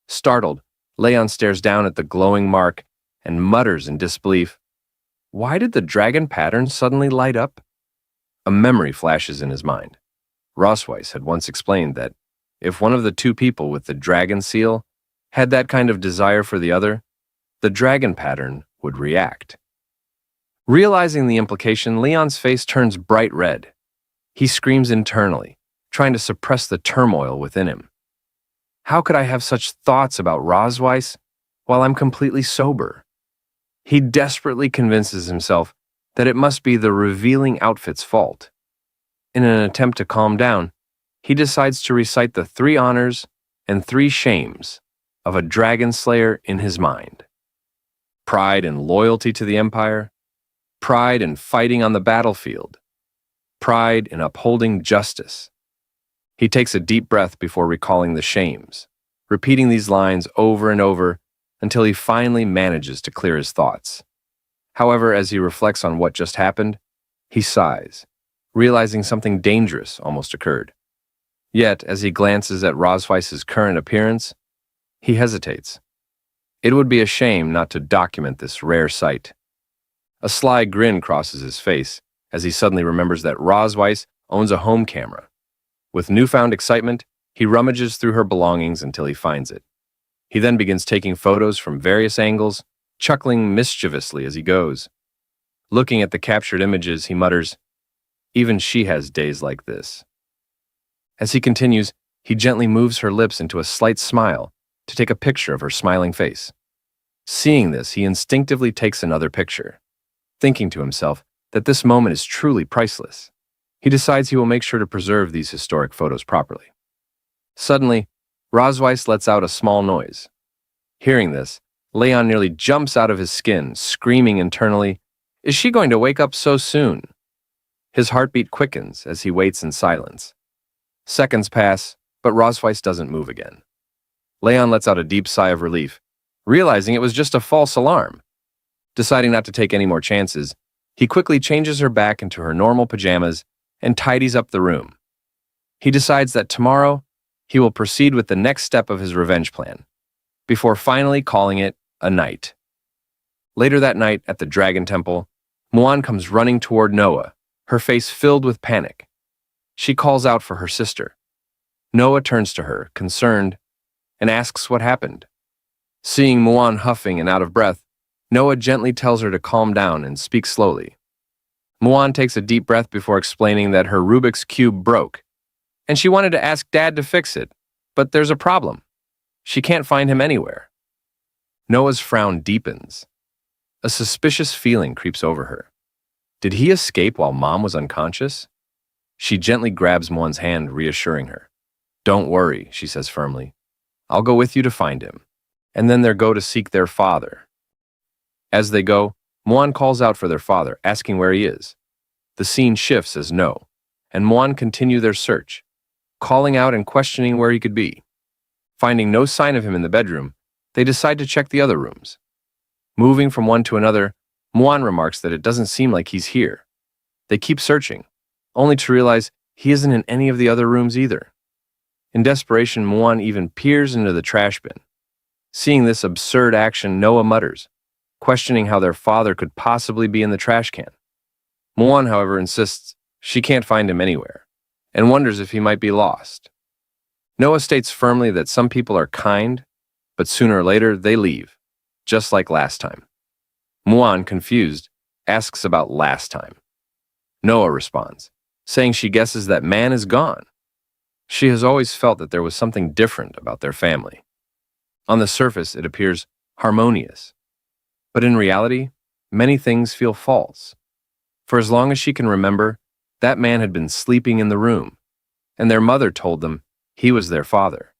S1: Startled, Leon stares down at the glowing mark and mutters in disbelief, "Why did the dragon pattern suddenly light up?" A memory flashes in his mind. Rosweiss had once explained that if one of the two people with the dragon seal had that kind of desire for the other, the dragon pattern would react. Realizing the implication, Leon's face turns bright red. He screams internally, trying to suppress the turmoil within him. How could I have such thoughts about Rosweiss while I'm completely sober? He desperately convinces himself that it must be the revealing outfit's fault. In an attempt to calm down, he decides to recite the 3 honors and 3 shames of a dragon slayer in his mind. Pride and loyalty to the Empire, pride in fighting on the battlefield, pride in upholding justice. He takes a deep breath before recalling the shames, repeating these lines over and over until he finally manages to clear his thoughts. However, as he reflects on what just happened, he sighs, realizing something dangerous almost occurred. Yet, as he glances at Rosweiss's current appearance, he hesitates. It would be a shame not to document this rare sight. A sly grin crosses his face as he suddenly remembers that Rosweiss owns a home camera. With newfound excitement, he rummages through her belongings until he finds it. He then begins taking photos from various angles, chuckling mischievously as he goes. Looking at the captured images, he mutters, "Even she has days like this." As he continues, he gently moves her lips into a slight smile to take a picture of her smiling face. Seeing this, he instinctively takes another picture. Thinking to himself that this moment is truly priceless, he decides he will make sure to preserve these historic photos properly. Suddenly, Rosweiss lets out a small noise. Hearing this, Leon nearly jumps out of his skin, screaming internally, "Is she going to wake up so soon?" His heartbeat quickens as he waits in silence. Seconds pass, but Rosweiss doesn't move again. Leon lets out a deep sigh of relief, realizing it was just a false alarm. Deciding not to take any more chances, he quickly changes her back into her normal pajamas and tidies up the room. He decides that tomorrow, he will proceed with the next step of his revenge plan, before finally calling it a night. Later that night at the Dragon Temple, Muan comes running toward Noah, her face filled with panic. She calls out for her sister. Noah turns to her, concerned, and asks what happened. Seeing Muan huffing and out of breath, Noah gently tells her to calm down and speak slowly. Muan takes a deep breath before explaining that her Rubik's Cube broke, and she wanted to ask Dad to fix it, but there's a problem. She can't find him anywhere. Noah's frown deepens. A suspicious feeling creeps over her. Did he escape while Mom was unconscious? She gently grabs Muan's hand, reassuring her. "Don't worry," she says firmly. "I'll go with you to find him." And then they go to seek their father. As they go, Muan calls out for their father, asking where he is. The scene shifts as no, and Muan continue their search, calling out and questioning where he could be. Finding no sign of him in the bedroom, they decide to check the other rooms. Moving from one to another, Muan remarks that it doesn't seem like he's here. They keep searching, only to realize he isn't in any of the other rooms either. In desperation, Muan even peers into the trash bin. Seeing this absurd action, Noah mutters, questioning how their father could possibly be in the trash can. Muan, however, insists she can't find him anywhere, and wonders if he might be lost. Noah states firmly that some people are kind, but sooner or later they leave, just like last time. Muan, confused, asks about last time. Noah responds, saying she guesses that man is gone. She has always felt that there was something different about their family. On the surface, it appears harmonious. But in reality, many things feel false. For as long as she can remember, that man had been sleeping in the room, and their mother told them he was their father.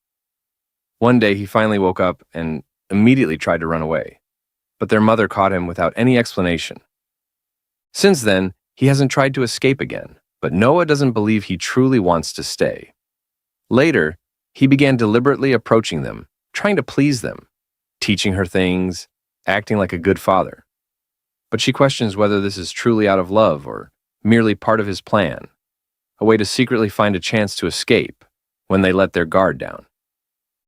S1: One day he finally woke up and immediately tried to run away, but their mother caught him without any explanation. Since then, he hasn't tried to escape again, but Noah doesn't believe he truly wants to stay. Later, he began deliberately approaching them, trying to please them, teaching her things, acting like a good father. But she questions whether this is truly out of love or merely part of his plan, a way to secretly find a chance to escape when they let their guard down.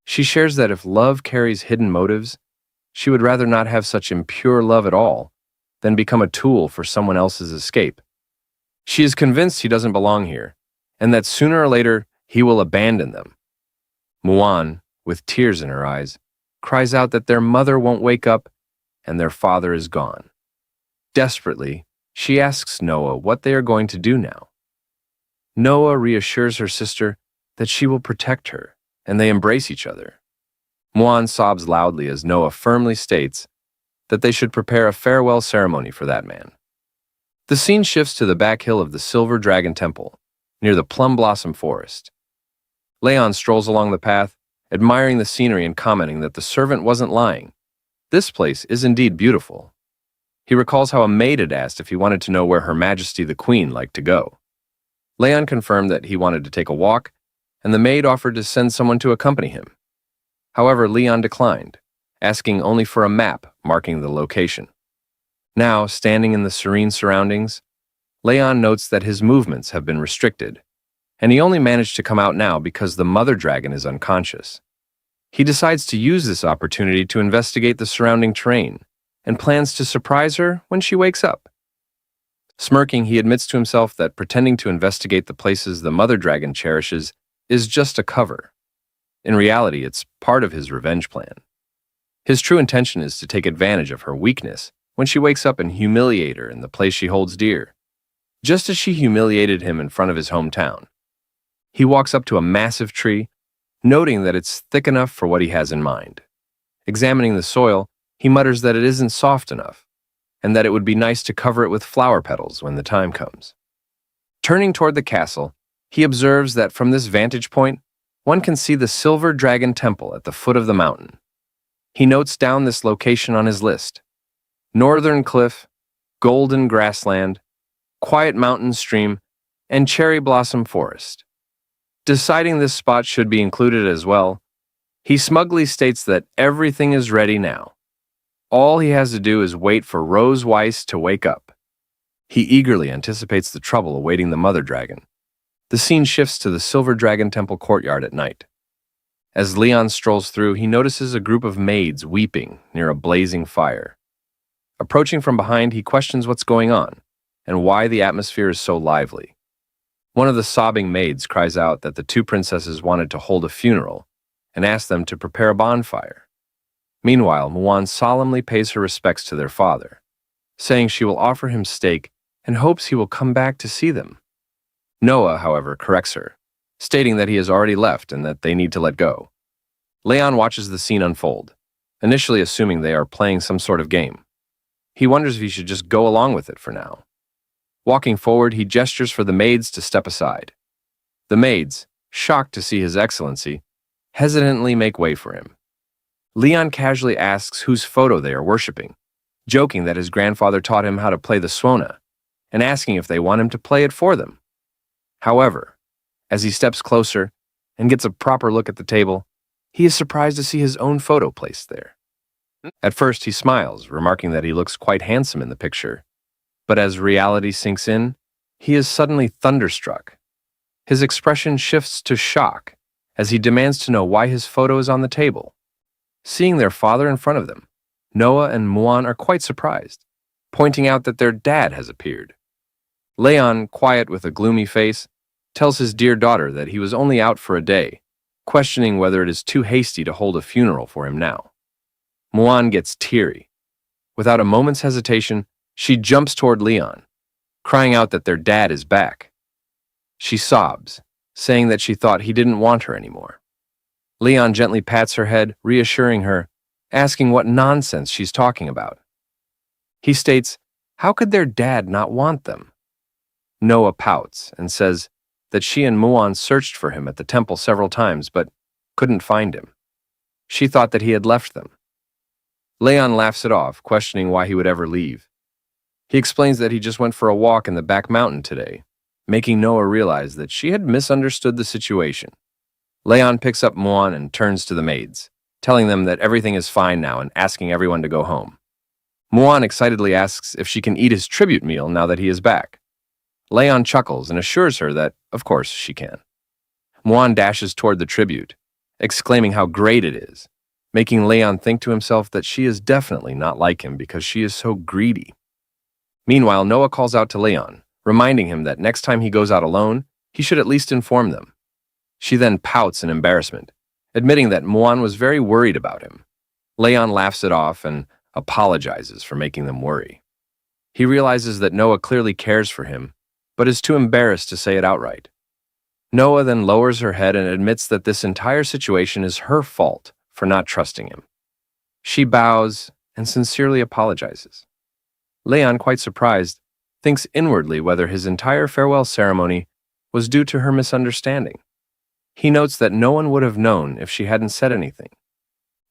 S1: She shares that if love carries hidden motives, she would rather not have such impure love at all than become a tool for someone else's escape. She is convinced he doesn't belong here, and that sooner or later he will abandon them. Muan, with tears in her eyes, cries out that their mother won't wake up and their father is gone. Desperately, she asks Noah what they are going to do now. Noah reassures her sister that she will protect her, and they embrace each other. Muan sobs loudly as Noah firmly states that they should prepare a farewell ceremony for that man. The scene shifts to the back hill of the Silver Dragon Temple, near the Plum Blossom Forest. Leon strolls along the path, admiring the scenery and commenting that the servant wasn't lying. This place is indeed beautiful. He recalls how a maid had asked if he wanted to know where Her Majesty the Queen liked to go. Leon confirmed that he wanted to take a walk, and the maid offered to send someone to accompany him. However, Leon declined, asking only for a map marking the location. Now, standing in the serene surroundings, Leon notes that his movements have been restricted, and he only managed to come out now because the mother dragon is unconscious. He decides to use this opportunity to investigate the surrounding terrain and plans to surprise her when she wakes up. Smirking, he admits to himself that pretending to investigate the places the mother dragon cherishes is just a cover. In reality, it's part of his revenge plan. His true intention is to take advantage of her weakness when she wakes up and humiliate her in the place she holds dear, just as she humiliated him in front of his hometown. He walks up to a massive tree, noting that it's thick enough for what he has in mind. Examining the soil, he mutters that it isn't soft enough, and that it would be nice to cover it with flower petals when the time comes. Turning toward the castle, he observes that from this vantage point, one can see the Silver Dragon Temple at the foot of the mountain. He notes down this location on his list: Northern Cliff, Golden Grassland, Quiet Mountain Stream, and Cherry Blossom Forest. Deciding this spot should be included as well, he smugly states that everything is ready now. All he has to do is wait for Rose Weiss to wake up. He eagerly anticipates the trouble awaiting the mother dragon. The scene shifts to the Silver Dragon Temple courtyard at night. As Leon strolls through, he notices a group of maids weeping near a blazing fire. Approaching from behind, he questions what's going on and why the atmosphere is so lively. One of the sobbing maids cries out that the two princesses wanted to hold a funeral and asked them to prepare a bonfire. Meanwhile, Muan solemnly pays her respects to their father, saying she will offer him steak and hopes he will come back to see them. Noah, however, corrects her, stating that he has already left and that they need to let go. Leon watches the scene unfold, initially assuming they are playing some sort of game. He wonders if he should just go along with it for now. Walking forward, he gestures for the maids to step aside. The maids, shocked to see His Excellency, hesitantly make way for him. Leon casually asks whose photo they are worshipping, joking that his grandfather taught him how to play the swona, and asking if they want him to play it for them. However, as he steps closer and gets a proper look at the table, he is surprised to see his own photo placed there. At first, he smiles, remarking that he looks quite handsome in the picture, but as reality sinks in, he is suddenly thunderstruck. His expression shifts to shock as he demands to know why his photo is on the table. Seeing their father in front of them, Noah and Muan are quite surprised, pointing out that their dad has appeared. Leon, quiet with a gloomy face, tells his dear daughter that he was only out for a day, questioning whether it is too hasty to hold a funeral for him now. Muan gets teary. Without a moment's hesitation, she jumps toward Leon, crying out that their dad is back. She sobs, saying that she thought he didn't want her anymore. Leon gently pats her head, reassuring her, asking what nonsense she's talking about. He states, how could their dad not want them? Noah pouts and says that she and Muan searched for him at the temple several times but couldn't find him. She thought that he had left them. Leon laughs it off, questioning why he would ever leave. He explains that he just went for a walk in the back mountain today, making Noah realize that she had misunderstood the situation. Leon picks up Muan and turns to the maids, telling them that everything is fine now and asking everyone to go home. Muan excitedly asks if she can eat his tribute meal now that he is back. Leon chuckles and assures her that, of course, she can. Muan dashes toward the tribute, exclaiming how great it is, making Leon think to himself that she is definitely not like him because she is so greedy. Meanwhile, Noah calls out to Leon, reminding him that next time he goes out alone, he should at least inform them. She then pouts in embarrassment, admitting that Muan was very worried about him. Leon laughs it off and apologizes for making them worry. He realizes that Noah clearly cares for him, but is too embarrassed to say it outright. Noah then lowers her head and admits that this entire situation is her fault for not trusting him. She bows and sincerely apologizes. Leon, quite surprised, thinks inwardly whether his entire farewell ceremony was due to her misunderstanding. He notes that no one would have known if she hadn't said anything.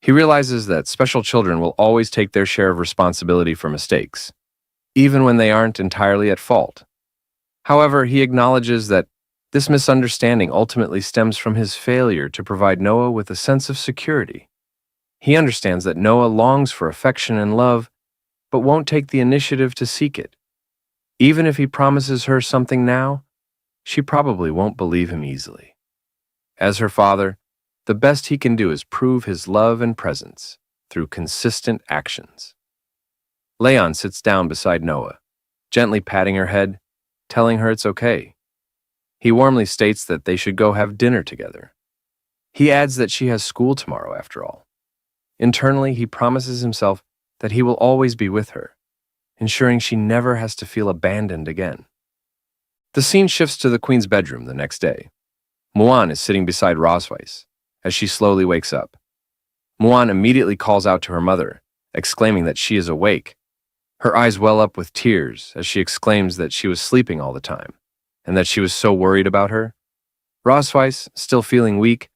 S1: He realizes that special children will always take their share of responsibility for mistakes, even when they aren't entirely at fault. However, he acknowledges that this misunderstanding ultimately stems from his failure to provide Noah with a sense of security. He understands that Noah longs for affection and love, but won't take the initiative to seek it. Even if he promises her something now, she probably won't believe him easily. As her father, the best he can do is prove his love and presence through consistent actions. Leon sits down beside Noah, gently patting her head, telling her it's okay. He warmly states that they should go have dinner together. He adds that she has school tomorrow after all. Internally, he promises himself that he will always be with her, ensuring she never has to feel abandoned again. The scene shifts to the queen's bedroom the next day. Muan is sitting beside Rosweiss as she slowly wakes up. Muan immediately calls out to her mother, exclaiming that she is awake. Her eyes well up with tears as she exclaims that she was sleeping all the time and that she was so worried about her. Rosweiss, still feeling weak,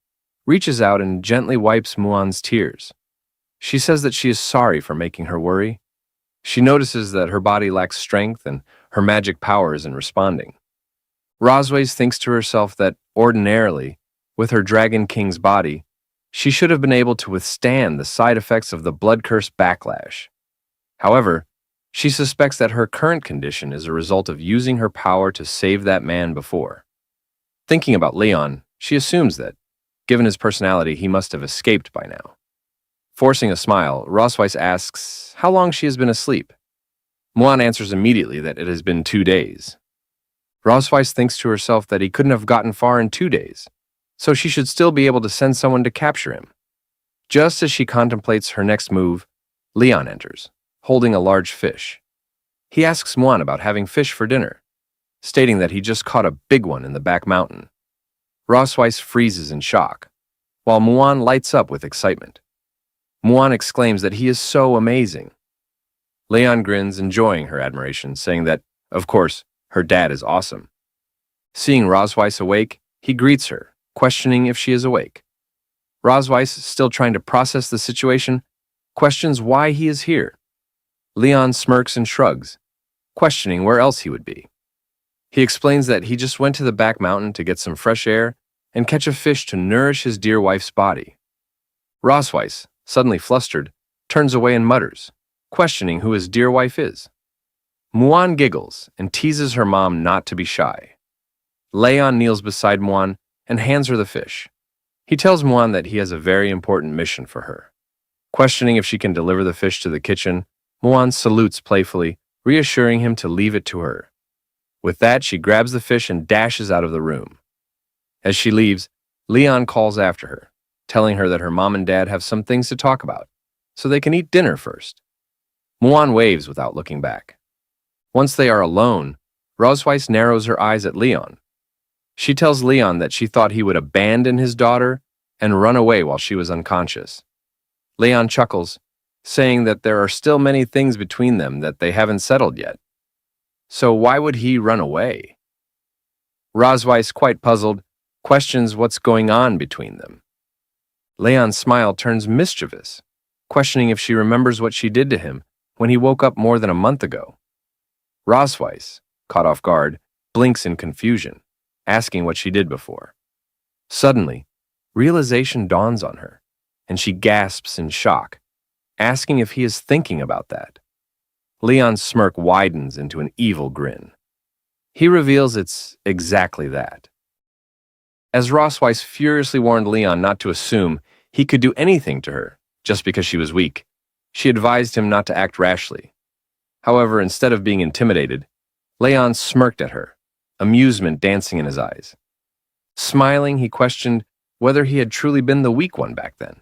S1: reaches out and gently wipes Muan's tears. She says that she is sorry for making her worry. She notices that her body lacks strength and her magic power isn't responding. Rosweiss thinks to herself that, ordinarily, with her Dragon King's body, she should have been able to withstand the side effects of the blood curse backlash. However, she suspects that her current condition is a result of using her power to save that man before. Thinking about Leon, she assumes that, given his personality, he must have escaped by now. Forcing a smile, Rosweiss asks how long she has been asleep. Muan answers immediately that it has been 2 days. Rosweiss thinks to herself that he couldn't have gotten far in 2 days, so she should still be able to send someone to capture him. Just as she contemplates her next move, Leon enters, holding a large fish. He asks Muan about having fish for dinner, stating that he just caught a big one in the back mountain. Rosweiss freezes in shock, while Muan lights up with excitement. Muan exclaims that he is so amazing. Leon grins, enjoying her admiration, saying that, of course, her dad is awesome. Seeing Rosweiss awake, he greets her, questioning if she is awake. Rosweiss, still trying to process the situation, questions why he is here. Leon smirks and shrugs, questioning where else he would be. He explains that he just went to the back mountain to get some fresh air and catch a fish to nourish his dear wife's body. Rosweiss, suddenly flustered, turns away and mutters, questioning who his dear wife is. Muan giggles and teases her mom not to be shy. Leon kneels beside Muan and hands her the fish. He tells Muan that he has a very important mission for her. Questioning if she can deliver the fish to the kitchen, Muan salutes playfully, reassuring him to leave it to her. With that, she grabs the fish and dashes out of the room. As she leaves, Leon calls after her, telling her that her mom and dad have some things to talk about, so they can eat dinner first. Muan waves without looking back. Once they are alone, Rosweiss narrows her eyes at Leon. She tells Leon that she thought he would abandon his daughter and run away while she was unconscious. Leon chuckles, saying that there are still many things between them that they haven't settled yet. So why would he run away? Rosweiss, quite puzzled, questions what's going on between them. Leon's smile turns mischievous, questioning if she remembers what she did to him when he woke up more than a month ago. Rosweiss, caught off guard, blinks in confusion, asking what she did before. Suddenly, realization dawns on her, and she gasps in shock, asking if he is thinking about that. Leon's smirk widens into an evil grin. He reveals it's exactly that. As Rosweiss furiously warned Leon not to assume he could do anything to her just because she was weak, she advised him not to act rashly. However, instead of being intimidated, Leon smirked at her, amusement dancing in his eyes. Smiling, he questioned whether he had truly been the weak one back then.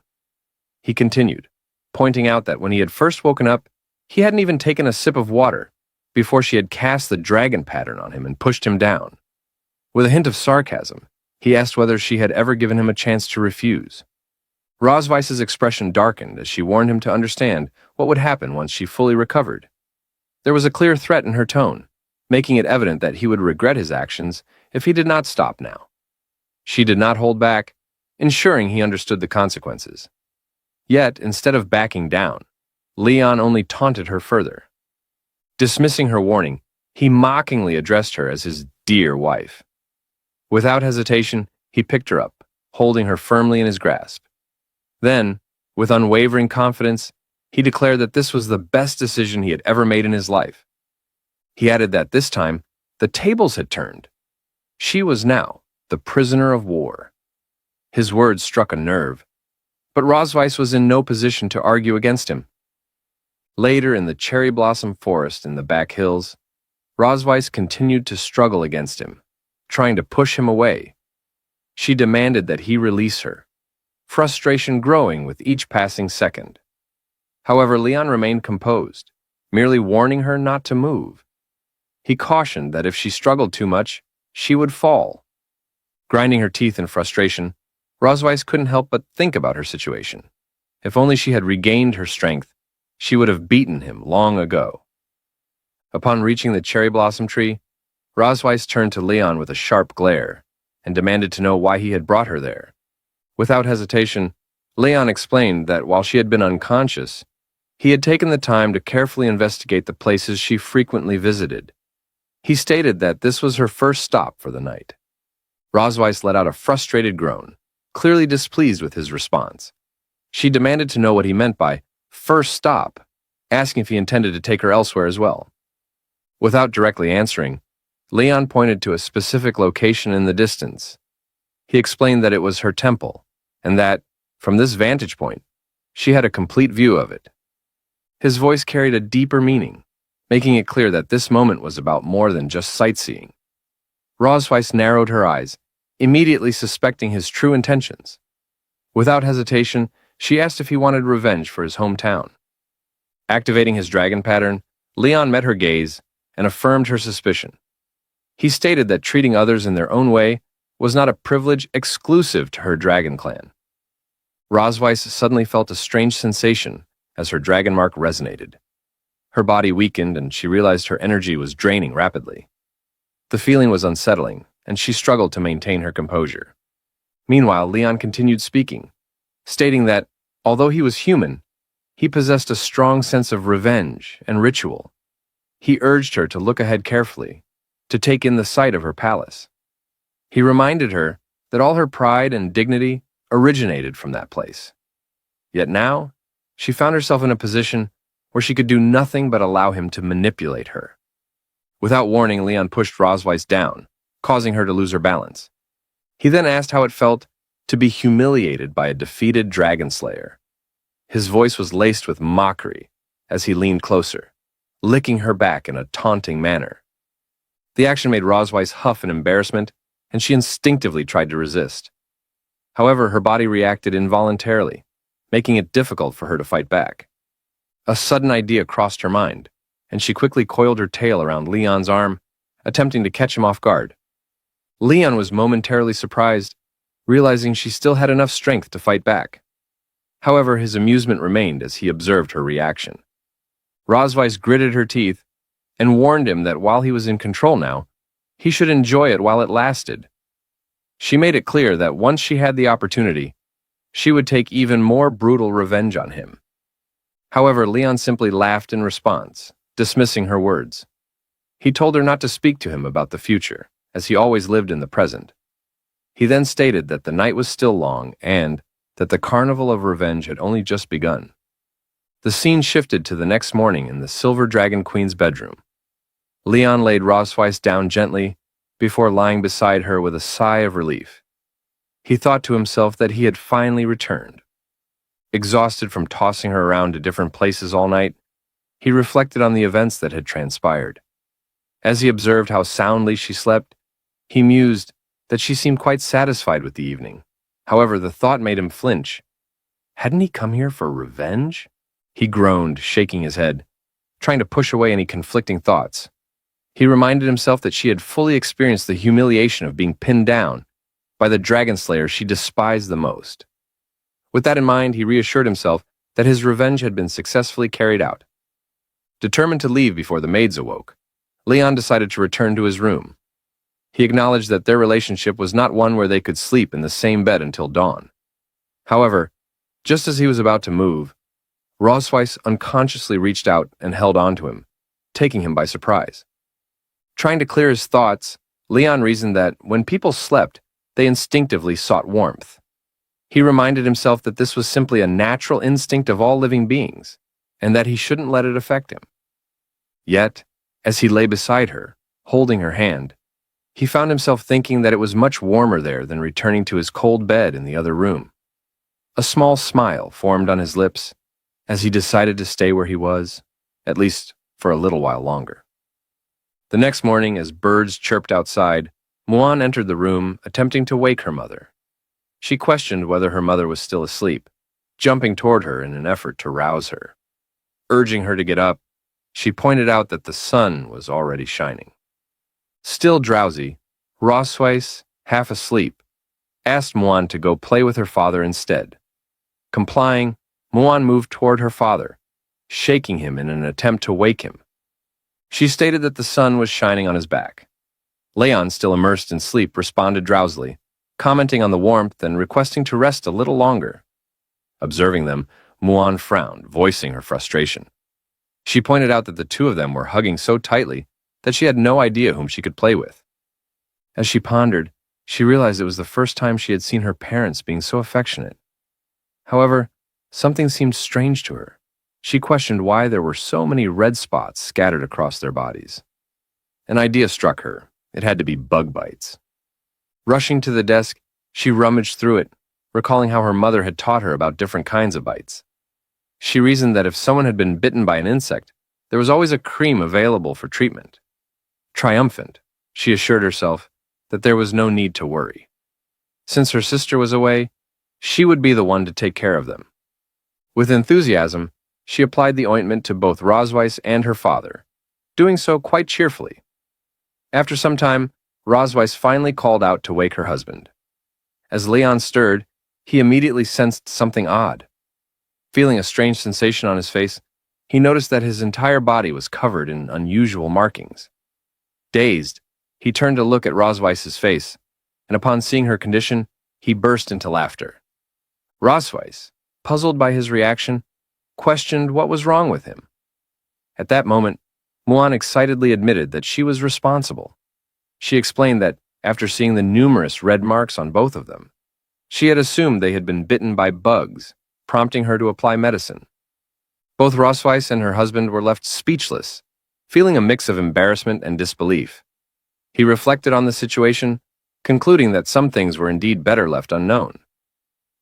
S1: He continued, pointing out that when he had first woken up, he hadn't even taken a sip of water before she had cast the dragon pattern on him and pushed him down. With a hint of sarcasm, he asked whether she had ever given him a chance to refuse. Rosweiss's expression darkened as she warned him to understand what would happen once she fully recovered. There was a clear threat in her tone, making it evident that he would regret his actions if he did not stop now. She did not hold back, ensuring he understood the consequences. Yet, instead of backing down, Leon only taunted her further. Dismissing her warning, he mockingly addressed her as his dear wife. Without hesitation, he picked her up, holding her firmly in his grasp. Then, with unwavering confidence, he declared that this was the best decision he had ever made in his life. He added that this time, the tables had turned. She was now the prisoner of war. His words struck a nerve, but Rosweiss was in no position to argue against him. Later, in the cherry blossom forest in the back hills, Rosweiss continued to struggle against him, trying to push him away. She demanded that he release her, frustration growing with each passing second. However, Leon remained composed, merely warning her not to move. He cautioned that if she struggled too much, she would fall. Grinding her teeth in frustration, Rosweiss couldn't help but think about her situation. If only she had regained her strength, she would have beaten him long ago. Upon reaching the cherry blossom tree, Rosweiss turned to Leon with a sharp glare and demanded to know why he had brought her there. Without hesitation, Leon explained that while she had been unconscious, he had taken the time to carefully investigate the places she frequently visited. He stated that this was her first stop for the night. Rosweiss let out a frustrated groan, clearly displeased with his response. She demanded to know what he meant by first stop, asking if he intended to take her elsewhere as well. Without directly answering, Leon pointed to a specific location in the distance. He explained that it was her temple, and that, from this vantage point, she had a complete view of it. His voice carried a deeper meaning, making it clear that this moment was about more than just sightseeing. Rosweiss narrowed her eyes, immediately suspecting his true intentions. Without hesitation, she asked if he wanted revenge for his hometown. Activating his dragon pattern, Leon met her gaze and affirmed her suspicion. He stated that treating others in their own way was not a privilege exclusive to her dragon clan. Rosweiss suddenly felt a strange sensation as her dragon mark resonated. Her body weakened and she realized her energy was draining rapidly. The feeling was unsettling, and she struggled to maintain her composure. Meanwhile, Leon continued speaking, stating that, although he was human, he possessed a strong sense of revenge and ritual. He urged her to look ahead carefully, to take in the sight of her palace. He reminded her that all her pride and dignity originated from that place. Yet now, she found herself in a position where she could do nothing but allow him to manipulate her. Without warning, Leon pushed Rosweiss down, causing her to lose her balance. He then asked how it felt to be humiliated by a defeated dragon slayer. His voice was laced with mockery as he leaned closer, licking her back in a taunting manner. The action made Rosweiss huff in embarrassment, and she instinctively tried to resist. However, her body reacted involuntarily, making it difficult for her to fight back. A sudden idea crossed her mind, and she quickly coiled her tail around Leon's arm, attempting to catch him off guard. Leon was momentarily surprised, realizing she still had enough strength to fight back. However, his amusement remained as he observed her reaction. Rosweiss gritted her teeth and warned him that while he was in control now, he should enjoy it while it lasted. She made it clear that once she had the opportunity, she would take even more brutal revenge on him. However, Leon simply laughed in response, dismissing her words. He told her not to speak to him about the future, as he always lived in the present. He then stated that the night was still long and that the carnival of revenge had only just begun. The scene shifted to the next morning in the Silver Dragon Queen's bedroom. Leon laid Rosweiss down gently before lying beside her with a sigh of relief. He thought to himself that he had finally returned. Exhausted from tossing her around to different places all night, he reflected on the events that had transpired. As he observed how soundly she slept, he mused that she seemed quite satisfied with the evening. However, the thought made him flinch. Hadn't he come here for revenge? He groaned, shaking his head, trying to push away any conflicting thoughts. He reminded himself that she had fully experienced the humiliation of being pinned down by the dragon slayer she despised the most. With that in mind, he reassured himself that his revenge had been successfully carried out. Determined to leave before the maids awoke, Leon decided to return to his room. He acknowledged that their relationship was not one where they could sleep in the same bed until dawn. However, just as he was about to move, Rosweiss unconsciously reached out and held on to him, taking him by surprise. Trying to clear his thoughts, Leon reasoned that when people slept, they instinctively sought warmth. He reminded himself that this was simply a natural instinct of all living beings, and that he shouldn't let it affect him. Yet, as he lay beside her, holding her hand, he found himself thinking that it was much warmer there than returning to his cold bed in the other room. A small smile formed on his lips, as he decided to stay where he was, at least for a little while longer. The next morning, as birds chirped outside, Muan entered the room, attempting to wake her mother. She questioned whether her mother was still asleep, jumping toward her in an effort to rouse her. Urging her to get up, she pointed out that the sun was already shining. Still drowsy, Rosweiss, half asleep, asked Muan to go play with her father instead. Complying, Muan moved toward her father, shaking him in an attempt to wake him. She stated that the sun was shining on his back. Leon, still immersed in sleep, responded drowsily, commenting on the warmth and requesting to rest a little longer. Observing them, Muan frowned, voicing her frustration. She pointed out that the two of them were hugging so tightly that she had no idea whom she could play with. As she pondered, she realized it was the first time she had seen her parents being so affectionate. However, something seemed strange to her. She questioned why there were so many red spots scattered across their bodies. An idea struck her. It had to be bug bites. Rushing to the desk, she rummaged through it, recalling how her mother had taught her about different kinds of bites. She reasoned that if someone had been bitten by an insect, there was always a cream available for treatment. Triumphant, she assured herself that there was no need to worry. Since her sister was away, she would be the one to take care of them. With enthusiasm, she applied the ointment to both Rosweiss and her father, doing so quite cheerfully. After some time, Rosweiss finally called out to wake her husband. As Leon stirred, he immediately sensed something odd. Feeling a strange sensation on his face, he noticed that his entire body was covered in unusual markings. Dazed, he turned to look at Rosweiss's face, and upon seeing her condition, he burst into laughter. Rosweiss, puzzled by his reaction, questioned what was wrong with him. At that moment, Muan excitedly admitted that she was responsible. She explained that, after seeing the numerous red marks on both of them, she had assumed they had been bitten by bugs, prompting her to apply medicine. Both Rosweiss and her husband were left speechless, feeling a mix of embarrassment and disbelief. He reflected on the situation, concluding that some things were indeed better left unknown.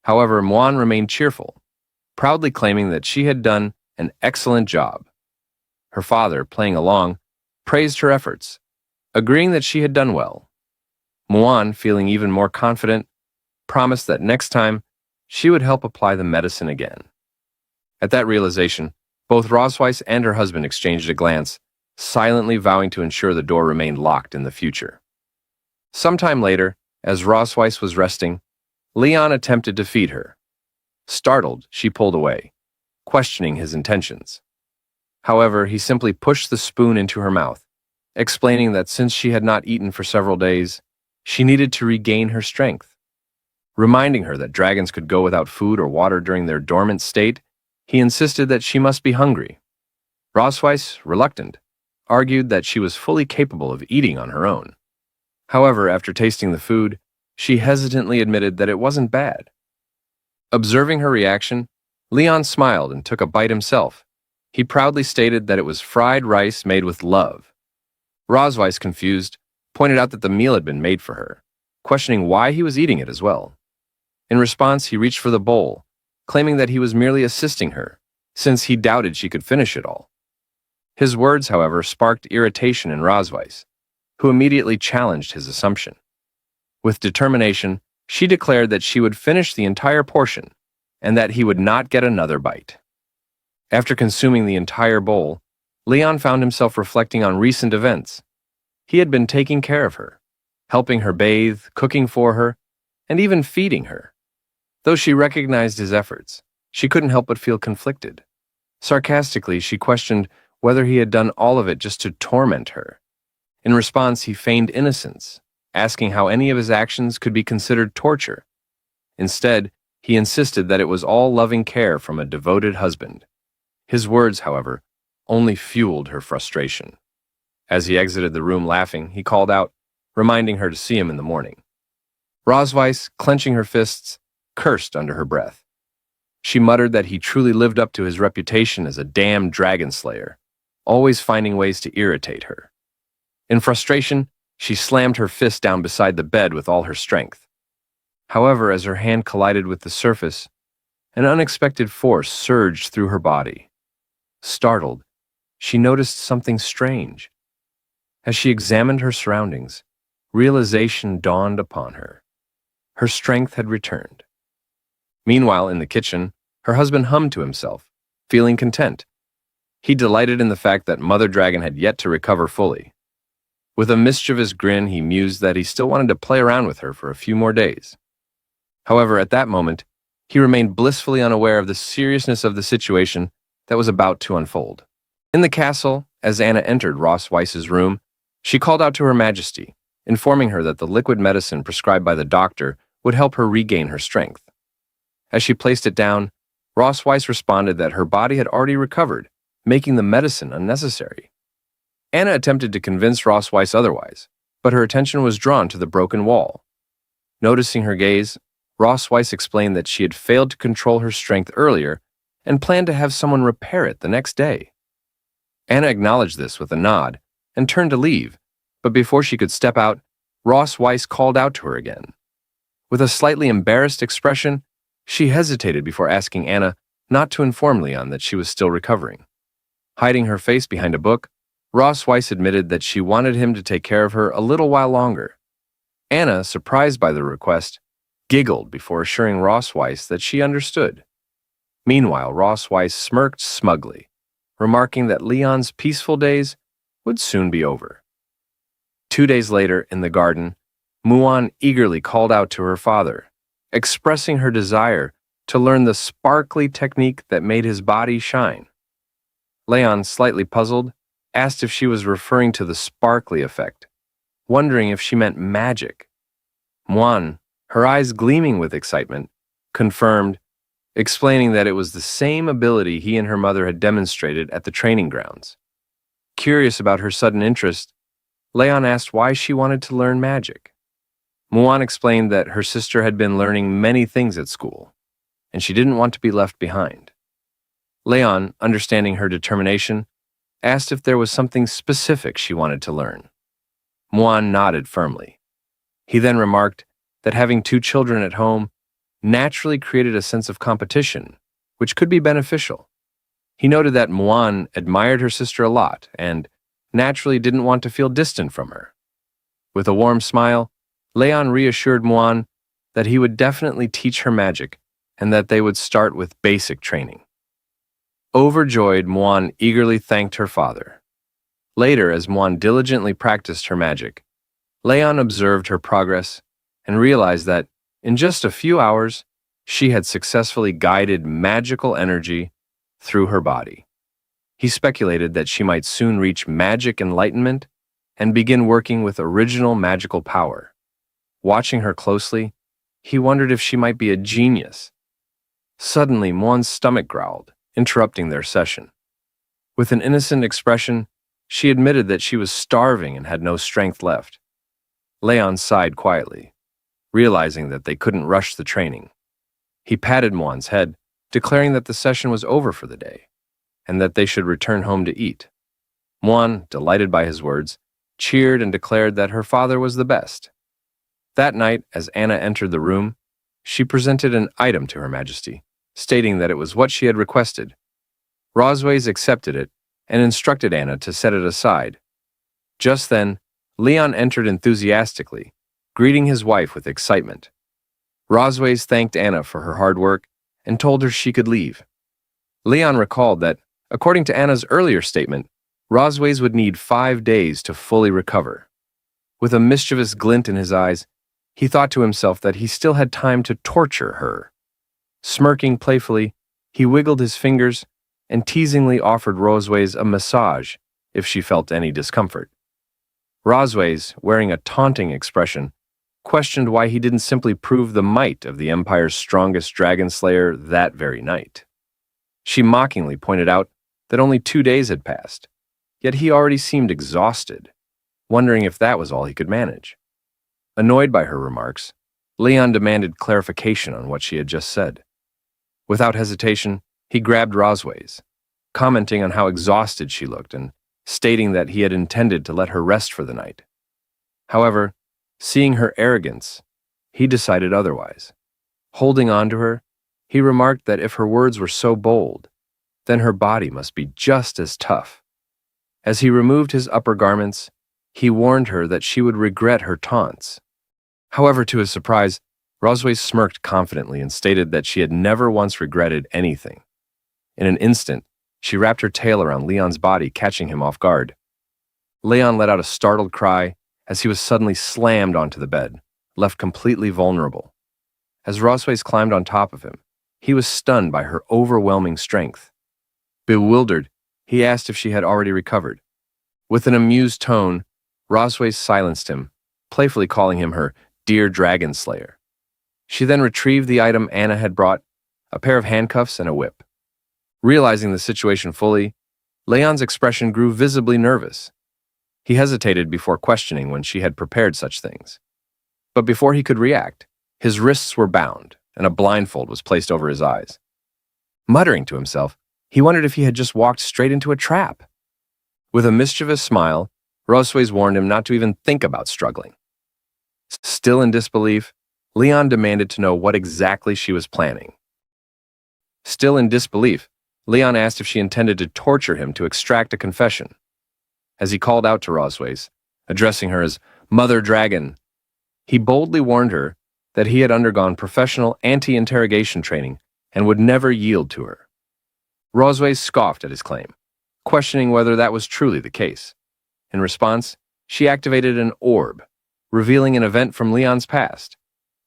S1: However, Muan remained cheerful, proudly claiming that she had done an excellent job. Her father, playing along, praised her efforts, agreeing that she had done well. Muan, feeling even more confident, promised that next time she would help apply the medicine again. At that realization, both Rosweiss and her husband exchanged a glance, silently vowing to ensure the door remained locked in the future. Sometime later, as Rosweiss was resting, Leon attempted to feed her. Startled, she pulled away, questioning his intentions. However, he simply pushed the spoon into her mouth, explaining that since she had not eaten for several days, she needed to regain her strength. Reminding her that dragons could go without food or water during their dormant state, he insisted that she must be hungry. Rosweiss, reluctant, argued that she was fully capable of eating on her own. However, after tasting the food, she hesitantly admitted that it wasn't bad. Observing her reaction, Leon smiled and took a bite himself. He proudly stated that it was fried rice made with love. Rosweiss, confused, pointed out that the meal had been made for her, questioning why he was eating it as well. In response, he reached for the bowl, claiming that he was merely assisting her, since he doubted she could finish it all. His words, however, sparked irritation in Rosweiss, who immediately challenged his assumption. With determination, she declared that she would finish the entire portion, and that he would not get another bite. After consuming the entire bowl, Leon found himself reflecting on recent events. He had been taking care of her, helping her bathe, cooking for her, and even feeding her. Though she recognized his efforts, she couldn't help but feel conflicted. Sarcastically, she questioned whether he had done all of it just to torment her. In response, he feigned innocence, asking how any of his actions could be considered torture. Instead, he insisted that it was all loving care from a devoted husband. His words, however, only fueled her frustration. As he exited the room laughing, he called out, reminding her to see him in the morning. Rosweiss, clenching her fists, cursed under her breath. She muttered that he truly lived up to his reputation as a damned dragon slayer, always finding ways to irritate her. In frustration, she slammed her fist down beside the bed with all her strength. However, as her hand collided with the surface, An unexpected force surged through her body. Startled, she noticed something strange. As she examined her surroundings, realization dawned upon her. Her strength had returned. Meanwhile, in the kitchen, her husband hummed to himself, feeling content. He delighted in the fact that Mother Dragon had yet to recover fully. With a mischievous grin, he mused that he still wanted to play around with her for a few more days. However, at that moment, he remained blissfully unaware of the seriousness of the situation that was about to unfold. In the castle, as Anna entered Ross Weiss's room, she called out to Her Majesty, informing her that the liquid medicine prescribed by the doctor would help her regain her strength. As she placed it down, Ross Weiss responded that her body had already recovered, making the medicine unnecessary. Anna attempted to convince Ross Weiss otherwise, but her attention was drawn to the broken wall. Noticing her gaze, Ross Weiss explained that she had failed to control her strength earlier and planned to have someone repair it the next day. Anna acknowledged this with a nod and turned to leave, but before she could step out, Ross Weiss called out to her again. With a slightly embarrassed expression, she hesitated before asking Anna not to inform Leon that she was still recovering. Hiding her face behind a book, Ross Weiss admitted that she wanted him to take care of her a little while longer. Anna, surprised by the request, giggled before assuring Ross Weiss that she understood. Meanwhile, Ross Weiss smirked smugly, remarking that Leon's peaceful days would soon be over. 2 days later, in the garden, Muan eagerly called out to her father, expressing her desire to learn the sparkly technique that made his body shine. Leon, slightly puzzled, asked if she was referring to the sparkly effect, wondering if she meant magic. Muan, her eyes gleaming with excitement, confirmed, explaining that it was the same ability he and her mother had demonstrated at the training grounds. Curious about her sudden interest, Leon asked why she wanted to learn magic. Muan explained that her sister had been learning many things at school, and she didn't want to be left behind. Leon, understanding her determination, asked if there was something specific she wanted to learn. Muan nodded firmly. He then remarked that having 2 children at home naturally created a sense of competition, which could be beneficial. He noted that Muan admired her sister a lot and naturally didn't want to feel distant from her. With a warm smile, Leon reassured Muan that he would definitely teach her magic and that they would start with basic training. Overjoyed, Muan eagerly thanked her father. Later, as Muan diligently practiced her magic, Leon observed her progress and realized that, in just a few hours, she had successfully guided magical energy through her body. He speculated that she might soon reach magic enlightenment and begin working with original magical power. Watching her closely, he wondered if she might be a genius. Suddenly, Muan's stomach growled, interrupting their session. With an innocent expression, she admitted that she was starving and had no strength left. Leon sighed quietly, realizing that they couldn't rush the training. He patted Muan's head, declaring that the session was over for the day, and that they should return home to eat. Muan, delighted by his words, cheered and declared that her father was the best. That night, as Anna entered the room, she presented an item to Her Majesty, stating that it was what she had requested. Rosways accepted it and instructed Anna to set it aside. Just then, Leon entered enthusiastically, greeting his wife with excitement. Rosways thanked Anna for her hard work and told her she could leave. Leon recalled that, according to Anna's earlier statement, Rosways would need 5 days to fully recover. With a mischievous glint in his eyes, he thought to himself that he still had time to torture her. Smirking playfully, he wiggled his fingers and teasingly offered Rosways a massage if she felt any discomfort. Rosways, wearing a taunting expression, questioned why he didn't simply prove the might of the Empire's strongest dragon slayer that very night. She mockingly pointed out that only 2 days had passed, yet he already seemed exhausted, wondering if that was all he could manage. Annoyed by her remarks, Leon demanded clarification on what she had just said. Without hesitation, he grabbed Rosways, commenting on how exhausted she looked and stating that he had intended to let her rest for the night. However, seeing her arrogance, he decided otherwise. Holding on to her, He remarked that if her words were so bold, then her body must be just as tough. As he removed his upper garments, he warned her that she would regret her taunts. However, to his surprise, Rosway smirked confidently and stated that she had never once regretted anything. In an instant, she wrapped her tail around Leon's body, catching him off guard. Leon let out a startled cry as he was suddenly slammed onto the bed, left completely vulnerable. As Rosways climbed on top of him, he was stunned by her overwhelming strength. Bewildered, he asked if she had already recovered. With an amused tone, Rosways silenced him, playfully calling him her dear dragon slayer. She then retrieved the item Anna had brought, a pair of handcuffs and a whip. Realizing the situation fully, Leon's expression grew visibly nervous. He hesitated before questioning when she had prepared such things. But before he could react, his wrists were bound and a blindfold was placed over his eyes. Muttering to himself, he wondered if he had just walked straight into a trap. With a mischievous smile, Rosways warned him not to even think about struggling. Still in disbelief, Leon demanded to know what exactly she was planning. Still in disbelief, Leon asked if she intended to torture him to extract a confession. As he called out to Rosways, addressing her as Mother Dragon, he boldly warned her that he had undergone professional anti-interrogation training and would never yield to her. Rosways scoffed at his claim, questioning whether that was truly the case. In response, she activated an orb, revealing an event from Leon's past,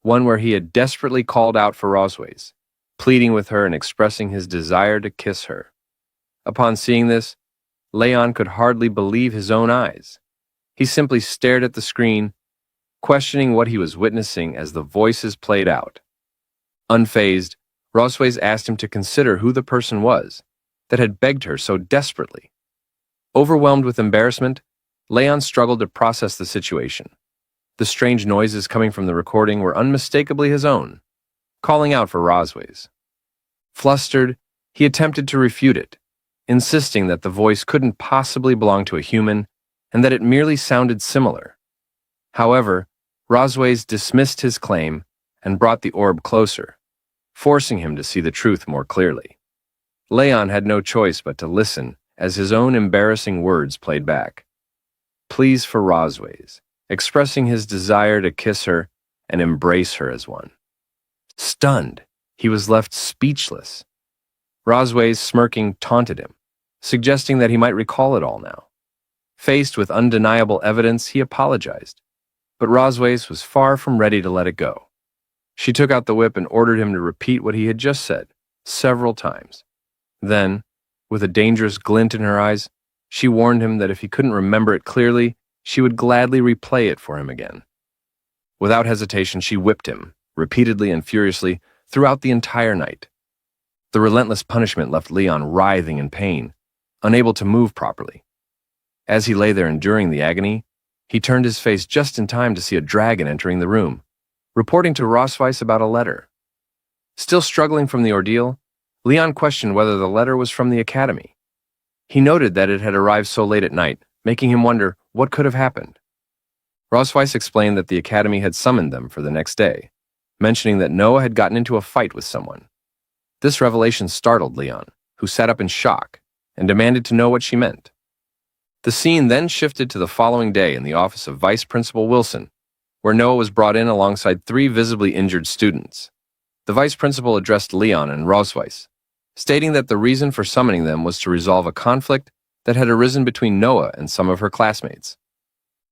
S1: one where he had desperately called out for Rosways, pleading with her and expressing his desire to kiss her. Upon seeing this, Leon could hardly believe his own eyes. He simply stared at the screen, questioning what he was witnessing as the voices played out. Unfazed, Rosways asked him to consider who the person was that had begged her so desperately. Overwhelmed with embarrassment, Leon struggled to process the situation. The strange noises coming from the recording were unmistakably his own, calling out for Rosways. Flustered, he attempted to refute it, insisting that the voice couldn't possibly belong to a human and that it merely sounded similar. However, Rosways dismissed his claim and brought the orb closer, forcing him to see the truth more clearly. Leon had no choice but to listen as his own embarrassing words played back. Pleas for Rosways, expressing his desire to kiss her and embrace her as one. Stunned, he was left speechless. Rosways, smirking, taunted him, suggesting that he might recall it all now. Faced with undeniable evidence, he apologized, but Rosways was far from ready to let it go. She took out the whip and ordered him to repeat what he had just said, several times. Then, with a dangerous glint in her eyes, she warned him that if he couldn't remember it clearly, she would gladly replay it for him again. Without hesitation, she whipped him, repeatedly and furiously, throughout the entire night. The relentless punishment left Leon writhing in pain, unable to move properly. As he lay there enduring the agony, he turned his face just in time to see a dragon entering the room, reporting to Rosways about a letter. Still struggling from the ordeal, Leon questioned whether the letter was from the academy. He noted that it had arrived so late at night, making him wonder what could have happened. Rosways explained that the academy had summoned them for the next day, mentioning that Noah had gotten into a fight with someone. This revelation startled Leon, who sat up in shock and demanded to know what she meant. The scene then shifted to the following day in the office of Vice Principal Wilson, where Noah was brought in alongside 3 visibly injured students. The vice principal addressed Leon and Rosways, stating that the reason for summoning them was to resolve a conflict that had arisen between Noah and some of her classmates.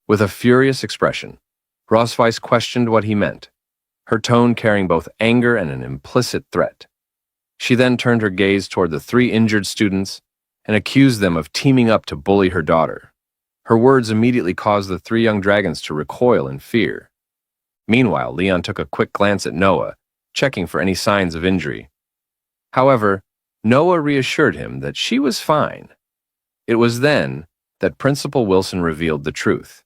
S1: With a furious expression, Rosways questioned what he meant, her tone carrying both anger and an implicit threat. She then turned her gaze toward the 3 injured students and accused them of teaming up to bully her daughter. Her words immediately caused the 3 young dragons to recoil in fear. Meanwhile, Leon took a quick glance at Noah, checking for any signs of injury. However, Noah reassured him that she was fine. It was then that Principal Wilson revealed the truth.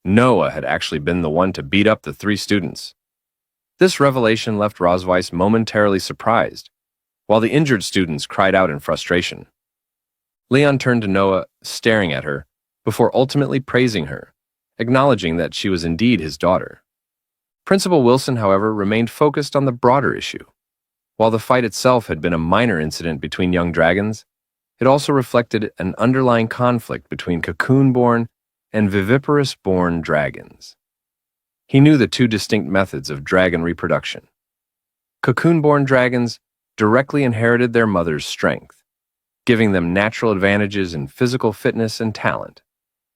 S1: Noah had actually been the one to beat up the 3 students. This revelation left Rosways momentarily surprised, while the injured students cried out in frustration. Leon turned to Noah, staring at her, before ultimately praising her, acknowledging that she was indeed his daughter. Principal Wilson, however, remained focused on the broader issue. While the fight itself had been a minor incident between young dragons, it also reflected an underlying conflict between cocoon-born and viviparous-born dragons. He knew the two distinct methods of dragon reproduction. Cocoon-born dragons directly inherited their mother's strength, giving them natural advantages in physical fitness and talent,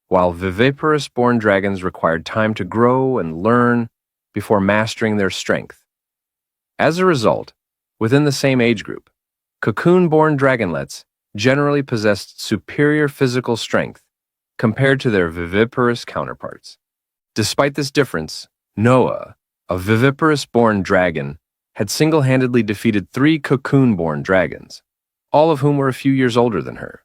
S1: while viviparous-born dragons required time to grow and learn before mastering their strength. As a result, within the same age group, cocoon-born dragonlets generally possessed superior physical strength compared to their viviparous counterparts. Despite this difference, Noah, a viviparous-born dragon, had single-handedly defeated 3 cocoon-born dragons, all of whom were a few years older than her.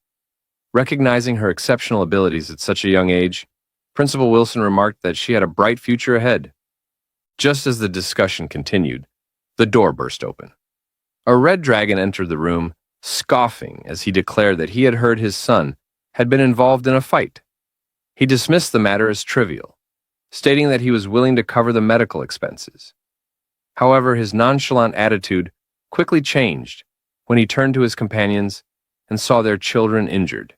S1: Recognizing her exceptional abilities at such a young age, Principal Wilson remarked that she had a bright future ahead. Just as the discussion continued, the door burst open. A red dragon entered the room, scoffing as he declared that he had heard his son had been involved in a fight. He dismissed the matter as trivial, stating that he was willing to cover the medical expenses. However, his nonchalant attitude quickly changed when he turned to his companions and saw their children injured.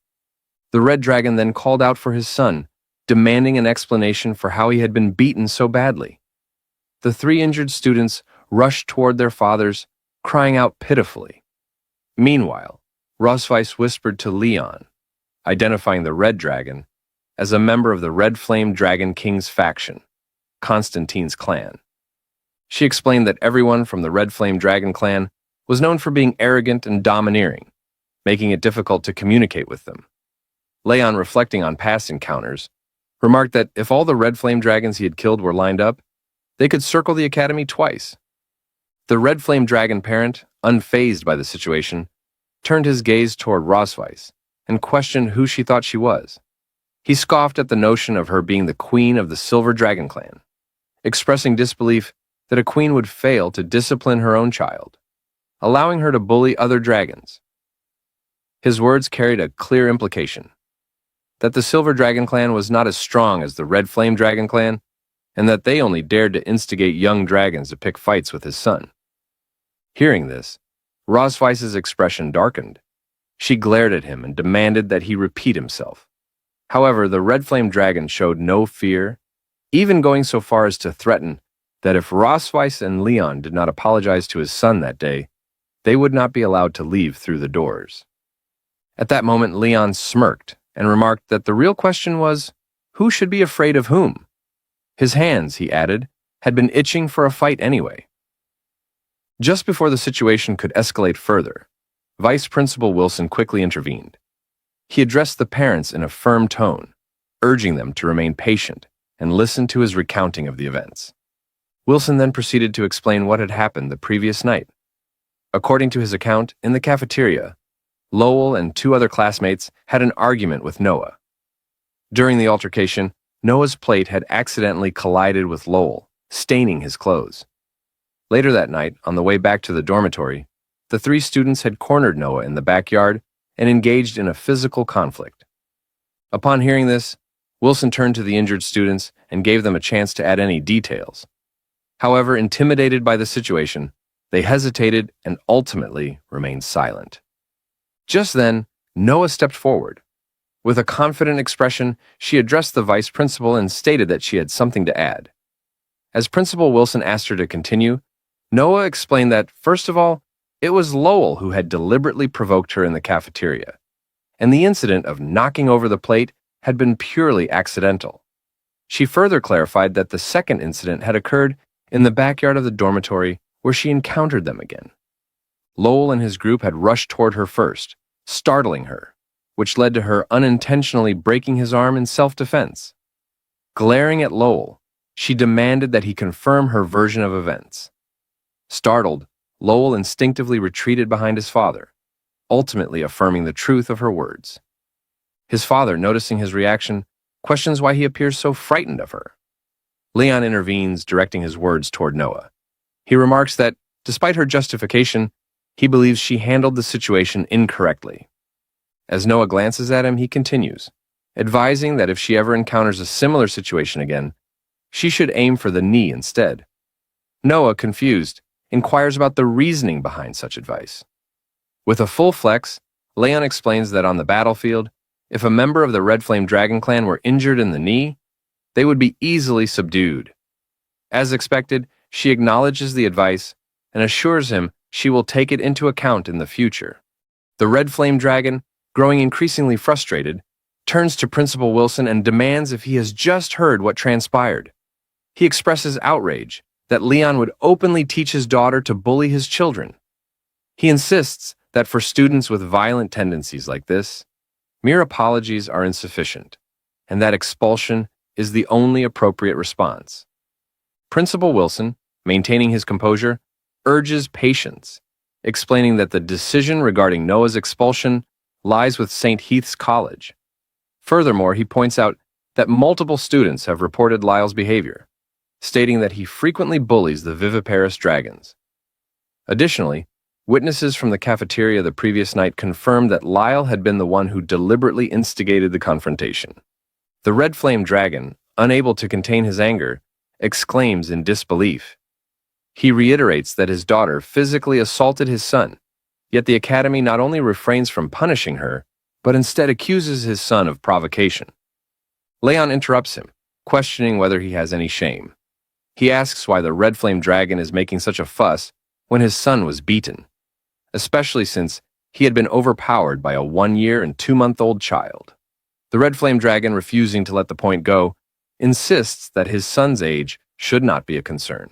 S1: The red dragon then called out for his son, demanding an explanation for how he had been beaten so badly. The 3 injured students rushed toward their fathers, crying out pitifully. Meanwhile, Rosweiss whispered to Leon, identifying the red dragon as a member of the Red Flame Dragon King's faction, Constantine's clan. She explained that everyone from the Red Flame Dragon clan was known for being arrogant and domineering, making it difficult to communicate with them. Leon, reflecting on past encounters, remarked that if all the Red Flame Dragons he had killed were lined up, they could circle the academy twice. The Red Flame Dragon parent, unfazed by the situation, turned his gaze toward Rosweiss and questioned who she thought she was. He scoffed at the notion of her being the queen of the Silver Dragon clan, expressing disbelief that a queen would fail to discipline her own child, allowing her to bully other dragons. His words carried a clear implication, that the Silver Dragon clan was not as strong as the Red Flame Dragon clan, and that they only dared to instigate young dragons to pick fights with his son. Hearing this, Rosweiss's expression darkened. She glared at him and demanded that he repeat himself. However, the Red Flame Dragon showed no fear, even going so far as to threaten that if Rosweiss and Leon did not apologize to his son that day, they would not be allowed to leave through the doors. At that moment, Leon smirked and remarked that the real question was, who should be afraid of whom? His hands, he added, had been itching for a fight anyway. Just before the situation could escalate further, Vice Principal Wilson quickly intervened. He addressed the parents in a firm tone, urging them to remain patient and listen to his recounting of the events. Wilson then proceeded to explain what had happened the previous night. According to his account, in the cafeteria, Lowell and 2 other classmates had an argument with Noah. During the altercation, Noah's plate had accidentally collided with Lowell, staining his clothes. Later that night, on the way back to the dormitory, the 3 students had cornered Noah in the backyard and engaged in a physical conflict. Upon hearing this, Wilson turned to the injured students and gave them a chance to add any details. However, intimidated by the situation, they hesitated and ultimately remained silent. Just then, Noah stepped forward. With a confident expression, she addressed the vice principal and stated that she had something to add. As Principal Wilson asked her to continue, Noah explained that, first of all, it was Lowell who had deliberately provoked her in the cafeteria, and the incident of knocking over the plate had been purely accidental. She further clarified that the second incident had occurred in the backyard of the dormitory where she encountered them again. Lowell and his group had rushed toward her first, startling her, which led to her unintentionally breaking his arm in self-defense. Glaring at Lowell, she demanded that he confirm her version of events. Startled, Lowell instinctively retreated behind his father, ultimately affirming the truth of her words. His father, noticing his reaction, questions why he appears so frightened of her. Leon intervenes, directing his words toward Noah. He remarks that, despite her justification, he believes she handled the situation incorrectly. As Noah glances at him, he continues, advising that if she ever encounters a similar situation again, she should aim for the knee instead. Noah, confused, inquires about the reasoning behind such advice. With a full flex, Leon explains that on the battlefield, if a member of the Red Flame Dragon clan were injured in the knee, they would be easily subdued. As expected, she acknowledges the advice and assures him she will take it into account in the future. The Red Flame Dragon, growing increasingly frustrated, turns to Principal Wilson and demands if he has just heard what transpired. He expresses outrage that Leon would openly teach his daughter to bully his children. He insists that for students with violent tendencies like this, mere apologies are insufficient, and that expulsion is the only appropriate response. Principal Wilson, maintaining his composure, urges patience, explaining that the decision regarding Noah's expulsion lies with St. Heath's College. Furthermore, he points out that multiple students have reported Lyle's behavior, stating that he frequently bullies the viviparous dragons. Additionally, witnesses from the cafeteria the previous night confirmed that Lyle had been the one who deliberately instigated the confrontation. The Red Flame Dragon, unable to contain his anger, exclaims in disbelief. He reiterates that his daughter physically assaulted his son, yet the Academy not only refrains from punishing her, but instead accuses his son of provocation. Leon interrupts him, questioning whether he has any shame. He asks why the Red Flame Dragon is making such a fuss when his son was beaten, especially since he had been overpowered by a 1-year and 2-month-old child. The Red Flame Dragon, refusing to let the point go, insists that his son's age should not be a concern.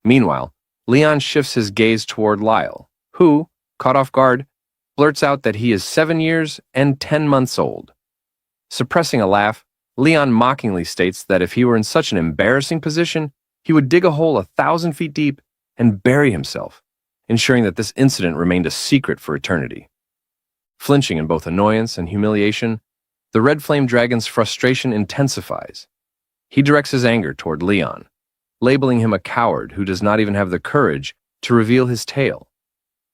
S1: Meanwhile, Leon shifts his gaze toward Lyle, who, caught off guard, blurts out that he is 7 years and 10 months old. Suppressing a laugh, Leon mockingly states that if he were in such an embarrassing position, he would dig a hole 1,000 feet deep and bury himself, ensuring that this incident remained a secret for eternity. Flinching in both annoyance and humiliation, the Red Flame Dragon's frustration intensifies. He directs his anger toward Leon, labeling him a coward who does not even have the courage to reveal his tale.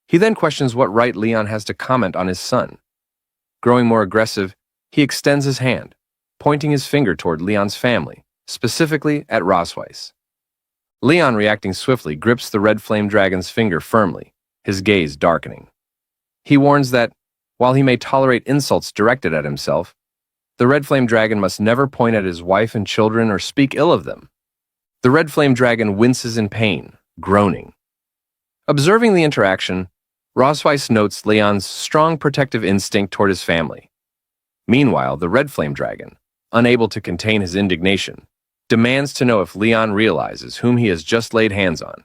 S1: He then questions what right Leon has to comment on his son. Growing more aggressive, he extends his hand, pointing his finger toward Leon's family, specifically at Rosweiss. Leon, reacting swiftly, grips the Red Flame Dragon's finger firmly, his gaze darkening. He warns that, while he may tolerate insults directed at himself, the Red Flame Dragon must never point at his wife and children or speak ill of them. The Red Flame Dragon winces in pain, groaning. Observing the interaction, Rosweiss notes Leon's strong protective instinct toward his family. Meanwhile, the Red Flame Dragon, unable to contain his indignation, demands to know if Leon realizes whom he has just laid hands on.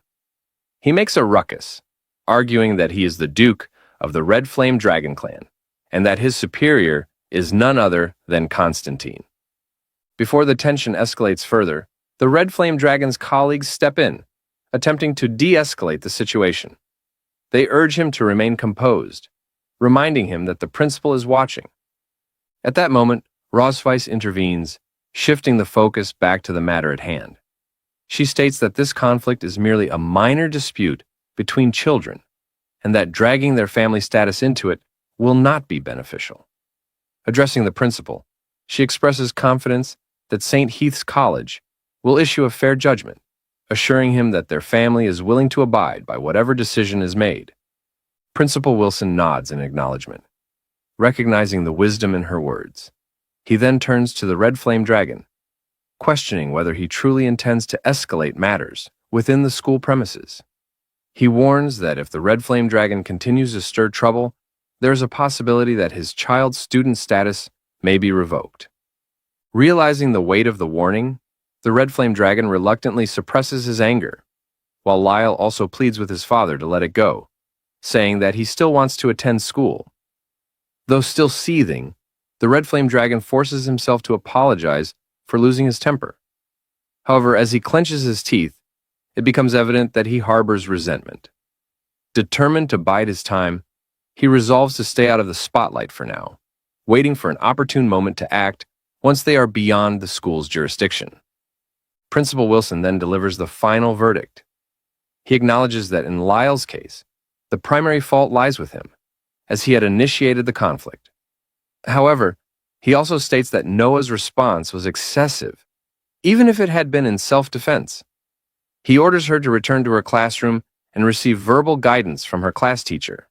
S1: He makes a ruckus, arguing that he is the Duke of the Red Flame Dragon clan, and that his superior is none other than Constantine. Before the tension escalates further, the Red Flame Dragon's colleagues step in, attempting to de-escalate the situation. They urge him to remain composed, reminding him that the principal is watching. At that moment, Rosweiss intervenes, shifting the focus back to the matter at hand. She states that this conflict is merely a minor dispute between children, and that dragging their family status into it will not be beneficial. Addressing the principal, she expresses confidence that St. Heath's College will issue a fair judgment, assuring him that their family is willing to abide by whatever decision is made. Principal Wilson nods in acknowledgement, recognizing the wisdom in her words. He then turns to the Red Flame Dragon, questioning whether he truly intends to escalate matters within the school premises. He warns that if the Red Flame Dragon continues to stir trouble, there is a possibility that his child's student status may be revoked. Realizing the weight of the warning, the Red Flame Dragon reluctantly suppresses his anger, while Lyle also pleads with his father to let it go, saying that he still wants to attend school. Though still seething, the Red Flame Dragon forces himself to apologize for losing his temper. However, as he clenches his teeth, it becomes evident that he harbors resentment. Determined to bide his time, he resolves to stay out of the spotlight for now, waiting for an opportune moment to act once they are beyond the school's jurisdiction. Principal Wilson then delivers the final verdict. He acknowledges that in Lyle's case, the primary fault lies with him, as he had initiated the conflict. However, he also states that Noah's response was excessive, even if it had been in self-defense. He orders her to return to her classroom and receive verbal guidance from her class teacher.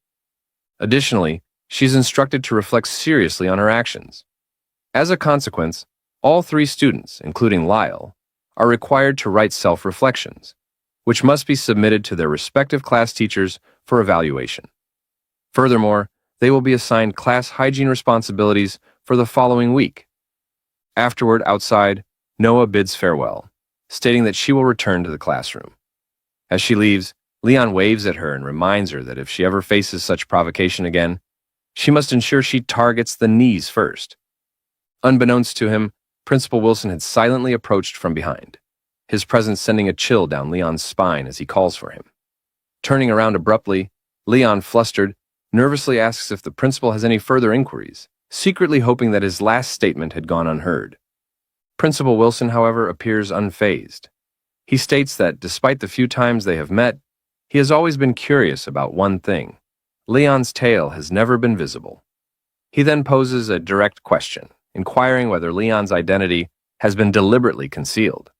S1: Additionally, she's instructed to reflect seriously on her actions. As a consequence, all 3 students, including Lyle, are required to write self-reflections, which must be submitted to their respective class teachers for evaluation. Furthermore, they will be assigned class hygiene responsibilities for the following week. Afterward, outside, Noah bids farewell, stating that she will return to the classroom. As she leaves, Leon waves at her and reminds her that if she ever faces such provocation again, she must ensure she targets the knees first. Unbeknownst to him, Principal Wilson had silently approached from behind, his presence sending a chill down Leon's spine as he calls for him. Turning around abruptly, Leon, flustered, nervously asks if the principal has any further inquiries, secretly hoping that his last statement had gone unheard. Principal Wilson, however, appears unfazed. He states that despite the few times they have met, he has always been curious about one thing. Leon's tail has never been visible. He then poses a direct question, inquiring whether Leon's identity has been deliberately concealed.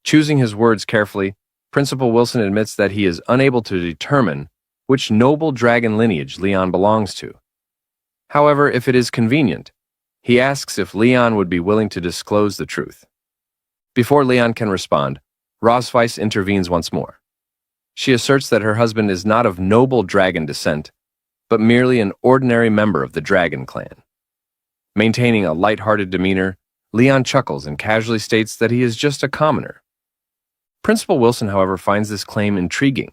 S1: Choosing his words carefully, Principal Wilson admits that he is unable to determine which noble dragon lineage Leon belongs to. However, if it is convenient, he asks if Leon would be willing to disclose the truth. Before Leon can respond, Rosweiss intervenes once more. She asserts that her husband is not of noble dragon descent, but merely an ordinary member of the dragon clan. Maintaining a light-hearted demeanor, Leon chuckles and casually states that he is just a commoner. Principal Wilson, however, finds this claim intriguing.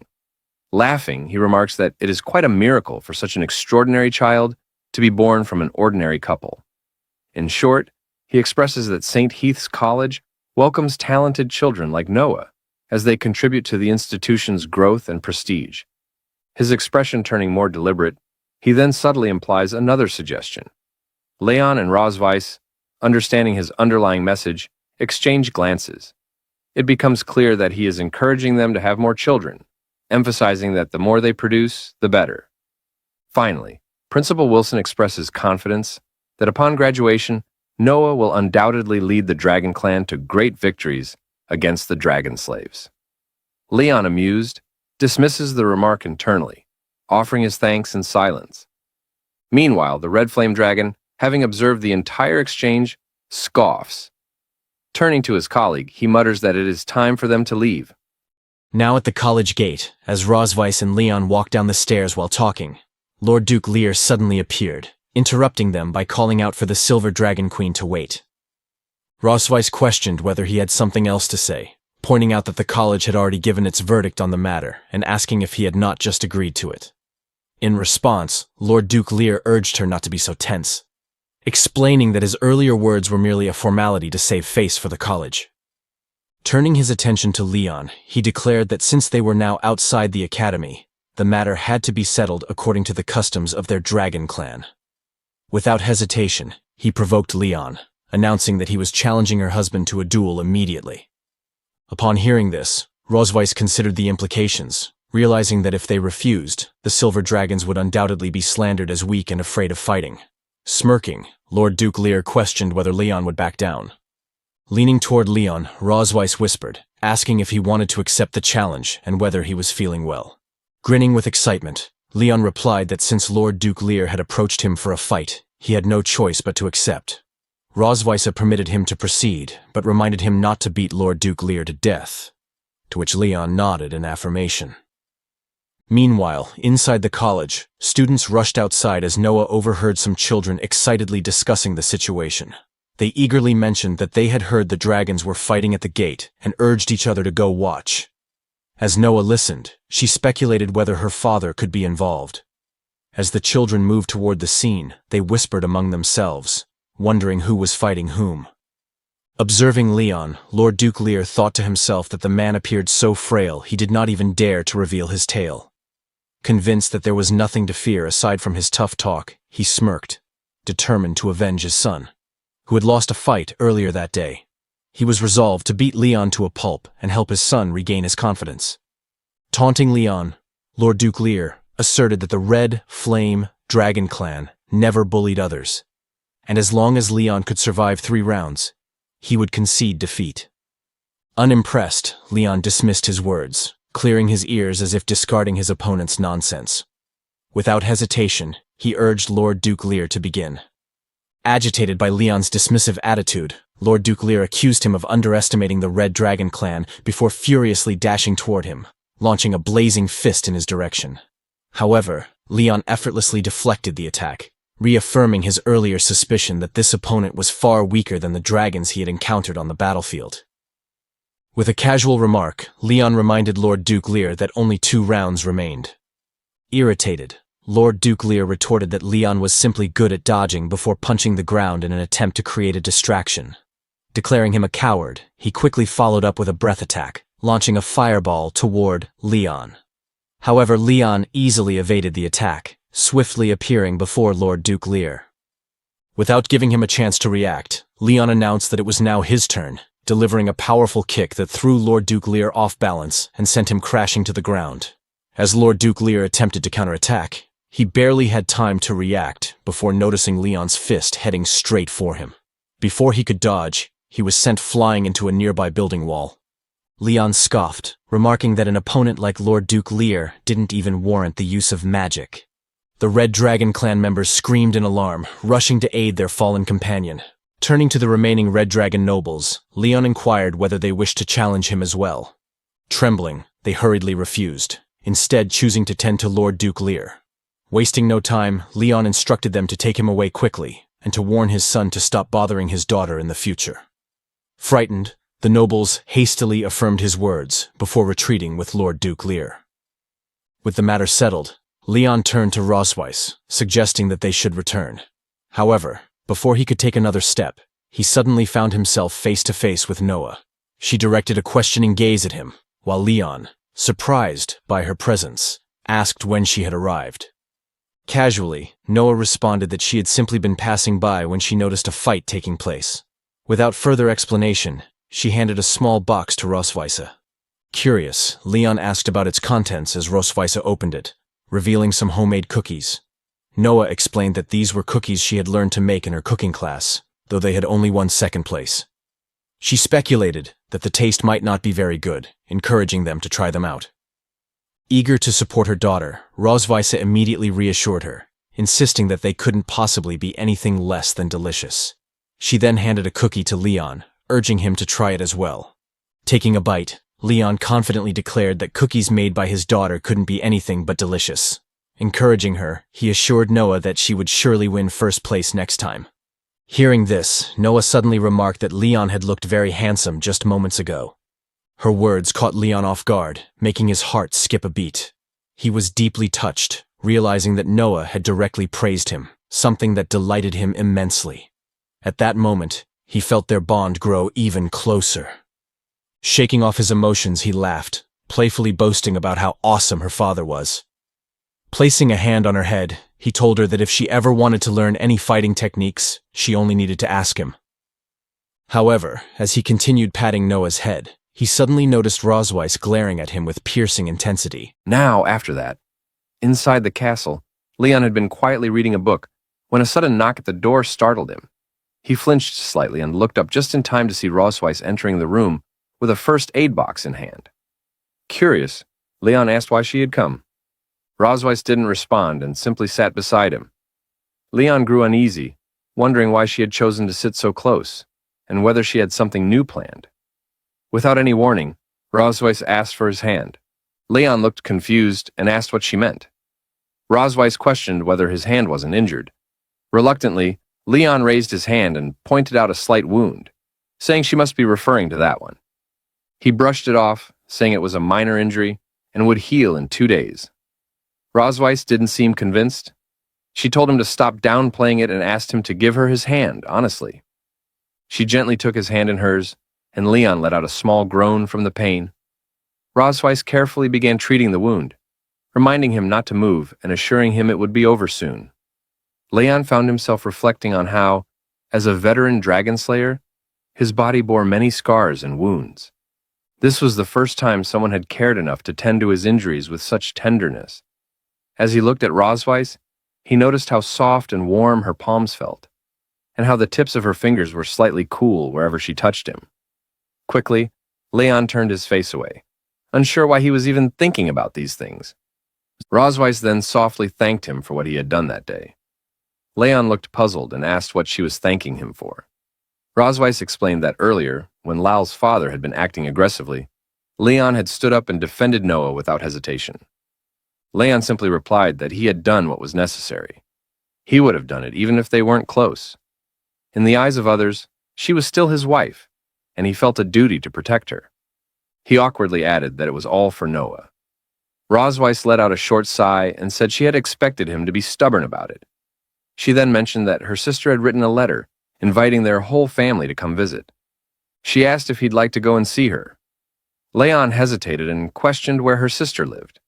S1: Laughing, he remarks that it is quite a miracle for such an extraordinary child to be born from an ordinary couple. In short, he expresses that St. Heath's College welcomes talented children like Noah as they contribute to the institution's growth and prestige. His expression turning more deliberate, he then subtly implies another suggestion. Leon and Rosweiss, understanding his underlying message, exchange glances. It becomes clear that he is encouraging them to have more children, emphasizing that the more they produce, the better. Finally, Principal Wilson expresses confidence that upon graduation, Noah will undoubtedly lead the Dragon Clan to great victories against the Dragon Slaves. Leon, amused, dismisses the remark internally, offering his thanks in silence. Meanwhile, the Red Flame Dragon, having observed the entire exchange, scoffs. Turning to his colleague, he mutters that it is time for them to leave.
S2: Now at the college gate, as Rosweiss and Leon walked down the stairs while talking, Lord Duke Lear suddenly appeared, interrupting them by calling out for the Silver Dragon Queen to wait. Rosweiss questioned whether he had something else to say, pointing out that the college had already given its verdict on the matter and asking if he had not just agreed to it. In response, Lord Duke Lear urged her not to be so tense, explaining that his earlier words were merely a formality to save face for the college. Turning his attention to Leon, he declared that since they were now outside the academy, the matter had to be settled according to the customs of their dragon clan. Without hesitation, he provoked Leon, announcing that he was challenging her husband to a duel immediately. Upon hearing this, Rosweiss considered the implications, realizing that if they refused, the Silver Dragons would undoubtedly be slandered as weak and afraid of fighting. Smirking, Lord Duke Lear questioned whether Leon would back down. Leaning toward Leon, Rosweiss whispered, asking if he wanted to accept the challenge and whether he was feeling well. Grinning with excitement, Leon replied that since Lord Duke Lear had approached him for a fight, he had no choice but to accept. Rosweiss permitted him to proceed, but reminded him not to beat Lord Duke Lear to death, to which Leon nodded in affirmation. Meanwhile, inside the college, students rushed outside as Noah overheard some children excitedly discussing the situation. They eagerly mentioned that they had heard the dragons were fighting at the gate and urged each other to go watch. As Noah listened, she speculated whether her father could be involved. As the children moved toward the scene, they whispered among themselves, wondering who was fighting whom. Observing Leon, Lord Duke Lear thought to himself that the man appeared so frail he did not even dare to reveal his tail. Convinced that there was nothing to fear aside from his tough talk, he smirked, determined to avenge his son, who had lost a fight earlier that day. He was resolved to beat Leon to a pulp and help his son regain his confidence. Taunting Leon, Lord Duke Lear asserted that the Red Flame Dragon Clan never bullied others, and as long as Leon could survive 3 rounds, he would concede defeat. Unimpressed, Leon dismissed his words, clearing his ears as if discarding his opponent's nonsense. Without hesitation, he urged Lord Duke Lear to begin. Agitated by Leon's dismissive attitude, Lord Duke Lear accused him of underestimating the Red Dragon clan before furiously dashing toward him, launching a blazing fist in his direction. However, Leon effortlessly deflected the attack, reaffirming his earlier suspicion that this opponent was far weaker than the dragons he had encountered on the battlefield. With a casual remark, Leon reminded Lord Duke Lear that only 2 rounds remained. Irritated, Lord Duke Lear retorted that Leon was simply good at dodging before punching the ground in an attempt to create a distraction. Declaring him a coward, he quickly followed up with a breath attack, launching a fireball toward Leon. However, Leon easily evaded the attack, swiftly appearing before Lord Duke Lear. Without giving him a chance to react, Leon announced that it was now his turn, delivering a powerful kick that threw Lord Duke Lear off balance and sent him crashing to the ground. As Lord Duke Lear attempted to counterattack, he barely had time to react before noticing Leon's fist heading straight for him. Before he could dodge, he was sent flying into a nearby building wall. Leon scoffed, remarking that an opponent like Lord Duke Lear didn't even warrant the use of magic. The Red Dragon clan members screamed in alarm, rushing to aid their fallen companion. Turning to the remaining Red Dragon nobles, Leon inquired whether they wished to challenge him as well. Trembling, they hurriedly refused, instead choosing to tend to Lord Duke Lear. Wasting no time, Leon instructed them to take him away quickly, and to warn his son to stop bothering his daughter in the future. Frightened, the nobles hastily affirmed his words before retreating with Lord Duke Lear. With the matter settled, Leon turned to Rosweiss, suggesting that they should return. However, before he could take another step, he suddenly found himself face to face with Noah. She directed a questioning gaze at him, while Leon, surprised by her presence, asked when she had arrived. Casually, Noah responded that she had simply been passing by when she noticed a fight taking place. Without further explanation, she handed a small box to Rosweiss. Curious, Leon asked about its contents as Rosweiss opened it, revealing some homemade cookies. Noah explained that these were cookies she had learned to make in her cooking class, though they had only won 2nd place. She speculated that the taste might not be very good, encouraging them to try them out. Eager to support her daughter, Rosweiss immediately reassured her, insisting that they couldn't possibly be anything less than delicious. She then handed a cookie to Leon, urging him to try it as well. Taking a bite, Leon confidently declared that cookies made by his daughter couldn't be anything but delicious. Encouraging her, he assured Noah that she would surely win 1st place next time. Hearing this, Noah suddenly remarked that Leon had looked very handsome just moments ago. Her words caught Leon off guard, making his heart skip a beat. He was deeply touched, realizing that Noah had directly praised him, something that delighted him immensely. At that moment, he felt their bond grow even closer. Shaking off his emotions, he laughed, playfully boasting about how awesome her father was. Placing a hand on her head, he told her that if she ever wanted to learn any fighting techniques, she only needed to ask him. However, as he continued patting Noah's head, he suddenly noticed Rosweiss glaring at him with piercing intensity.
S1: Now, after that, inside the castle, Leon had been quietly reading a book when a sudden knock at the door startled him. He flinched slightly and looked up just in time to see Rosweiss entering the room with a first aid box in hand. Curious, Leon asked why she had come. Rosweiss didn't respond and simply sat beside him. Leon grew uneasy, wondering why she had chosen to sit so close, and whether she had something new planned. Without any warning, Rosweiss asked for his hand. Leon looked confused and asked what she meant. Rosweiss questioned whether his hand wasn't injured. Reluctantly, Leon raised his hand and pointed out a slight wound, saying she must be referring to that one. He brushed it off, saying it was a minor injury and would heal in 2 days. Rosweiss didn't seem convinced. She told him to stop downplaying it and asked him to give her his hand, honestly. She gently took his hand in hers, and Leon let out a small groan from the pain. Rosweiss carefully began treating the wound, reminding him not to move and assuring him it would be over soon. Leon found himself reflecting on how, as a veteran dragon slayer, his body bore many scars and wounds. This was the first time someone had cared enough to tend to his injuries with such tenderness. As he looked at Rosweiss, he noticed how soft and warm her palms felt, and how the tips of her fingers were slightly cool wherever she touched him. Quickly, Leon turned his face away, unsure why he was even thinking about these things. Rosweiss then softly thanked him for what he had done that day. Leon looked puzzled and asked what she was thanking him for. Rosweiss explained that earlier, when Lal's father had been acting aggressively, Leon had stood up and defended Noah without hesitation. Leon simply replied that he had done what was necessary. He would have done it even if they weren't close. In the eyes of others, she was still his wife, and he felt a duty to protect her. He awkwardly added that it was all for Noah. Rosweiss let out a short sigh and said she had expected him to be stubborn about it. She then mentioned that her sister had written a letter inviting their whole family to come visit. She asked if he'd like to go and see her. Leon hesitated and questioned where her sister lived,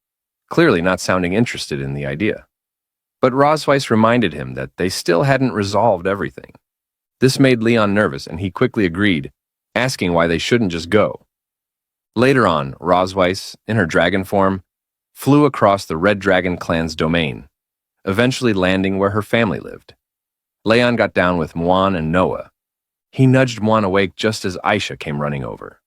S1: clearly not sounding interested in the idea. But Rosweiss reminded him that they still hadn't resolved everything. This made Leon nervous, and he quickly agreed, asking why they shouldn't just go. Later on, Rosweiss, in her dragon form, flew across the Red Dragon clan's domain, eventually landing where her family lived. Leon got down with Muan and Noah. He nudged Muan awake just as Aisha came running over.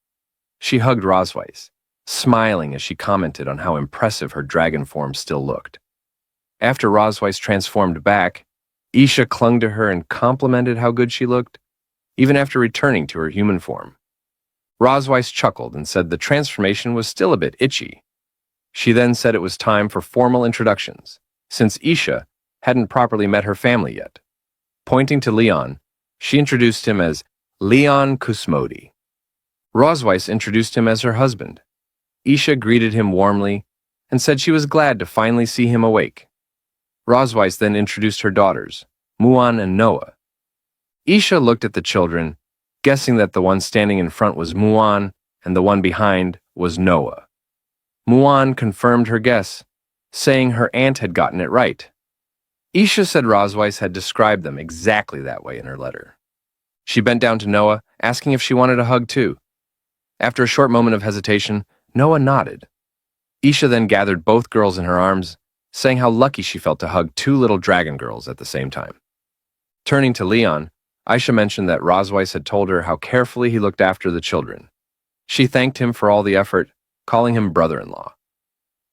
S1: She hugged Rosweiss, smiling as she commented on how impressive her dragon form still looked. After Rosweiss transformed back, Isha clung to her and complimented how good she looked, even after returning to her human form. Rosweiss chuckled and said the transformation was still a bit itchy. She then said it was time for formal introductions, since Isha hadn't properly met her family yet. Pointing to Leon, she introduced him as Leon Kusmodi. Rosweiss introduced him as her husband. Isha greeted him warmly and said she was glad to finally see him awake. Rosweiss then introduced her daughters, Muan and Noah. Isha looked at the children, guessing that the one standing in front was Muan and the one behind was Noah. Muan confirmed her guess, saying her aunt had gotten it right. Isha said Rosweiss had described them exactly that way in her letter. She bent down to Noah, asking if she wanted a hug too. After a short moment of hesitation, Noah nodded. Isha then gathered both girls in her arms, saying how lucky she felt to hug two little dragon girls at the same time. Turning to Leon, Aisha mentioned that Rosweiss had told her how carefully he looked after the children. She thanked him for all the effort, calling him brother-in-law.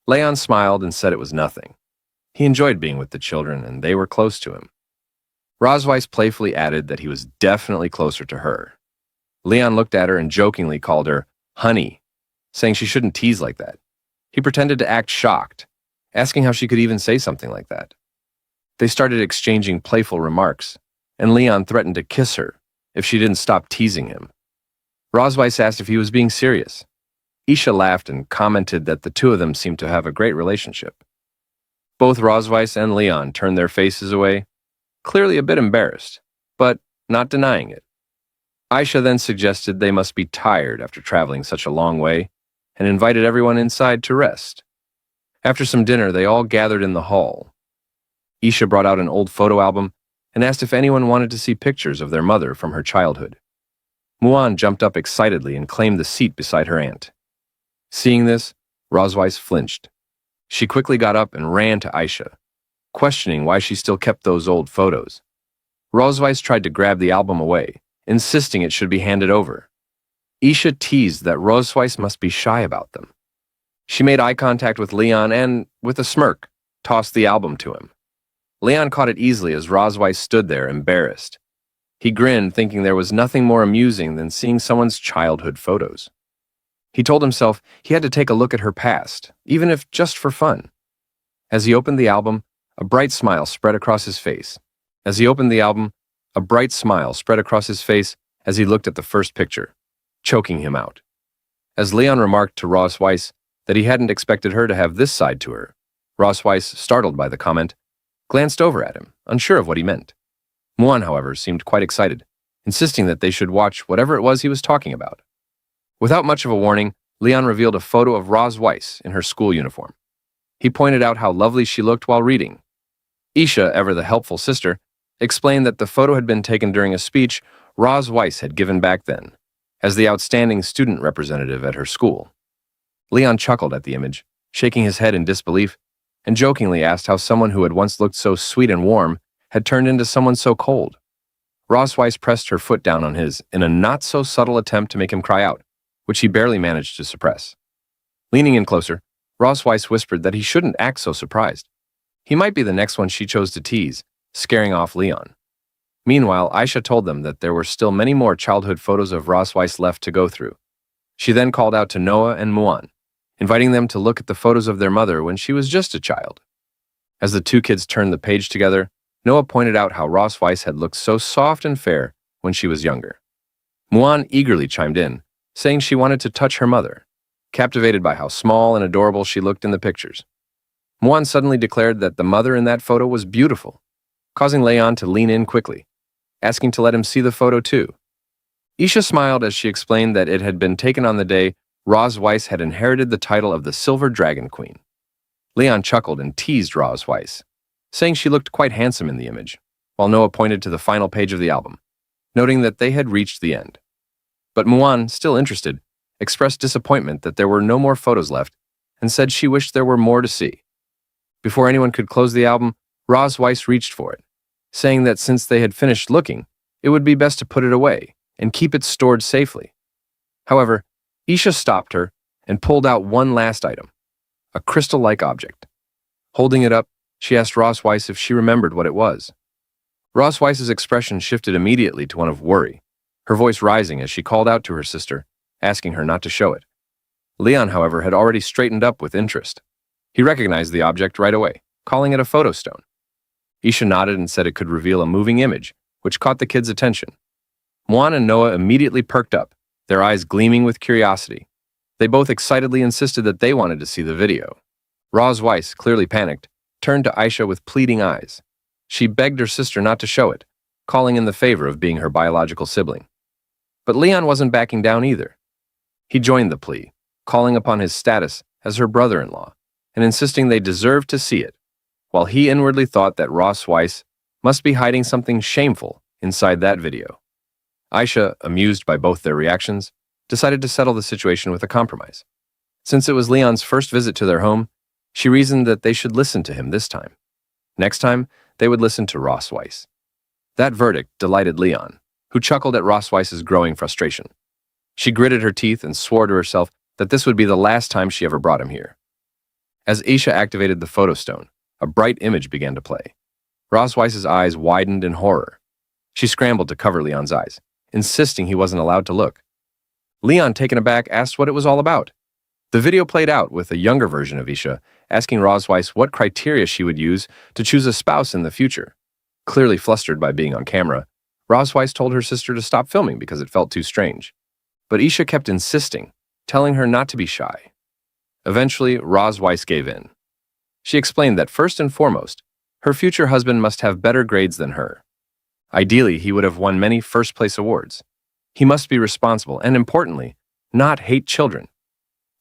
S1: Leon smiled and said it was nothing. He enjoyed being with the children, and they were close to him. Rosweiss playfully added that he was definitely closer to her. Leon looked at her and jokingly called her honey, saying she shouldn't tease like that. He pretended to act shocked, asking how she could even say something like that. They started exchanging playful remarks, and Leon threatened to kiss her if she didn't stop teasing him. Rosweiss asked if he was being serious. Isha laughed and commented that the two of them seemed to have a great relationship. Both Rosweiss and Leon turned their faces away, clearly a bit embarrassed, but not denying it. Aisha then suggested they must be tired after traveling such a long way, and invited everyone inside to rest. After some dinner, they all gathered in the hall. Isha brought out an old photo album and asked if anyone wanted to see pictures of their mother from her childhood. Muan jumped up excitedly and claimed the seat beside her aunt. Seeing this, Rosweiss flinched. She quickly got up and ran to Aisha, questioning why she still kept those old photos. Rosweiss tried to grab the album away, insisting it should be handed over. Isha teased that Rosweiss must be shy about them. She made eye contact with Leon and, with a smirk, tossed the album to him. Leon caught it easily as Rosweiss stood there, embarrassed. He grinned, thinking there was nothing more amusing than seeing someone's childhood photos. He told himself he had to take a look at her past, even if just for fun. As he opened the album, a bright smile spread across his face. As he looked at the first picture, choking him out. As Leon remarked to Rosweiss that he hadn't expected her to have this side to her, Rosweiss, startled by the comment, glanced over at him, unsure of what he meant. Muan, however, seemed quite excited, insisting that they should watch whatever it was he was talking about. Without much of a warning, Leon revealed a photo of Rosweiss in her school uniform. He pointed out how lovely she looked while reading. Isha, ever the helpful sister, explained that the photo had been taken during a speech Rosweiss had given back then, as the outstanding student representative at her school. Leon chuckled at the image, shaking his head in disbelief, and jokingly asked how someone who had once looked so sweet and warm had turned into someone so cold. Rosweiss pressed her foot down on his in a not-so-subtle attempt to make him cry out, which he barely managed to suppress. Leaning in closer, Ross Weiss whispered that he shouldn't act so surprised. He might be the next one she chose to tease, scaring off Leon. Meanwhile, Aisha told them that there were still many more childhood photos of Ross Weiss left to go through. She then called out to Noah and Muan, inviting them to look at the photos of their mother when she was just a child. As the two kids turned the page together, Noah pointed out how Ross Weiss had looked so soft and fair when she was younger. Muan eagerly chimed in, saying she wanted to touch her mother, captivated by how small and adorable she looked in the pictures. Muan suddenly declared that the mother in that photo was beautiful, causing Leon to lean in quickly, asking to let him see the photo too. Isha smiled as she explained that it had been taken on the day Ross Weiss had inherited the title of the Silver Dragon Queen. Leon chuckled and teased Ross Weiss, saying she looked quite handsome in the image, while Noah pointed to the final page of the album, noting that they had reached the end. But Muan, still interested, expressed disappointment that there were no more photos left and said she wished there were more to see. Before anyone could close the album, Ross Weiss reached for it, saying that since they had finished looking, it would be best to put it away and keep it stored safely. However, Isha stopped her and pulled out one last item, a crystal-like object. Holding it up, she asked Ross Weiss if she remembered what it was. Ross Weiss's expression shifted immediately to one of worry, her voice rising as she called out to her sister, asking her not to show it. Leon, however, had already straightened up with interest. He recognized the object right away, calling it a photo stone. Isha nodded and said it could reveal a moving image, which caught the kids' attention. Muan and Noah immediately perked up, their eyes gleaming with curiosity. They both excitedly insisted that they wanted to see the video. Ross Weiss, clearly panicked, turned to Aisha with pleading eyes. She begged her sister not to show it, calling in the favor of being her biological sibling. But Leon wasn't backing down either. He joined the plea, calling upon his status as her brother-in-law and insisting they deserved to see it, while he inwardly thought that Ross Weiss must be hiding something shameful inside that video. Aisha, amused by both their reactions, decided to settle the situation with a compromise. Since it was Leon's first visit to their home, she reasoned that they should listen to him this time. Next time, they would listen to Ross Weiss. That verdict delighted Leon, who chuckled at Ross Weiss's growing frustration. She gritted her teeth and swore to herself that this would be the last time she ever brought him here. As Aisha activated the photo stone, a bright image began to play. Ross Weiss's eyes widened in horror. She scrambled to cover Leon's eyes, insisting he wasn't allowed to look. Leon, taken aback, asked what it was all about. The video played out with a younger version of Isha, asking Ross Weiss what criteria she would use to choose a spouse in the future. Clearly flustered by being on camera, Ross Weiss told her sister to stop filming because it felt too strange. But Isha kept insisting, telling her not to be shy. Eventually, Ross Weiss gave in. She explained that first and foremost, her future husband must have better grades than her. Ideally, he would have won many first-place awards. He must be responsible and, importantly, not hate children.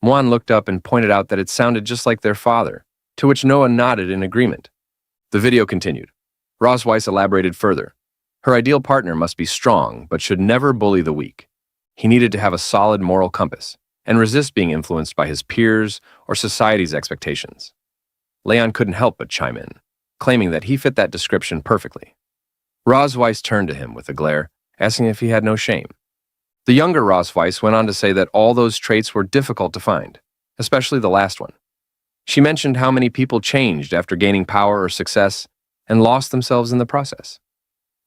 S1: Muan looked up and pointed out that it sounded just like their father, to which Noah nodded in agreement. The video continued. Ross Weiss elaborated further. Her ideal partner must be strong, but should never bully the weak. He needed to have a solid moral compass and resist being influenced by his peers or society's expectations. Leon couldn't help but chime in, claiming that he fit that description perfectly. Ross Weiss turned to him with a glare, asking if he had no shame. The younger Ross Weiss went on to say that all those traits were difficult to find, especially the last one. She mentioned how many people changed after gaining power or success and lost themselves in the process.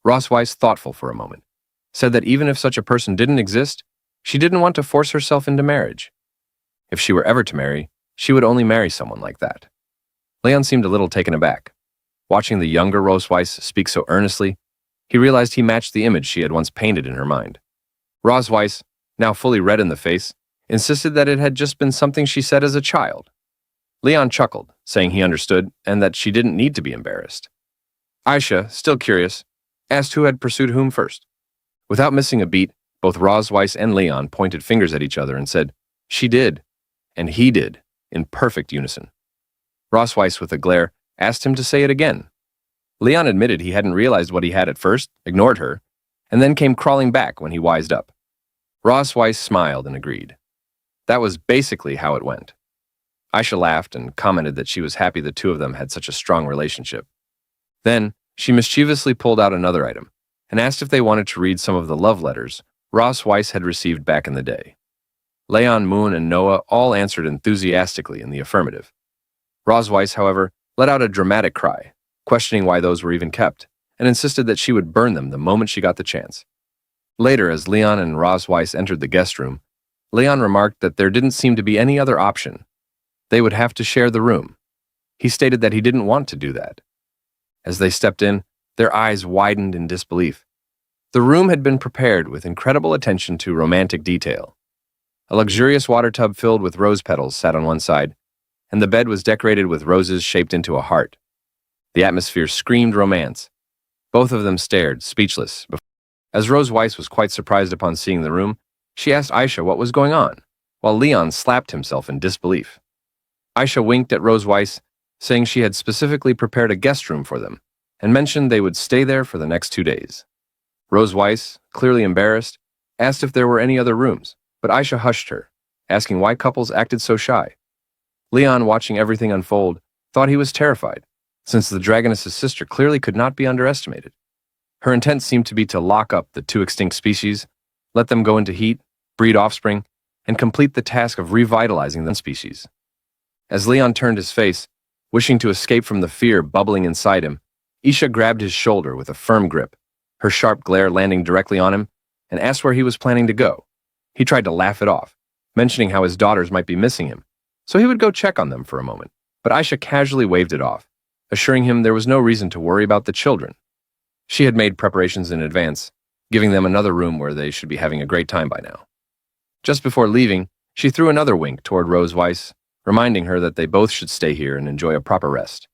S1: Ross Weiss, thoughtful for a moment, said that even if such a person didn't exist, she didn't want to force herself into marriage. If she were ever to marry, she would only marry someone like that. Leon seemed a little taken aback. Watching the younger Ross Weiss speak so earnestly, he realized he matched the image she had once painted in her mind. Ross Weiss, now fully red in the face, insisted that it had just been something she said as a child. Leon chuckled, saying he understood and that she didn't need to be embarrassed. Aisha, still curious, asked who had pursued whom first. Without missing a beat, both Ross Weiss and Leon pointed fingers at each other and said, "She did," and "he did," in perfect unison. Ross Weiss, with a glare, asked him to say it again. Leon admitted he hadn't realized what he had at first, ignored her, and then came crawling back when he wised up. Ross Weiss smiled and agreed. That was basically how it went. Aisha laughed and commented that she was happy the two of them had such a strong relationship. Then, she mischievously pulled out another item and asked if they wanted to read some of the love letters Ross Weiss had received back in the day. Leon, Muan, and Noah all answered enthusiastically in the affirmative. Rosweiss, however, let out a dramatic cry, questioning why those were even kept, and insisted that she would burn them the moment she got the chance. Later, as Leon and Rosweiss entered the guest room, Leon remarked that there didn't seem to be any other option. They would have to share the room. He stated that he didn't want to do that. As they stepped in, their eyes widened in disbelief. The room had been prepared with incredible attention to romantic detail. A luxurious water tub filled with rose petals sat on one side, and the bed was decorated with roses shaped into a heart. The atmosphere screamed romance. Both of them stared, speechless. As Rosweiss was quite surprised upon seeing the room, she asked Aisha what was going on, while Leon slapped himself in disbelief. Aisha winked at Rosweiss, saying she had specifically prepared a guest room for them, and mentioned they would stay there for the next 2 days. Rosweiss, clearly embarrassed, asked if there were any other rooms, but Aisha hushed her, asking why couples acted so shy. Leon, watching everything unfold, thought he was terrified, since the dragoness's sister clearly could not be underestimated. Her intent seemed to be to lock up the 2 extinct species, let them go into heat, breed offspring, and complete the task of revitalizing the species. As Leon turned his face, wishing to escape from the fear bubbling inside him, Isha grabbed his shoulder with a firm grip, her sharp glare landing directly on him, and asked where he was planning to go. He tried to laugh it off, mentioning how his daughters might be missing him, so he would go check on them for a moment, but Aisha casually waved it off, assuring him there was no reason to worry about the children. She had made preparations in advance, giving them another room where they should be having a great time by now. Just before leaving, she threw another wink toward Rosweiss, reminding her that they both should stay here and enjoy a proper rest.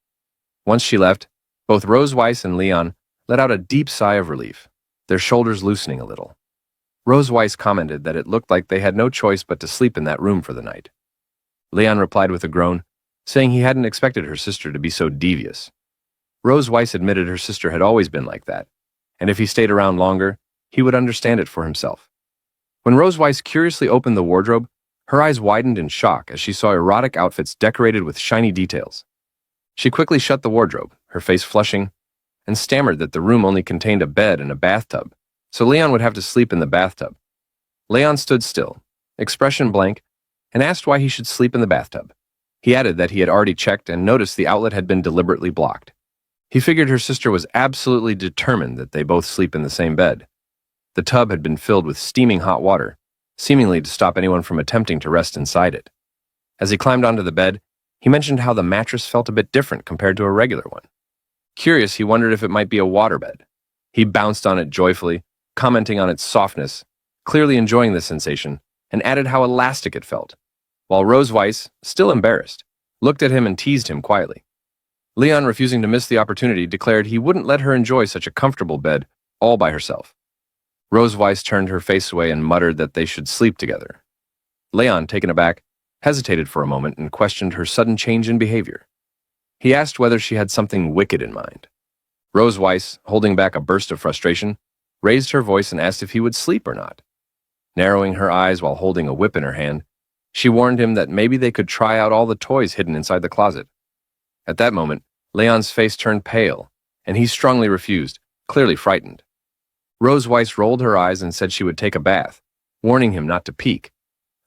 S1: Once she left, both Rosweiss and Leon let out a deep sigh of relief, their shoulders loosening a little. Rosweiss commented that it looked like they had no choice but to sleep in that room for the night. Leon replied with a groan, saying he hadn't expected her sister to be so devious. Rosweiss admitted her sister had always been like that, and if he stayed around longer, he would understand it for himself. When Rosweiss curiously opened the wardrobe, her eyes widened in shock as she saw erotic outfits decorated with shiny details. She quickly shut the wardrobe, her face flushing, and stammered that the room only contained a bed and a bathtub, so Leon would have to sleep in the bathtub. Leon stood still, expression blank, and asked why he should sleep in the bathtub. He added that he had already checked and noticed the outlet had been deliberately blocked. He figured her sister was absolutely determined that they both sleep in the same bed. The tub had been filled with steaming hot water, seemingly to stop anyone from attempting to rest inside it. As he climbed onto the bed, he mentioned how the mattress felt a bit different compared to a regular one. Curious, he wondered if it might be a waterbed. He bounced on it joyfully, commenting on its softness, clearly enjoying the sensation, and added how elastic it felt, while Rosweiss, still embarrassed, looked at him and teased him quietly. Leon, refusing to miss the opportunity, declared he wouldn't let her enjoy such a comfortable bed all by herself. Rosweiss turned her face away and muttered that they should sleep together. Leon, taken aback, hesitated for a moment and questioned her sudden change in behavior. He asked whether she had something wicked in mind. Rosweiss, holding back a burst of frustration, raised her voice and asked if he would sleep or not. Narrowing her eyes while holding a whip in her hand, she warned him that maybe they could try out all the toys hidden inside the closet. At that moment, Leon's face turned pale, and he strongly refused, clearly frightened. Rosweiss rolled her eyes and said she would take a bath, warning him not to peek.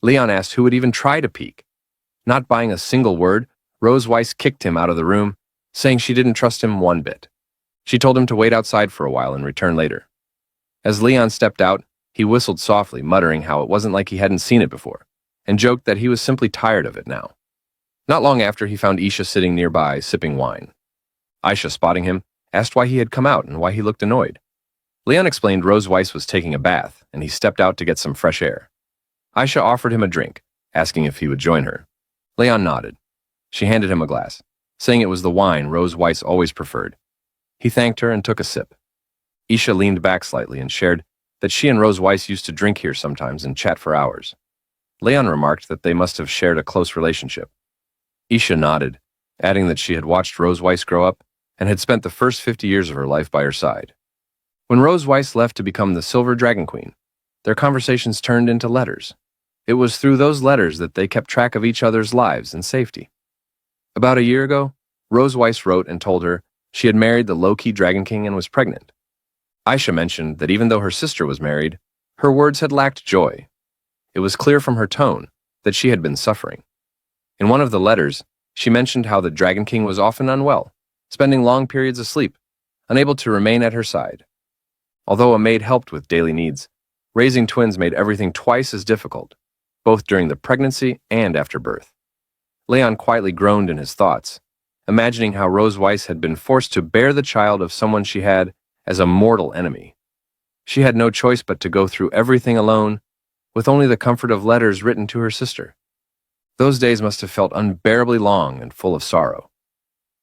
S1: Leon asked who would even try to peek. Not buying a single word, Rosweiss kicked him out of the room, saying she didn't trust him one bit. She told him to wait outside for a while and return later. As Leon stepped out, he whistled softly, muttering how it wasn't like he hadn't seen it before, and joked that he was simply tired of it now. Not long after, he found Isha sitting nearby, sipping wine. Aisha, spotting him, asked why he had come out and why he looked annoyed. Leon explained Rosweiss was taking a bath, and he stepped out to get some fresh air. Aisha offered him a drink, asking if he would join her. Leon nodded. She handed him a glass, saying it was the wine Rosweiss always preferred. He thanked her and took a sip. Isha leaned back slightly and shared that she and Rosweiss used to drink here sometimes and chat for hours. Leon remarked that they must have shared a close relationship. Isha nodded, adding that she had watched Rosweiss grow up and had spent the first 50 years of her life by her side. When Rosweiss left to become the Silver Dragon Queen, their conversations turned into letters. It was through those letters that they kept track of each other's lives and safety. About a year ago, Rosweiss wrote and told her she had married the low-key Dragon King and was pregnant. Aisha mentioned that even though her sister was married, her words had lacked joy. It was clear from her tone that she had been suffering. In one of the letters, she mentioned how the Dragon King was often unwell, spending long periods asleep, unable to remain at her side. Although a maid helped with daily needs, raising twins made everything twice as difficult, both during the pregnancy and after birth. Leon quietly groaned in his thoughts, imagining how Rose Weiss had been forced to bear the child of someone she had as a mortal enemy. She had no choice but to go through everything alone, with only the comfort of letters written to her sister. Those days must have felt unbearably long and full of sorrow.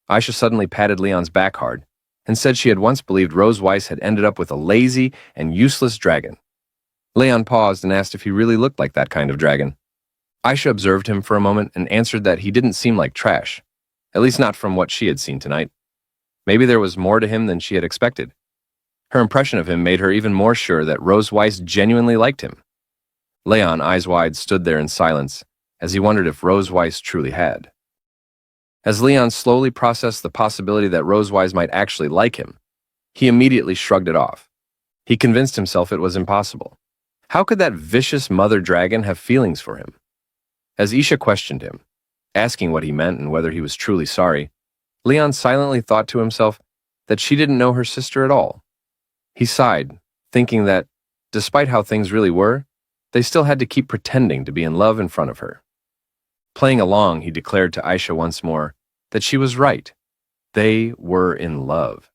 S1: Aisha suddenly patted Leon's back hard and said she had once believed Rose Weiss had ended up with a lazy and useless dragon. Leon paused and asked if he really looked like that kind of dragon. Aisha observed him for a moment and answered that he didn't seem like trash, at least not from what she had seen tonight. Maybe there was more to him than she had expected. Her impression of him made her even more sure that Rose Weiss genuinely liked him. Leon, eyes wide, stood there in silence as he wondered if Rose Weiss truly had. As Leon slowly processed the possibility that Rose Weiss might actually like him, he immediately shrugged it off. He convinced himself it was impossible. How could that vicious mother dragon have feelings for him? As Isha questioned him, asking what he meant and whether he was truly sorry, Leon silently thought to himself that she didn't know her sister at all. He sighed, thinking that, despite how things really were, they still had to keep pretending to be in love in front of her. Playing along, he declared to Aisha once more that she was right. They were in love.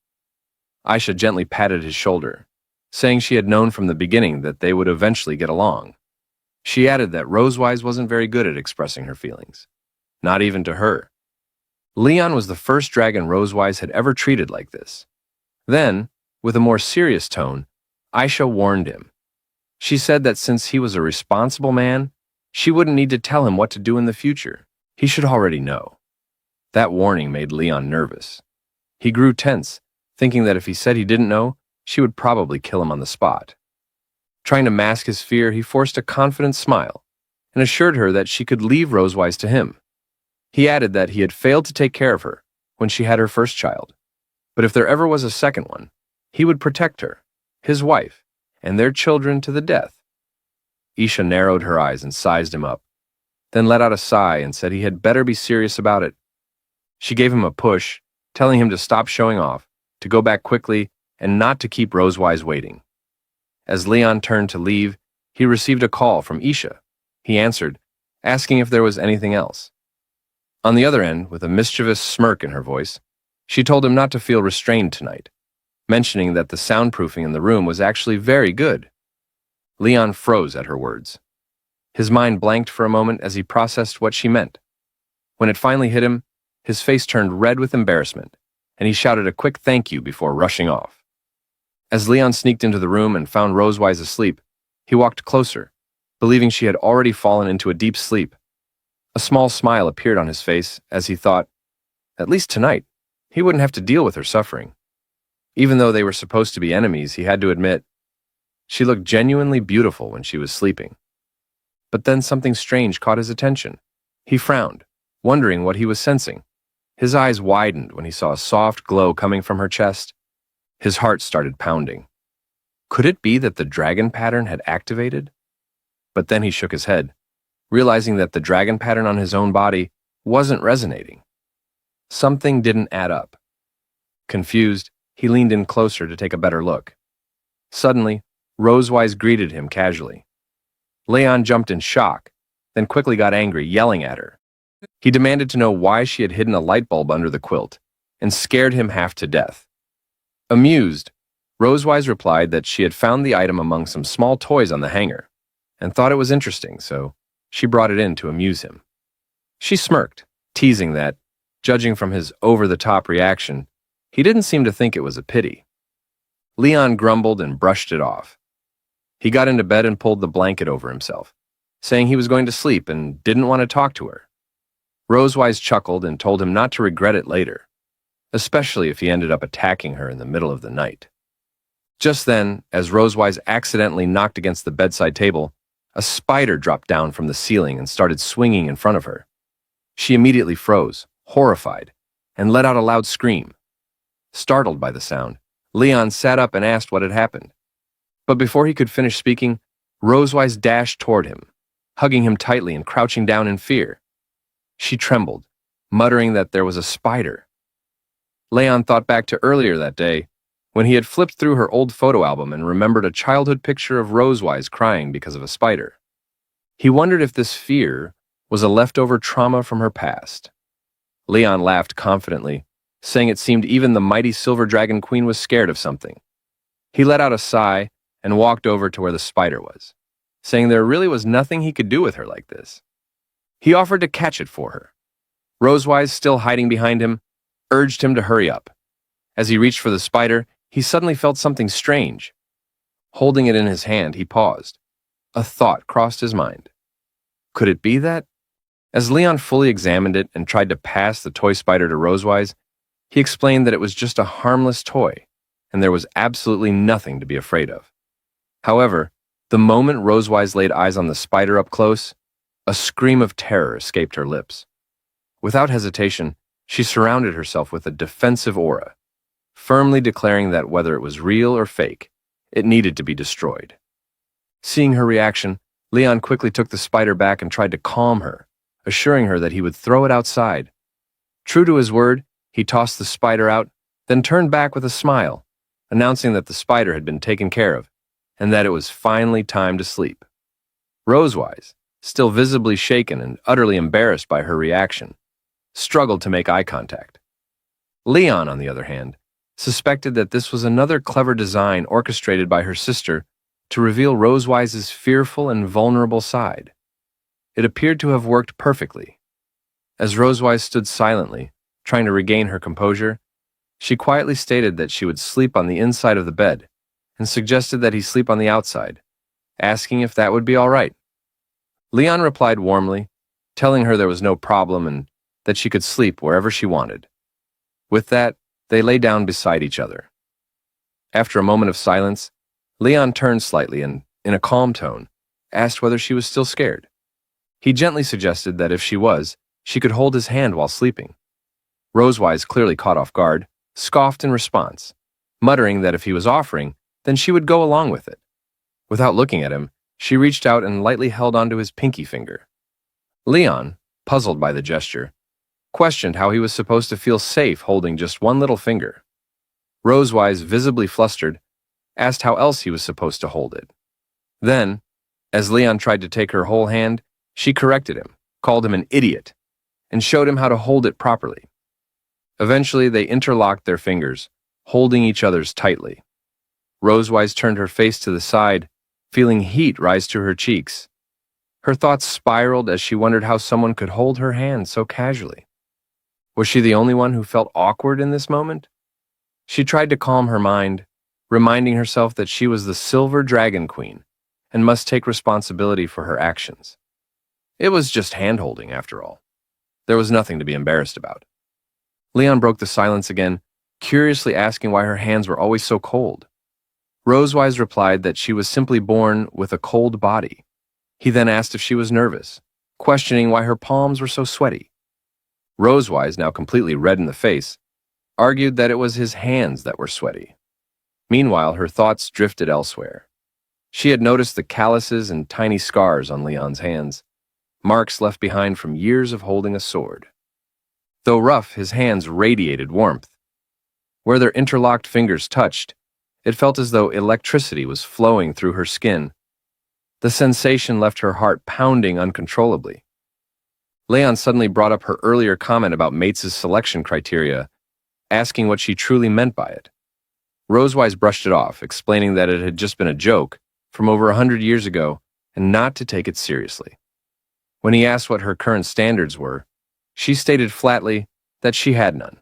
S1: Aisha gently patted his shoulder, saying she had known from the beginning that they would eventually get along. She added that Rose Weiss wasn't very good at expressing her feelings, not even to her. Leon was the first dragon Rose Weiss had ever treated like this. Then, with a more serious tone, Aisha warned him. She said that since he was a responsible man, she wouldn't need to tell him what to do in the future. He should already know. That warning made Leon nervous. He grew tense, thinking that if he said he didn't know, she would probably kill him on the spot. Trying to mask his fear, he forced a confident smile and assured her that she could leave Rose Weiss to him. He added that he had failed to take care of her when she had her first child, but if there ever was a second one, he would protect her, his wife, and their children to the death. Isha narrowed her eyes and sized him up, then let out a sigh and said he had better be serious about it. She gave him a push, telling him to stop showing off, to go back quickly, and not to keep Rose Weiss waiting. As Leon turned to leave, he received a call from Isha. He answered, asking if there was anything else. On the other end, with a mischievous smirk in her voice, she told him not to feel restrained tonight, mentioning that the soundproofing in the room was actually very good. Leon froze at her words. His mind blanked for a moment as he processed what she meant. When it finally hit him, his face turned red with embarrassment, and he shouted a quick thank you before rushing off. As Leon sneaked into the room and found Rose Weiss asleep, he walked closer, believing she had already fallen into a deep sleep. A small smile appeared on his face as he thought, at least tonight, he wouldn't have to deal with her suffering. Even though they were supposed to be enemies, he had to admit, she looked genuinely beautiful when she was sleeping. But then something strange caught his attention. He frowned, wondering what he was sensing. His eyes widened when he saw a soft glow coming from her chest. His heart started pounding. Could it be that the dragon pattern had activated? But then he shook his head, realizing that the dragon pattern on his own body wasn't resonating. Something didn't add up. Confused, he leaned in closer to take a better look. Suddenly, Rose Weiss greeted him casually. Leon jumped in shock, then quickly got angry, yelling at her. He demanded to know why she had hidden a light bulb under the quilt, and scared him half to death. Amused, Rose Weiss replied that she had found the item among some small toys on the hanger, and thought it was interesting, so she brought it in to amuse him. She smirked, teasing that, judging from his over-the-top reaction, he didn't seem to think it was a pity. Leon grumbled and brushed it off. He got into bed and pulled the blanket over himself, saying he was going to sleep and didn't want to talk to her. Rose Weiss chuckled and told him not to regret it later, especially if he ended up attacking her in the middle of the night. Just then, as Rose Weiss accidentally knocked against the bedside table, a spider dropped down from the ceiling and started swinging in front of her. She immediately froze, horrified, and let out a loud scream. Startled by the sound, Leon sat up and asked what had happened. But before he could finish speaking, Rose Weiss dashed toward him, hugging him tightly and crouching down in fear. She trembled, muttering that there was a spider. Leon thought back to earlier that day, when he had flipped through her old photo album and remembered a childhood picture of Rosewise crying because of a spider. He wondered if this fear was a leftover trauma from her past. Leon laughed confidently, saying it seemed even the mighty Silver Dragon Queen was scared of something. He let out a sigh and walked over to where the spider was, saying there really was nothing he could do with her like this. He offered to catch it for her. Rosewise, still hiding behind him, urged him to hurry up. As he reached for the spider, he suddenly felt something strange. Holding it in his hand, he paused. A thought crossed his mind. Could it be that? As Leon fully examined it and tried to pass the toy spider to Rosewise, he explained that it was just a harmless toy, and there was absolutely nothing to be afraid of. However, the moment Rosewise laid eyes on the spider up close, a scream of terror escaped her lips. Without hesitation, she surrounded herself with a defensive aura, firmly declaring that whether it was real or fake, it needed to be destroyed. Seeing her reaction, Leon quickly took the spider back and tried to calm her, assuring her that he would throw it outside. True to his word, he tossed the spider out, then turned back with a smile, announcing that the spider had been taken care of, and that it was finally time to sleep. Rosewise, still visibly shaken and utterly embarrassed by her reaction, struggled to make eye contact. Leon, on the other hand, suspected that this was another clever design orchestrated by her sister to reveal Rosewise's fearful and vulnerable side. It appeared to have worked perfectly. As Rosewise stood silently, trying to regain her composure, she quietly stated that she would sleep on the inside of the bed and suggested that he sleep on the outside, asking if that would be all right. Leon replied warmly, telling her there was no problem and that she could sleep wherever she wanted. With that, they lay down beside each other. After a moment of silence, Leon turned slightly and, in a calm tone, asked whether she was still scared. He gently suggested that if she was, she could hold his hand while sleeping. Rosewise, clearly caught off guard, scoffed in response, muttering that if he was offering, then she would go along with it. Without looking at him, she reached out and lightly held onto his pinky finger. Leon, puzzled by the gesture, questioned how he was supposed to feel safe holding just one little finger. Rosewise, visibly flustered, asked how else he was supposed to hold it. Then, as Leon tried to take her whole hand, she corrected him, called him an idiot, and showed him how to hold it properly. Eventually, they interlocked their fingers, holding each other's tightly. Rosewise turned her face to the side, feeling heat rise to her cheeks. Her thoughts spiraled as she wondered how someone could hold her hand so casually. Was she the only one who felt awkward in this moment? She tried to calm her mind, reminding herself that she was the Silver Dragon Queen and must take responsibility for her actions. It was just hand-holding, after all. There was nothing to be embarrassed about. Leon broke the silence again, curiously asking why her hands were always so cold. Rosewise replied that she was simply born with a cold body. He then asked if she was nervous, questioning why her palms were so sweaty. Rosewise, now completely red in the face, argued that it was his hands that were sweaty. Meanwhile, her thoughts drifted elsewhere. She had noticed the calluses and tiny scars on Leon's hands, marks left behind from years of holding a sword. Though rough, his hands radiated warmth. Where their interlocked fingers touched, it felt as though electricity was flowing through her skin. The sensation left her heart pounding uncontrollably. Leon suddenly brought up her earlier comment about Mates' selection criteria, asking what she truly meant by it. Rosewise brushed it off, explaining that it had just been a joke from over 100 years ago and not to take it seriously. When he asked what her current standards were, she stated flatly that she had none.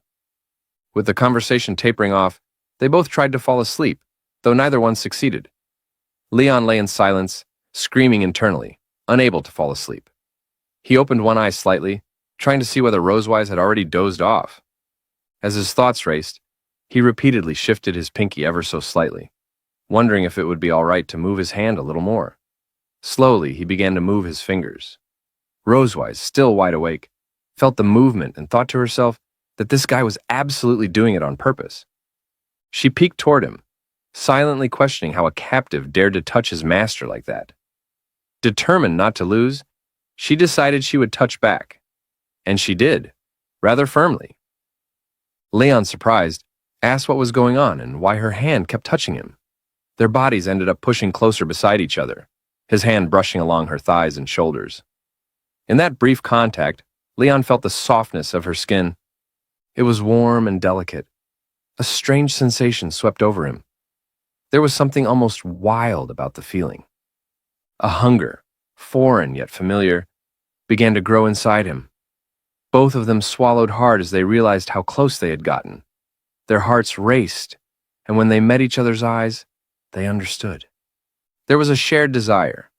S1: With the conversation tapering off, they both tried to fall asleep, though neither one succeeded. Leon lay in silence, screaming internally, unable to fall asleep. He opened one eye slightly, trying to see whether Rosewise had already dozed off. As his thoughts raced, he repeatedly shifted his pinky ever so slightly, wondering if it would be all right to move his hand a little more. Slowly, he began to move his fingers. Rosewise, still wide awake, felt the movement and thought to herself that this guy was absolutely doing it on purpose. She peeked toward him, silently questioning how a captive dared to touch his master like that. Determined not to lose, she decided she would touch back. And she did, rather firmly. Leon, surprised, asked what was going on and why her hand kept touching him. Their bodies ended up pushing closer beside each other, his hand brushing along her thighs and shoulders. In that brief contact, Leon felt the softness of her skin. It was warm and delicate. A strange sensation swept over him. There was something almost wild about the feeling. A hunger, foreign yet familiar, began to grow inside him. Both of them swallowed hard as they realized how close they had gotten. Their hearts raced, and when they met each other's eyes, they understood. There was a shared desire.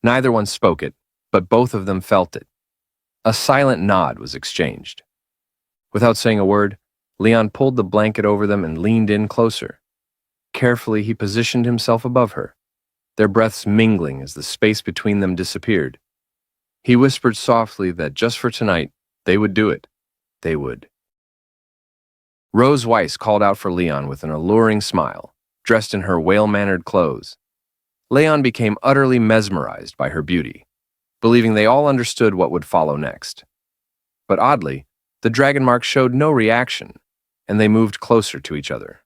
S1: Neither one spoke it, but both of them felt it. A silent nod was exchanged. Without saying a word, Leon pulled the blanket over them and leaned in closer. Carefully, he positioned himself above her, their breaths mingling as the space between them disappeared. He whispered softly that just for tonight, they would do it. They would. Rose Weiss called out for Leon with an alluring smile, dressed in her whale-mannered clothes. Leon became utterly mesmerized by her beauty, believing they all understood what would follow next. But oddly, the dragon mark showed no reaction, and they moved closer to each other.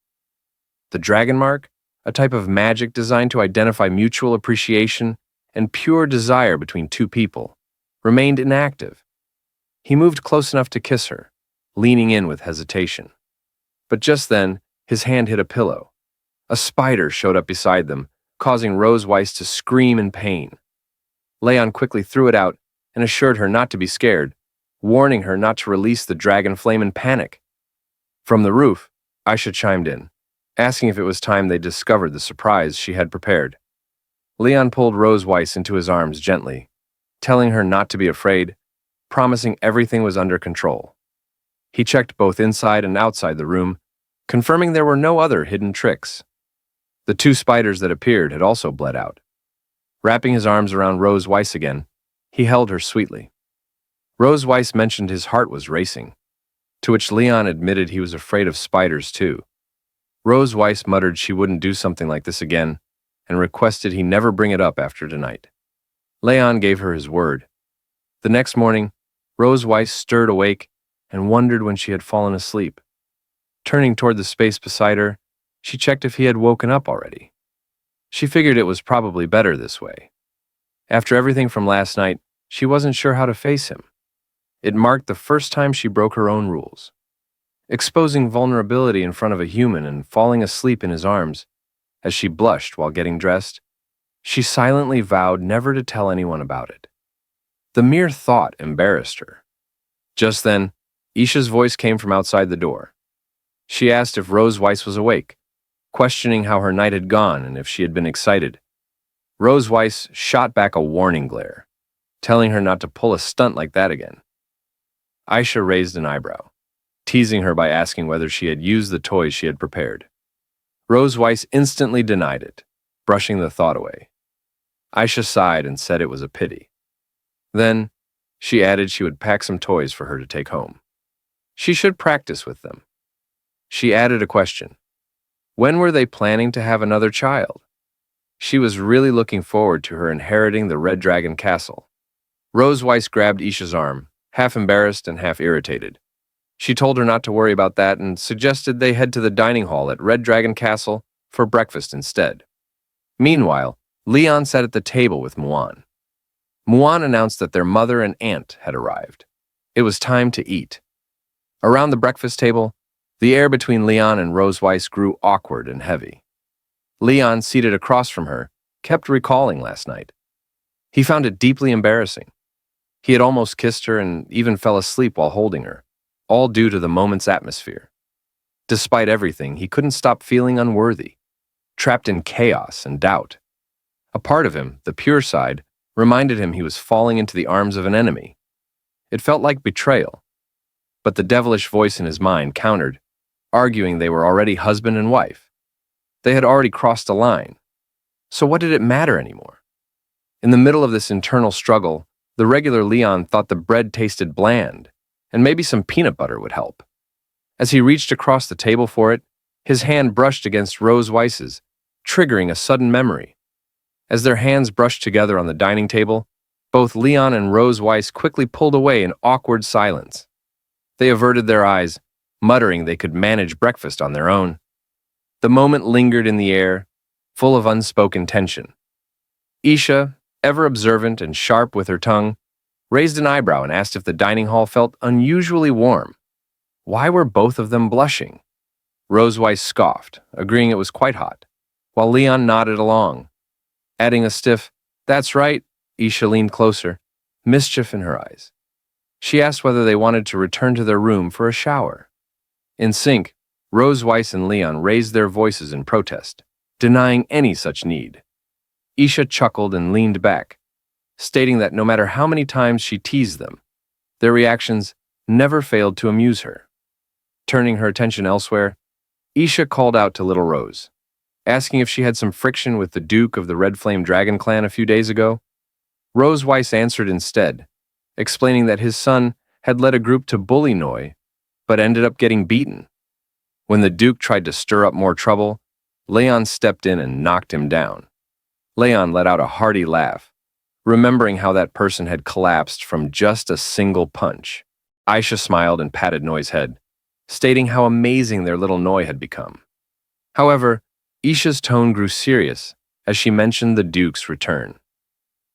S1: The dragon mark, a type of magic designed to identify mutual appreciation and pure desire between two people, remained inactive. He moved close enough to kiss her, leaning in with hesitation. But just then, his hand hit a pillow. A spider showed up beside them, causing Rose Weiss to scream in pain. Leon quickly threw it out and assured her not to be scared, warning her not to release the dragon flame in panic. From the roof, Aisha chimed in, asking if it was time they discovered the surprise she had prepared. Leon pulled Rose Weiss into his arms gently, telling her not to be afraid, promising everything was under control. He checked both inside and outside the room, confirming there were no other hidden tricks. The two spiders that appeared had also bled out. Wrapping his arms around Rose Weiss again, he held her sweetly. Rose Weiss mentioned his heart was racing, to which Leon admitted he was afraid of spiders too. Rose Weiss muttered she wouldn't do something like this again and requested he never bring it up after tonight. Leon gave her his word. The next morning, Rose Weiss stirred awake and wondered when she had fallen asleep. Turning toward the space beside her, she checked if he had woken up already. She figured it was probably better this way. After everything from last night, she wasn't sure how to face him. It marked the first time she broke her own rules. Exposing vulnerability in front of a human and falling asleep in his arms, as she blushed while getting dressed, she silently vowed never to tell anyone about it. The mere thought embarrassed her. Just then, Isha's voice came from outside the door. She asked if Rose Weiss was awake, questioning how her night had gone and if she had been excited. Rose Weiss shot back a warning glare, telling her not to pull a stunt like that again. Aisha raised an eyebrow, teasing her by asking whether she had used the toys she had prepared. Rose Weiss instantly denied it, brushing the thought away. Aisha sighed and said it was a pity. Then, she added she would pack some toys for her to take home. She should practice with them. She added a question. When were they planning to have another child? She was really looking forward to her inheriting the Red Dragon Castle. Rose Weiss grabbed Isha's arm, half embarrassed and half irritated. She told her not to worry about that and suggested they head to the dining hall at Red Dragon Castle for breakfast instead. Meanwhile, Leon sat at the table with Muan. Muan announced that their mother and aunt had arrived. It was time to eat. Around the breakfast table, the air between Leon and Rose Weiss grew awkward and heavy. Leon, seated across from her, kept recalling last night. He found it deeply embarrassing. He had almost kissed her and even fell asleep while holding her, all due to the moment's atmosphere. Despite everything, he couldn't stop feeling unworthy, trapped in chaos and doubt. A part of him, the pure side, reminded him he was falling into the arms of an enemy. It felt like betrayal. But the devilish voice in his mind countered, arguing they were already husband and wife. They had already crossed a line. So what did it matter anymore? In the middle of this internal struggle, the regular Leon thought the bread tasted bland, and maybe some peanut butter would help. As he reached across the table for it, his hand brushed against Rose Weiss's, triggering a sudden memory. As their hands brushed together on the dining table, both Leon and Rose Weiss quickly pulled away in awkward silence. They averted their eyes, muttering they could manage breakfast on their own. The moment lingered in the air, full of unspoken tension. Isha, ever observant and sharp with her tongue, raised an eyebrow and asked if the dining hall felt unusually warm. Why were both of them blushing? Rose Weiss scoffed, agreeing it was quite hot, while Leon nodded along. Adding a stiff, "That's right," Isha leaned closer, mischief in her eyes. She asked whether they wanted to return to their room for a shower. In sync, Rose Weiss and Leon raised their voices in protest, denying any such need. Isha chuckled and leaned back, stating that no matter how many times she teased them, their reactions never failed to amuse her. Turning her attention elsewhere, Isha called out to Little Rose, asking if she had some friction with the Duke of the Red Flame Dragon clan a few days ago. Rose Weiss answered instead, explaining that his son had led a group to bully Noi, but ended up getting beaten. When the Duke tried to stir up more trouble, Leon stepped in and knocked him down. Leon let out a hearty laugh, remembering how that person had collapsed from just a single punch. Aisha smiled and patted Noi's head, stating how amazing their little Noi had become. However, Isha's tone grew serious as she mentioned the Duke's return.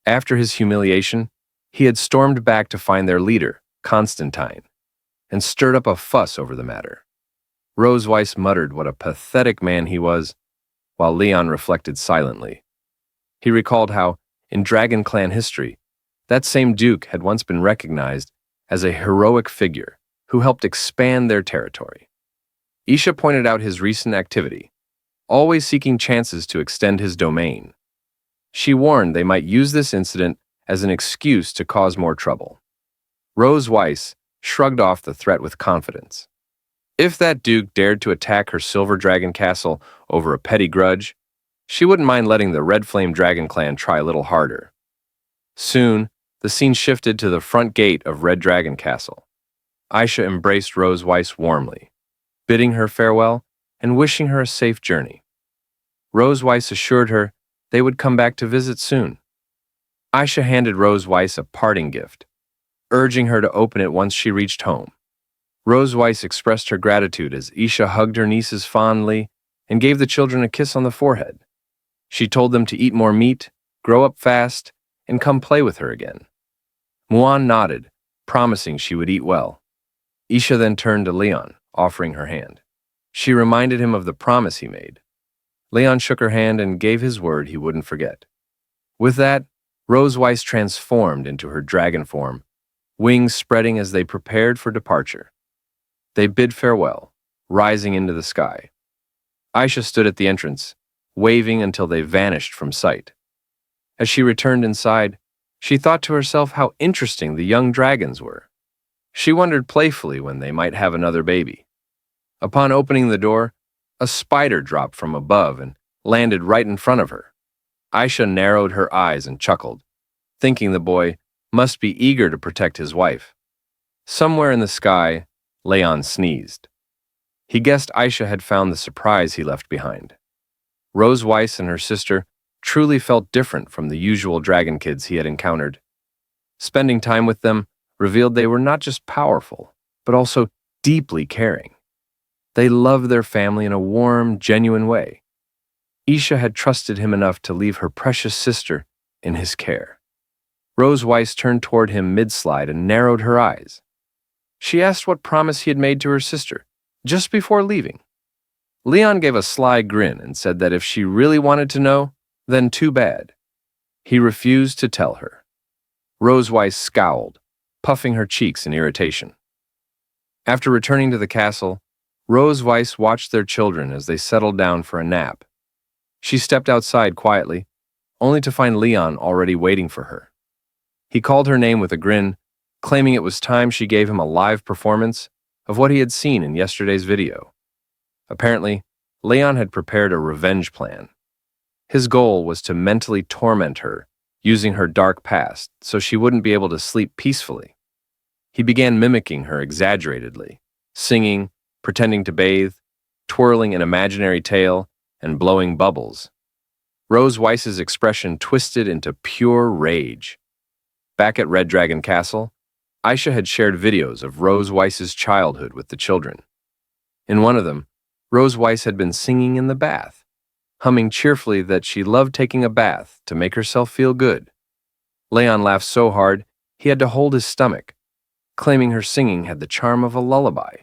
S1: After his humiliation, he had stormed back to find their leader, Constantine, and stirred up a fuss over the matter. Rose Weiss muttered what a pathetic man he was, while Leon reflected silently. He recalled how, in Dragon Clan history, that same Duke had once been recognized as a heroic figure who helped expand their territory. Isha pointed out his recent activity, always seeking chances to extend his domain. She warned they might use this incident as an excuse to cause more trouble. Rose Weiss shrugged off the threat with confidence. If that Duke dared to attack her Silver Dragon Castle over a petty grudge, she wouldn't mind letting the Red Flame Dragon clan try a little harder. Soon, the scene shifted to the front gate of Red Dragon Castle. Aisha embraced Rose Weiss warmly, bidding her farewell and wishing her a safe journey. Rose Weiss assured her they would come back to visit soon. Aisha handed Rose Weiss a parting gift, urging her to open it once she reached home. Rose Weiss expressed her gratitude as Isha hugged her nieces fondly and gave the children a kiss on the forehead. She told them to eat more meat, grow up fast, and come play with her again. Muan nodded, promising she would eat well. Isha then turned to Leon, offering her hand. She reminded him of the promise he made. Leon shook her hand and gave his word he wouldn't forget. With that, Rose Weiss transformed into her dragon form, wings spreading as they prepared for departure. They bid farewell, rising into the sky. Aisha stood at the entrance, waving until they vanished from sight. As she returned inside, she thought to herself how interesting the young dragons were. She wondered playfully when they might have another baby. Upon opening the door, a spider dropped from above and landed right in front of her. Aisha narrowed her eyes and chuckled, thinking the boy must be eager to protect his wife. Somewhere in the sky, Leon sneezed. He guessed Aisha had found the surprise he left behind. Rose Weiss and her sister truly felt different from the usual dragon kids he had encountered. Spending time with them revealed they were not just powerful, but also deeply caring. They loved their family in a warm, genuine way. Isha had trusted him enough to leave her precious sister in his care. Rose Weiss turned toward him mid-slide and narrowed her eyes. She asked what promise he had made to her sister, just before leaving. Leon gave a sly grin and said that if she really wanted to know, then too bad. He refused to tell her. Rose Weiss scowled, puffing her cheeks in irritation. After returning to the castle, Rose Weiss watched their children as they settled down for a nap. She stepped outside quietly, only to find Leon already waiting for her. He called her name with a grin, claiming it was time she gave him a live performance of what he had seen in yesterday's video. Apparently, Leon had prepared a revenge plan. His goal was to mentally torment her, using her dark past so she wouldn't be able to sleep peacefully. He began mimicking her exaggeratedly, singing, pretending to bathe, twirling an imaginary tail, and blowing bubbles. Rose Weiss's expression twisted into pure rage. Back at Red Dragon Castle, Aisha had shared videos of Rose Weiss's childhood with the children. In one of them, Rose Weiss had been singing in the bath, humming cheerfully that she loved taking a bath to make herself feel good. Leon laughed so hard he had to hold his stomach, claiming her singing had the charm of a lullaby.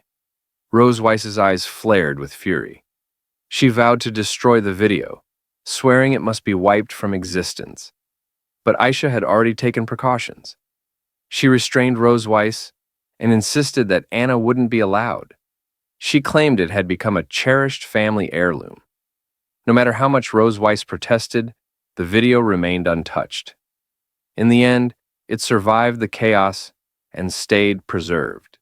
S1: Rose Weiss's eyes flared with fury. She vowed to destroy the video, swearing it must be wiped from existence. But Aisha had already taken precautions. She restrained Rose Weiss and insisted that Anna wouldn't be allowed. She claimed it had become a cherished family heirloom. No matter how much Rose Weiss protested, the video remained untouched. In the end, it survived the chaos and stayed preserved.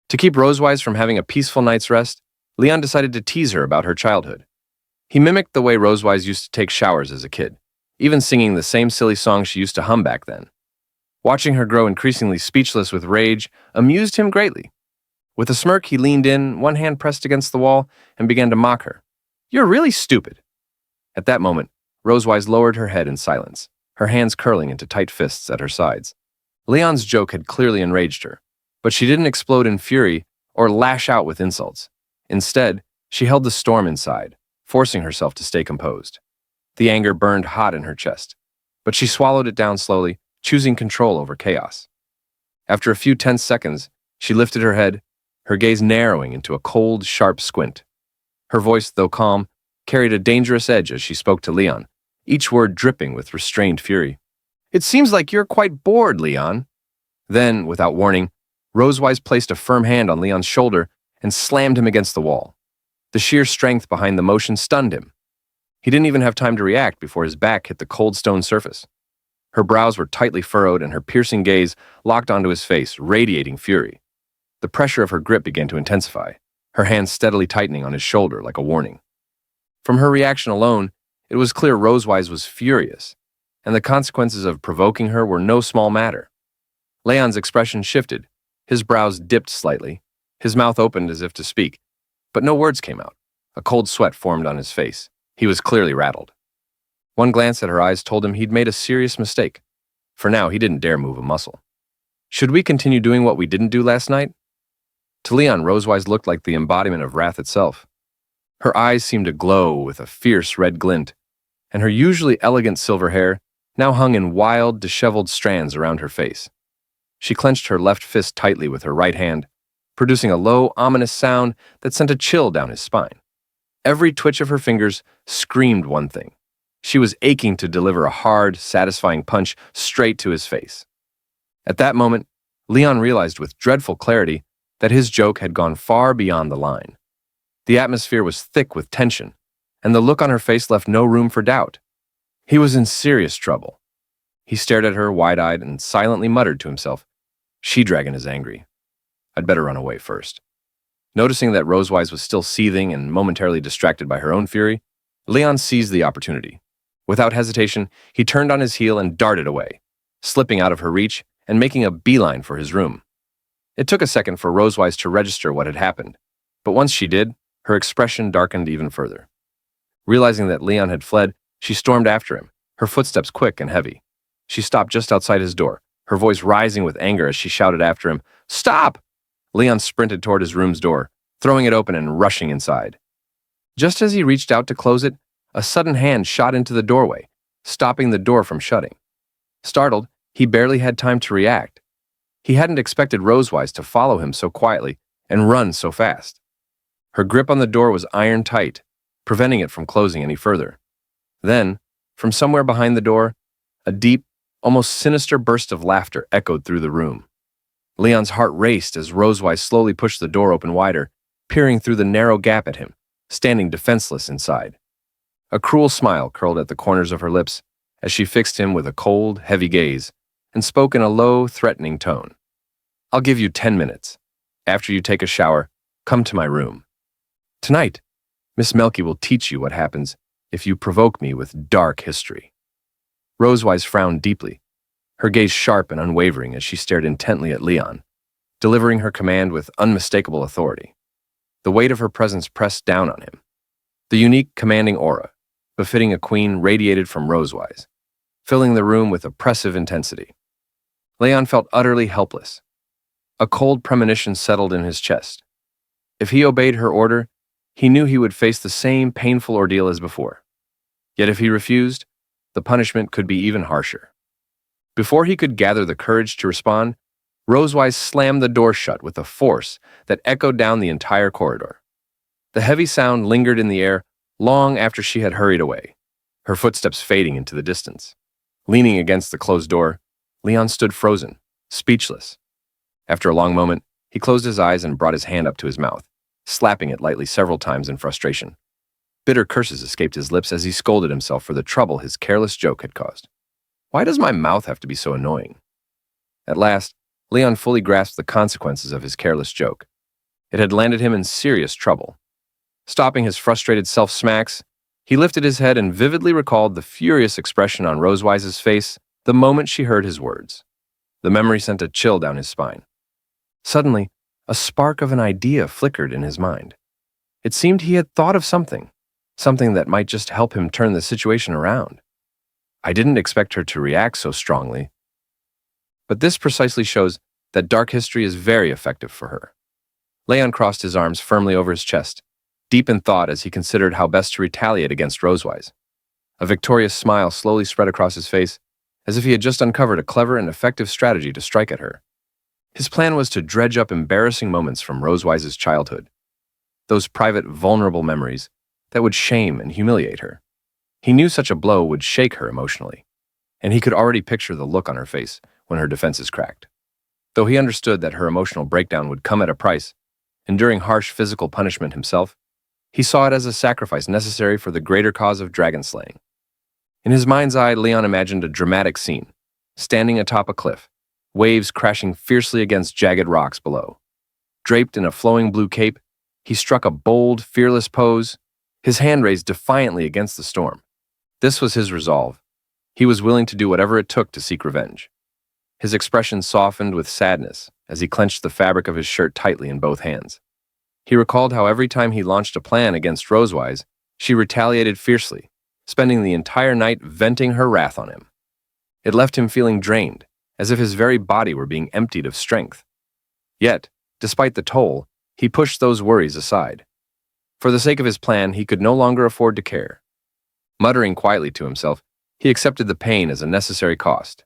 S1: To keep Rose Weiss from having a peaceful night's rest, Leon decided to tease her about her childhood. He mimicked the way Rose Weiss used to take showers as a kid, even singing the same silly song she used to hum back then. Watching her grow increasingly speechless with rage amused him greatly. With a smirk, he leaned in, one hand pressed against the wall, and began to mock her. "You're really stupid." At that moment, Rose Weiss lowered her head in silence, her hands curling into tight fists at her sides. Leon's joke had clearly enraged her, but she didn't explode in fury or lash out with insults. Instead, she held the storm inside, forcing herself to stay composed. The anger burned hot in her chest, but she swallowed it down slowly, choosing control over chaos. After a few tense seconds, she lifted her head, her gaze narrowing into a cold, sharp squint. Her voice, though calm, carried a dangerous edge as she spoke to Leon, each word dripping with restrained fury. "It seems like you're quite bored, Leon." Then, without warning, Rose Weiss placed a firm hand on Leon's shoulder and slammed him against the wall. The sheer strength behind the motion stunned him. He didn't even have time to react before his back hit the cold stone surface. Her brows were tightly furrowed and her piercing gaze locked onto his face, radiating fury. The pressure of her grip began to intensify, her hands steadily tightening on his shoulder like a warning. From her reaction alone, it was clear Rose Weiss was furious, and the consequences of provoking her were no small matter. Leon's expression shifted, his brows dipped slightly, his mouth opened as if to speak, but no words came out. A cold sweat formed on his face. He was clearly rattled. One glance at her eyes told him he'd made a serious mistake. For now, he didn't dare move a muscle. "Should we continue doing what we didn't do last night?" To Leon, Rose Weiss looked like the embodiment of wrath itself. Her eyes seemed to glow with a fierce red glint, and her usually elegant silver hair now hung in wild, disheveled strands around her face. She clenched her left fist tightly with her right hand, producing a low, ominous sound that sent a chill down his spine. Every twitch of her fingers screamed one thing. She was aching to deliver a hard, satisfying punch straight to his face. At that moment, Leon realized with dreadful clarity that his joke had gone far beyond the line. The atmosphere was thick with tension, and the look on her face left no room for doubt. He was in serious trouble. He stared at her wide-eyed and silently muttered to himself, "She-Dragon is angry. I'd better run away first." Noticing that Rose Weiss was still seething and momentarily distracted by her own fury, Leon seized the opportunity. Without hesitation, he turned on his heel and darted away, slipping out of her reach and making a beeline for his room. It took a second for Rose Weiss to register what had happened, but once she did, her expression darkened even further. Realizing that Leon had fled, she stormed after him, her footsteps quick and heavy. She stopped just outside his door, her voice rising with anger as she shouted after him, "Stop!" Leon sprinted toward his room's door, throwing it open and rushing inside. Just as he reached out to close it, a sudden hand shot into the doorway, stopping the door from shutting. Startled, he barely had time to react. He hadn't expected Rose Weiss to follow him so quietly and run so fast. Her grip on the door was iron tight, preventing it from closing any further. Then, from somewhere behind the door, a deep, almost sinister burst of laughter echoed through the room. Leon's heart raced as Rose Weiss slowly pushed the door open wider, peering through the narrow gap at him, standing defenseless inside. A cruel smile curled at the corners of her lips as she fixed him with a cold, heavy gaze and spoke in a low, threatening tone. "I'll give you 10 minutes. After you take a shower, come to my room. Tonight, Miss Melky will teach you what happens if you provoke me with dark history." Rose Weiss frowned deeply, her gaze sharp and unwavering as she stared intently at Leon, delivering her command with unmistakable authority. The weight of her presence pressed down on him. The unique, commanding aura, befitting a queen, radiated from Rosewise, filling the room with oppressive intensity. Leon felt utterly helpless. A cold premonition settled in his chest. If he obeyed her order, he knew he would face the same painful ordeal as before. Yet if he refused, the punishment could be even harsher. Before he could gather the courage to respond, Rosewise slammed the door shut with a force that echoed down the entire corridor. The heavy sound lingered in the air long after she had hurried away, her footsteps fading into the distance. Leaning against the closed door, Leon stood frozen, speechless. After a long moment, he closed his eyes and brought his hand up to his mouth, slapping it lightly several times in frustration. Bitter curses escaped his lips as he scolded himself for the trouble his careless joke had caused. Why does my mouth have to be so annoying? At last, Leon fully grasped the consequences of his careless joke. It had landed him in serious trouble. Stopping his frustrated self-smacks, he lifted his head and vividly recalled the furious expression on Rosewise's face the moment she heard his words. The memory sent a chill down his spine. Suddenly, a spark of an idea flickered in his mind. It seemed he had thought of something that might just help him turn the situation around. I didn't expect her to react so strongly, but this precisely shows that dark history is very effective for her. Leon crossed his arms firmly over his chest, deep in thought as he considered how best to retaliate against Rosewise. A victorious smile slowly spread across his face, as if he had just uncovered a clever and effective strategy to strike at her. His plan was to dredge up embarrassing moments from Rosewise's childhood, those private, vulnerable memories that would shame and humiliate her. He knew such a blow would shake her emotionally, and he could already picture the look on her face when her defenses cracked. Though he understood that her emotional breakdown would come at a price, enduring harsh physical punishment himself, he saw it as a sacrifice necessary for the greater cause of dragon slaying. In his mind's eye, Leon imagined a dramatic scene, standing atop a cliff, waves crashing fiercely against jagged rocks below. Draped in a flowing blue cape, he struck a bold, fearless pose, his hand raised defiantly against the storm. This was his resolve. He was willing to do whatever it took to seek revenge. His expression softened with sadness as he clenched the fabric of his shirt tightly in both hands. He recalled how every time he launched a plan against Rosewise, she retaliated fiercely, spending the entire night venting her wrath on him. It left him feeling drained, as if his very body were being emptied of strength. Yet, despite the toll, he pushed those worries aside. For the sake of his plan, he could no longer afford to care. Muttering quietly to himself, he accepted the pain as a necessary cost.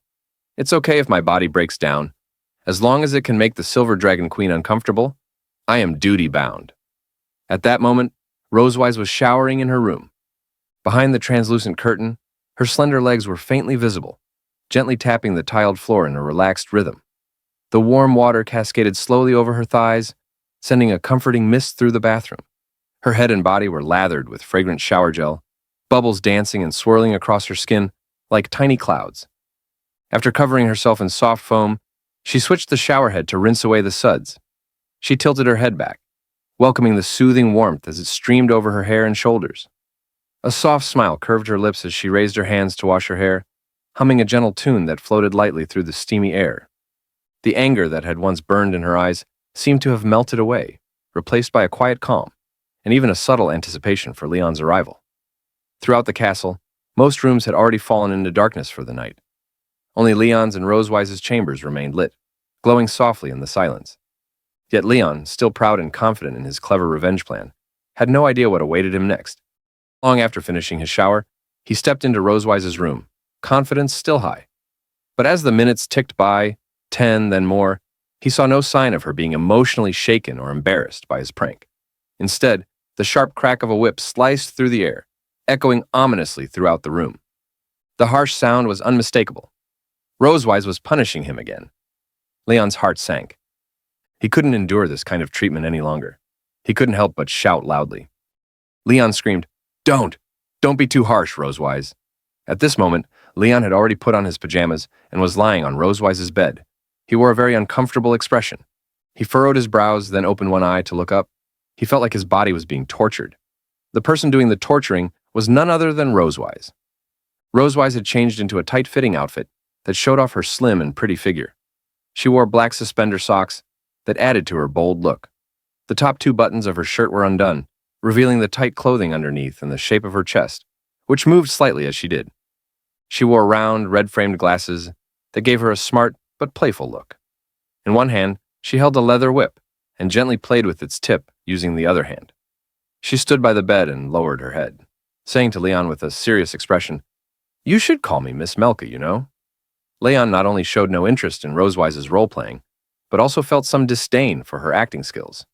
S1: It's okay if my body breaks down. As long as it can make the Silver Dragon Queen uncomfortable, I am duty-bound. At that moment, Rosewise was showering in her room. Behind the translucent curtain, her slender legs were faintly visible, gently tapping the tiled floor in a relaxed rhythm. The warm water cascaded slowly over her thighs, sending a comforting mist through the bathroom. Her head and body were lathered with fragrant shower gel, bubbles dancing and swirling across her skin like tiny clouds. After covering herself in soft foam, she switched the shower head to rinse away the suds. She tilted her head back, welcoming the soothing warmth as it streamed over her hair and shoulders. A soft smile curved her lips as she raised her hands to wash her hair, humming a gentle tune that floated lightly through the steamy air. The anger that had once burned in her eyes seemed to have melted away, replaced by a quiet calm, and even a subtle anticipation for Leon's arrival. Throughout the castle, most rooms had already fallen into darkness for the night. Only Leon's and Rosewise's chambers remained lit, glowing softly in the silence. Yet Leon, still proud and confident in his clever revenge plan, had no idea what awaited him next. Long after finishing his shower, he stepped into Rosewise's room, confidence still high. But as the minutes ticked by, 10, then more, he saw no sign of her being emotionally shaken or embarrassed by his prank. Instead, the sharp crack of a whip sliced through the air, echoing ominously throughout the room. The harsh sound was unmistakable. Rosewise was punishing him again. Leon's heart sank. He couldn't endure this kind of treatment any longer. He couldn't help but shout loudly. Leon screamed, Don't be too harsh, Rosewise." At this moment, Leon had already put on his pajamas and was lying on Rosewise's bed. He wore a very uncomfortable expression. He furrowed his brows, then opened one eye to look up. He felt like his body was being tortured. The person doing the torturing was none other than Rosewise. Rosewise had changed into a tight-fitting outfit that showed off her slim and pretty figure. She wore black suspender socks that added to her bold look. The top two buttons of her shirt were undone, revealing the tight clothing underneath and the shape of her chest, which moved slightly as she did. She wore round, red-framed glasses that gave her a smart but playful look. In one hand, she held a leather whip and gently played with its tip using the other hand. She stood by the bed and lowered her head, saying to Leon with a serious expression, "You should call me Miss Melka, you know." Leon not only showed no interest in Rosewise's role-playing, but also felt some disdain for her acting skills.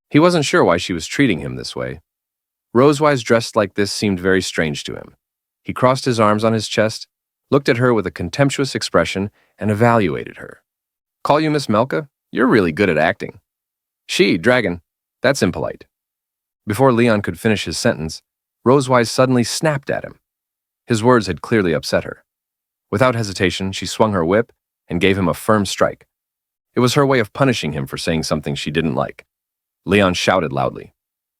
S1: He wasn't sure why she was treating him this way. Rosewise dressed like this seemed very strange to him. He crossed his arms on his chest, looked at her with a contemptuous expression, and evaluated her. "Call you Miss Melka? You're really good at acting." "She, dragon, that's impolite." Before Leon could finish his sentence, Rosewise suddenly snapped at him. His words had clearly upset her. Without hesitation, she swung her whip and gave him a firm strike. It was her way of punishing him for saying something she didn't like. Leon shouted loudly.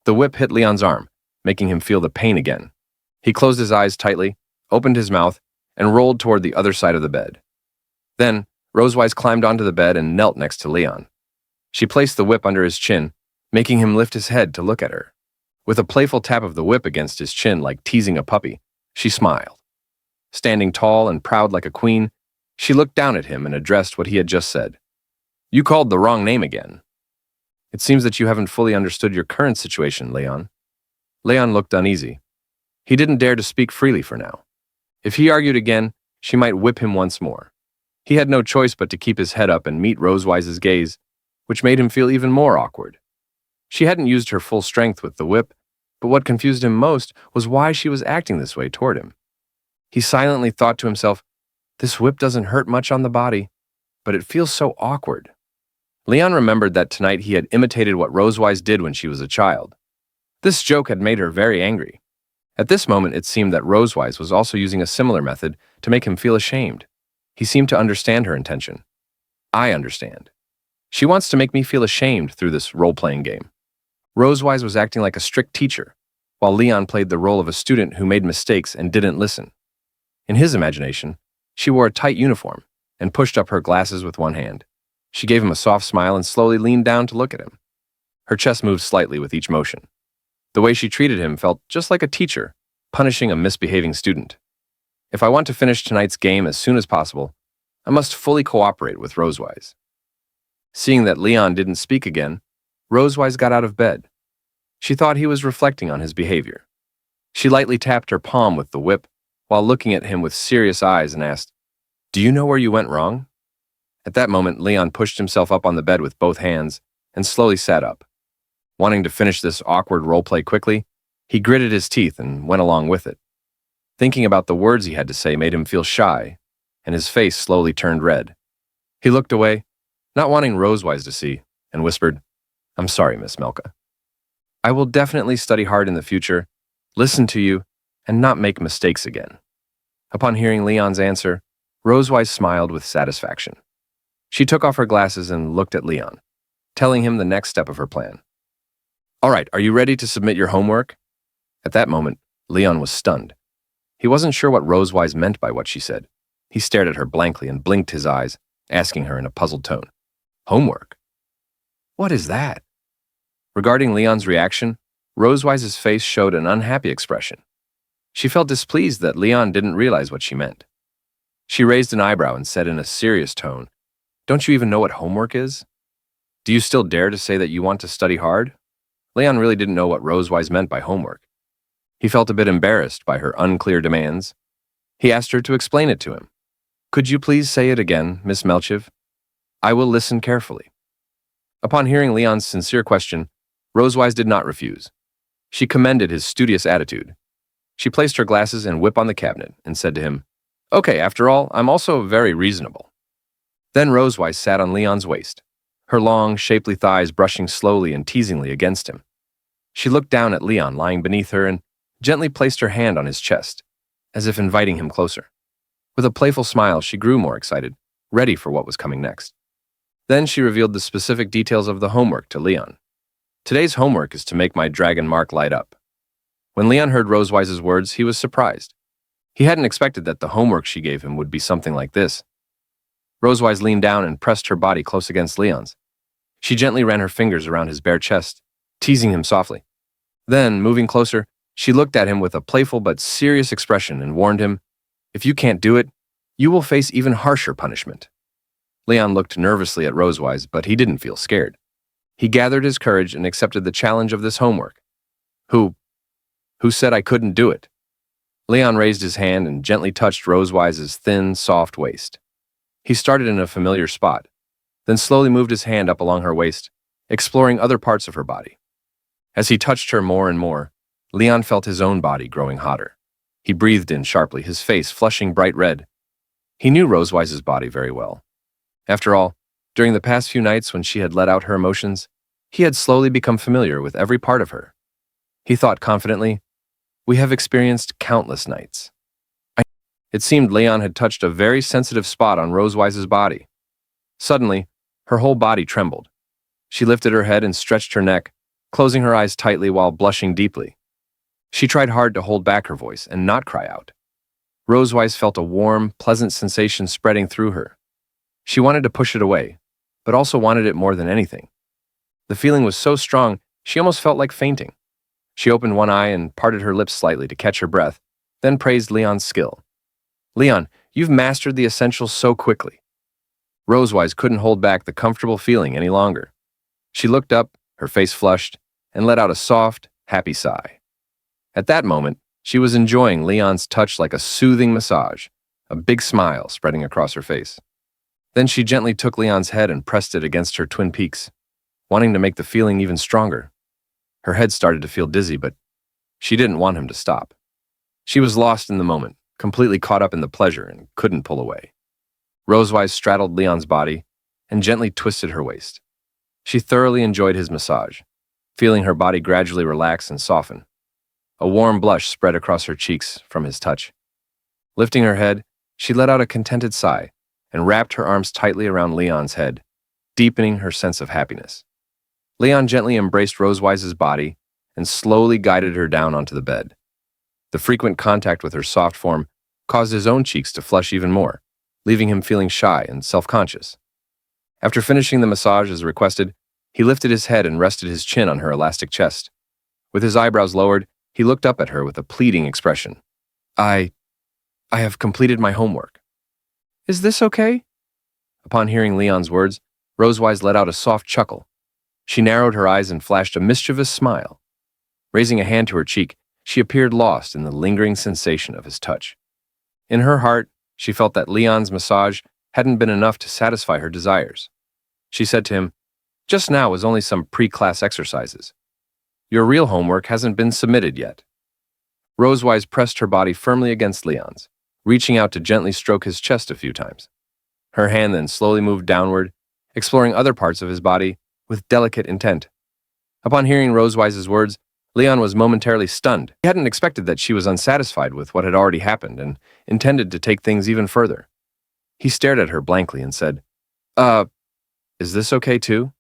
S1: The whip hit Leon's arm, making him feel the pain again. He closed his eyes tightly, opened his mouth, and rolled toward the other side of the bed. Then, Rosewise climbed onto the bed and knelt next to Leon. She placed the whip under his chin, making him lift his head to look at her. With a playful tap of the whip against his chin like teasing a puppy, she smiled. Standing tall and proud like a queen, she looked down at him and addressed what he had just said. "You called the wrong name again. It seems that you haven't fully understood your current situation, Leon." Leon looked uneasy. He didn't dare to speak freely for now. If he argued again, she might whip him once more. He had no choice but to keep his head up and meet Rosewise's gaze, which made him feel even more awkward. She hadn't used her full strength with the whip, but what confused him most was why she was acting this way toward him. He silently thought to himself, "This whip doesn't hurt much on the body, but it feels so awkward." Leon remembered that tonight he had imitated what Rosewise did when she was a child. This joke had made her very angry. At this moment, it seemed that Rosewise was also using a similar method to make him feel ashamed. He seemed to understand her intention. "I understand. She wants to make me feel ashamed through this role-playing game." Rosewise was acting like a strict teacher, while Leon played the role of a student who made mistakes and didn't listen. In his imagination, she wore a tight uniform and pushed up her glasses with one hand. She gave him a soft smile and slowly leaned down to look at him. Her chest moved slightly with each motion. The way she treated him felt just like a teacher, punishing a misbehaving student. If I want to finish tonight's game as soon as possible, I must fully cooperate with Rosewise. Seeing that Leon didn't speak again, Rosewise got out of bed. She thought he was reflecting on his behavior. She lightly tapped her palm with the whip while looking at him with serious eyes and asked, "Do you know where you went wrong?" At that moment, Leon pushed himself up on the bed with both hands and slowly sat up. Wanting to finish this awkward roleplay quickly, he gritted his teeth and went along with it. Thinking about the words he had to say made him feel shy, and his face slowly turned red. He looked away, not wanting Rosewise to see, and whispered, "I'm sorry, Miss Melka. I will definitely study hard in the future, listen to you, and not make mistakes again." Upon hearing Leon's answer, Rosewise smiled with satisfaction. She took off her glasses and looked at Leon, telling him the next step of her plan. "All right, are you ready to submit your homework?" At that moment, Leon was stunned. He wasn't sure what Rosewise meant by what she said. He stared at her blankly and blinked his eyes, asking her in a puzzled tone, "Homework? What is that?" Regarding Leon's reaction, Rosewise's face showed an unhappy expression. She felt displeased that Leon didn't realize what she meant. She raised an eyebrow and said in a serious tone, "Don't you even know what homework is? Do you still dare to say that you want to study hard?" Leon really didn't know what Rosewise meant by homework. He felt a bit embarrassed by her unclear demands. He asked her to explain it to him. "Could you please say it again, Miss Melchiv? I will listen carefully." Upon hearing Leon's sincere question, Rosewise did not refuse. She commended his studious attitude. She placed her glasses and whip on the cabinet and said to him, "Okay, after all, I'm also very reasonable." Then Rosewise sat on Leon's waist, her long, shapely thighs brushing slowly and teasingly against him. She looked down at Leon lying beneath her and gently placed her hand on his chest, as if inviting him closer. With a playful smile, she grew more excited, ready for what was coming next. Then she revealed the specific details of the homework to Leon. "Today's homework is to make my dragon mark light up." When Leon heard Rosewise's words, he was surprised. He hadn't expected that the homework she gave him would be something like this. Rosewise leaned down and pressed her body close against Leon's. She gently ran her fingers around his bare chest, teasing him softly. Then, moving closer, She looked at him with a playful but serious expression and warned him, "If you can't do it, you will face even harsher punishment." Leon looked nervously at Rosewise, but he didn't feel scared. He gathered his courage and accepted the challenge of this homework. Who said I couldn't do it? Leon raised his hand and gently touched Rosewise's thin, soft waist. He started in a familiar spot, then slowly moved his hand up along her waist, exploring other parts of her body. As he touched her more and more, Leon felt his own body growing hotter. He breathed in sharply, his face flushing bright red. He knew Rosewise's body very well. After all, during the past few nights when she had let out her emotions, he had slowly become familiar with every part of her. He thought confidently, "We have experienced countless nights." It seemed Leon had touched a very sensitive spot on Rosewise's body. Suddenly, her whole body trembled. She lifted her head and stretched her neck, closing her eyes tightly while blushing deeply. She tried hard to hold back her voice and not cry out. Rosewise felt a warm, pleasant sensation spreading through her. She wanted to push it away, but also wanted it more than anything. The feeling was so strong, she almost felt like fainting. She opened one eye and parted her lips slightly to catch her breath, then praised Leon's skill. "Leon, you've mastered the essentials so quickly." Rosewise couldn't hold back the comfortable feeling any longer. She looked up, her face flushed, and let out a soft, happy sigh. At that moment, she was enjoying Leon's touch like a soothing massage, a big smile spreading across her face. Then she gently took Leon's head and pressed it against her twin peaks, wanting to make the feeling even stronger. Her head started to feel dizzy, but she didn't want him to stop. She was lost in the moment, completely caught up in the pleasure, and couldn't pull away. Rosewise straddled Leon's body and gently twisted her waist. She thoroughly enjoyed his massage, feeling her body gradually relax and soften. A warm blush spread across her cheeks from his touch. Lifting her head, she let out a contented sigh and wrapped her arms tightly around Leon's head, deepening her sense of happiness. Leon gently embraced Rosewise's body and slowly guided her down onto the bed. The frequent contact with her soft form caused his own cheeks to flush even more, leaving him feeling shy and self-conscious. After finishing the massage as requested, he lifted his head and rested his chin on her elastic chest. With his eyebrows lowered, he looked up at her with a pleading expression. I have completed my homework. Is this okay?" Upon hearing Leon's words, Rosewise let out a soft chuckle. She narrowed her eyes and flashed a mischievous smile. Raising a hand to her cheek, she appeared lost in the lingering sensation of his touch. In her heart, she felt that Leon's massage hadn't been enough to satisfy her desires. She said to him, "Just now was only some pre-class exercises. Your real homework hasn't been submitted yet." Rosewise pressed her body firmly against Leon's, reaching out to gently stroke his chest a few times. Her hand then slowly moved downward, exploring other parts of his body with delicate intent. Upon hearing Rosewise's words, Leon was momentarily stunned. He hadn't expected that she was unsatisfied with what had already happened and intended to take things even further. He stared at her blankly and said, Is this okay too?"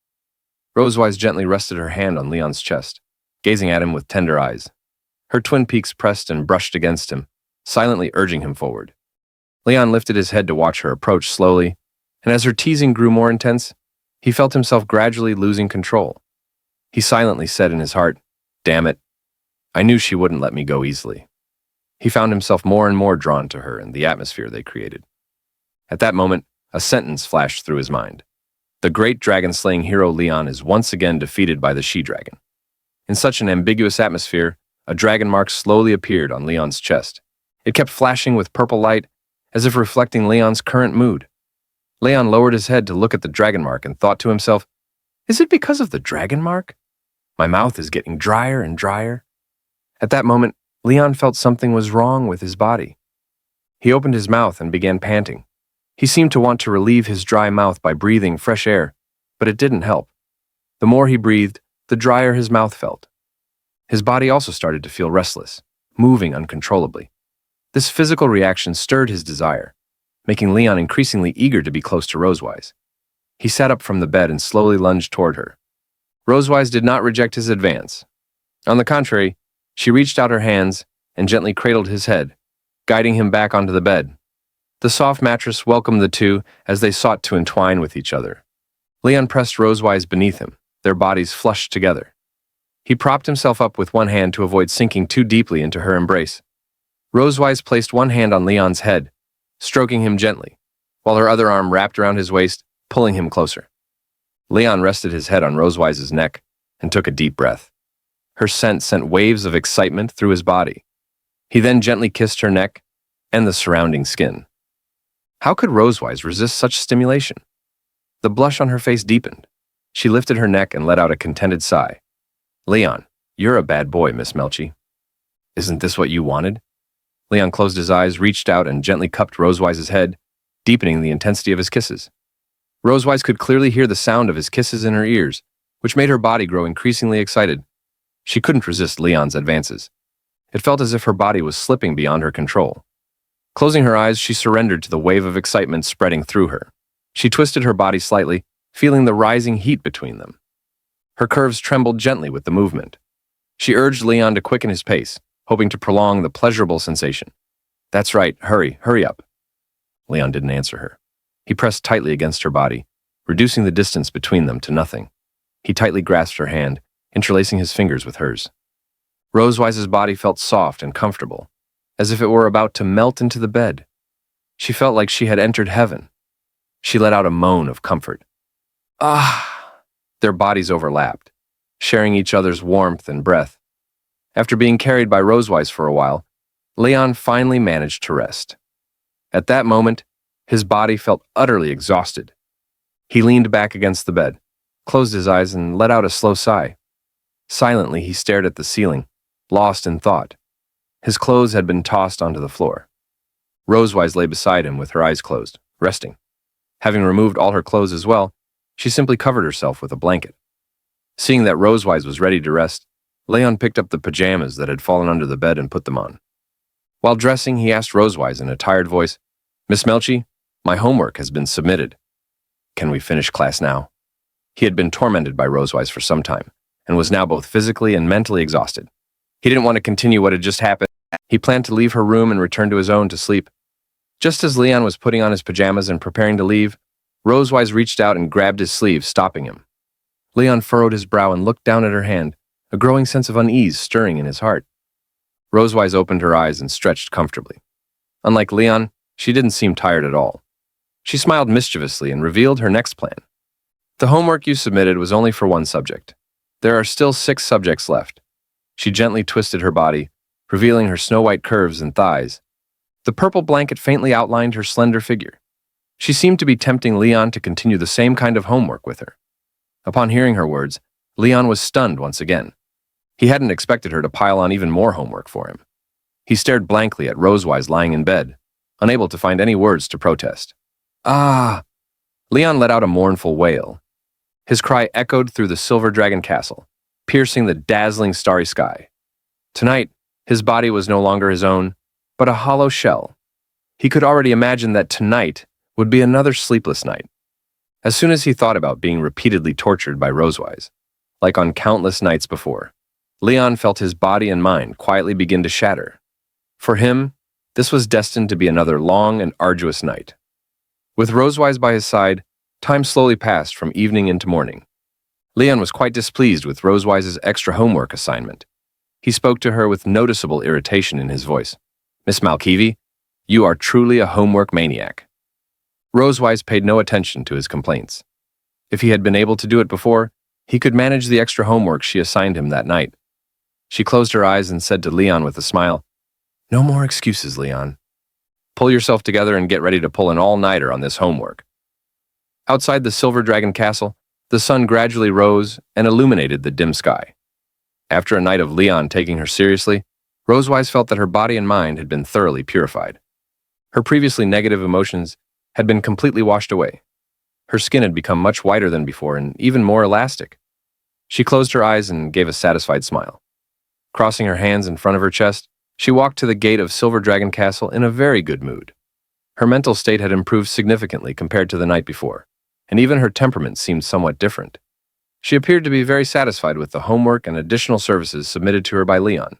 S1: Rosewise gently rested her hand on Leon's chest, gazing at him with tender eyes. Her twin peaks pressed and brushed against him, silently urging him forward. Leon lifted his head to watch her approach slowly, and as her teasing grew more intense, he felt himself gradually losing control. He silently said in his heart, "Damn it, I knew she wouldn't let me go easily." He found himself more and more drawn to her and the atmosphere they created. At that moment, a sentence flashed through his mind. The great dragon-slaying hero Leon is once again defeated by the she-dragon. In such an ambiguous atmosphere, a dragon mark slowly appeared on Leon's chest. It kept flashing with purple light, as if reflecting Leon's current mood. Leon lowered his head to look at the dragon mark and thought to himself, "Is it because of the dragon mark? My mouth is getting drier and drier." At that moment, Leon felt something was wrong with his body. He opened his mouth and began panting. He seemed to want to relieve his dry mouth by breathing fresh air, but it didn't help. The more he breathed, the drier his mouth felt. His body also started to feel restless, moving uncontrollably. This physical reaction stirred his desire, making Leon increasingly eager to be close to Rosewise. He sat up from the bed and slowly lunged toward her. Rosewise did not reject his advance. On the contrary, she reached out her hands and gently cradled his head, guiding him back onto the bed. The soft mattress welcomed the two as they sought to entwine with each other. Leon pressed Rosewise beneath him, their bodies flushed together. He propped himself up with one hand to avoid sinking too deeply into her embrace. Rosewise placed one hand on Leon's head, stroking him gently, while her other arm wrapped around his waist, pulling him closer. Leon rested his head on Rosewise's neck and took a deep breath. Her scent sent waves of excitement through his body. He then gently kissed her neck and the surrounding skin. How could Rosewise resist such stimulation? The blush on her face deepened. She lifted her neck and let out a contented sigh. Leon, you're a bad boy, Miss Melchi. Isn't this what you wanted? Leon closed his eyes, reached out, and gently cupped Rosewise's head, deepening the intensity of his kisses. Rosewise could clearly hear the sound of his kisses in her ears, which made her body grow increasingly excited. She couldn't resist Leon's advances. It felt as if her body was slipping beyond her control. Closing her eyes, she surrendered to the wave of excitement spreading through her. She twisted her body slightly, feeling the rising heat between them. Her curves trembled gently with the movement. She urged Leon to quicken his pace, hoping to prolong the pleasurable sensation. That's right, hurry up. Leon didn't answer her. He pressed tightly against her body, reducing the distance between them to nothing. He tightly grasped her hand, interlacing his fingers with hers. Rosewise's body felt soft and comfortable, as if it were about to melt into the bed. She felt like she had entered heaven. She let out a moan of comfort. Ah! Their bodies overlapped, sharing each other's warmth and breath. After being carried by Rosewise for a while, Leon finally managed to rest. At that moment, his body felt utterly exhausted. He leaned back against the bed, closed his eyes, and let out a slow sigh. Silently, he stared at the ceiling, lost in thought. His clothes had been tossed onto the floor. Rosewise lay beside him with her eyes closed, resting. Having removed all her clothes as well, she simply covered herself with a blanket. Seeing that Rosewise was ready to rest, Leon picked up the pajamas that had fallen under the bed and put them on. While dressing, he asked Rosewise in a tired voice, Miss Melchi, my homework has been submitted. Can we finish class now? He had been tormented by Rosewise for some time, and was now both physically and mentally exhausted. He didn't want to continue what had just happened. He planned to leave her room and return to his own to sleep. Just as Leon was putting on his pajamas and preparing to leave, Rosewise reached out and grabbed his sleeve, stopping him. Leon furrowed his brow and looked down at her hand, a growing sense of unease stirring in his heart. Rosewise opened her eyes and stretched comfortably. Unlike Leon, she didn't seem tired at all. She smiled mischievously and revealed her next plan. The homework you submitted was only for one subject. There are still 6 subjects left. She gently twisted her body, revealing her snow-white curves and thighs. The purple blanket faintly outlined her slender figure. She seemed to be tempting Leon to continue the same kind of homework with her. Upon hearing her words, Leon was stunned once again. He hadn't expected her to pile on even more homework for him. He stared blankly at Rosewise lying in bed, unable to find any words to protest. Ah! Leon let out a mournful wail. His cry echoed through the Silver Dragon Castle, piercing the dazzling starry sky. Tonight, his body was no longer his own, but a hollow shell. He could already imagine that tonight would be another sleepless night. As soon as he thought about being repeatedly tortured by Rosewise, like on countless nights before, Leon felt his body and mind quietly begin to shatter. For him, this was destined to be another long and arduous night. With Rosewise by his side, time slowly passed from evening into morning. Leon was quite displeased with Rosewise's extra homework assignment. He spoke to her with noticeable irritation in his voice. Miss Malkivi, you are truly a homework maniac. Rosewise paid no attention to his complaints. If he had been able to do it before, he could manage the extra homework she assigned him that night. She closed her eyes and said to Leon with a smile, No more excuses, Leon. Pull yourself together and get ready to pull an all-nighter on this homework. Outside the Silver Dragon Castle, the sun gradually rose and illuminated the dim sky. After a night of Leon taking her seriously, Rosewise felt that her body and mind had been thoroughly purified. Her previously negative emotions had been completely washed away. Her skin had become much whiter than before and even more elastic. She closed her eyes and gave a satisfied smile. Crossing her hands in front of her chest, she walked to the gate of Silver Dragon Castle in a very good mood. Her mental state had improved significantly compared to the night before, and even her temperament seemed somewhat different. She appeared to be very satisfied with the homework and additional services submitted to her by Leon.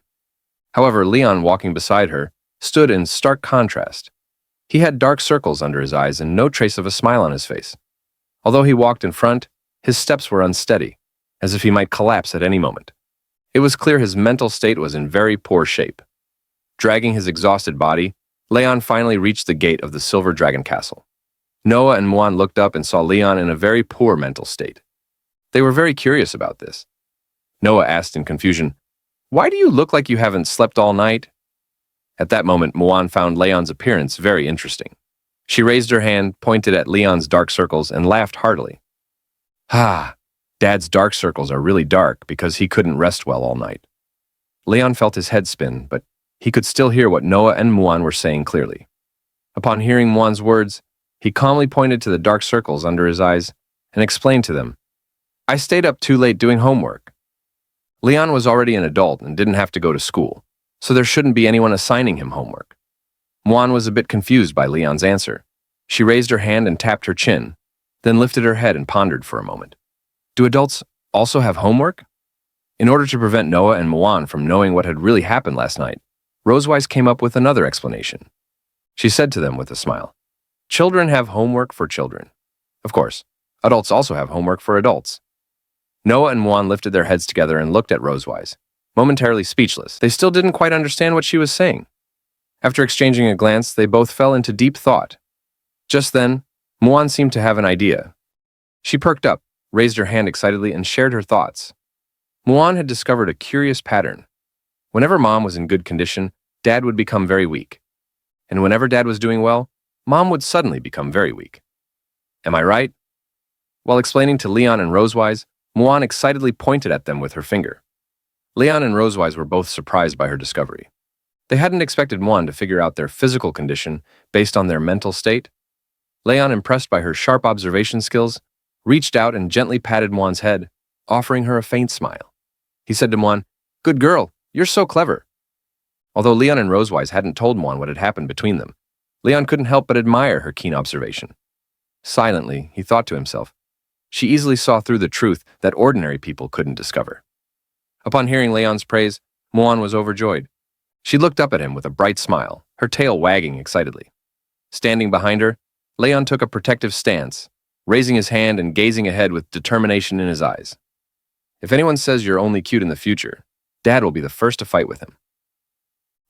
S1: However, Leon, walking beside her, stood in stark contrast. He had dark circles under his eyes and no trace of a smile on his face. Although he walked in front, his steps were unsteady, as if he might collapse at any moment. It was clear his mental state was in very poor shape. Dragging his exhausted body, Leon finally reached the gate of the Silver Dragon Castle. Noah and Muan looked up and saw Leon in a very poor mental state. They were very curious about this. Noah asked in confusion, "Why do you look like you haven't slept all night?" At that moment, Muan found Leon's appearance very interesting. She raised her hand, pointed at Leon's dark circles, and laughed heartily. "Ah, Dad's dark circles are really dark because he couldn't rest well all night." Leon felt his head spin, but he could still hear what Noah and Muan were saying clearly. Upon hearing Muan's words, he calmly pointed to the dark circles under his eyes and explained to them, "I stayed up too late doing homework." Leon was already an adult and didn't have to go to school, so there shouldn't be anyone assigning him homework. Muan was a bit confused by Leon's answer. She raised her hand and tapped her chin, then lifted her head and pondered for a moment. Do adults also have homework? In order to prevent Noah and Muan from knowing what had really happened last night, Rosewise came up with another explanation. She said to them with a smile, "Children have homework for children. Of course, adults also have homework for adults." Noah and Muan lifted their heads together and looked at Rosewise, momentarily speechless. They still didn't quite understand what she was saying. After exchanging a glance, they both fell into deep thought. Just then, Muan seemed to have an idea. She perked up, raised her hand excitedly, and shared her thoughts. Muan had discovered a curious pattern. Whenever Mom was in good condition, Dad would become very weak. And whenever Dad was doing well, Mom would suddenly become very weak. Am I right? While explaining to Leon and Rosewise, Muan excitedly pointed at them with her finger. Leon and Rosewise were both surprised by her discovery. They hadn't expected Muan to figure out their physical condition based on their mental state. Leon, impressed by her sharp observation skills, reached out and gently patted Muan's head, offering her a faint smile. He said to Muan, "Good girl, you're so clever." Although Leon and Rosewise hadn't told Muan what had happened between them, Leon couldn't help but admire her keen observation. Silently, he thought to himself, she easily saw through the truth that ordinary people couldn't discover. Upon hearing Leon's praise, Muan was overjoyed. She looked up at him with a bright smile, her tail wagging excitedly. Standing behind her, Leon took a protective stance, raising his hand and gazing ahead with determination in his eyes. If anyone says you're only cute in the future, Dad will be the first to fight with him.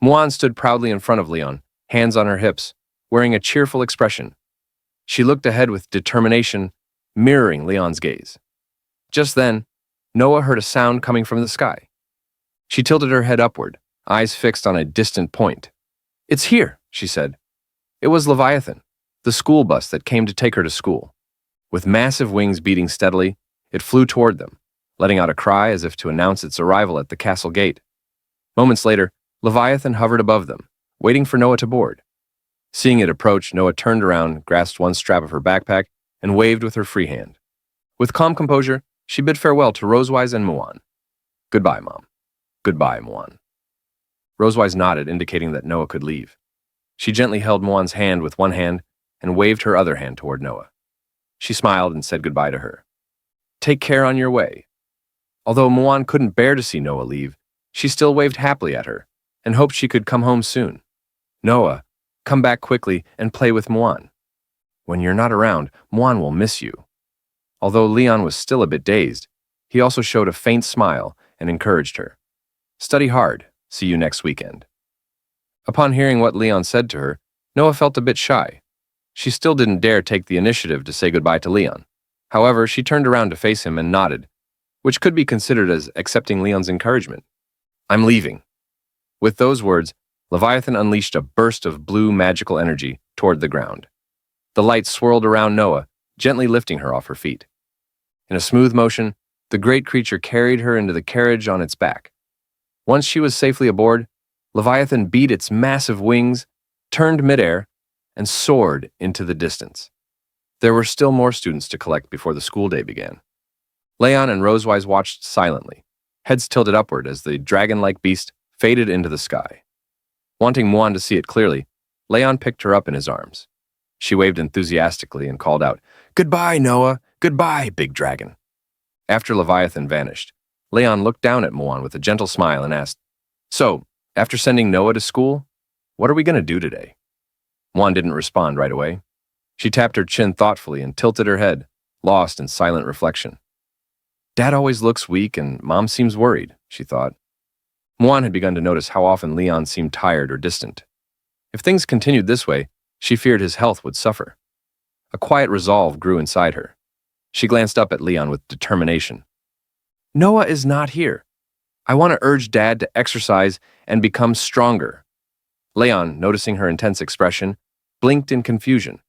S1: Muan stood proudly in front of Leon, hands on her hips, wearing a cheerful expression. She looked ahead with determination, mirroring Leon's gaze. Just then, Noah heard a sound coming from the sky. She tilted her head upward, eyes fixed on a distant point. "It's here," she said. It was Leviathan, the school bus that came to take her to school. With massive wings beating steadily, it flew toward them, letting out a cry as if to announce its arrival at the castle gate. Moments later, Leviathan hovered above them, waiting for Noah to board. Seeing it approach, Noah turned around, grasped one strap of her backpack, and waved with her free hand. With calm composure, she bid farewell to Rosewise and Muan. "Goodbye, Mom. Goodbye, Muan." Rosewise nodded, indicating that Noah could leave. She gently held Muan's hand with one hand and waved her other hand toward Noah. She smiled and said goodbye to her. "Take care on your way." Although Muan couldn't bear to see Noah leave, she still waved happily at her and hoped she could come home soon. "Noah, come back quickly and play with Muan. When you're not around, Muan will miss you." Although Leon was still a bit dazed, he also showed a faint smile and encouraged her. "Study hard. See you next weekend." Upon hearing what Leon said to her, Noah felt a bit shy. She still didn't dare take the initiative to say goodbye to Leon. However, she turned around to face him and nodded, which could be considered as accepting Leon's encouragement. "I'm leaving." With those words, Leviathan unleashed a burst of blue magical energy toward the ground. The light swirled around Noah, gently lifting her off her feet. In a smooth motion, the great creature carried her into the carriage on its back. Once she was safely aboard, Leviathan beat its massive wings, turned midair, and soared into the distance. There were still more students to collect before the school day began. Leon and Rosewise watched silently, heads tilted upward as the dragon-like beast faded into the sky. Wanting Muan to see it clearly, Leon picked her up in his arms. She waved enthusiastically and called out, "Goodbye, Noah! Goodbye, big dragon!" After Leviathan vanished, Leon looked down at Muan with a gentle smile and asked, "So, after sending Noah to school, what are we going to do today?" Muan didn't respond right away. She tapped her chin thoughtfully and tilted her head, lost in silent reflection. "Dad always looks weak and Mom seems worried," she thought. Muan had begun to notice how often Leon seemed tired or distant. If things continued this way, she feared his health would suffer. A quiet resolve grew inside her. She glanced up at Leon with determination. Noah is not here. I want to urge Dad to exercise and become stronger. Leon, noticing her intense expression, blinked in confusion.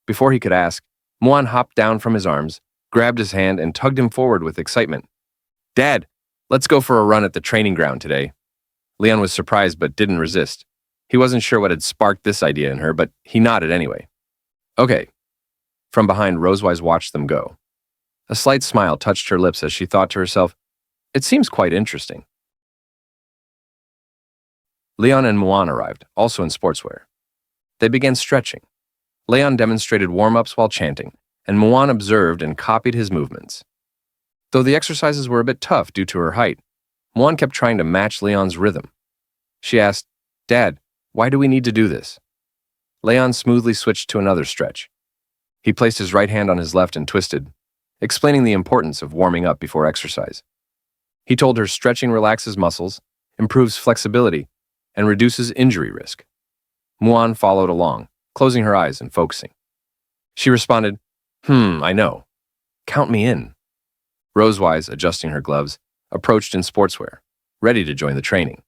S1: Before he could ask, Muan hopped down from his arms, grabbed his hand, and tugged him forward with excitement. Dad, let's go for a run at the training ground today. Leon was surprised but didn't resist. He wasn't sure what had sparked this idea in her, but he nodded anyway. Okay. From behind, Rosewise watched them go. A slight smile touched her lips as she thought to herself, it seems quite interesting. Leon and Muan arrived, also in sportswear. They began stretching. Leon demonstrated warm-ups while chanting, and Muan observed and copied his movements. Though the exercises were a bit tough due to her height, Muan kept trying to match Leon's rhythm. She asked, Dad, why do we need to do this? Leon smoothly switched to another stretch. He placed his right hand on his left and twisted, explaining the importance of warming up before exercise. He told her stretching relaxes muscles, improves flexibility, and reduces injury risk. Muan followed along, closing her eyes and focusing. She responded, I know. Count me in. Rosewise, adjusting her gloves, approached in sportswear, ready to join the training.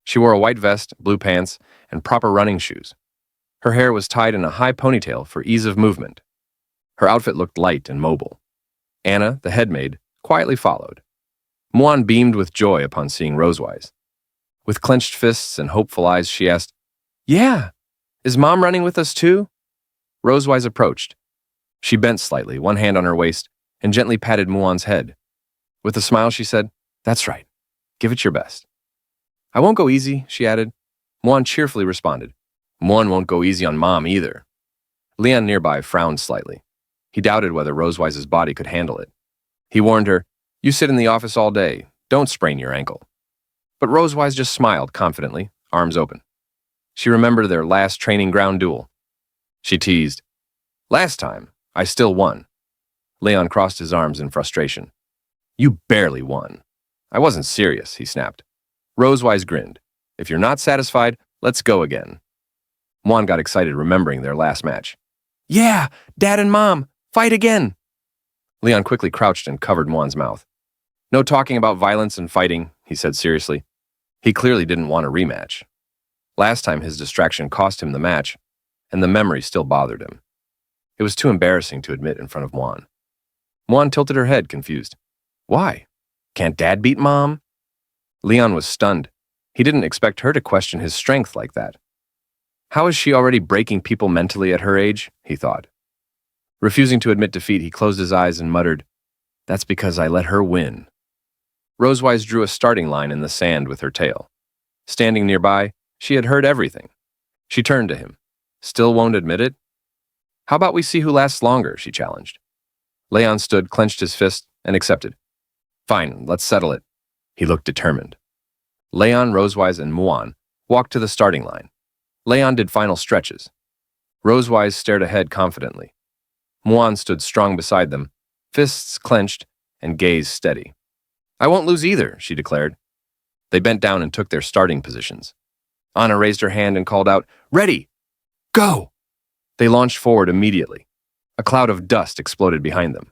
S1: She wore a white vest, blue pants, and proper running shoes. Her hair was tied in a high ponytail for ease of movement. Her outfit looked light and mobile. Anna, the headmaid, quietly followed. Muan beamed with joy upon seeing Rosewise. With clenched fists and hopeful eyes, she asked, Yeah, is Mom running with us too? Rosewise approached. She bent slightly, one hand on her waist, and gently patted Muan's head. With a smile, she said, That's right. Give it your best. I won't go easy, she added. Muan cheerfully responded. Muan won't go easy on Mom either. Leon nearby frowned slightly. He doubted whether Rosewise's body could handle it. He warned her, You sit in the office all day. Don't sprain your ankle. But Rosewise just smiled confidently, arms open. She remembered their last training ground duel. She teased, Last time, I still won. Leon crossed his arms in frustration. You barely won. I wasn't serious, he snapped. Rosewise grinned. If you're not satisfied, let's go again. Muan got excited remembering their last match. Yeah, Dad and Mom, fight again. Leon quickly crouched and covered Muan's mouth. No talking about violence and fighting, he said seriously. He clearly didn't want a rematch. Last time his distraction cost him the match, and the memory still bothered him. It was too embarrassing to admit in front of Muan. Muan tilted her head, confused. Why? Can't Dad beat Mom? Leon was stunned. He didn't expect her to question his strength like that. How is she already breaking people mentally at her age? He thought. Refusing to admit defeat, he closed his eyes and muttered, That's because I let her win. Rosewise drew a starting line in the sand with her tail. Standing nearby, she had heard everything. She turned to him. Still won't admit it? How about we see who lasts longer, she challenged. Leon stood, clenched his fist, and accepted. Fine, let's settle it. He looked determined. Leon, Rosewise, and Muan walked to the starting line. Leon did final stretches. Rosewise stared ahead confidently. Muan stood strong beside them, fists clenched and gaze steady. I won't lose either, she declared. They bent down and took their starting positions. Anna raised her hand and called out, Ready! Go! They launched forward immediately. A cloud of dust exploded behind them.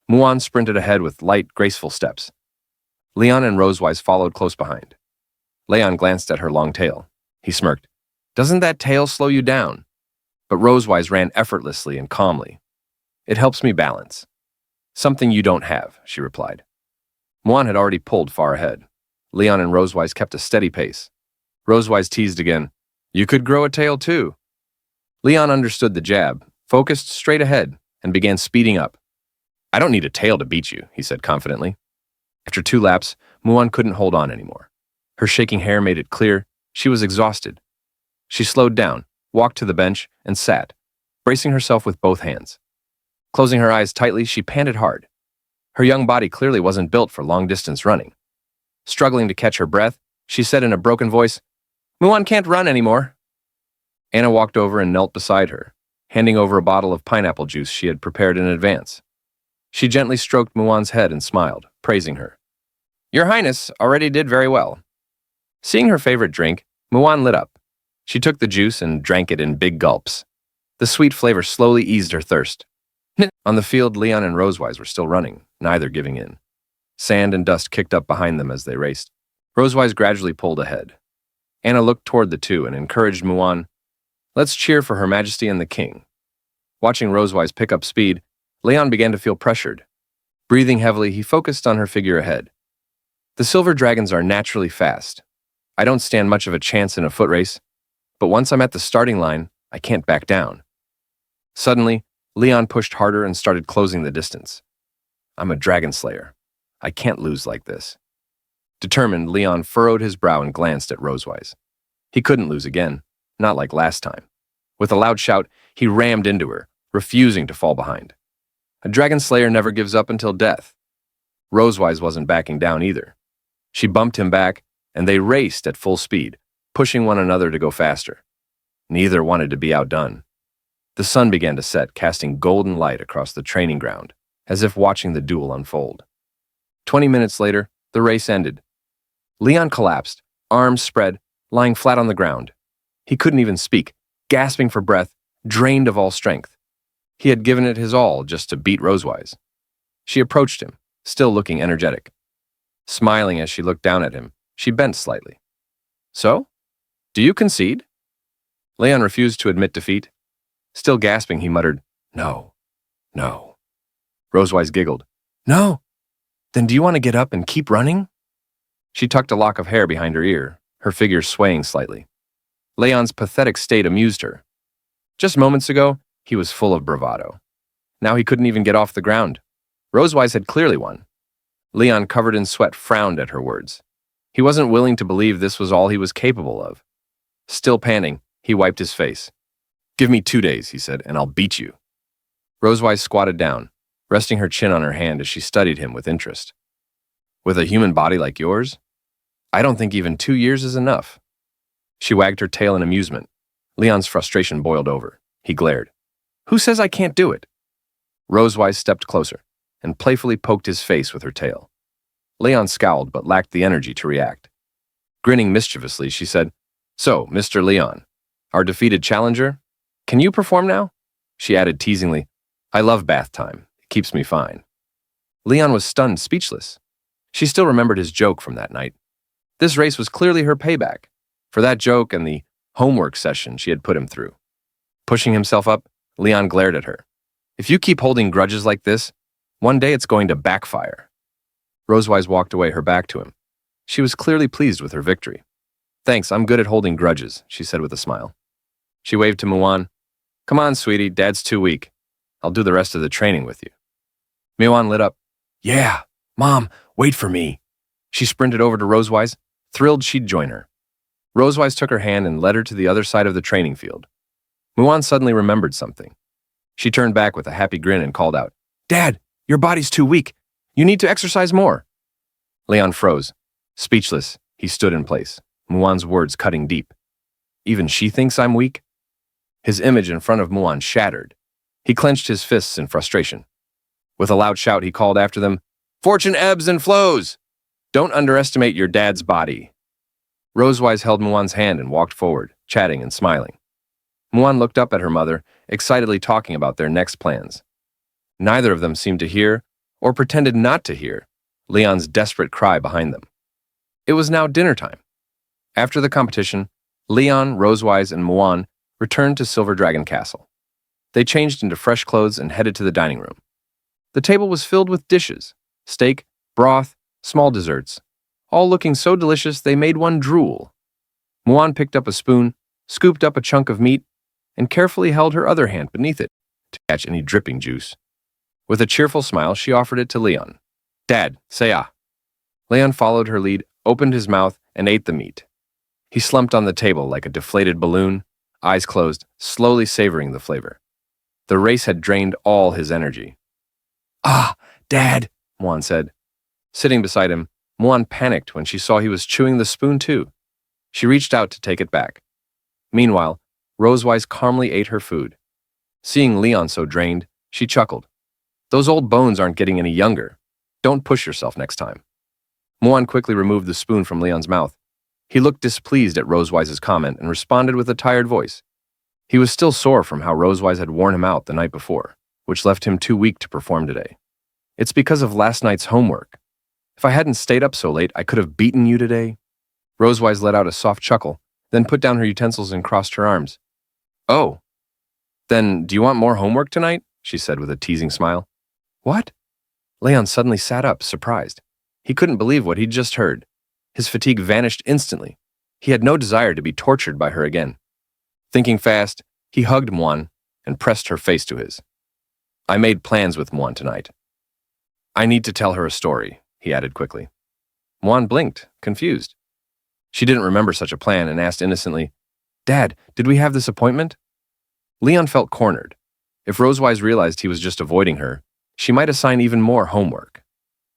S1: Muan sprinted ahead with light, graceful steps. Leon and Rosewise followed close behind. Leon glanced at her long tail. He smirked. Doesn't that tail slow you down? But Rosewise ran effortlessly and calmly. It helps me balance. Something you don't have, she replied. Muan had already pulled far ahead. Leon and Rosewise kept a steady pace. Rosewise teased again. You could grow a tail too. Leon understood the jab, focused straight ahead, and began speeding up. I don't need a tail to beat you, he said confidently. After 2 laps, Muan couldn't hold on anymore. Her shaking hair made it clear she was exhausted. She slowed down, walked to the bench, and sat, bracing herself with both hands. Closing her eyes tightly, she panted hard. Her young body clearly wasn't built for long-distance running. Struggling to catch her breath, she said in a broken voice, Muan can't run anymore. Anna walked over and knelt beside her, handing over a bottle of pineapple juice she had prepared in advance. She gently stroked Muan's head and smiled, praising her. Your Highness already did very well. Seeing her favorite drink, Muan lit up. She took the juice and drank it in big gulps. The sweet flavor slowly eased her thirst. On the field, Leon and Rosewise were still running, neither giving in. Sand and dust kicked up behind them as they raced. Rosewise gradually pulled ahead. Anna looked toward the two and encouraged Muan, "Let's cheer for Her Majesty and the King." Watching Rosewise pick up speed, Leon began to feel pressured. Breathing heavily, he focused on her figure ahead. The silver dragons are naturally fast. I don't stand much of a chance in a foot race, but once I'm at the starting line, I can't back down. Suddenly, Leon pushed harder and started closing the distance. I'm a dragon slayer. I can't lose like this. Determined, Leon furrowed his brow and glanced at Rosewise. He couldn't lose again, not like last time. With a loud shout, he rammed into her, refusing to fall behind. A dragon slayer never gives up until death. Rosewise wasn't backing down either. She bumped him back, and they raced at full speed, pushing one another to go faster. Neither wanted to be outdone. The sun began to set, casting golden light across the training ground, as if watching the duel unfold. 20 minutes later, the race ended. Leon collapsed, arms spread, lying flat on the ground. He couldn't even speak, gasping for breath, drained of all strength. He had given it his all just to beat Rosewise. She approached him, still looking energetic. Smiling as she looked down at him, she bent slightly. "So? Do you concede?" Leon refused to admit defeat. Still gasping, he muttered, "No, no." Rosewise giggled. "No? Then do you want to get up and keep running?" She tucked a lock of hair behind her ear, her figure swaying slightly. Leon's pathetic state amused her. Just moments ago, he was full of bravado. Now he couldn't even get off the ground. Rosewise had clearly won. Leon, covered in sweat, frowned at her words. He wasn't willing to believe this was all he was capable of. Still panting, he wiped his face. "Give me 2 days," he said, "and I'll beat you." Rosewise squatted down, resting her chin on her hand as she studied him with interest. "With a human body like yours? I don't think even 2 years is enough." She wagged her tail in amusement. Leon's frustration boiled over. He glared. "Who says I can't do it?" Rosewise stepped closer and playfully poked his face with her tail. Leon scowled but lacked the energy to react. Grinning mischievously, she said, "So, Mr. Leon, our defeated challenger, can you perform now?" She added teasingly, "I love bath time. It keeps me fine." Leon was stunned, speechless. She still remembered his joke from that night. This race was clearly her payback for that joke and the homework session she had put him through. Pushing himself up, Leon glared at her. "If you keep holding grudges like this, one day it's going to backfire." Rosewise walked away, her back to him. She was clearly pleased with her victory. "Thanks, I'm good at holding grudges," she said with a smile. She waved to Muan. "Come on, sweetie, Dad's too weak. I'll do the rest of the training with you." Muan lit up. "Yeah, Mom, wait for me." She sprinted over to Rosewise, thrilled she'd join her. Rosewise took her hand and led her to the other side of the training field. Muan suddenly remembered something. She turned back with a happy grin and called out, "Dad, your body's too weak. You need to exercise more." Leon froze. Speechless, he stood in place, Muan's words cutting deep. "Even she thinks I'm weak?" His image in front of Muan shattered. He clenched his fists in frustration. With a loud shout, he called after them, "Fortune ebbs and flows! Don't underestimate your dad's body." Rosewise held Muan's hand and walked forward, chatting and smiling. Muan looked up at her mother, excitedly talking about their next plans. Neither of them seemed to hear, or pretended not to hear, Leon's desperate cry behind them. It was now dinner time. After the competition, Leon, Rosewise, and Muan returned to Silver Dragon Castle. They changed into fresh clothes and headed to the dining room. The table was filled with dishes, steak, broth, small desserts, all looking so delicious they made one drool. Muan picked up a spoon, scooped up a chunk of meat, and carefully held her other hand beneath it to catch any dripping juice. With a cheerful smile, she offered it to Leon. "Dad, say ah." Leon followed her lead, opened his mouth, and ate the meat. He slumped on the table like a deflated balloon, eyes closed, slowly savoring the flavor. The race had drained all his energy. "Ah, Dad," Muan said. Sitting beside him, Muan panicked when she saw he was chewing the spoon too. She reached out to take it back. Meanwhile, Rosewise calmly ate her food. Seeing Leon so drained, she chuckled. "Those old bones aren't getting any younger. Don't push yourself next time." Muan quickly removed the spoon from Leon's mouth. He looked displeased at Rosewise's comment and responded with a tired voice. He was still sore from how Rosewise had worn him out the night before, which left him too weak to perform today. It's because of last night's homework. If I hadn't stayed up so late, I could have beaten you today. Rosewise let out a soft chuckle, then put down her utensils and crossed her arms. Oh. Then, do you want more homework tonight? She said with a teasing smile. What? Leon suddenly sat up, surprised. He couldn't believe what he'd just heard. His fatigue vanished instantly. He had no desire to be tortured by her again. Thinking fast, he hugged Muan and pressed her face to his. I made plans with Muan tonight. I need to tell her a story, he added quickly. Muan blinked, confused. She didn't remember such a plan and asked innocently, Dad, did we have this appointment? Leon felt cornered. If Rosewise realized he was just avoiding her, she might assign even more homework.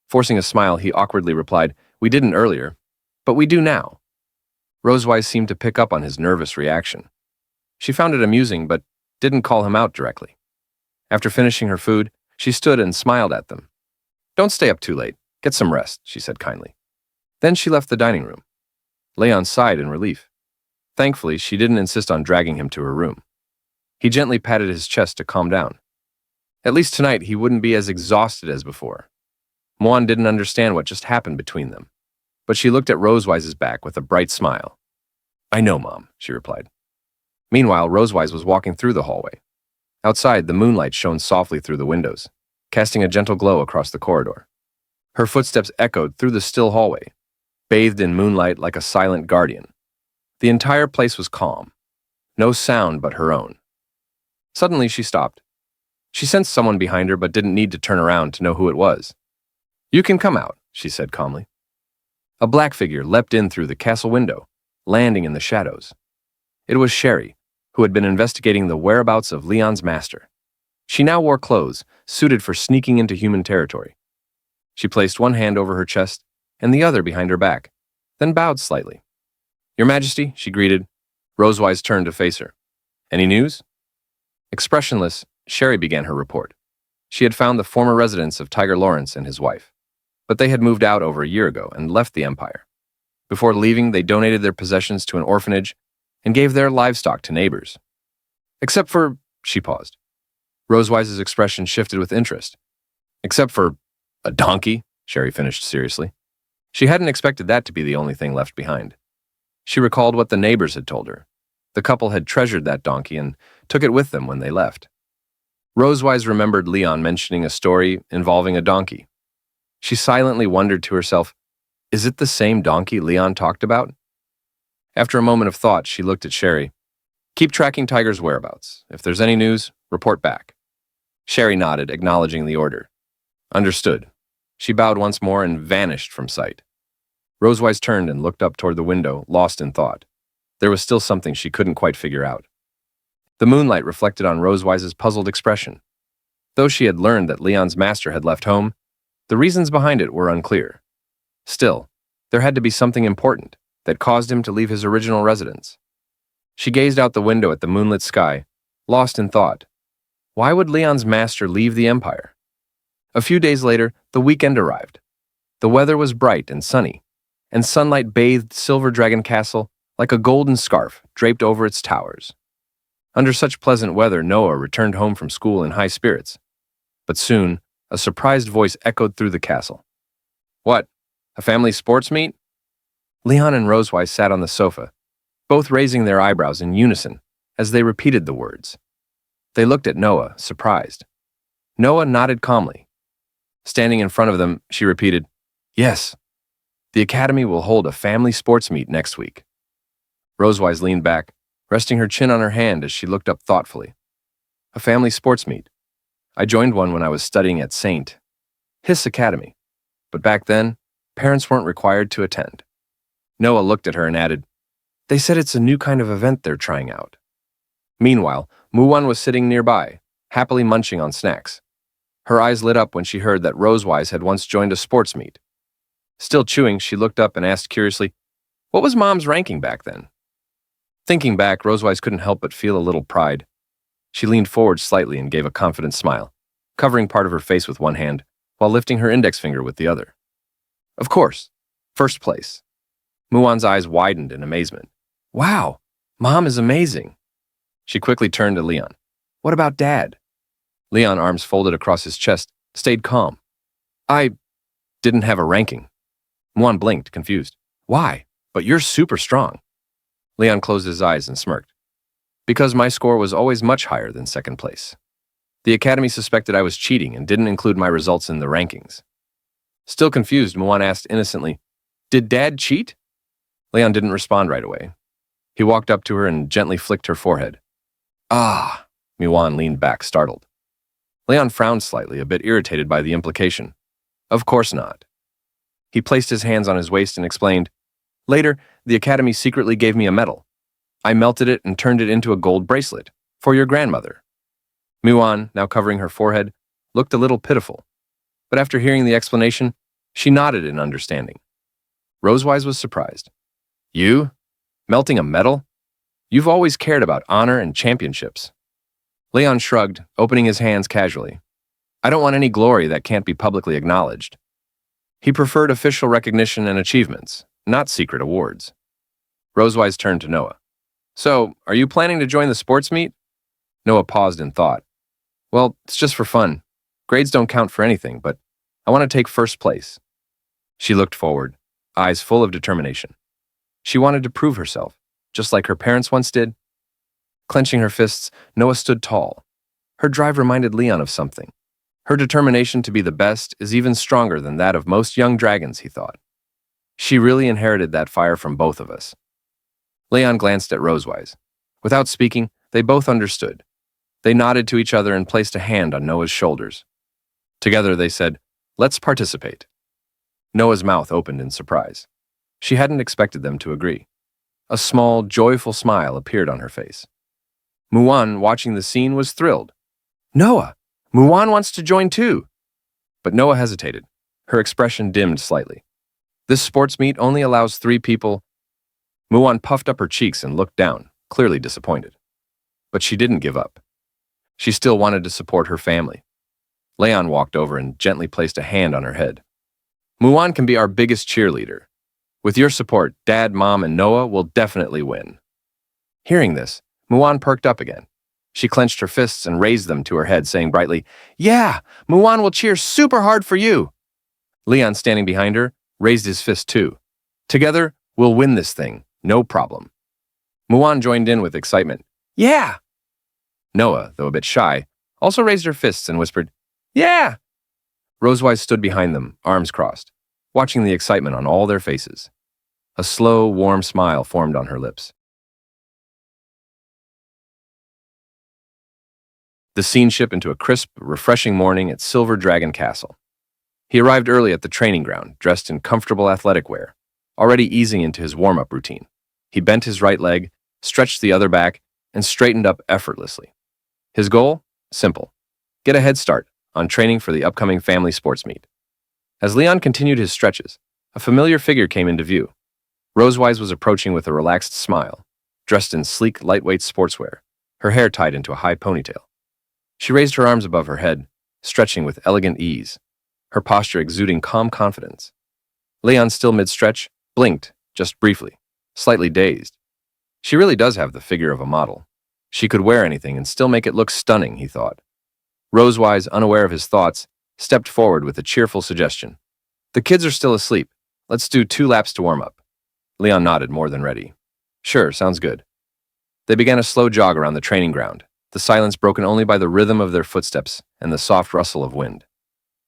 S1: Forcing a smile, he awkwardly replied, We didn't earlier, but we do now. Rosewise seemed to pick up on his nervous reaction. She found it amusing, but didn't call him out directly. After finishing her food, she stood and smiled at them. Don't stay up too late. Get some rest, she said kindly. Then she left the dining room. Leon sighed in relief. Thankfully, she didn't insist on dragging him to her room. He gently patted his chest to calm down. At least tonight, he wouldn't be as exhausted as before. Muan didn't understand what just happened between them, but she looked at Rosewise's back with a bright smile. I know, Mom, she replied. Meanwhile, Rosewise was walking through the hallway. Outside, the moonlight shone softly through the windows, casting a gentle glow across the corridor. Her footsteps echoed through the still hallway, bathed in moonlight like a silent guardian. The entire place was calm, no sound but her own. Suddenly, she stopped. She sensed someone behind her but didn't need to turn around to know who it was. You can come out, she said calmly. A black figure leapt in through the castle window, landing in the shadows. It was Sherry, who had been investigating the whereabouts of Leon's master. She now wore clothes suited for sneaking into human territory. She placed one hand over her chest and the other behind her back, then bowed slightly. Your Majesty, she greeted. Rosewise turned to face her. Any news? Expressionless, Sherry began her report. She had found the former residence of Tiger Lawrence and his wife, but they had moved out over a year ago and left the Empire. Before leaving, they donated their possessions to an orphanage and gave their livestock to neighbors. Except for, she paused. Rosewise's expression shifted with interest. Except for a donkey, Sherry finished seriously. She hadn't expected that to be the only thing left behind. She recalled what the neighbors had told her. The couple had treasured that donkey and took it with them when they left. Rosewise remembered Leon mentioning a story involving a donkey. She silently wondered to herself, is it the same donkey Leon talked about? After a moment of thought, she looked at Sherry. Keep tracking Tiger's whereabouts. If there's any news, report back. Sherry nodded, acknowledging the order. Understood. She bowed once more and vanished from sight. Rosewise turned and looked up toward the window, lost in thought. There was still something she couldn't quite figure out. The moonlight reflected on Rosewise's puzzled expression. Though she had learned that Leon's master had left home, the reasons behind it were unclear. Still, there had to be something important that caused him to leave his original residence. She gazed out the window at the moonlit sky, lost in thought. Why would Leon's master leave the Empire? A few days later, the weekend arrived. The weather was bright and sunny, and sunlight bathed Silver Dragon Castle like a golden scarf draped over its towers. Under such pleasant weather, Noah returned home from school in high spirits. But soon, a surprised voice echoed through the castle. What? A family sports meet? Leon and Rosewise sat on the sofa, both raising their eyebrows in unison as they repeated the words. They looked at Noah, surprised. Noah nodded calmly. Standing in front of them, she repeated, Yes, the Academy will hold a family sports meet next week. Rosewise leaned back, resting her chin on her hand as she looked up thoughtfully. A family sports meet. I joined one when I was studying at St. Hiss Academy, but back then, parents weren't required to attend. Noah looked at her and added, They said it's a new kind of event they're trying out. Meanwhile, Muan was sitting nearby, happily munching on snacks. Her eyes lit up when she heard that Rosewise had once joined a sports meet. Still chewing, she looked up and asked curiously, What was Mom's ranking back then? Thinking back, Rosewise couldn't help but feel a little pride. She leaned forward slightly and gave a confident smile, covering part of her face with one hand, while lifting her index finger with the other. Of course, First place. Muan's eyes widened in amazement. Wow, Mom is amazing. She quickly turned to Leon. What about Dad? Leon, arms folded across his chest, stayed calm. I didn't have a ranking. Muan blinked, confused. Why? But you're super strong. Leon closed his eyes and smirked. Because my score was always much higher than second place. The Academy suspected I was cheating and didn't include my results in the rankings. Still confused, Muan asked innocently, Did Dad cheat? Leon didn't respond right away. He walked up to her and gently flicked her forehead. Ah, Muan leaned back, startled. Leon frowned slightly, a bit irritated by the implication. Of course not. He placed his hands on his waist and explained, Later, the Academy secretly gave me a medal. I melted it and turned it into a gold bracelet for your grandmother. Muan, now covering her forehead, looked a little pitiful. But after hearing the explanation, she nodded in understanding. Rosewise was surprised. You? Melting a medal? You've always cared about honor and championships. Leon shrugged, opening his hands casually. I don't want any glory that can't be publicly acknowledged. He preferred official recognition and achievements, not secret awards. Rosewise turned to Noah. So, are you planning to join the sports meet? Noah paused in thought. Well, it's just for fun. Grades don't count for anything, but I want to take first place. She looked forward, eyes full of determination. She wanted to prove herself, just like her parents once did. Clenching her fists, Noah stood tall. Her drive reminded Leon of something. Her determination to be the best is even stronger than that of most young dragons, he thought. She really inherited that fire from both of us. Leon glanced at Rosewise. Without speaking, they both understood. They nodded to each other and placed a hand on Noah's shoulders. Together they said, Let's participate. Noah's mouth opened in surprise. She hadn't expected them to agree. A small, joyful smile appeared on her face. Muan, watching the scene, was thrilled. Noah, Muan wants to join too. But Noah hesitated. Her expression dimmed slightly. This sports meet only allows 3 people. Muan puffed up her cheeks and looked down, clearly disappointed. But she didn't give up. She still wanted to support her family. Leon walked over and gently placed a hand on her head. Muan can be our biggest cheerleader. With your support, Dad, Mom, and Noah will definitely win. Hearing this, Muan perked up again. She clenched her fists and raised them to her head, saying brightly, Yeah, Muan will cheer super hard for you. Leon, standing behind her, raised his fist too. Together, we'll win this thing, no problem. Muan joined in with excitement. Yeah! Noah, though a bit shy, also raised her fists and whispered, Yeah! Rosewise stood behind them, arms crossed, watching the excitement on all their faces. A slow, warm smile formed on her lips. The scene shifted into a crisp, refreshing morning at Silver Dragon Castle. He arrived early at the training ground, dressed in comfortable athletic wear, already easing into his warm-up routine. He bent his right leg, stretched the other back, and straightened up effortlessly. His goal? Simple. Get a head start on training for the upcoming family sports meet. As Leon continued his stretches, a familiar figure came into view. Rosewise was approaching with a relaxed smile, dressed in sleek, lightweight sportswear, her hair tied into a high ponytail. She raised her arms above her head, stretching with elegant ease, her posture exuding calm confidence. Leon, still mid-stretch, blinked, just briefly, slightly dazed. She really does have the figure of a model. She could wear anything and still make it look stunning, he thought. Rosewise, unaware of his thoughts, stepped forward with a cheerful suggestion. The kids are still asleep. Let's do 2 laps to warm up. Leon nodded, more than ready. Sure, sounds good. They began a slow jog around the training ground, the silence broken only by the rhythm of their footsteps and the soft rustle of wind.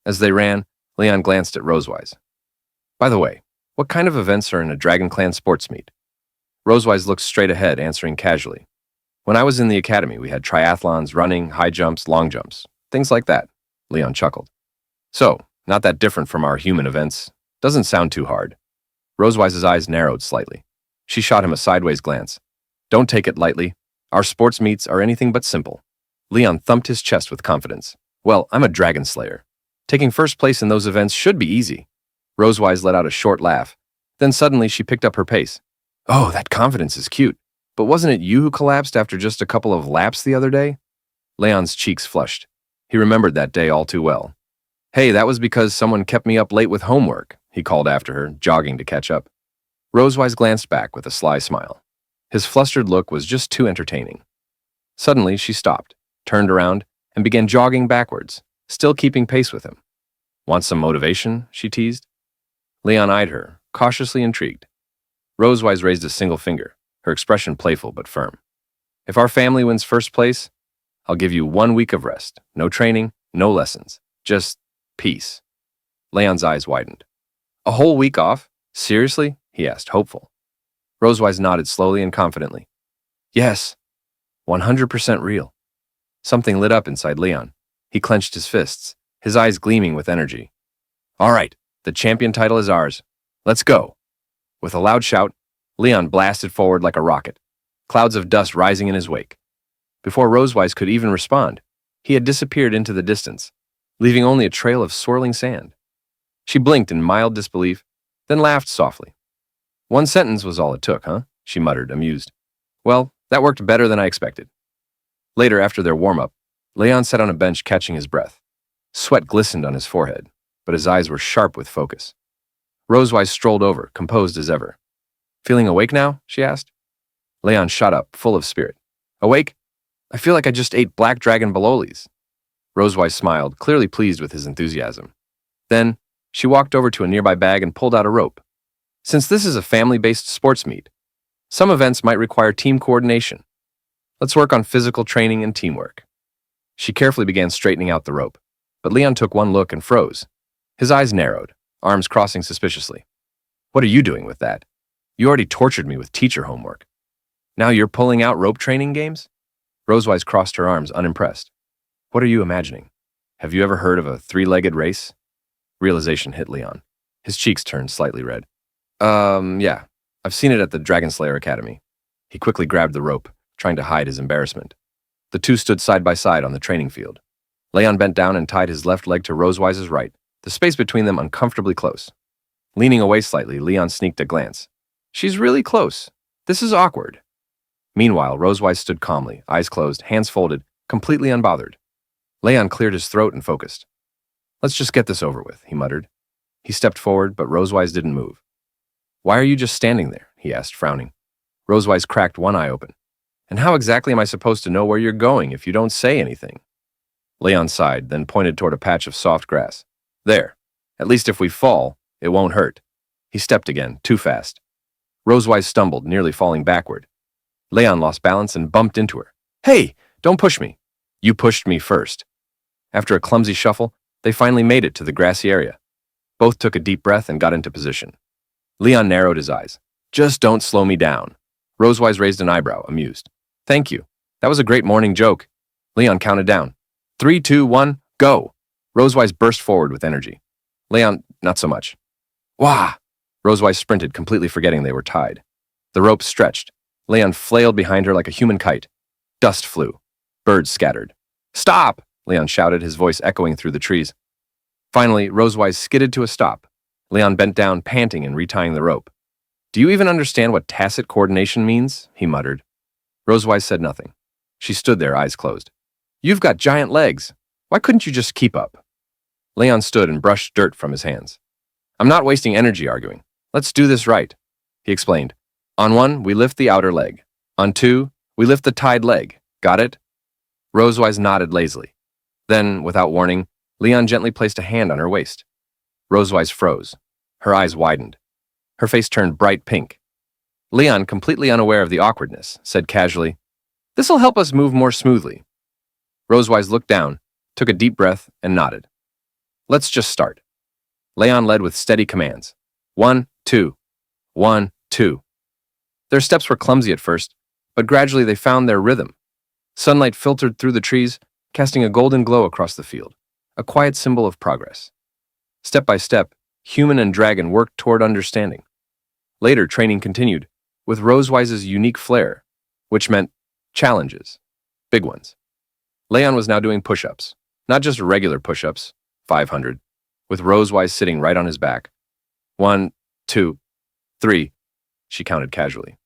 S1: As they ran, Leon glanced at Rosewise. By the way, what kind of events are in a Dragon Clan sports meet? Rosewise looked straight ahead, answering casually. When I was in the academy, we had triathlons, running, high jumps, long jumps, things like that. Leon chuckled. So, not that different from our human events. Doesn't sound too hard. Rosewise's eyes narrowed slightly. She shot him a sideways glance. Don't take it lightly. Our sports meets are anything but simple. Leon thumped his chest with confidence. Well, I'm a dragon slayer. Taking first place in those events should be easy. Rosewise let out a short laugh. Then suddenly she picked up her pace. Oh, that confidence is cute. But wasn't it you who collapsed after just a couple of laps the other day? Leon's cheeks flushed. He remembered that day all too well. Hey, that was because someone kept me up late with homework. he called after her, jogging to catch up. Rosewise glanced back with a sly smile. His flustered look was just too entertaining. Suddenly, she stopped, turned around, and began jogging backwards, still keeping pace with him. Want some motivation? She teased. Leon eyed her, cautiously intrigued. Rosewise raised a single finger, her expression playful but firm. If our family wins first place, I'll give you 1 week of rest. No training, no lessons. Just peace. Leon's eyes widened. A whole week off? Seriously? He asked, hopeful. Rosewise nodded slowly and confidently. Yes, 100% real. Something lit up inside Leon. He clenched his fists, his eyes gleaming with energy. All right, the champion title is ours. Let's go. With a loud shout, Leon blasted forward like a rocket, clouds of dust rising in his wake. Before Rosewise could even respond, he had disappeared into the distance, leaving only a trail of swirling sand. She blinked in mild disbelief, then laughed softly. 1 sentence was all it took, huh? She muttered, amused. Well, that worked better than I expected. Later, after their warm-up, Leon sat on a bench catching his breath. Sweat glistened on his forehead, but his eyes were sharp with focus. Rosewise strolled over, composed as ever. Feeling awake now? She asked. Leon shot up, full of spirit. Awake? I feel like I just ate black dragon bolognas. Rosewise smiled, clearly pleased with his enthusiasm. Then, she walked over to a nearby bag and pulled out a rope. Since this is a family-based sports meet, some events might require team coordination. Let's work on physical training and teamwork. She carefully began straightening out the rope, but Leon took one look and froze. His eyes narrowed, arms crossing suspiciously. What are you doing with that? You already tortured me with teacher homework. Now you're pulling out rope training games? Rosewise crossed her arms, unimpressed. What are you imagining? Have you ever heard of a 3-legged race? Realization hit Leon. His cheeks turned slightly red. Yeah. I've seen it at the Dragonslayer Academy. He quickly grabbed the rope, trying to hide his embarrassment. The two stood side by side on the training field. Leon bent down and tied his left leg to Rosewise's right, the space between them uncomfortably close. Leaning away slightly, Leon sneaked a glance. She's really close. This is awkward. Meanwhile, Rosewise stood calmly, eyes closed, hands folded, completely unbothered. Leon cleared his throat and focused. Let's just get this over with, he muttered. He stepped forward, but Rosewise didn't move. Why are you just standing there? He asked, frowning. Rosewise cracked one eye open. And how exactly am I supposed to know where you're going if you don't say anything? Leon sighed, then pointed toward a patch of soft grass. There. At least if we fall, it won't hurt. He stepped again, too fast. Rosewise stumbled, nearly falling backward. Leon lost balance and bumped into her. Hey, don't push me. You pushed me first. After a clumsy shuffle, they finally made it to the grassy area. Both took a deep breath and got into position. Leon narrowed his eyes. Just don't slow me down. Rosewise raised an eyebrow, amused. Thank you. That was a great morning joke. Leon counted down. 3, 2, 1, go. Rosewise burst forward with energy. Leon, not so much. Wah! Rosewise sprinted, completely forgetting they were tied. The rope stretched. Leon flailed behind her like a human kite. Dust flew. Birds scattered. Stop! Leon shouted, his voice echoing through the trees. Finally, Rosewise skidded to a stop. Leon bent down, panting and retying the rope. Do you even understand what tacit coordination means? He muttered. Rosewise said nothing. She stood there, eyes closed. You've got giant legs. Why couldn't you just keep up? Leon stood and brushed dirt from his hands. I'm not wasting energy arguing. Let's do this right. He explained. On 1, we lift the outer leg. On 2, we lift the tied leg. Got it? Rosewise nodded lazily. Then, without warning, Leon gently placed a hand on her waist. Rosewise froze. Her eyes widened. Her face turned bright pink. Leon, completely unaware of the awkwardness, said casually, This'll help us move more smoothly. Rosewise looked down, took a deep breath, and nodded. Let's just start. Leon led with steady commands. 1, 2. 1, 2. Their steps were clumsy at first, but gradually they found their rhythm. Sunlight filtered through the trees, casting a golden glow across the field, a quiet symbol of progress. Step by step, human and dragon worked toward understanding. Later, training continued, with Rosewise's unique flair, which meant challenges, big ones. Leon was now doing push-ups, not just regular push-ups, 500, with Rosewise sitting right on his back. 1, 2, 3, she counted casually.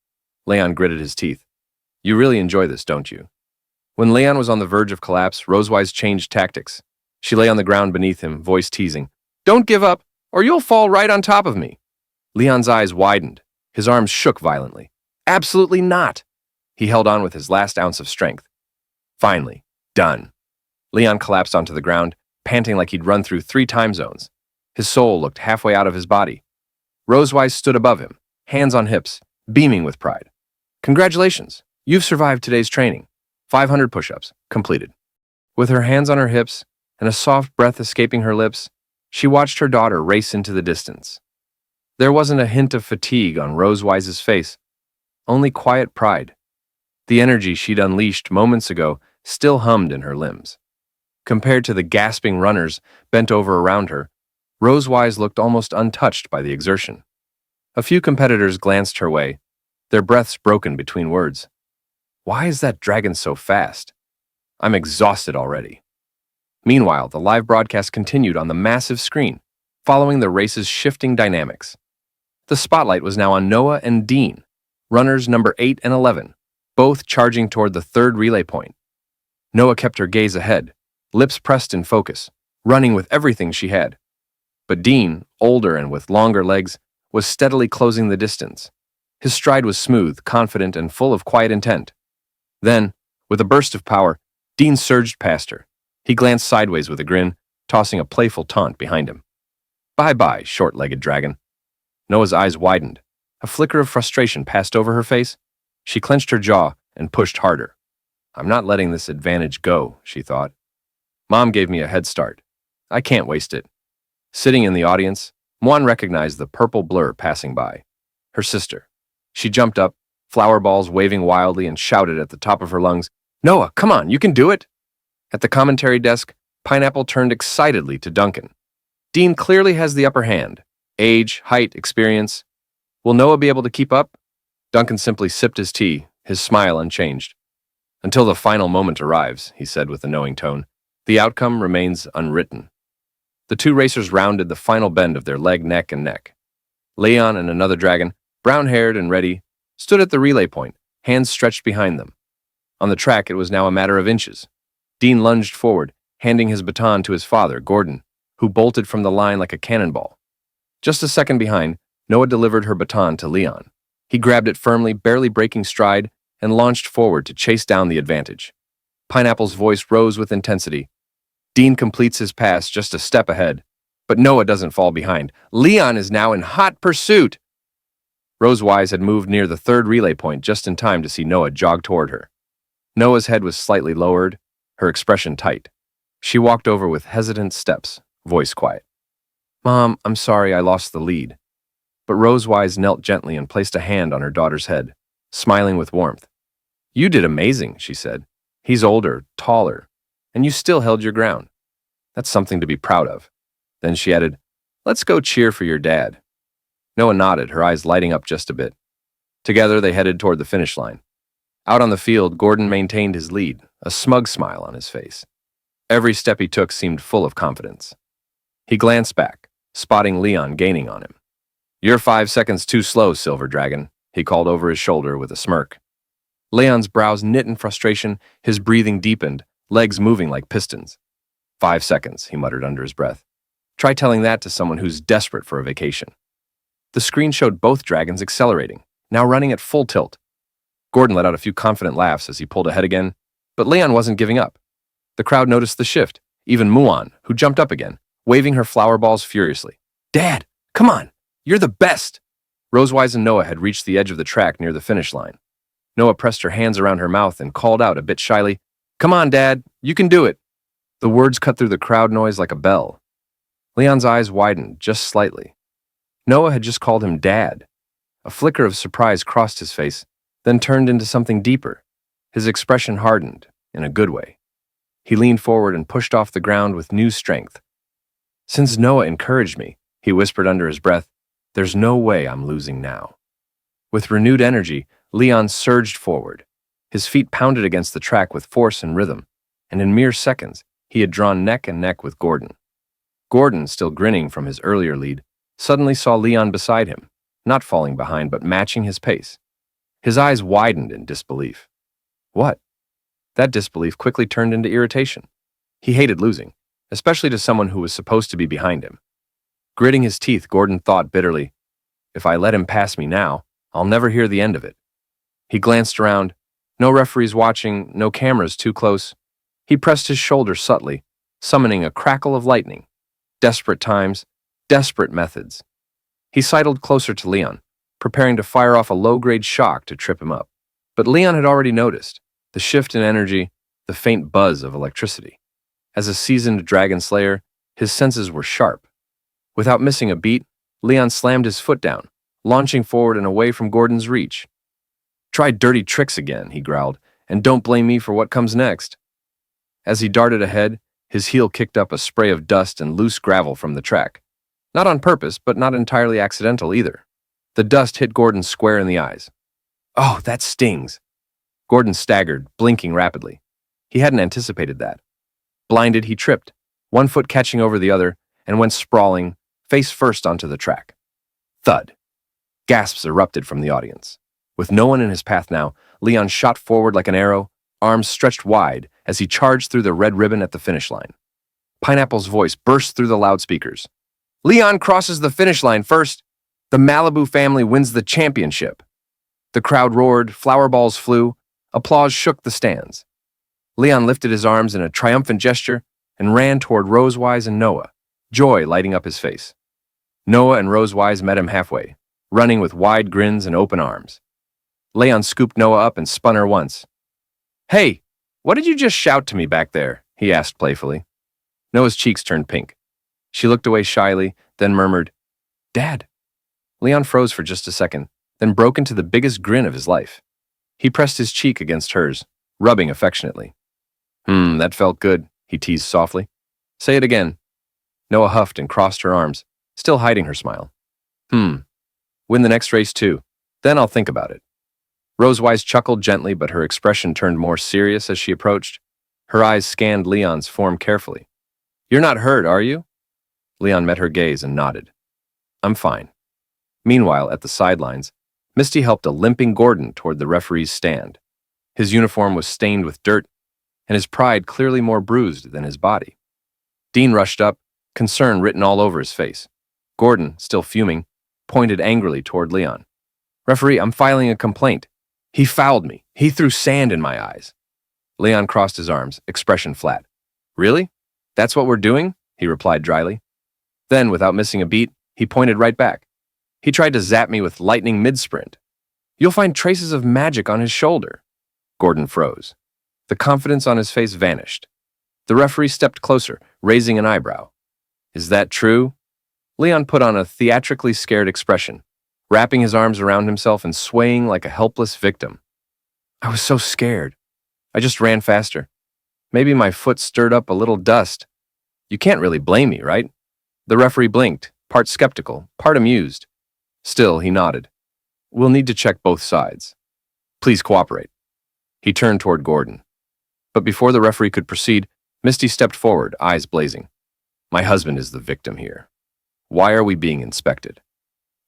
S1: Leon gritted his teeth. You really enjoy this, don't you? When Leon was on the verge of collapse, Rosewise changed tactics. She lay on the ground beneath him, voice teasing. Don't give up. or you'll fall right on top of me. Leon's eyes widened. His arms shook violently. Absolutely not. He held on with his last ounce of strength. Finally, done. Leon collapsed onto the ground, panting like he'd run through 3 time zones. His soul looked halfway out of his body. Rosewise stood above him, hands on hips, beaming with pride. Congratulations, you've survived today's training. 500 push-ups, completed. With her hands on her hips and a soft breath escaping her lips, she watched her daughter race into the distance. There wasn't a hint of fatigue on Rosewise's face, only quiet pride. The energy she'd unleashed moments ago still hummed in her limbs. Compared to the gasping runners bent over around her, Rosewise looked almost untouched by the exertion. A few competitors glanced her way, their breaths broken between words. Why is that dragon so fast? I'm exhausted already. Meanwhile, the live broadcast continued on the massive screen, following the race's shifting dynamics. The spotlight was now on Noah and Dean, runners number 8 and 11, both charging toward the 3rd relay point. Noah kept her gaze ahead, lips pressed in focus, running with everything she had. But Dean, older and with longer legs, was steadily closing the distance. His stride was smooth, confident, and full of quiet intent. Then, with a burst of power, Dean surged past her. He glanced sideways with a grin, tossing a playful taunt behind him. Bye-bye, short-legged dragon. Noah's eyes widened. A flicker of frustration passed over her face. She clenched her jaw and pushed harder. I'm not letting this advantage go, she thought. Mom gave me a head start. I can't waste it. Sitting in the audience, Muan recognized the purple blur passing by. Her sister. She jumped up, flower balls waving wildly, and shouted at the top of her lungs, Noah, come on, you can do it! At the commentary desk, Pineapple turned excitedly to Duncan. Dean clearly has the upper hand. Age, height, experience. Will Noah be able to keep up? Duncan simply sipped his tea, his smile unchanged. Until the final moment arrives, he said with a knowing tone, the outcome remains unwritten. The 2 racers rounded the final bend of their leg, neck, and neck. Leon and another dragon, brown-haired and ready, stood at the relay point, hands stretched behind them. On the track, it was now a matter of inches. Dean lunged forward, handing his baton to his father, Gordon, who bolted from the line like a cannonball. Just a second behind, Noah delivered her baton to Leon. He grabbed it firmly, barely breaking stride, and launched forward to chase down the advantage. Pineapple's voice rose with intensity. Dean completes his pass just a step ahead, but Noah doesn't fall behind. Leon is now in hot pursuit. Rosewise had moved near the 3rd relay point just in time to see Noah jog toward her. Noah's head was slightly lowered, her expression tight. She walked over with hesitant steps, voice quiet. Mom, I'm sorry I lost the lead. But Rosewise knelt gently and placed a hand on her daughter's head, smiling with warmth. You did amazing, she said. He's older, taller, and you still held your ground. That's something to be proud of. Then she added, let's go cheer for your dad. Noah nodded, her eyes lighting up just a bit. Together they headed toward the finish line. Out on the field, Gordon maintained his lead, a smug smile on his face. Every step he took seemed full of confidence. He glanced back, spotting Leon gaining on him. You're 5 seconds too slow, Silver Dragon, he called over his shoulder with a smirk. Leon's brows knit in frustration, his breathing deepened, legs moving like pistons. 5 seconds, he muttered under his breath. Try telling that to someone who's desperate for a vacation. The screen showed both dragons accelerating, now running at full tilt. Gordon let out a few confident laughs as he pulled ahead again, but Leon wasn't giving up. The crowd noticed the shift, even Muan, who jumped up again, waving her flower balls furiously. Dad, come on, you're the best! Rosewise and Noah had reached the edge of the track near the finish line. Noah pressed her hands around her mouth and called out a bit shyly, Come on, Dad, you can do it. The words cut through the crowd noise like a bell. Leon's eyes widened just slightly. Noah had just called him Dad. A flicker of surprise crossed his face, then turned into something deeper. His expression hardened, in a good way. He leaned forward and pushed off the ground with new strength. Since Noah encouraged me, he whispered under his breath, there's no way I'm losing now. With renewed energy, Leon surged forward. His feet pounded against the track with force and rhythm, and in mere seconds, he had drawn neck and neck with Gordon. Gordon, still grinning from his earlier lead, suddenly saw Leon beside him, not falling behind but matching his pace. His eyes widened in disbelief. What? That disbelief quickly turned into irritation. He hated losing, especially to someone who was supposed to be behind him. Gritting his teeth, Gordon thought bitterly, if I let him pass me now, I'll never hear the end of it. He glanced around. No referees watching, no cameras too close. He pressed his shoulder subtly, summoning a crackle of lightning. Desperate times, desperate methods. He sidled closer to Leon, preparing to fire off a low-grade shock to trip him up. But Leon had already noticed the shift in energy, the faint buzz of electricity. As a seasoned dragon slayer, his senses were sharp. Without missing a beat, Leon slammed his foot down, launching forward and away from Gordon's reach. Try dirty tricks again, he growled, and don't blame me for what comes next. As he darted ahead, his heel kicked up a spray of dust and loose gravel from the track. Not on purpose, but not entirely accidental either. The dust hit Gordon square in the eyes. Oh, that stings. Gordon staggered, blinking rapidly. He hadn't anticipated that. Blinded, he tripped, one foot catching over the other, and went sprawling, face first onto the track. Thud. Gasps erupted from the audience. With no one in his path now, Leon shot forward like an arrow, arms stretched wide as he charged through the red ribbon at the finish line. Pineapple's voice burst through the loudspeakers. Leon crosses the finish line first. The Malibu family wins the championship. The crowd roared, flower balls flew, applause shook the stands. Leon lifted his arms in a triumphant gesture and ran toward Rosewise and Noah, joy lighting up his face. Noah and Rosewise met him halfway, running with wide grins and open arms. Leon scooped Noah up and spun her once. Hey, what did you just shout to me back there? He asked playfully. Noah's cheeks turned pink. She looked away shyly, then murmured, Dad. Leon froze for just a second, then broke into the biggest grin of his life. He pressed his cheek against hers, rubbing affectionately. That felt good, he teased softly. Say it again. Noah huffed and crossed her arms, still hiding her smile. Win the next race too, then I'll think about it. Rosewise chuckled gently, but her expression turned more serious as she approached. Her eyes scanned Leon's form carefully. You're not hurt, are you? Leon met her gaze and nodded. I'm fine. Meanwhile, at the sidelines, Misty helped a limping Gordon toward the referee's stand. His uniform was stained with dirt, and his pride clearly more bruised than his body. Dean rushed up, concern written all over his face. Gordon, still fuming, pointed angrily toward Leon. Referee, I'm filing a complaint. He fouled me. He threw sand in my eyes. Leon crossed his arms, expression flat. Really? That's what we're doing? He replied dryly. Then, without missing a beat, he pointed right back. He tried to zap me with lightning mid-sprint. You'll find traces of magic on his shoulder. Gordon froze. The confidence on his face vanished. The referee stepped closer, raising an eyebrow. Is that true? Leon put on a theatrically scared expression, wrapping his arms around himself and swaying like a helpless victim. I was so scared. I just ran faster. Maybe my foot stirred up a little dust. You can't really blame me, right? The referee blinked, part skeptical, part amused. Still, he nodded. We'll need to check both sides. Please cooperate. He turned toward Gordon. But before the referee could proceed, Misty stepped forward, eyes blazing. My husband is the victim here. Why are we being inspected?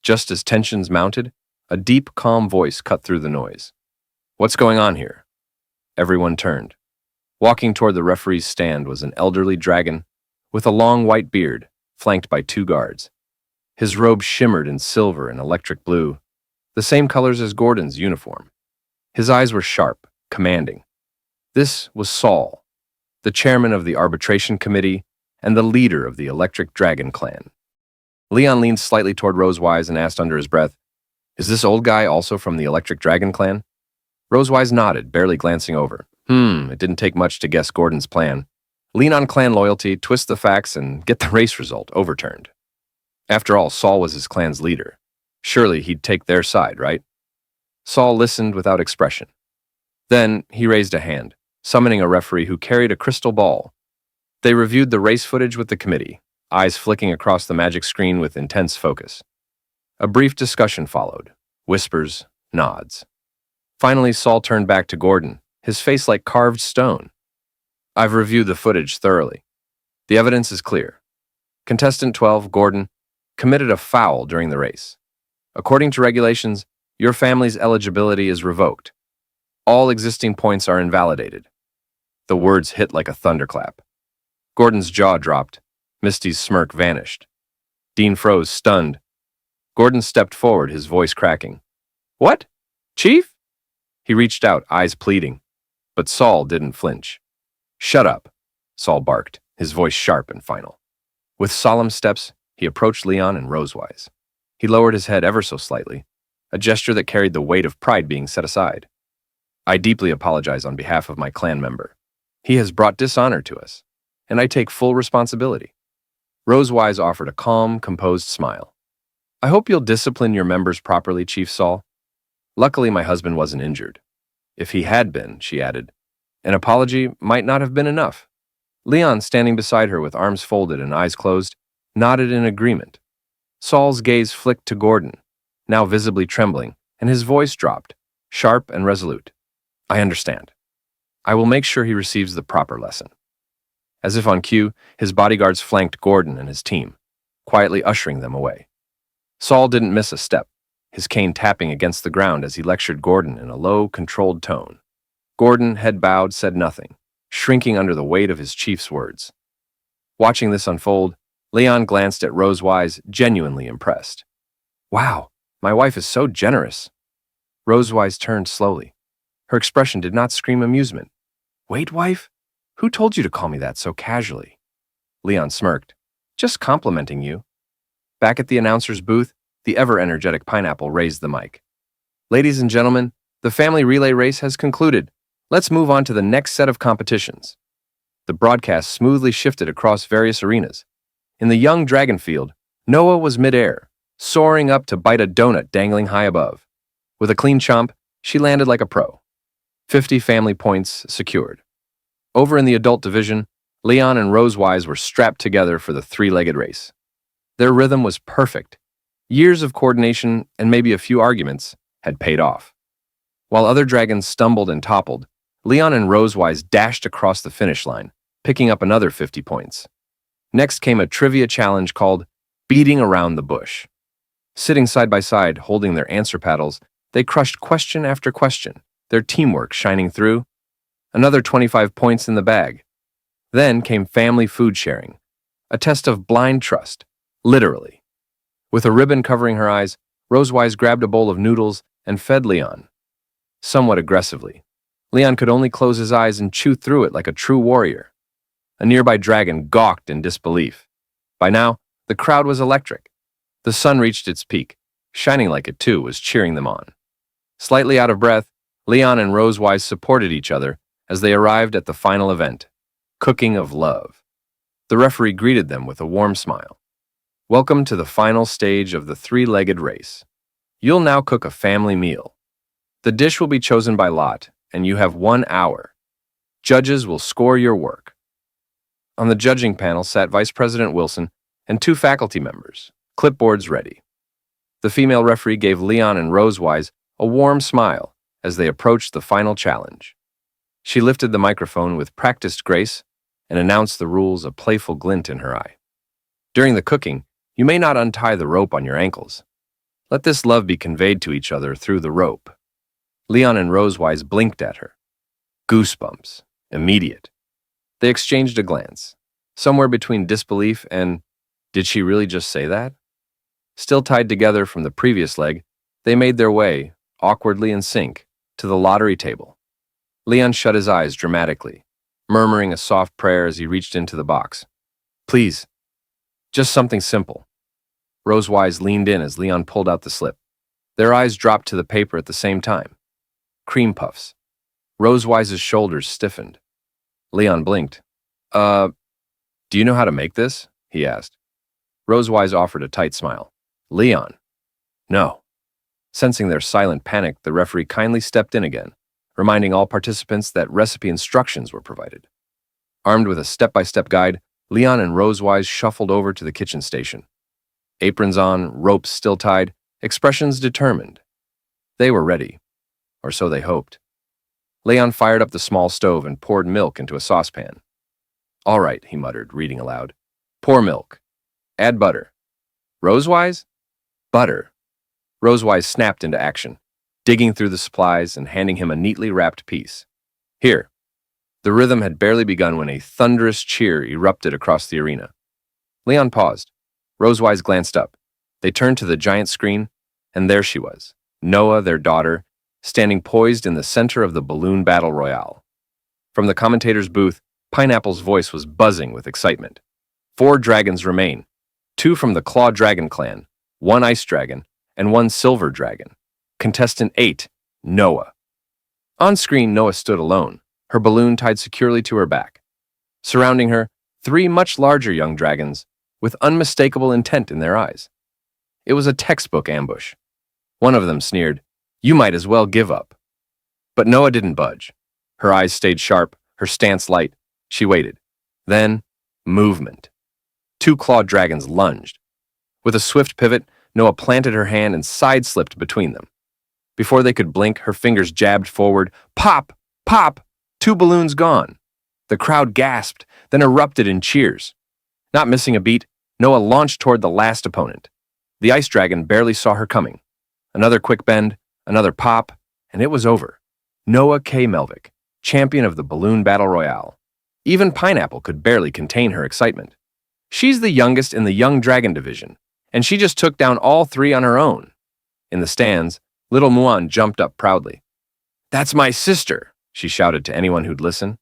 S1: Just as tensions mounted, a deep, calm voice cut through the noise. What's going on here? Everyone turned. Walking toward the referee's stand was an elderly dragon with a long white beard, flanked by 2 guards. His robe shimmered in silver and electric blue, the same colors as Gordon's uniform. His eyes were sharp, commanding. This was Saul, the chairman of the arbitration committee and the leader of the Electric Dragon clan. Leon leaned slightly toward Rosewise and asked under his breath, Is this old guy also from the Electric Dragon clan? Rosewise nodded, barely glancing over. It didn't take much to guess Gordon's plan. Lean on clan loyalty, twist the facts, and get the race result overturned. After all, Saul was his clan's leader. Surely he'd take their side, right? Saul listened without expression. Then he raised a hand, summoning a referee who carried a crystal ball. They reviewed the race footage with the committee, eyes flicking across the magic screen with intense focus. A brief discussion followed, whispers, nods. Finally, Saul turned back to Gordon, his face like carved stone. I've reviewed the footage thoroughly. The evidence is clear. Contestant 12, Gordon, committed a foul during the race. According to regulations, your family's eligibility is revoked. All existing points are invalidated. The words hit like a thunderclap. Gordon's jaw dropped. Misty's smirk vanished. Dean froze, stunned. Gordon stepped forward, his voice cracking. What? Chief? He reached out, eyes pleading. But Saul didn't flinch. Shut up, Saul barked, his voice sharp and final. With solemn steps, he approached Leon and Rosewise. He lowered his head ever so slightly, a gesture that carried the weight of pride being set aside. I deeply apologize on behalf of my clan member. He has brought dishonor to us, and I take full responsibility. Rosewise offered a calm, composed smile. I hope you'll discipline your members properly, Chief Saul. Luckily, my husband wasn't injured. If he had been, she added, an apology might not have been enough. Leon, standing beside her with arms folded and eyes closed, nodded in agreement. Saul's gaze flicked to Gordon, now visibly trembling, and his voice dropped, sharp and resolute. I understand. I will make sure he receives the proper lesson. As if on cue, his bodyguards flanked Gordon and his team, quietly ushering them away. Saul didn't miss a step, his cane tapping against the ground as he lectured Gordon in a low, controlled tone. Gordon, head bowed, said nothing, shrinking under the weight of his chief's words. Watching this unfold, Leon glanced at Rosewise, genuinely impressed. Wow, my wife is so generous. Rosewise turned slowly. Her expression did not scream amusement. Wait, wife? Who told you to call me that so casually? Leon smirked. Just complimenting you. Back at the announcer's booth, the ever-energetic Pineapple raised the mic. Ladies and gentlemen, the family relay race has concluded. Let's move on to the next set of competitions. The broadcast smoothly shifted across various arenas. In the young dragon field, Noah was midair, soaring up to bite a donut dangling high above. With a clean chomp, she landed like a pro. 50 family points secured. Over in the adult division, Leon and Rosewise were strapped together for the three-legged race. Their rhythm was perfect. Years of coordination and maybe a few arguments had paid off. While other dragons stumbled and toppled, Leon and Rosewise dashed across the finish line, picking up another 50 points. Next came a trivia challenge called Beating Around the Bush. Sitting side by side, holding their answer paddles, they crushed question after question, their teamwork shining through. Another 25 points in the bag. Then came family food sharing, a test of blind trust, literally. With a ribbon covering her eyes, Rosewise grabbed a bowl of noodles and fed Leon. Somewhat aggressively, Leon could only close his eyes and chew through it like a true warrior. A nearby dragon gawked in disbelief. By now, the crowd was electric. The sun reached its peak. Shining like it too was cheering them on. Slightly out of breath, Leon and Rosewise supported each other as they arrived at the final event, Cooking of Love. The referee greeted them with a warm smile. Welcome to the final stage of the three-legged race. You'll now cook a family meal. The dish will be chosen by lot, and you have 1 hour. Judges will score your work. On the judging panel sat Vice President Wilson and 2 faculty members, clipboards ready. The female referee gave Leon and Rosewise a warm smile as they approached the final challenge. She lifted the microphone with practiced grace and announced the rules, a playful glint in her eye. During the cooking, you may not untie the rope on your ankles. Let this love be conveyed to each other through the rope. Leon and Rosewise blinked at her. Goosebumps. Immediate. They exchanged a glance, somewhere between disbelief and, did she really just say that? Still tied together from the previous leg, they made their way, awkwardly in sync, to the lottery table. Leon shut his eyes dramatically, murmuring a soft prayer as he reached into the box. Please, just something simple. Rosewise leaned in as Leon pulled out the slip. Their eyes dropped to the paper at the same time. Cream puffs. Rosewise's shoulders stiffened. Leon blinked. Do you know how to make this? He asked. Rosewise offered a tight smile. Leon. No. Sensing their silent panic, the referee kindly stepped in again, reminding all participants that recipe instructions were provided. Armed with a step-by-step guide, Leon and Rosewise shuffled over to the kitchen station. Aprons on, ropes still tied, expressions determined. They were ready, or so they hoped. Leon fired up the small stove and poured milk into a saucepan. All right, he muttered, reading aloud. Pour milk. Add butter. Rosewise? Butter. Rosewise snapped into action, digging through the supplies and handing him a neatly wrapped piece. Here. The rhythm had barely begun when a thunderous cheer erupted across the arena. Leon paused. Rosewise glanced up. They turned to the giant screen, and there she was, Noah, their daughter, standing poised in the center of the balloon battle royale. From the commentator's booth, Pineapple's voice was buzzing with excitement. 4 dragons remain, 2 from the Claw Dragon clan, 1 ice dragon, and 1 silver dragon. Contestant 8, Noah. On screen, Noah stood alone, her balloon tied securely to her back. Surrounding her, 3 much larger young dragons, with unmistakable intent in their eyes. It was a textbook ambush. One of them sneered, "You might as well give up." But Noah didn't budge. Her eyes stayed sharp, her stance light. She waited. Then, movement. 2 clawed dragons lunged. With a swift pivot, Noah planted her hand and side-slipped between them. Before they could blink, her fingers jabbed forward. Pop! Pop! 2 balloons gone. The crowd gasped, then erupted in cheers. Not missing a beat, Noah launched toward the last opponent. The ice dragon barely saw her coming. Another quick bend, another pop, and it was over. Noah K. Melvick, champion of the Balloon Battle Royale. Even Pineapple could barely contain her excitement. She's the youngest in the Young Dragon division, and she just took down all 3 on her own. In the stands, little Muan jumped up proudly. "That's my sister," she shouted to anyone who'd listen.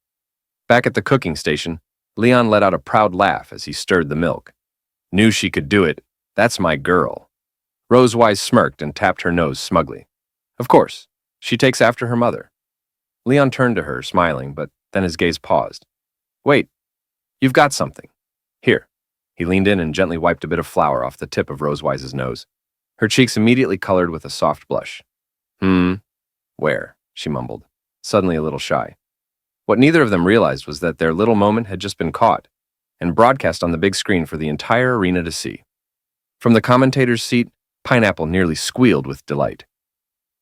S1: Back at the cooking station, Leon let out a proud laugh as he stirred the milk. "Knew she could do it. That's my girl." Rosewise smirked and tapped her nose smugly. "Of course, she takes after her mother." Leon turned to her, smiling, but then his gaze paused. "Wait, you've got something. Here." He leaned in and gently wiped a bit of flour off the tip of Rosewise's nose. Her cheeks immediately colored with a soft blush. Where?" she mumbled, suddenly a little shy. What neither of them realized was that their little moment had just been caught and broadcast on the big screen for the entire arena to see. From the commentator's seat, Pineapple nearly squealed with delight.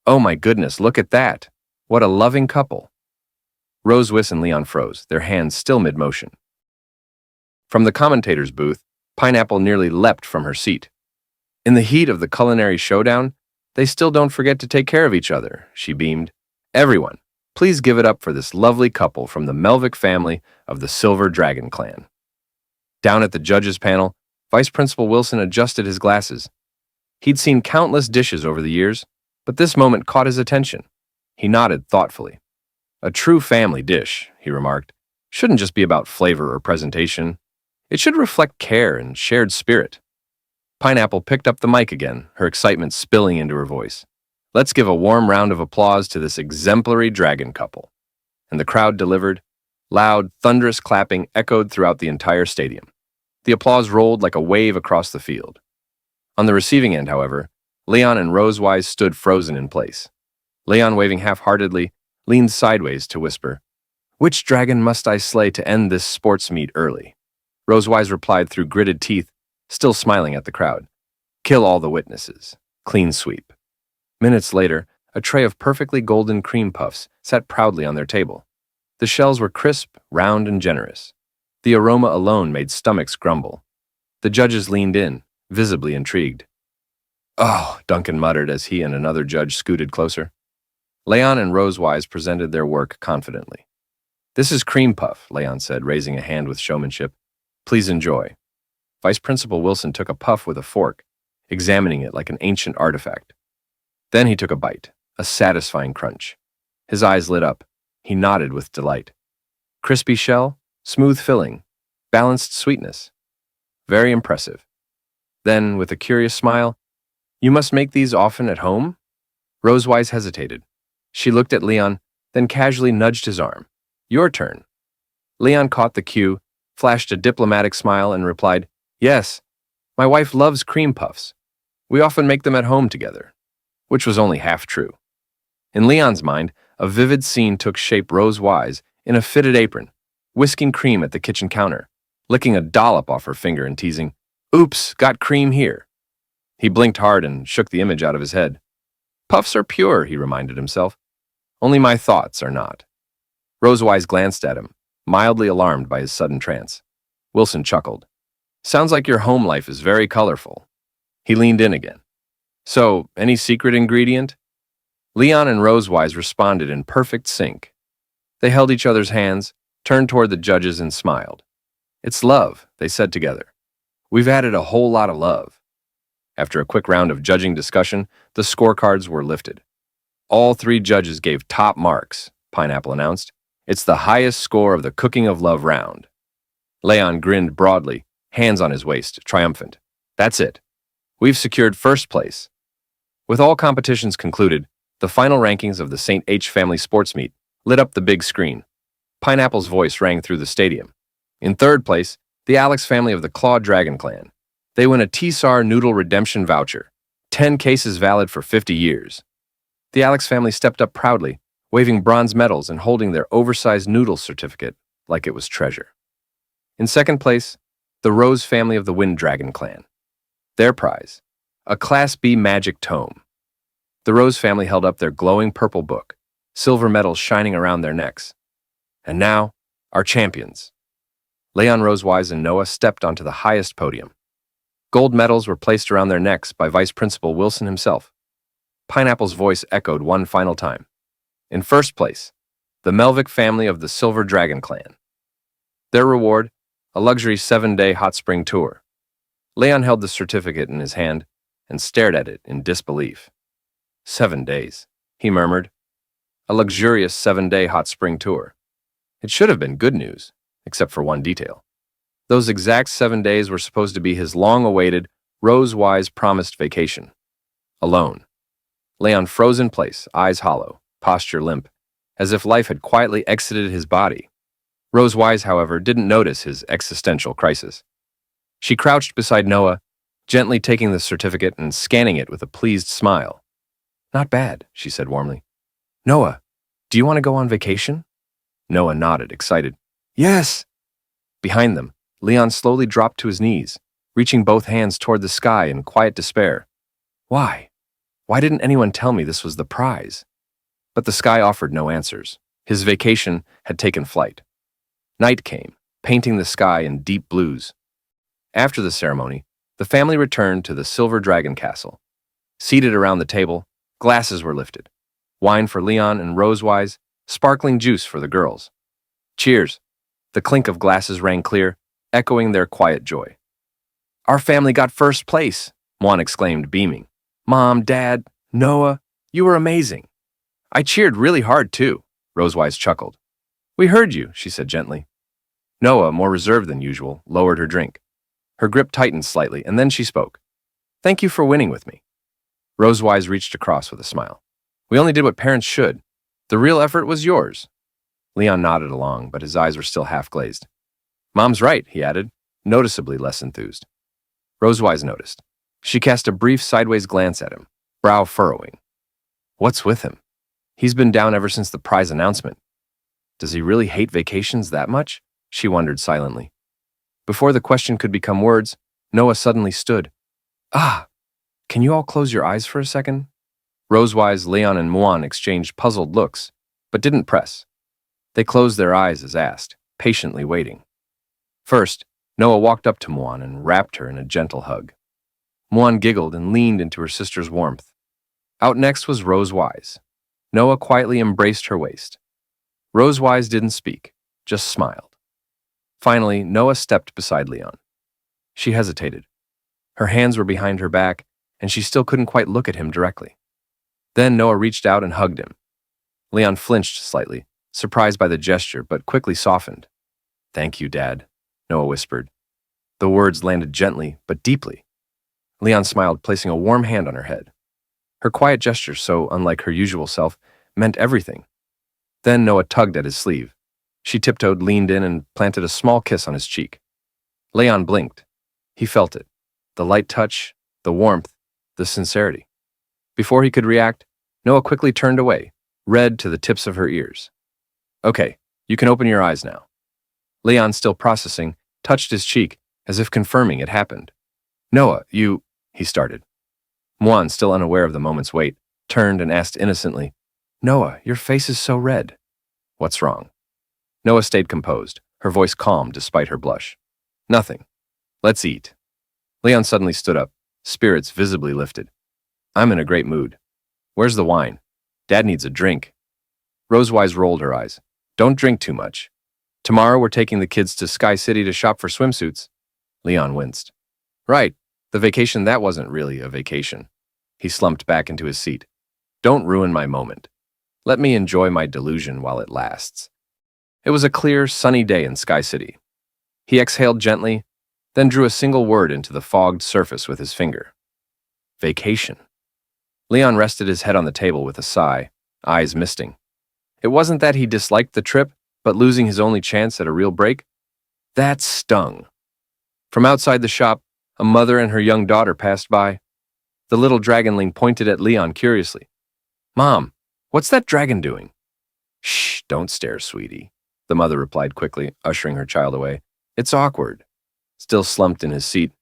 S1: "Oh my goodness, look at that! What a loving couple!" Rosewise and Leon froze, their hands still mid-motion. From the commentator's booth, Pineapple nearly leapt from her seat. "In the heat of the culinary showdown, they still don't forget to take care of each other," she beamed. "Everyone, please give it up for this lovely couple from the Melvick family of the Silver Dragon clan." Down at the judges' panel, Vice Principal Wilson adjusted his glasses. He'd seen countless dishes over the years, but this moment caught his attention. He nodded thoughtfully. "A true family dish," he remarked, "shouldn't just be about flavor or presentation. It should reflect care and shared spirit." Pineapple picked up the mic again, her excitement spilling into her voice. "Let's give a warm round of applause to this exemplary dragon couple." And the crowd delivered. Loud, thunderous clapping echoed throughout the entire stadium. The applause rolled like a wave across the field. On the receiving end, however, Leon and Rosewise stood frozen in place. Leon, waving half-heartedly, leaned sideways to whisper, "Which dragon must I slay to end this sports meet early?" Rosewise replied through gritted teeth, still smiling at the crowd, "Kill all the witnesses. Clean sweep." Minutes later, a tray of perfectly golden cream puffs sat proudly on their table. The shells were crisp, round, and generous. The aroma alone made stomachs grumble. The judges leaned in, visibly intrigued. "Oh," Duncan muttered as he and another judge scooted closer. Leon and Rosewise presented their work confidently. "This is cream puff," Leon said, raising a hand with showmanship. "Please enjoy." Vice Principal Wilson took a puff with a fork, examining it like an ancient artifact. Then he took a bite, a satisfying crunch. His eyes lit up. He nodded with delight. Crispy shell, smooth filling, balanced sweetness. Very impressive. Then, with a curious smile, "You must make these often at home?" Rosewise hesitated. She looked at Leon, then casually nudged his arm. "Your turn." Leon caught the cue, flashed a diplomatic smile, and replied, "Yes, my wife loves cream puffs. We often make them at home together," which was only half true. In Leon's mind, a vivid scene took shape Rosewise in a fitted apron, whisking cream at the kitchen counter, licking a dollop off her finger and teasing, "Oops, got cream here." He blinked hard and shook the image out of his head. "Puffs are pure," he reminded himself. "Only my thoughts are not." Rosewise glanced at him, mildly alarmed by his sudden trance. Wilson chuckled. "Sounds like your home life is very colorful." He leaned in again. "So, any secret ingredient?" Leon and Rosewise responded in perfect sync. They held each other's hands, turned toward the judges, and smiled. "It's love," they said together. We've added a whole lot of love. After a quick round of judging discussion, the scorecards were lifted. All three judges gave top marks, Pineapple announced. It's the highest score of the Cooking of Love round. Leon grinned broadly, hands on his waist, triumphant. That's it. We've secured first place. With all competitions concluded, the final rankings of the St. H family sports meet lit up the big screen. Pineapple's voice rang through the stadium. In third place, the Alex family of the Claw Dragon Clan. They win a Tsar Noodle redemption voucher, 10 cases valid for 50 years. The Alex family stepped up proudly, waving bronze medals and holding their oversized noodle certificate like it was treasure. In second place, the Rose family of the Wind Dragon Clan. Their prize, a Class B magic tome. The Rose family held up their glowing purple book, silver medals shining around their necks. And now, our champions. Leon Rosewise and Noah stepped onto the highest podium. Gold medals were placed around their necks by Vice Principal Wilson himself. Pineapple's voice echoed one final time. In first place, the Melvick family of the Silver Dragon Clan. Their reward, a luxury 7-day hot spring tour. Leon held the certificate in his hand and stared at it in disbelief. 7 days, he murmured. A luxurious 7-day hot spring tour. It should have been good news, except for one detail. Those exact 7 days were supposed to be his long-awaited, Rose-wise promised vacation. Alone. Leon froze in place, eyes hollow, posture limp, as if life had quietly exited his body. Rose-wise, however, didn't notice his existential crisis. She crouched beside Noah, gently taking the certificate and scanning it with a pleased smile. Not bad, she said warmly. Noah, do you want to go on vacation? Noah nodded, excited. Yes! Behind them, Leon slowly dropped to his knees, reaching both hands toward the sky in quiet despair. Why? Why didn't anyone tell me this was the prize? But the sky offered no answers. His vacation had taken flight. Night came, painting the sky in deep blues. After the ceremony, the family returned to the Silver Dragon Castle. Seated around the table, glasses were lifted. Wine for Leon and Rosewise, sparkling juice for the girls. Cheers! The clink of glasses rang clear, echoing their quiet joy. Our family got first place, Muan exclaimed, beaming. Mom, Dad, Noah, you were amazing. I cheered really hard, too, Rosewise chuckled. We heard you, she said gently. Noah, more reserved than usual, lowered her drink. Her grip tightened slightly, and then she spoke. Thank you for winning with me. Rosewise reached across with a smile. We only did what parents should. The real effort was yours. Leon nodded along, but his eyes were still half-glazed. Mom's right, he added, noticeably less enthused. Rosewise noticed. She cast a brief sideways glance at him, brow furrowing. What's with him? He's been down ever since the prize announcement. Does he really hate vacations that much? She wondered silently. Before the question could become words, Noah suddenly stood. Ah! Can you all close your eyes for a second? Rosewise, Leon, and Muan exchanged puzzled looks, but didn't press. They closed their eyes as asked, patiently waiting. First, Noah walked up to Muan and wrapped her in a gentle hug. Muan giggled and leaned into her sister's warmth. Out next was Rosewise. Noah quietly embraced her waist. Rosewise didn't speak, just smiled. Finally, Noah stepped beside Leon. She hesitated. Her hands were behind her back, and she still couldn't quite look at him directly. Then Noah reached out and hugged him. Leon flinched slightly, surprised by the gesture, but quickly softened. Thank you, Dad, Noah whispered. The words landed gently, but deeply. Leon smiled, placing a warm hand on her head. Her quiet gesture, so unlike her usual self, meant everything. Then Noah tugged at his sleeve. She tiptoed, leaned in, and planted a small kiss on his cheek. Leon blinked. He felt it. The light touch, the warmth, the sincerity. Before he could react, Noah quickly turned away, red to the tips of her ears. Okay, you can open your eyes now. Leon, still processing, touched his cheek, as if confirming it happened. Noah, he started. Muan, still unaware of the moment's weight, turned and asked innocently, Noah, your face is so red. What's wrong? Noah stayed composed, her voice calm despite her blush. Nothing. Let's eat. Leon suddenly stood up, spirits visibly lifted. I'm in a great mood. Where's the wine? Dad needs a drink. Rosewise rolled her eyes. Don't drink too much. Tomorrow we're taking the kids to Sky City to shop for swimsuits. Leon winced. Right, the vacation that wasn't really a vacation. He slumped back into his seat. Don't ruin my moment. Let me enjoy my delusion while it lasts. It was a clear, sunny day in Sky City. He exhaled gently, then drew a single word into the fogged surface with his finger. Vacation. Leon rested his head on the table with a sigh, eyes misting. It wasn't that he disliked the trip, but losing his only chance at a real break? That stung. From outside the shop, a mother and her young daughter passed by. The little dragonling pointed at Leon curiously. Mom, what's that dragon doing? Shh, don't stare, sweetie, the mother replied quickly, ushering her child away. It's awkward. Still slumped in his seat,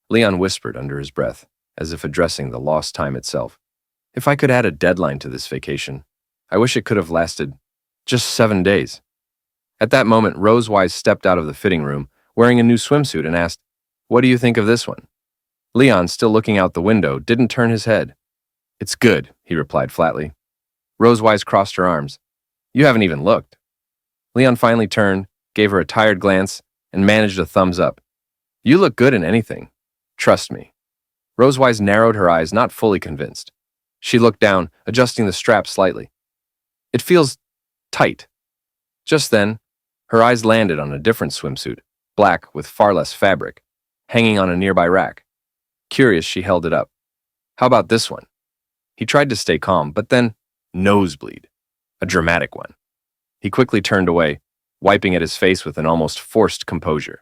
S1: Leon whispered under his breath, as if addressing the lost time itself. If I could add a deadline to this vacation, I wish it could have lasted just 7 days. At that moment, Rosewise stepped out of the fitting room, wearing a new swimsuit, and asked, What do you think of this one? Leon, still looking out the window, didn't turn his head. It's good, he replied flatly. Rosewise crossed her arms. You haven't even looked. Leon finally turned, gave her a tired glance, and managed a thumbs up. You look good in anything. Trust me. Rosewise narrowed her eyes, not fully convinced. She looked down, adjusting the strap slightly. It feels tight. Just then, her eyes landed on a different swimsuit, black with far less fabric, hanging on a nearby rack. Curious, she held it up. How about this one? He tried to stay calm, but then, nosebleed. A dramatic one. He quickly turned away, wiping at his face with an almost forced composure.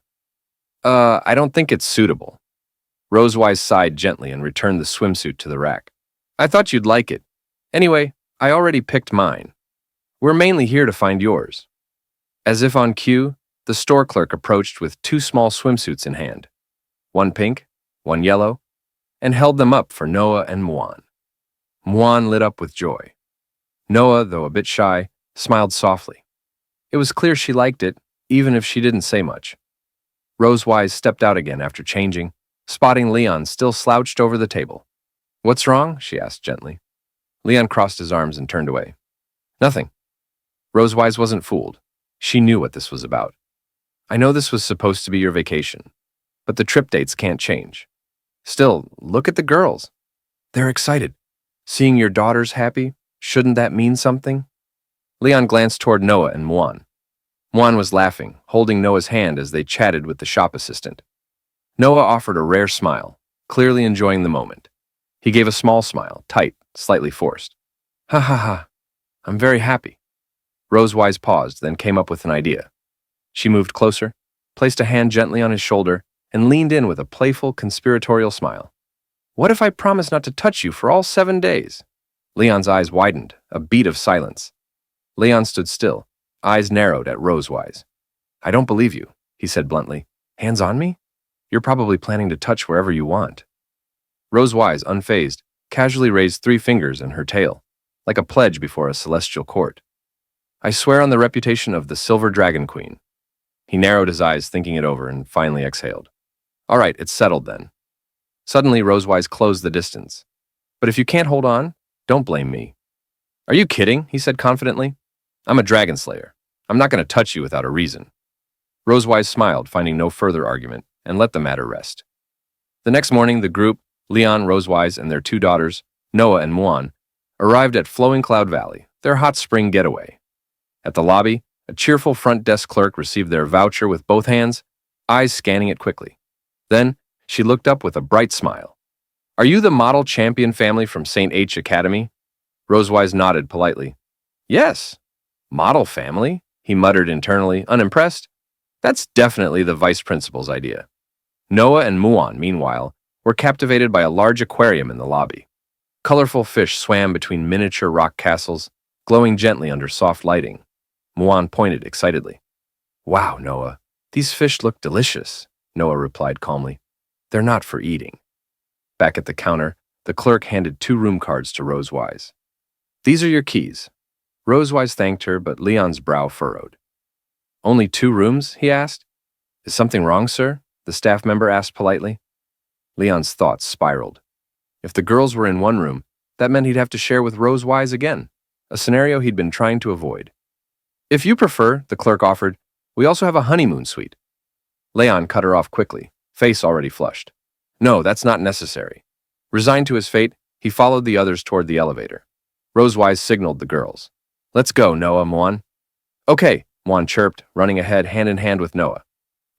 S1: I don't think it's suitable. Rosewise sighed gently and returned the swimsuit to the rack. I thought you'd like it. Anyway, I already picked mine. We're mainly here to find yours. As if on cue, the store clerk approached with 2 small swimsuits in hand. One pink, one yellow, and held them up for Noah and Muan. Muan lit up with joy. Noah, though a bit shy, smiled softly. It was clear she liked it, even if she didn't say much. Rosewise stepped out again after changing, spotting Leon still slouched over the table. What's wrong? She asked gently. Leon crossed his arms and turned away. Nothing. Rosewise wasn't fooled. She knew what this was about. I know this was supposed to be your vacation, but the trip dates can't change. Still, look at the girls. They're excited. Seeing your daughters happy, shouldn't that mean something? Leon glanced toward Noah and Muan. Muan was laughing, holding Noah's hand as they chatted with the shop assistant. Noah offered a rare smile, clearly enjoying the moment. He gave a small smile, tight, slightly forced. Ha ha ha, I'm very happy. Rosewise paused, then came up with an idea. She moved closer, placed a hand gently on his shoulder, and leaned in with a playful, conspiratorial smile. What if I promise not to touch you for all 7 days? Leon's eyes widened, a beat of silence. Leon stood still, eyes narrowed at Rosewise. I don't believe you, he said bluntly. Hands on me? You're probably planning to touch wherever you want. Rosewise, unfazed, casually raised 3 fingers and her tail, like a pledge before a celestial court. I swear on the reputation of the Silver Dragon Queen. He narrowed his eyes, thinking it over, and finally exhaled. All right, it's settled then. Suddenly, Rosewise closed the distance. But if you can't hold on, don't blame me. Are you kidding? He said confidently. I'm a dragon slayer. I'm not going to touch you without a reason. Rosewise smiled, finding no further argument, and let the matter rest. The next morning, the group, Leon, Rosewise, and their 2 daughters, Noah and Muan, arrived at Flowing Cloud Valley, their hot spring getaway. At the lobby, a cheerful front desk clerk received their voucher with both hands, eyes scanning it quickly. Then, she looked up with a bright smile. Are you the model champion family from St. H Academy? Rosewise nodded politely. Yes. Model family? He muttered internally, unimpressed. That's definitely the vice principal's idea. Noah and Muan, meanwhile, were captivated by a large aquarium in the lobby. Colorful fish swam between miniature rock castles, glowing gently under soft lighting. Muan pointed excitedly. Wow, Noah, these fish look delicious, Noah replied calmly. They're not for eating. Back at the counter, the clerk handed 2 room cards to Rosewise. These are your keys. Rosewise thanked her, but Leon's brow furrowed. Only 2 rooms? He asked. Is something wrong, sir? The staff member asked politely. Leon's thoughts spiraled. If the girls were in one room, that meant he'd have to share with Rosewise again, a scenario he'd been trying to avoid. If you prefer, the clerk offered, we also have a honeymoon suite. Leon cut her off quickly, face already flushed. No, that's not necessary. Resigned to his fate, he followed the others toward the elevator. Rosewise signaled the girls. Let's go, Noah, Muan. Okay, Muan chirped, running ahead hand in hand with Noah.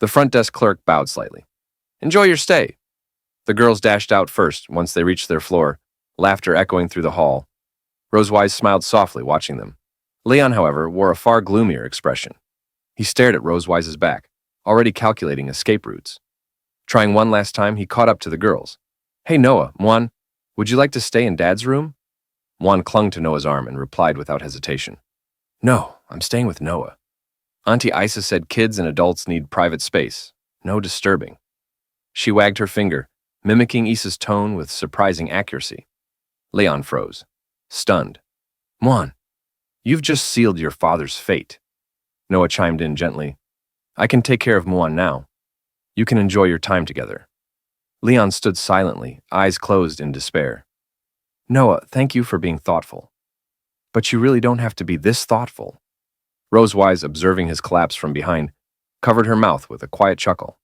S1: The front desk clerk bowed slightly. Enjoy your stay. The girls dashed out first once they reached their floor, laughter echoing through the hall. Rosewise smiled softly, watching them. Leon, however, wore a far gloomier expression. He stared at Rosewise's back, already calculating escape routes. Trying one last time, he caught up to the girls. Hey, Noah, Muan, would you like to stay in Dad's room? Muan clung to Noah's arm and replied without hesitation. No, I'm staying with Noah. Auntie Isa said kids and adults need private space. No disturbing. She wagged her finger, mimicking Isa's tone with surprising accuracy. Leon froze, stunned. Muan, you've just sealed your father's fate. Noah chimed in gently. I can take care of Muan now. You can enjoy your time together. Leon stood silently, eyes closed in despair. Noah, thank you for being thoughtful. But you really don't have to be this thoughtful. Rosewise, observing his collapse from behind, covered her mouth with a quiet chuckle.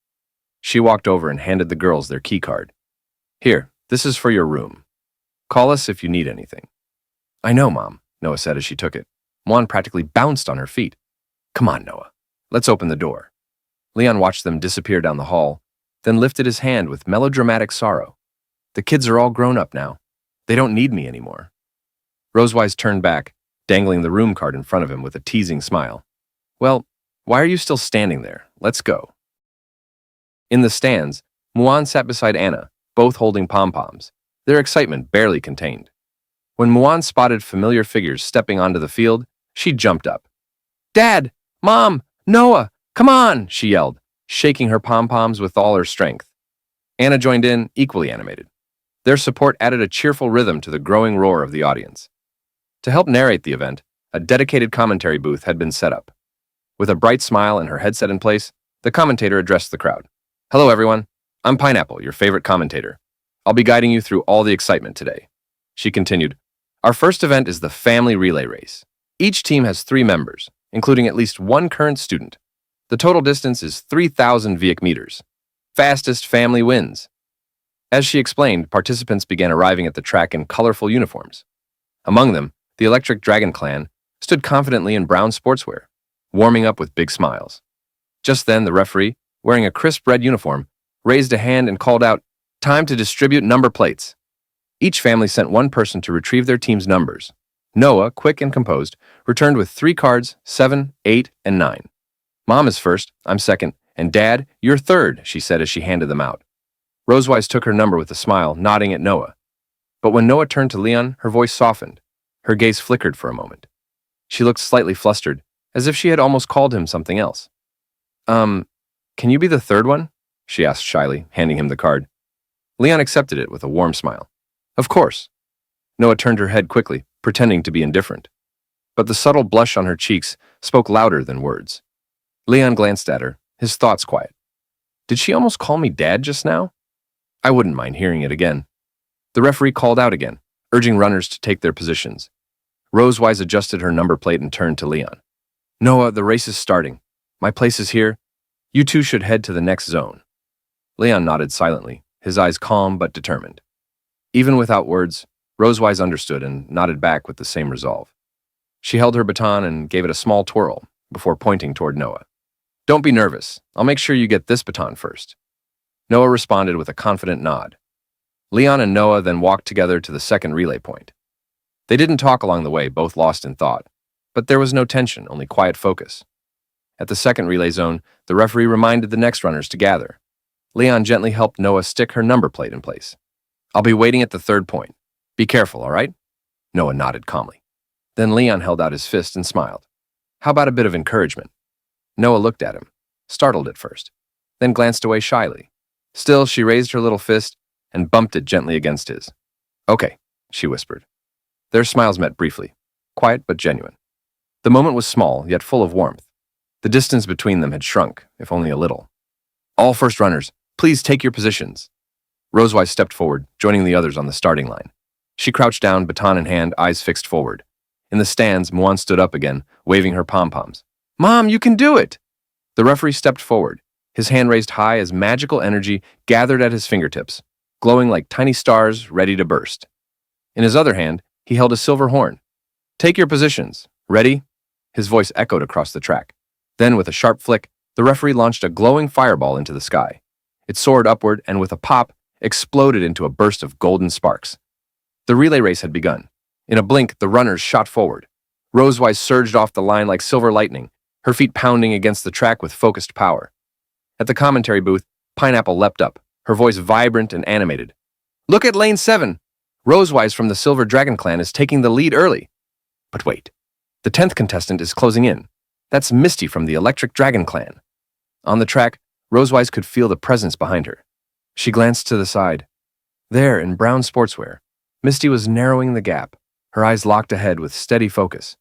S1: She walked over and handed the girls their key card. Here, this is for your room. Call us if you need anything. I know, Mom, Noah said as she took it. Muan practically bounced on her feet. Come on, Noah. Let's open the door. Leon watched them disappear down the hall, then lifted his hand with melodramatic sorrow. The kids are all grown up now. They don't need me anymore. Rosewise turned back, dangling the room card in front of him with a teasing smile. Well, why are you still standing there? Let's go. In the stands, Muan sat beside Anna, both holding pom-poms, their excitement barely contained. When Muan spotted familiar figures stepping onto the field, she jumped up. Dad! Mom! Noah! Come on! She yelled, shaking her pom-poms with all her strength. Anna joined in, equally animated. Their support added a cheerful rhythm to the growing roar of the audience. To help narrate the event, a dedicated commentary booth had been set up. With a bright smile and her headset in place, the commentator addressed the crowd. Hello, everyone. I'm Pineapple, your favorite commentator. I'll be guiding you through all the excitement today. She continued, Our first event is the family relay race. Each team has 3 members, including at least 1 current student. The total distance is 3,000 Viec meters. Fastest family wins. As she explained, participants began arriving at the track in colorful uniforms. Among them, the Electric Dragon clan stood confidently in brown sportswear, warming up with big smiles. Just then, the referee, wearing a crisp red uniform, raised a hand and called out, Time to distribute number plates. Each family sent 1 person to retrieve their team's numbers. Noah, quick and composed, returned with 3 cards, 7, 8, and 9. Mom is first, I'm second, and Dad, you're third, she said as she handed them out. Rosewise took her number with a smile, nodding at Noah. But when Noah turned to Leon, her voice softened. Her gaze flickered for a moment. She looked slightly flustered, as if she had almost called him something else. Can you be the third one? She asked shyly, handing him the card. Leon accepted it with a warm smile. Of course. Noah turned her head quickly, pretending to be indifferent. But the subtle blush on her cheeks spoke louder than words. Leon glanced at her, his thoughts quiet. Did she almost call me Dad just now? I wouldn't mind hearing it again. The referee called out again, urging runners to take their positions. Rosewise adjusted her number plate and turned to Leon. Noah, the race is starting. My place is here. You two should head to the next zone. Leon nodded silently, his eyes calm but determined. Even without words, Rosewise understood and nodded back with the same resolve. She held her baton and gave it a small twirl before pointing toward Noah. Don't be nervous. I'll make sure you get this baton first. Noah responded with a confident nod. Leon and Noah then walked together to the second relay point. They didn't talk along the way, both lost in thought, but there was no tension, only quiet focus. At the second relay zone, the referee reminded the next runners to gather. Leon gently helped Noah stick her number plate in place. I'll be waiting at the third point. Be careful, all right? Noah nodded calmly. Then Leon held out his fist and smiled. How about a bit of encouragement? Noah looked at him, startled at first, then glanced away shyly. Still, she raised her little fist and bumped it gently against his. Okay, she whispered. Their smiles met briefly, quiet but genuine. The moment was small, yet full of warmth. The distance between them had shrunk, if only a little. All first runners, please take your positions. Rosewise stepped forward, joining the others on the starting line. She crouched down, baton in hand, eyes fixed forward. In the stands, Muan stood up again, waving her pom-poms. Mom, you can do it! The referee stepped forward, his hand raised high as magical energy gathered at his fingertips, glowing like tiny stars ready to burst. In his other hand, he held a silver horn. "Take your positions. Ready?" His voice echoed across the track. Then, with a sharp flick, the referee launched a glowing fireball into the sky. It soared upward and, with a pop, exploded into a burst of golden sparks. The relay race had begun. In a blink, the runners shot forward. Rosewise surged off the line like silver lightning, her feet pounding against the track with focused power. At the commentary booth, Pineapple leapt up, her voice vibrant and animated. "Look at lane 7! Rosewise from the Silver Dragon clan is taking the lead early." But wait, the 10th contestant is closing in. That's Misty from the Electric Dragon clan. On the track, Rosewise could feel the presence behind her. She glanced to the side. There, in brown sportswear, Misty was narrowing the gap, her eyes locked ahead with steady focus.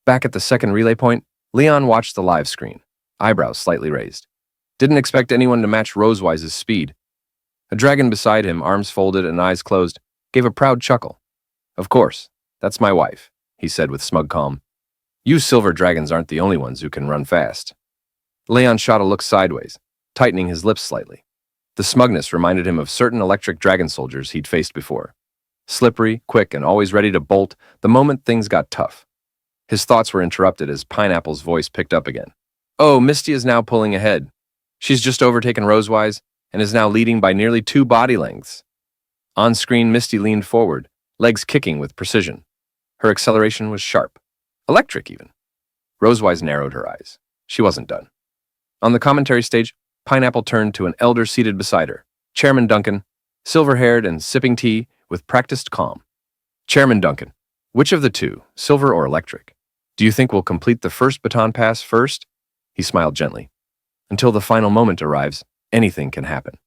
S1: Back at the second relay point, Leon watched the live screen, eyebrows slightly raised. Didn't expect anyone to match Rosewise's speed. A dragon beside him, arms folded and eyes closed, gave a proud chuckle. "Of course, that's my wife," he said with smug calm. "You silver dragons aren't the only ones who can run fast." Leon shot a look sideways, tightening his lips slightly. The smugness reminded him of certain electric dragon soldiers he'd faced before. Slippery, quick, and always ready to bolt the moment things got tough. His thoughts were interrupted as Pineapple's voice picked up again. "Oh, Misty is now pulling ahead. She's just overtaken Rosewise and is now leading by nearly 2 body lengths." On screen, Misty leaned forward, legs kicking with precision. Her acceleration was sharp. Electric, even. Rosewise narrowed her eyes. She wasn't done. On the commentary stage, Pineapple turned to an elder seated beside her, Chairman Duncan, silver-haired and sipping tea with practiced calm. "Chairman Duncan, which of the two, silver or electric, do you think will complete the first baton pass first?" He smiled gently. "Until the final moment arrives, anything can happen."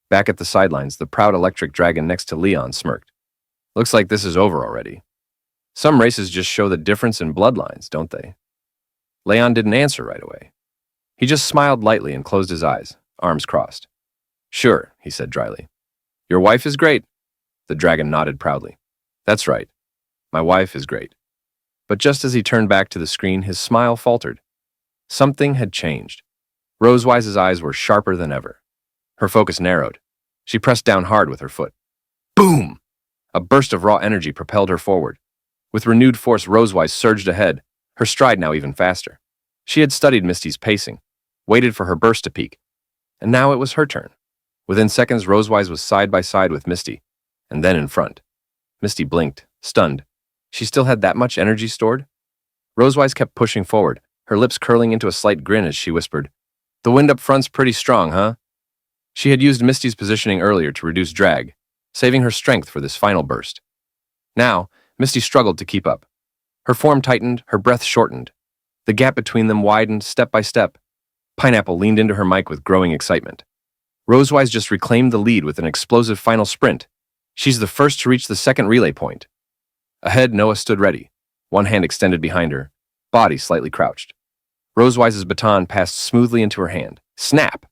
S1: Back at the sidelines, the proud electric dragon next to Leon smirked. "Looks like this is over already. Some races just show the difference in bloodlines, don't they?" Leon didn't answer right away. He just smiled lightly and closed his eyes, arms crossed. "Sure," he said dryly. "Your wife is great." The dragon nodded proudly. "That's right. My wife is great." But just as he turned back to the screen, his smile faltered. Something had changed. Rosewise's eyes were sharper than ever. Her focus narrowed. She pressed down hard with her foot. Boom! A burst of raw energy propelled her forward. With renewed force, Rosewise surged ahead, her stride now even faster. She had studied Misty's pacing, waited for her burst to peak, and now it was her turn. Within seconds, Rosewise was side by side with Misty, and then in front. Misty blinked, stunned. She still had that much energy stored? Rosewise kept pushing forward, her lips curling into a slight grin as she whispered, "The wind up front's pretty strong, huh?" She had used Misty's positioning earlier to reduce drag, saving her strength for this final burst. Now, Misty struggled to keep up. Her form tightened, her breath shortened. The gap between them widened step by step. Pineapple leaned into her mic with growing excitement. Rosewise just reclaimed the lead with an explosive final sprint. She's the first to reach the second relay point. Ahead, Noah stood ready, one hand extended behind her, body slightly crouched. Rosewise's baton passed smoothly into her hand. Snap!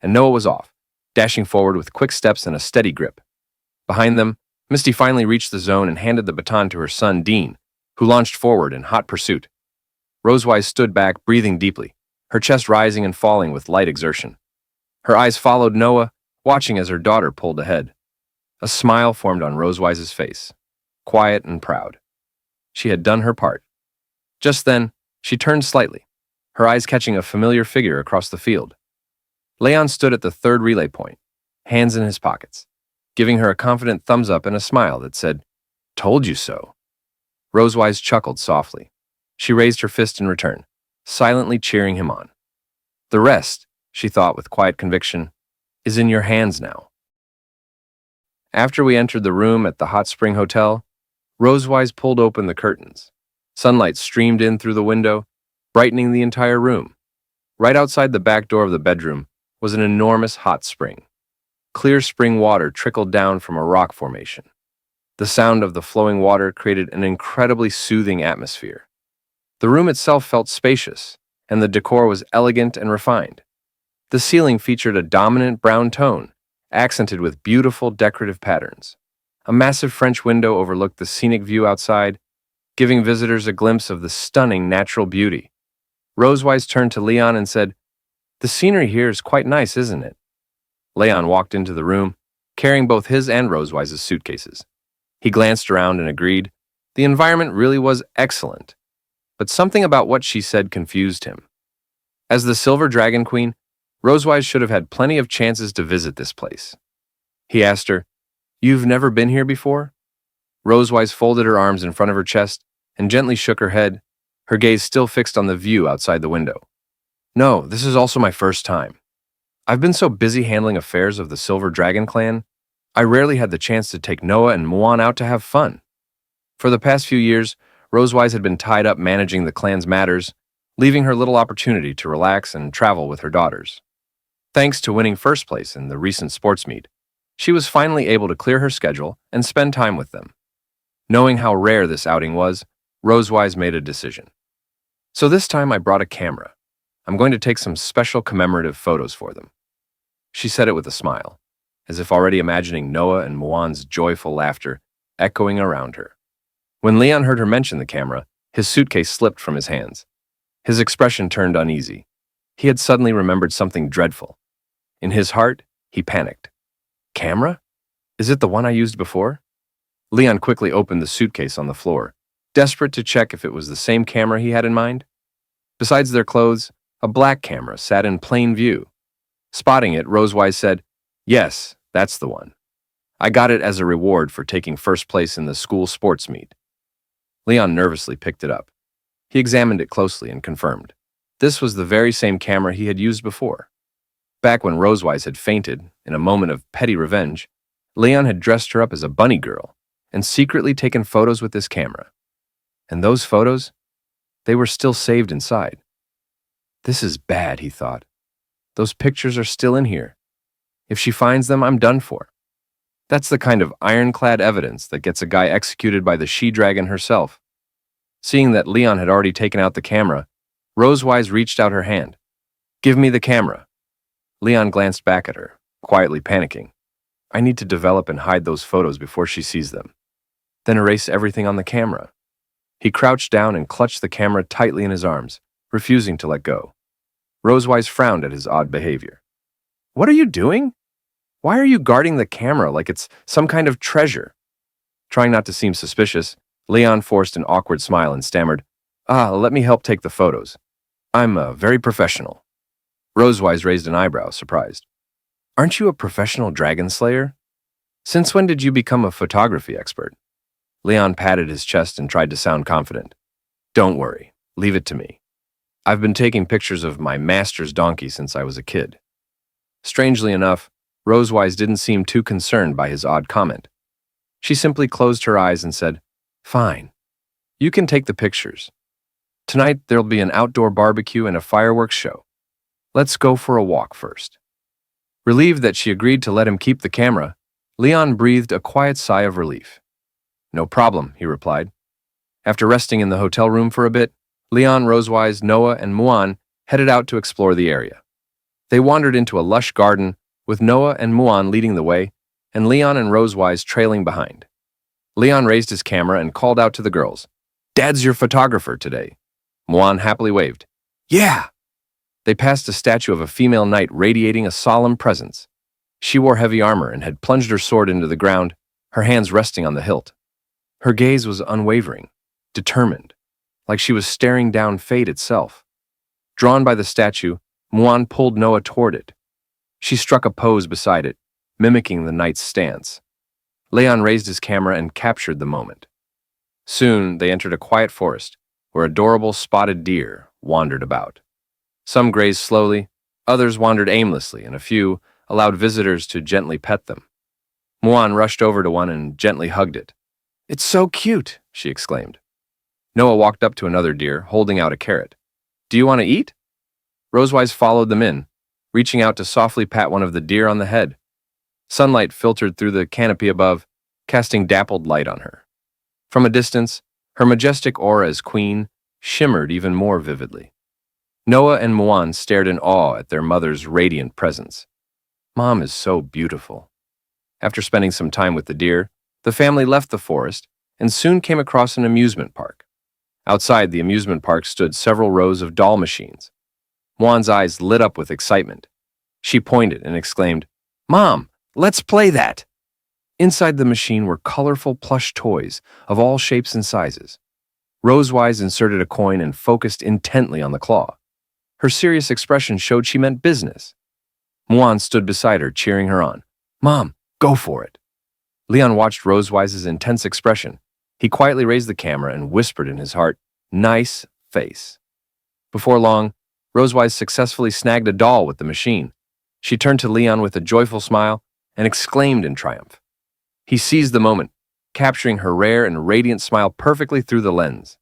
S1: And Noah was off, dashing forward with quick steps and a steady grip. Behind them, Misty finally reached the zone and handed the baton to her son, Dean, who launched forward in hot pursuit. Rosewise stood back, breathing deeply, her chest rising and falling with light exertion. Her eyes followed Noah, watching as her daughter pulled ahead. A smile formed on Rosewise's face, quiet and proud. She had done her part. Just then, she turned slightly, her eyes catching a familiar figure across the field. Leon stood at the third relay point, hands in his pockets, giving her a confident thumbs up and a smile that said, "Told you so." Rosewise chuckled softly. She raised her fist in return, silently cheering him on. "The rest," she thought with quiet conviction, "is in your hands now." After we entered the room at the Hot Spring Hotel, Rosewise pulled open the curtains. Sunlight streamed in through the window, brightening the entire room. Right outside the back door of the bedroom was an enormous hot spring. Clear spring water trickled down from a rock formation. The sound of the flowing water created an incredibly soothing atmosphere. The room itself felt spacious, and the decor was elegant and refined. The ceiling featured a dominant brown tone, accented with beautiful decorative patterns. A massive French window overlooked the scenic view outside, giving visitors a glimpse of the stunning natural beauty. Rosewise turned to Leon and said, The scenery here is quite nice, isn't it? Leon walked into the room, carrying both his and Rosewise's suitcases. He glanced around and agreed. The environment really was excellent, but something about what she said confused him. As the Silver Dragon Queen, Rosewise should have had plenty of chances to visit this place. He asked her, "You've never been here before?" Rosewise folded her arms in front of her chest and gently shook her head, her gaze still fixed on the view outside the window. "No, this is also my first time. I've been so busy handling affairs of the Silver Dragon clan, I rarely had the chance to take Noah and Muan out to have fun." For the past few years, Rosewise had been tied up managing the clan's matters, leaving her little opportunity to relax and travel with her daughters. Thanks to winning first place in the recent sports meet, she was finally able to clear her schedule and spend time with them. Knowing how rare this outing was, Rosewise made a decision. "So this time I brought a camera. I'm going to take some special commemorative photos for them." She said it with a smile, as if already imagining Noah and Muan's joyful laughter echoing around her. When Leon heard her mention the camera, his suitcase slipped from his hands. His expression turned uneasy. He had suddenly remembered something dreadful. In his heart, he panicked. "Camera? Is it the one I used before?" Leon quickly opened the suitcase on the floor, desperate to check if it was the same camera he had in mind. Besides their clothes, a black camera sat in plain view. Spotting it, Rosewise said, "Yes, that's the one. I got it as a reward for taking first place in the school sports meet." Leon nervously picked it up. He examined it closely and confirmed. This was the very same camera he had used before. Back when Rosewise had fainted, in a moment of petty revenge, Leon had dressed her up as a bunny girl and secretly taken photos with this camera. And those photos? They were still saved inside. "This is bad," he thought. "Those pictures are still in here. If she finds them, I'm done for." That's the kind of ironclad evidence that gets a guy executed by the she-dragon herself. Seeing that Leon had already taken out the camera, Rosewise reached out her hand. "Give me the camera." Leon glanced back at her, quietly panicking. "I need to develop and hide those photos before she sees them. Then erase everything on the camera." He crouched down and clutched the camera tightly in his arms, refusing to let go. Rosewise frowned at his odd behavior. "What are you doing? Why are you guarding the camera like it's some kind of treasure?" Trying not to seem suspicious, Leon forced an awkward smile and stammered, "Let me help take the photos. I'm very professional." Rosewise raised an eyebrow, surprised. "Aren't you a professional dragon slayer? Since when did you become a photography expert?" Leon patted his chest and tried to sound confident. "Don't worry, leave it to me. I've been taking pictures of my master's donkey since I was a kid." Strangely enough, Rosewise didn't seem too concerned by his odd comment. She simply closed her eyes and said, "Fine. You can take the pictures. Tonight there'll be an outdoor barbecue and a fireworks show. Let's go for a walk first." Relieved that she agreed to let him keep the camera, Leon breathed a quiet sigh of relief. "No problem," he replied. After resting in the hotel room for a bit, Leon, Rosewise, Noah, and Muan headed out to explore the area. They wandered into a lush garden, with Noah and Muan leading the way, and Leon and Rosewise trailing behind. Leon raised his camera and called out to the girls, "Dad's your photographer today." Muan happily waved. "Yeah!" They passed a statue of a female knight radiating a solemn presence. She wore heavy armor and had plunged her sword into the ground, her hands resting on the hilt. Her gaze was unwavering, determined, like she was staring down fate itself. Drawn by the statue, Muan pulled Noah toward it. She struck a pose beside it, mimicking the knight's stance. Leon raised his camera and captured the moment. Soon, they entered a quiet forest, where adorable spotted deer wandered about. Some grazed slowly, others wandered aimlessly, and a few allowed visitors to gently pet them. Muan rushed over to one and gently hugged it. "It's so cute," she exclaimed. Noah walked up to another deer, holding out a carrot. "Do you want to eat?" Rosewise followed them in, reaching out to softly pat one of the deer on the head. Sunlight filtered through the canopy above, casting dappled light on her. From a distance, her majestic aura as queen shimmered even more vividly. Noah and Muan stared in awe at their mother's radiant presence. "Mom is so beautiful." After spending some time with the deer, the family left the forest and soon came across an amusement park. Outside the amusement park stood several rows of doll machines. Muan's eyes lit up with excitement. She pointed and exclaimed, "Mom, let's play that!" Inside the machine were colorful plush toys of all shapes and sizes. Rosewise inserted a coin and focused intently on the claw. Her serious expression showed she meant business. Muan stood beside her, cheering her on. "Mom, go for it." Leon watched Rosewise's intense expression. He quietly raised the camera and whispered in his heart, "Nice face." Before long, Rosewise successfully snagged a doll with the machine. She turned to Leon with a joyful smile and exclaimed in triumph. He seized the moment, capturing her rare and radiant smile perfectly through the lens.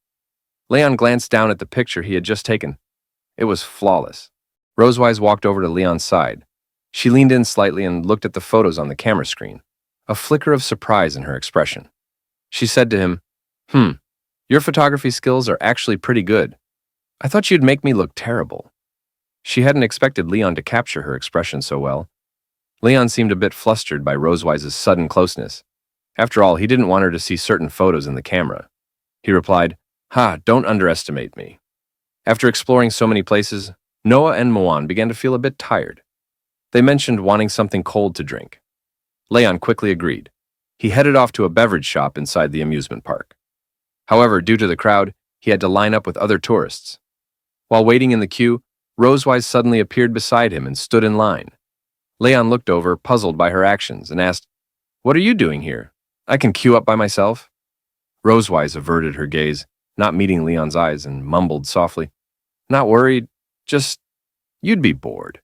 S1: Leon glanced down at the picture he had just taken. It was flawless. Rosewise walked over to Leon's side. She leaned in slightly and looked at the photos on the camera screen, a flicker of surprise in her expression. She said to him, Your photography skills are actually pretty good. I thought you'd make me look terrible." She hadn't expected Leon to capture her expression so well. Leon seemed a bit flustered by Rosewise's sudden closeness. After all, he didn't want her to see certain photos in the camera. He replied, Don't underestimate me." After exploring so many places, Noah and Muan began to feel a bit tired. They mentioned wanting something cold to drink. Leon quickly agreed. He headed off to a beverage shop inside the amusement park. However, due to the crowd, he had to line up with other tourists. While waiting in the queue, Rosewise suddenly appeared beside him and stood in line. Leon looked over, puzzled by her actions, and asked, "What are you doing here? I can queue up by myself." Rosewise averted her gaze, not meeting Leon's eyes, and mumbled softly, "Not worried, just, you'd be bored."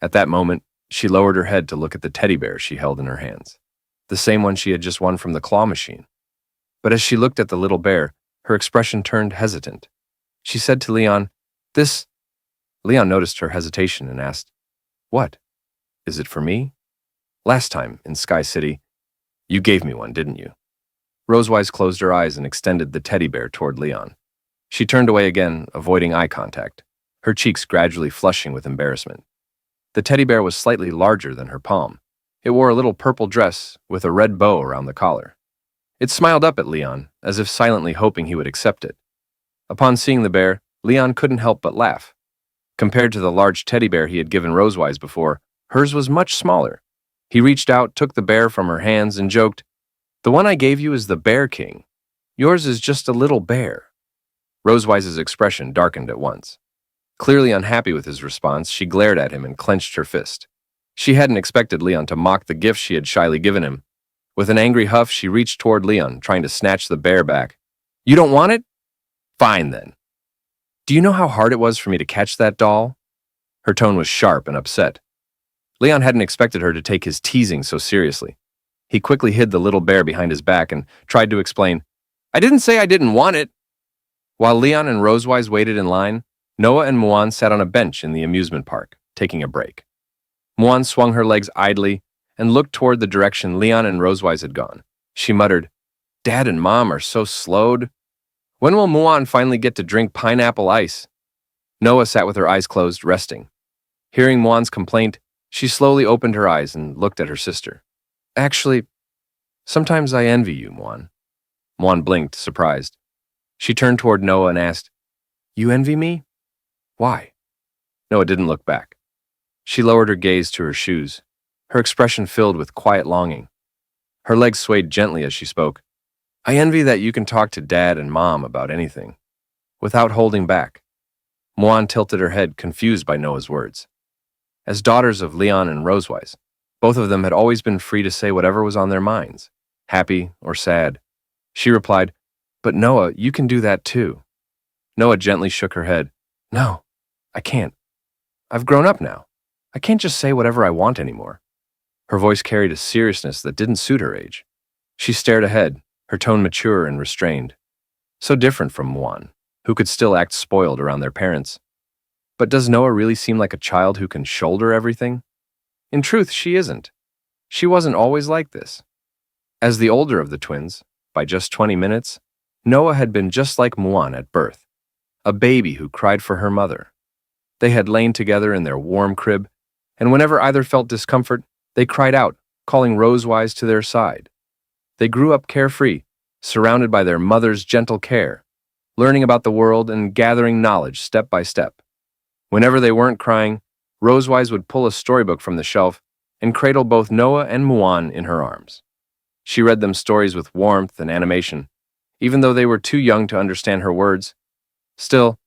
S1: At that moment, she lowered her head to look at the teddy bear she held in her hands, the same one she had just won from the claw machine. But as she looked at the little bear, her expression turned hesitant. She said to Leon, "This..." Leon noticed her hesitation and asked, "What? Is it for me? Last time, in Sky City, you gave me one, didn't you?" Rosewise closed her eyes and extended the teddy bear toward Leon. She turned away again, avoiding eye contact, her cheeks gradually flushing with embarrassment. The teddy bear was slightly larger than her palm. It wore a little purple dress with a red bow around the collar. It smiled up at Leon, as if silently hoping he would accept it. Upon seeing the bear, Leon couldn't help but laugh. Compared to the large teddy bear he had given Rosewise before, hers was much smaller. He reached out, took the bear from her hands, and joked, "The one I gave you is the Bear King. Yours is just a little bear." Rosewise's expression darkened at once. Clearly unhappy with his response, she glared at him and clenched her fist. She hadn't expected Leon to mock the gift she had shyly given him. With an angry huff, she reached toward Leon, trying to snatch the bear back. "You don't want it? Fine, then. Do you know how hard it was for me to catch that doll?" Her tone was sharp and upset. Leon hadn't expected her to take his teasing so seriously. He quickly hid the little bear behind his back and tried to explain, "I didn't say I didn't want it." While Leon and Rosewise waited in line, Noah and Muan sat on a bench in the amusement park, taking a break. Muan swung her legs idly and looked toward the direction Leon and Rosewise had gone. She muttered, "Dad and Mom are so slowed. When will Muan finally get to drink pineapple ice?" Noah sat with her eyes closed, resting. Hearing Muan's complaint, she slowly opened her eyes and looked at her sister. "Actually, sometimes I envy you, Muan." Muan blinked, surprised. She turned toward Noah and asked, "You envy me? Why?" Noah didn't look back. She lowered her gaze to her shoes, her expression filled with quiet longing. Her legs swayed gently as she spoke. "I envy that you can talk to Dad and Mom about anything, without holding back." Muan tilted her head, confused by Noah's words. As daughters of Leon and Rosewise, both of them had always been free to say whatever was on their minds, happy or sad. She replied, "But Noah, you can do that too." Noah gently shook her head. "No, I can't. I've grown up now. I can't just say whatever I want anymore." Her voice carried a seriousness that didn't suit her age. She stared ahead, her tone mature and restrained. So different from Muan, who could still act spoiled around their parents. But does Noah really seem like a child who can shoulder everything? In truth, she isn't. She wasn't always like this. As the older of the twins, by just 20 minutes, Noah had been just like Muan at birth, a baby who cried for her mother. They had lain together in their warm crib, and whenever either felt discomfort, they cried out, calling Rosewise to their side. They grew up carefree, surrounded by their mother's gentle care, learning about the world and gathering knowledge step by step. Whenever they weren't crying, Rosewise would pull a storybook from the shelf and cradle both Noah and Muan in her arms. She read them stories with warmth and animation, even though they were too young to understand her words. Still,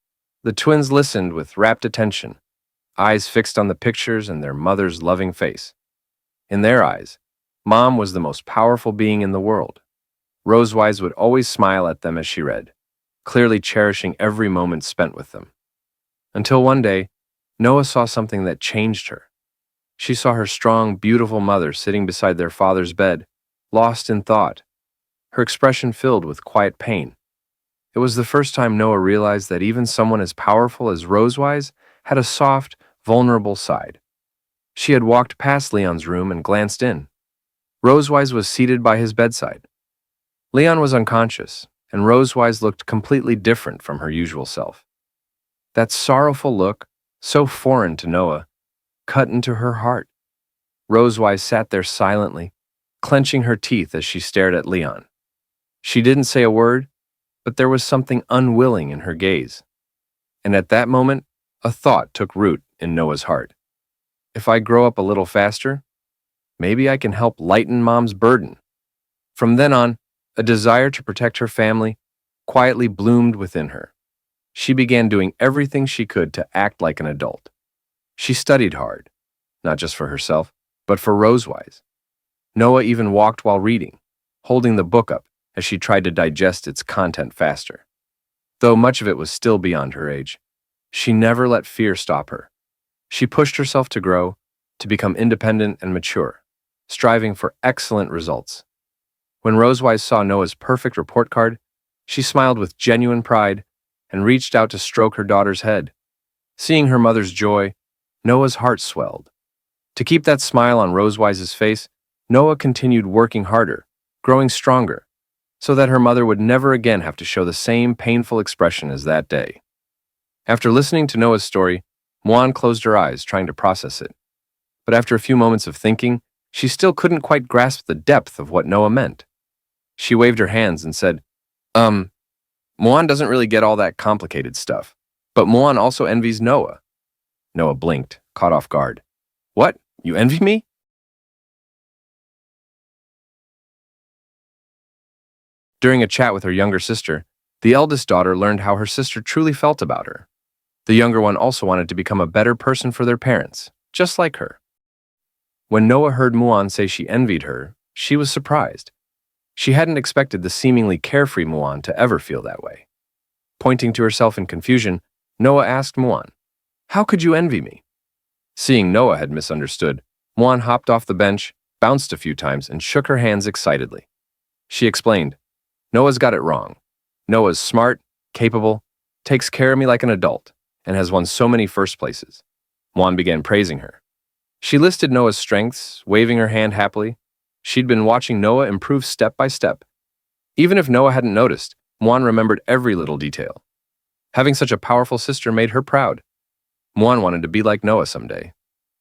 S1: the twins listened with rapt attention, eyes fixed on the pictures and their mother's loving face. In their eyes, Mom was the most powerful being in the world. Rosewise would always smile at them as she read, clearly cherishing every moment spent with them. Until one day, Noah saw something that changed her. She saw her strong, beautiful mother sitting beside their father's bed, lost in thought, her expression filled with quiet pain. It was the first time Noah realized that even someone as powerful as Rosewise had a soft, vulnerable side. She had walked past Leon's room and glanced in. Rosewise was seated by his bedside. Leon was unconscious, and Rosewise looked completely different from her usual self. That sorrowful look, so foreign to Noah, cut into her heart. Rosewise sat there silently, clenching her teeth as she stared at Leon. She didn't say a word, but there was something unwilling in her gaze. And at that moment, a thought took root in Noah's heart. If I grow up a little faster, maybe I can help lighten Mom's burden. From then on, a desire to protect her family quietly bloomed within her. She began doing everything she could to act like an adult. She studied hard, not just for herself, but for Rosewise. Noah even walked while reading, holding the book up as she tried to digest its content faster. Though much of it was still beyond her age, she never let fear stop her. She pushed herself to grow, to become independent and mature, striving for excellent results. When Rosewise saw Noah's perfect report card, she smiled with genuine pride and reached out to stroke her daughter's head. Seeing her mother's joy, Noah's heart swelled. To keep that smile on Rosewise's face, Noah continued working harder, growing stronger, so that her mother would never again have to show the same painful expression as that day. After listening to Noah's story, Muan closed her eyes, trying to process it. But after a few moments of thinking, she still couldn't quite grasp the depth of what Noah meant. She waved her hands and said, Muan doesn't really get all that complicated stuff, but Muan also envies Noah. Noah blinked, caught off guard. What? You envy me? During a chat with her younger sister, the eldest daughter learned how her sister truly felt about her. The younger one also wanted to become a better person for their parents, just like her. When Noah heard Muan say she envied her, she was surprised. She hadn't expected the seemingly carefree Muan to ever feel that way. Pointing to herself in confusion, Noah asked Muan, "How could you envy me?" Seeing Noah had misunderstood, Muan hopped off the bench, bounced a few times, and shook her hands excitedly. She explained, "Noah's got it wrong. Noah's smart, capable, takes care of me like an adult, and has won so many first places." Muan began praising her. She listed Noah's strengths, waving her hand happily. She'd been watching Noah improve step by step. Even if Noah hadn't noticed, Muan remembered every little detail. Having such a powerful sister made her proud. Muan wanted to be like Noah someday.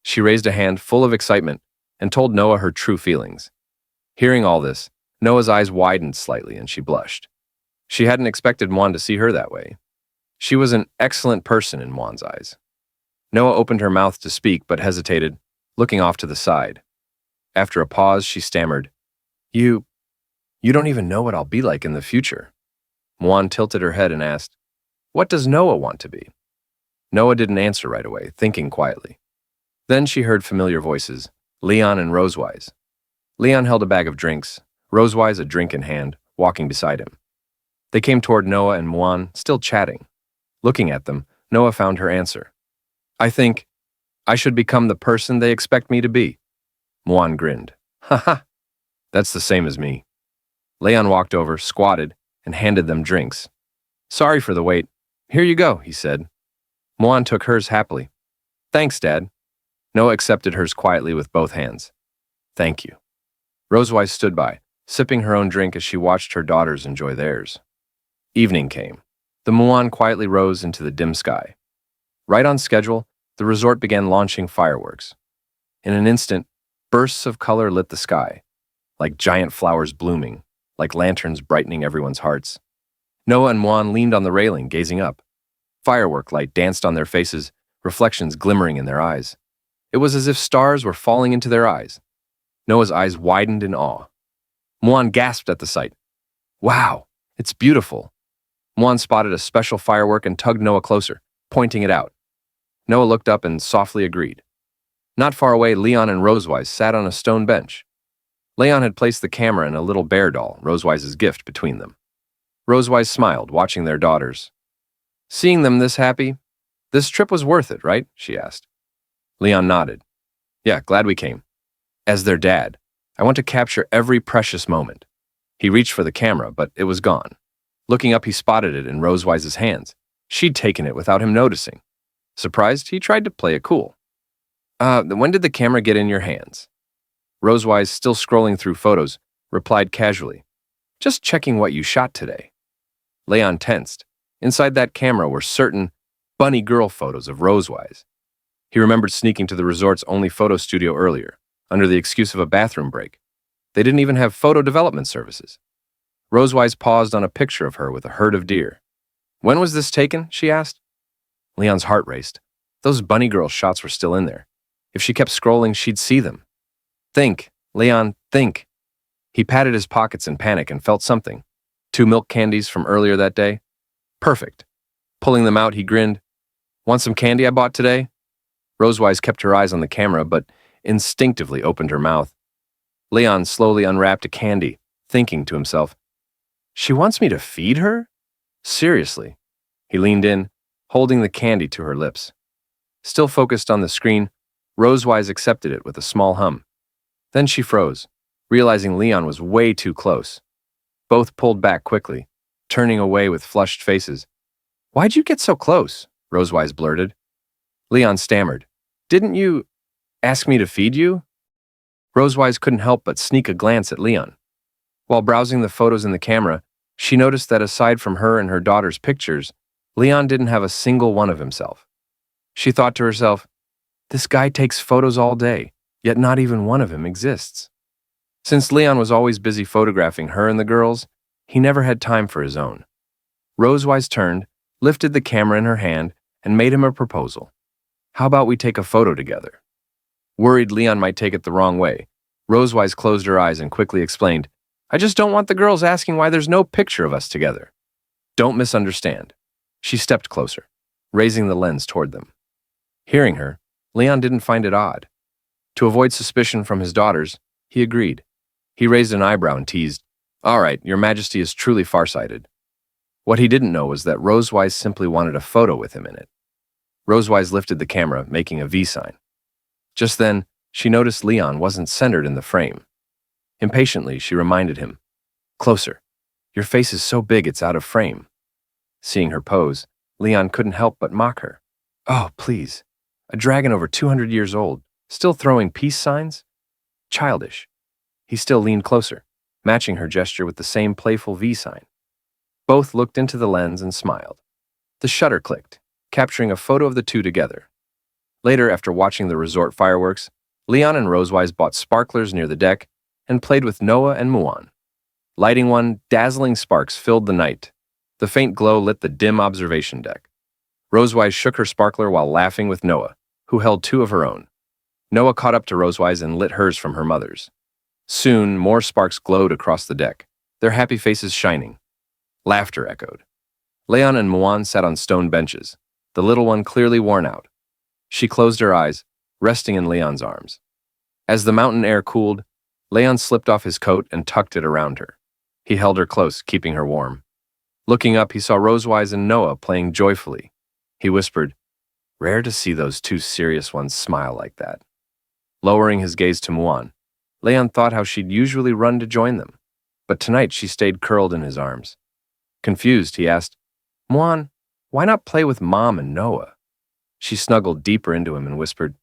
S1: She raised a hand full of excitement and told Noah her true feelings. Hearing all this, Noah's eyes widened slightly and she blushed. She hadn't expected Muan to see her that way. She was an excellent person in Muan's eyes. Noah opened her mouth to speak but hesitated, looking off to the side. After a pause, she stammered, You don't even know what I'll be like in the future." Muan tilted her head and asked, "What does Noah want to be?" Noah didn't answer right away, thinking quietly. Then she heard familiar voices, Leon and Rosewise. Leon held a bag of drinks, Rosewise a drink in hand, walking beside him. They came toward Noah and Muan, still chatting. Looking at them, Noah found her answer. "I think I should become the person they expect me to be." Muan grinned. "Ha ha, that's the same as me." Leon walked over, squatted, and handed them drinks. "Sorry for the wait. Here you go," he said. Muan took hers happily. "Thanks, Dad." Noah accepted hers quietly with both hands. "Thank you." Rosewise stood by, sipping her own drink as she watched her daughters enjoy theirs. Evening came. The Muan quietly rose into the dim sky. Right on schedule, the resort began launching fireworks. In an instant, bursts of color lit the sky, like giant flowers blooming, like lanterns brightening everyone's hearts. Noah and Muan leaned on the railing, gazing up. Firework light danced on their faces, reflections glimmering in their eyes. It was as if stars were falling into their eyes. Noah's eyes widened in awe. Muan gasped at the sight. Wow, it's beautiful. Muan spotted a special firework and tugged Noah closer, pointing it out. Noah looked up and softly agreed. Not far away, Leon and Rosewise sat on a stone bench. Leon had placed the camera and a little bear doll, Rosewise's gift, between them. Rosewise smiled, watching their daughters. Seeing them this happy, this trip was worth it, right? She asked. Leon nodded. Yeah, glad we came. As their dad, I want to capture every precious moment. He reached for the camera, but it was gone. Looking up, he spotted it in Rosewise's hands. She'd taken it without him noticing. Surprised, he tried to play it cool. When did the camera get in your hands? Rosewise, still scrolling through photos, replied casually. Just checking what you shot today. Leon tensed. Inside that camera were certain bunny girl photos of Rosewise. He remembered sneaking to the resort's only photo studio earlier, under the excuse of a bathroom break. They didn't even have photo development services. Rosewise paused on a picture of her with a herd of deer. When was this taken? She asked. Leon's heart raced. Those bunny girl shots were still in there. If she kept scrolling, she'd see them. Think, Leon, think. He patted his pockets in panic and felt something. 2 milk candies from earlier that day. Perfect. Pulling them out, he grinned. Want some candy I bought today? Rosewise kept her eyes on the camera, but instinctively opened her mouth. Leon slowly unwrapped a candy, thinking to himself, She wants me to feed her? Seriously. He leaned in, holding the candy to her lips. Still focused on the screen, Rosewise accepted it with a small hum. Then she froze, realizing Leon was way too close. Both pulled back quickly, turning away with flushed faces. Why'd you get so close? Rosewise blurted. Leon stammered. Didn't you ask me to feed you? Rosewise couldn't help but sneak a glance at Leon. While browsing the photos in the camera, she noticed that aside from her and her daughter's pictures, Leon didn't have a single one of himself. She thought to herself, this guy takes photos all day, yet not even one of him exists. Since Leon was always busy photographing her and the girls, he never had time for his own. Rosewise turned, lifted the camera in her hand, and made him a proposal. How about we take a photo together? Worried Leon might take it the wrong way, Rosewise closed her eyes and quickly explained, I just don't want the girls asking why there's no picture of us together. Don't misunderstand. She stepped closer, raising the lens toward them. Hearing her, Leon didn't find it odd. To avoid suspicion from his daughters, he agreed. He raised an eyebrow and teased, All right, your majesty is truly farsighted. What he didn't know was that Rosewise simply wanted a photo with him in it. Rosewise lifted the camera, making a V sign. Just then, she noticed Leon wasn't centered in the frame. Impatiently, she reminded him, Closer. Your face is so big it's out of frame. Seeing her pose, Leon couldn't help but mock her. Oh, please. A dragon over 200 years old, still throwing peace signs? Childish. He still leaned closer, matching her gesture with the same playful V sign. Both looked into the lens and smiled. The shutter clicked, capturing a photo of the two together. Later, after watching the resort fireworks, Leon and Rosewise bought sparklers near the deck and played with Noah and Muan. Lighting one, dazzling sparks filled the night. The faint glow lit the dim observation deck. Rosewise shook her sparkler while laughing with Noah, who held 2 of her own. Noah caught up to Rosewise and lit hers from her mother's. Soon, more sparks glowed across the deck, their happy faces shining. Laughter echoed. Leon and Muan sat on stone benches, the little one clearly worn out. She closed her eyes, resting in Leon's arms. As the mountain air cooled, Leon slipped off his coat and tucked it around her. He held her close, keeping her warm. Looking up, he saw Rosewise and Noah playing joyfully. He whispered, Rare to see those 2 serious ones smile like that. Lowering his gaze to Muan, Leon thought how she'd usually run to join them, but tonight she stayed curled in his arms. Confused, he asked, Muan, why not play with Mom and Noah? She snuggled deeper into him and whispered,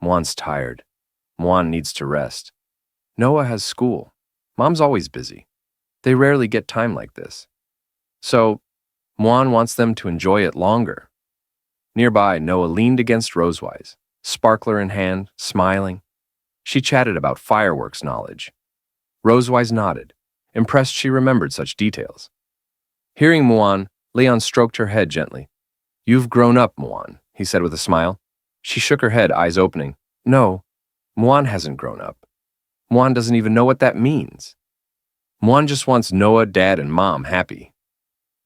S1: Muan's tired. Muan needs to rest. Noah has school. Mom's always busy. They rarely get time like this. So, Muan wants them to enjoy it longer. Nearby, Noah leaned against Rosewise, sparkler in hand, smiling. She chatted about fireworks knowledge. Rosewise nodded, impressed she remembered such details. Hearing Muan, Leon stroked her head gently. You've grown up, Muan, he said with a smile. She shook her head, eyes opening. No, Muan hasn't grown up. Muan doesn't even know what that means. Muan just wants Noah, Dad, and Mom happy.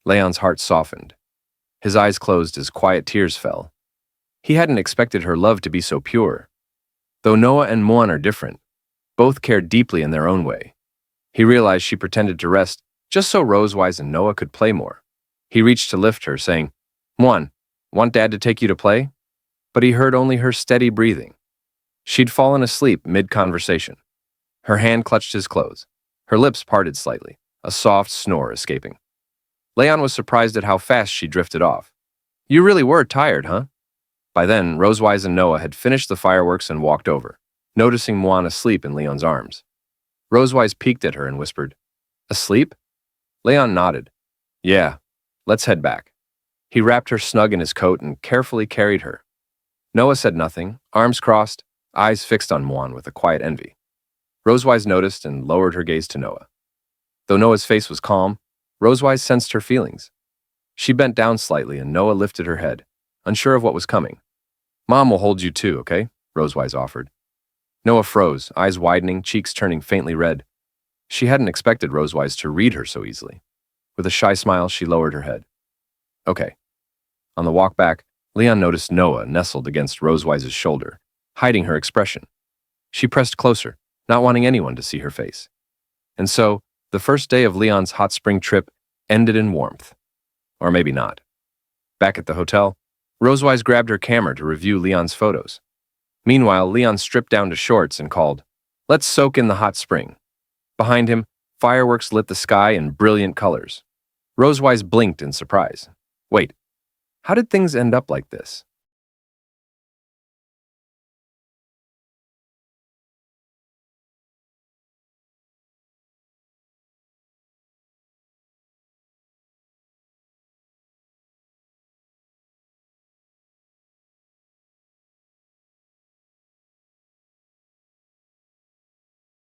S1: Leon's heart softened. His eyes closed as quiet tears fell. He hadn't expected her love to be so pure. Though Noah and Muan are different, both cared deeply in their own way. He realized she pretended to rest just so Rosewise and Noah could play more. He reached to lift her, saying, Muan, want Dad to take you to play? But he heard only her steady breathing. She'd fallen asleep mid-conversation. Her hand clutched his clothes. Her lips parted slightly, a soft snore escaping. Leon was surprised at how fast she drifted off. You really were tired, huh? By then, Rosewise and Noah had finished the fireworks and walked over, noticing Muan asleep in Leon's arms. Rosewise peeked at her and whispered, Asleep? Leon nodded. Yeah, let's head back. He wrapped her snug in his coat and carefully carried her. Noah said nothing, arms crossed, eyes fixed on Muan with a quiet envy. Rosewise noticed and lowered her gaze to Noah. Though Noah's face was calm, Rosewise sensed her feelings. She bent down slightly and Noah lifted her head, unsure of what was coming. Mom will hold you too, okay? Rosewise offered. Noah froze, eyes widening, cheeks turning faintly red. She hadn't expected Rosewise to read her so easily. With a shy smile, she lowered her head. Okay. On the walk back, Leon noticed Noah nestled against Rosewise's shoulder, hiding her expression. She pressed closer, not wanting anyone to see her face. And so, the first day of Leon's hot spring trip ended in warmth. Or maybe not. Back at the hotel, Rosewise grabbed her camera to review Leon's photos. Meanwhile, Leon stripped down to shorts and called, Let's soak in the hot spring. Behind him, fireworks lit the sky in brilliant colors. Rosewise blinked in surprise. Wait, how did things end up like this?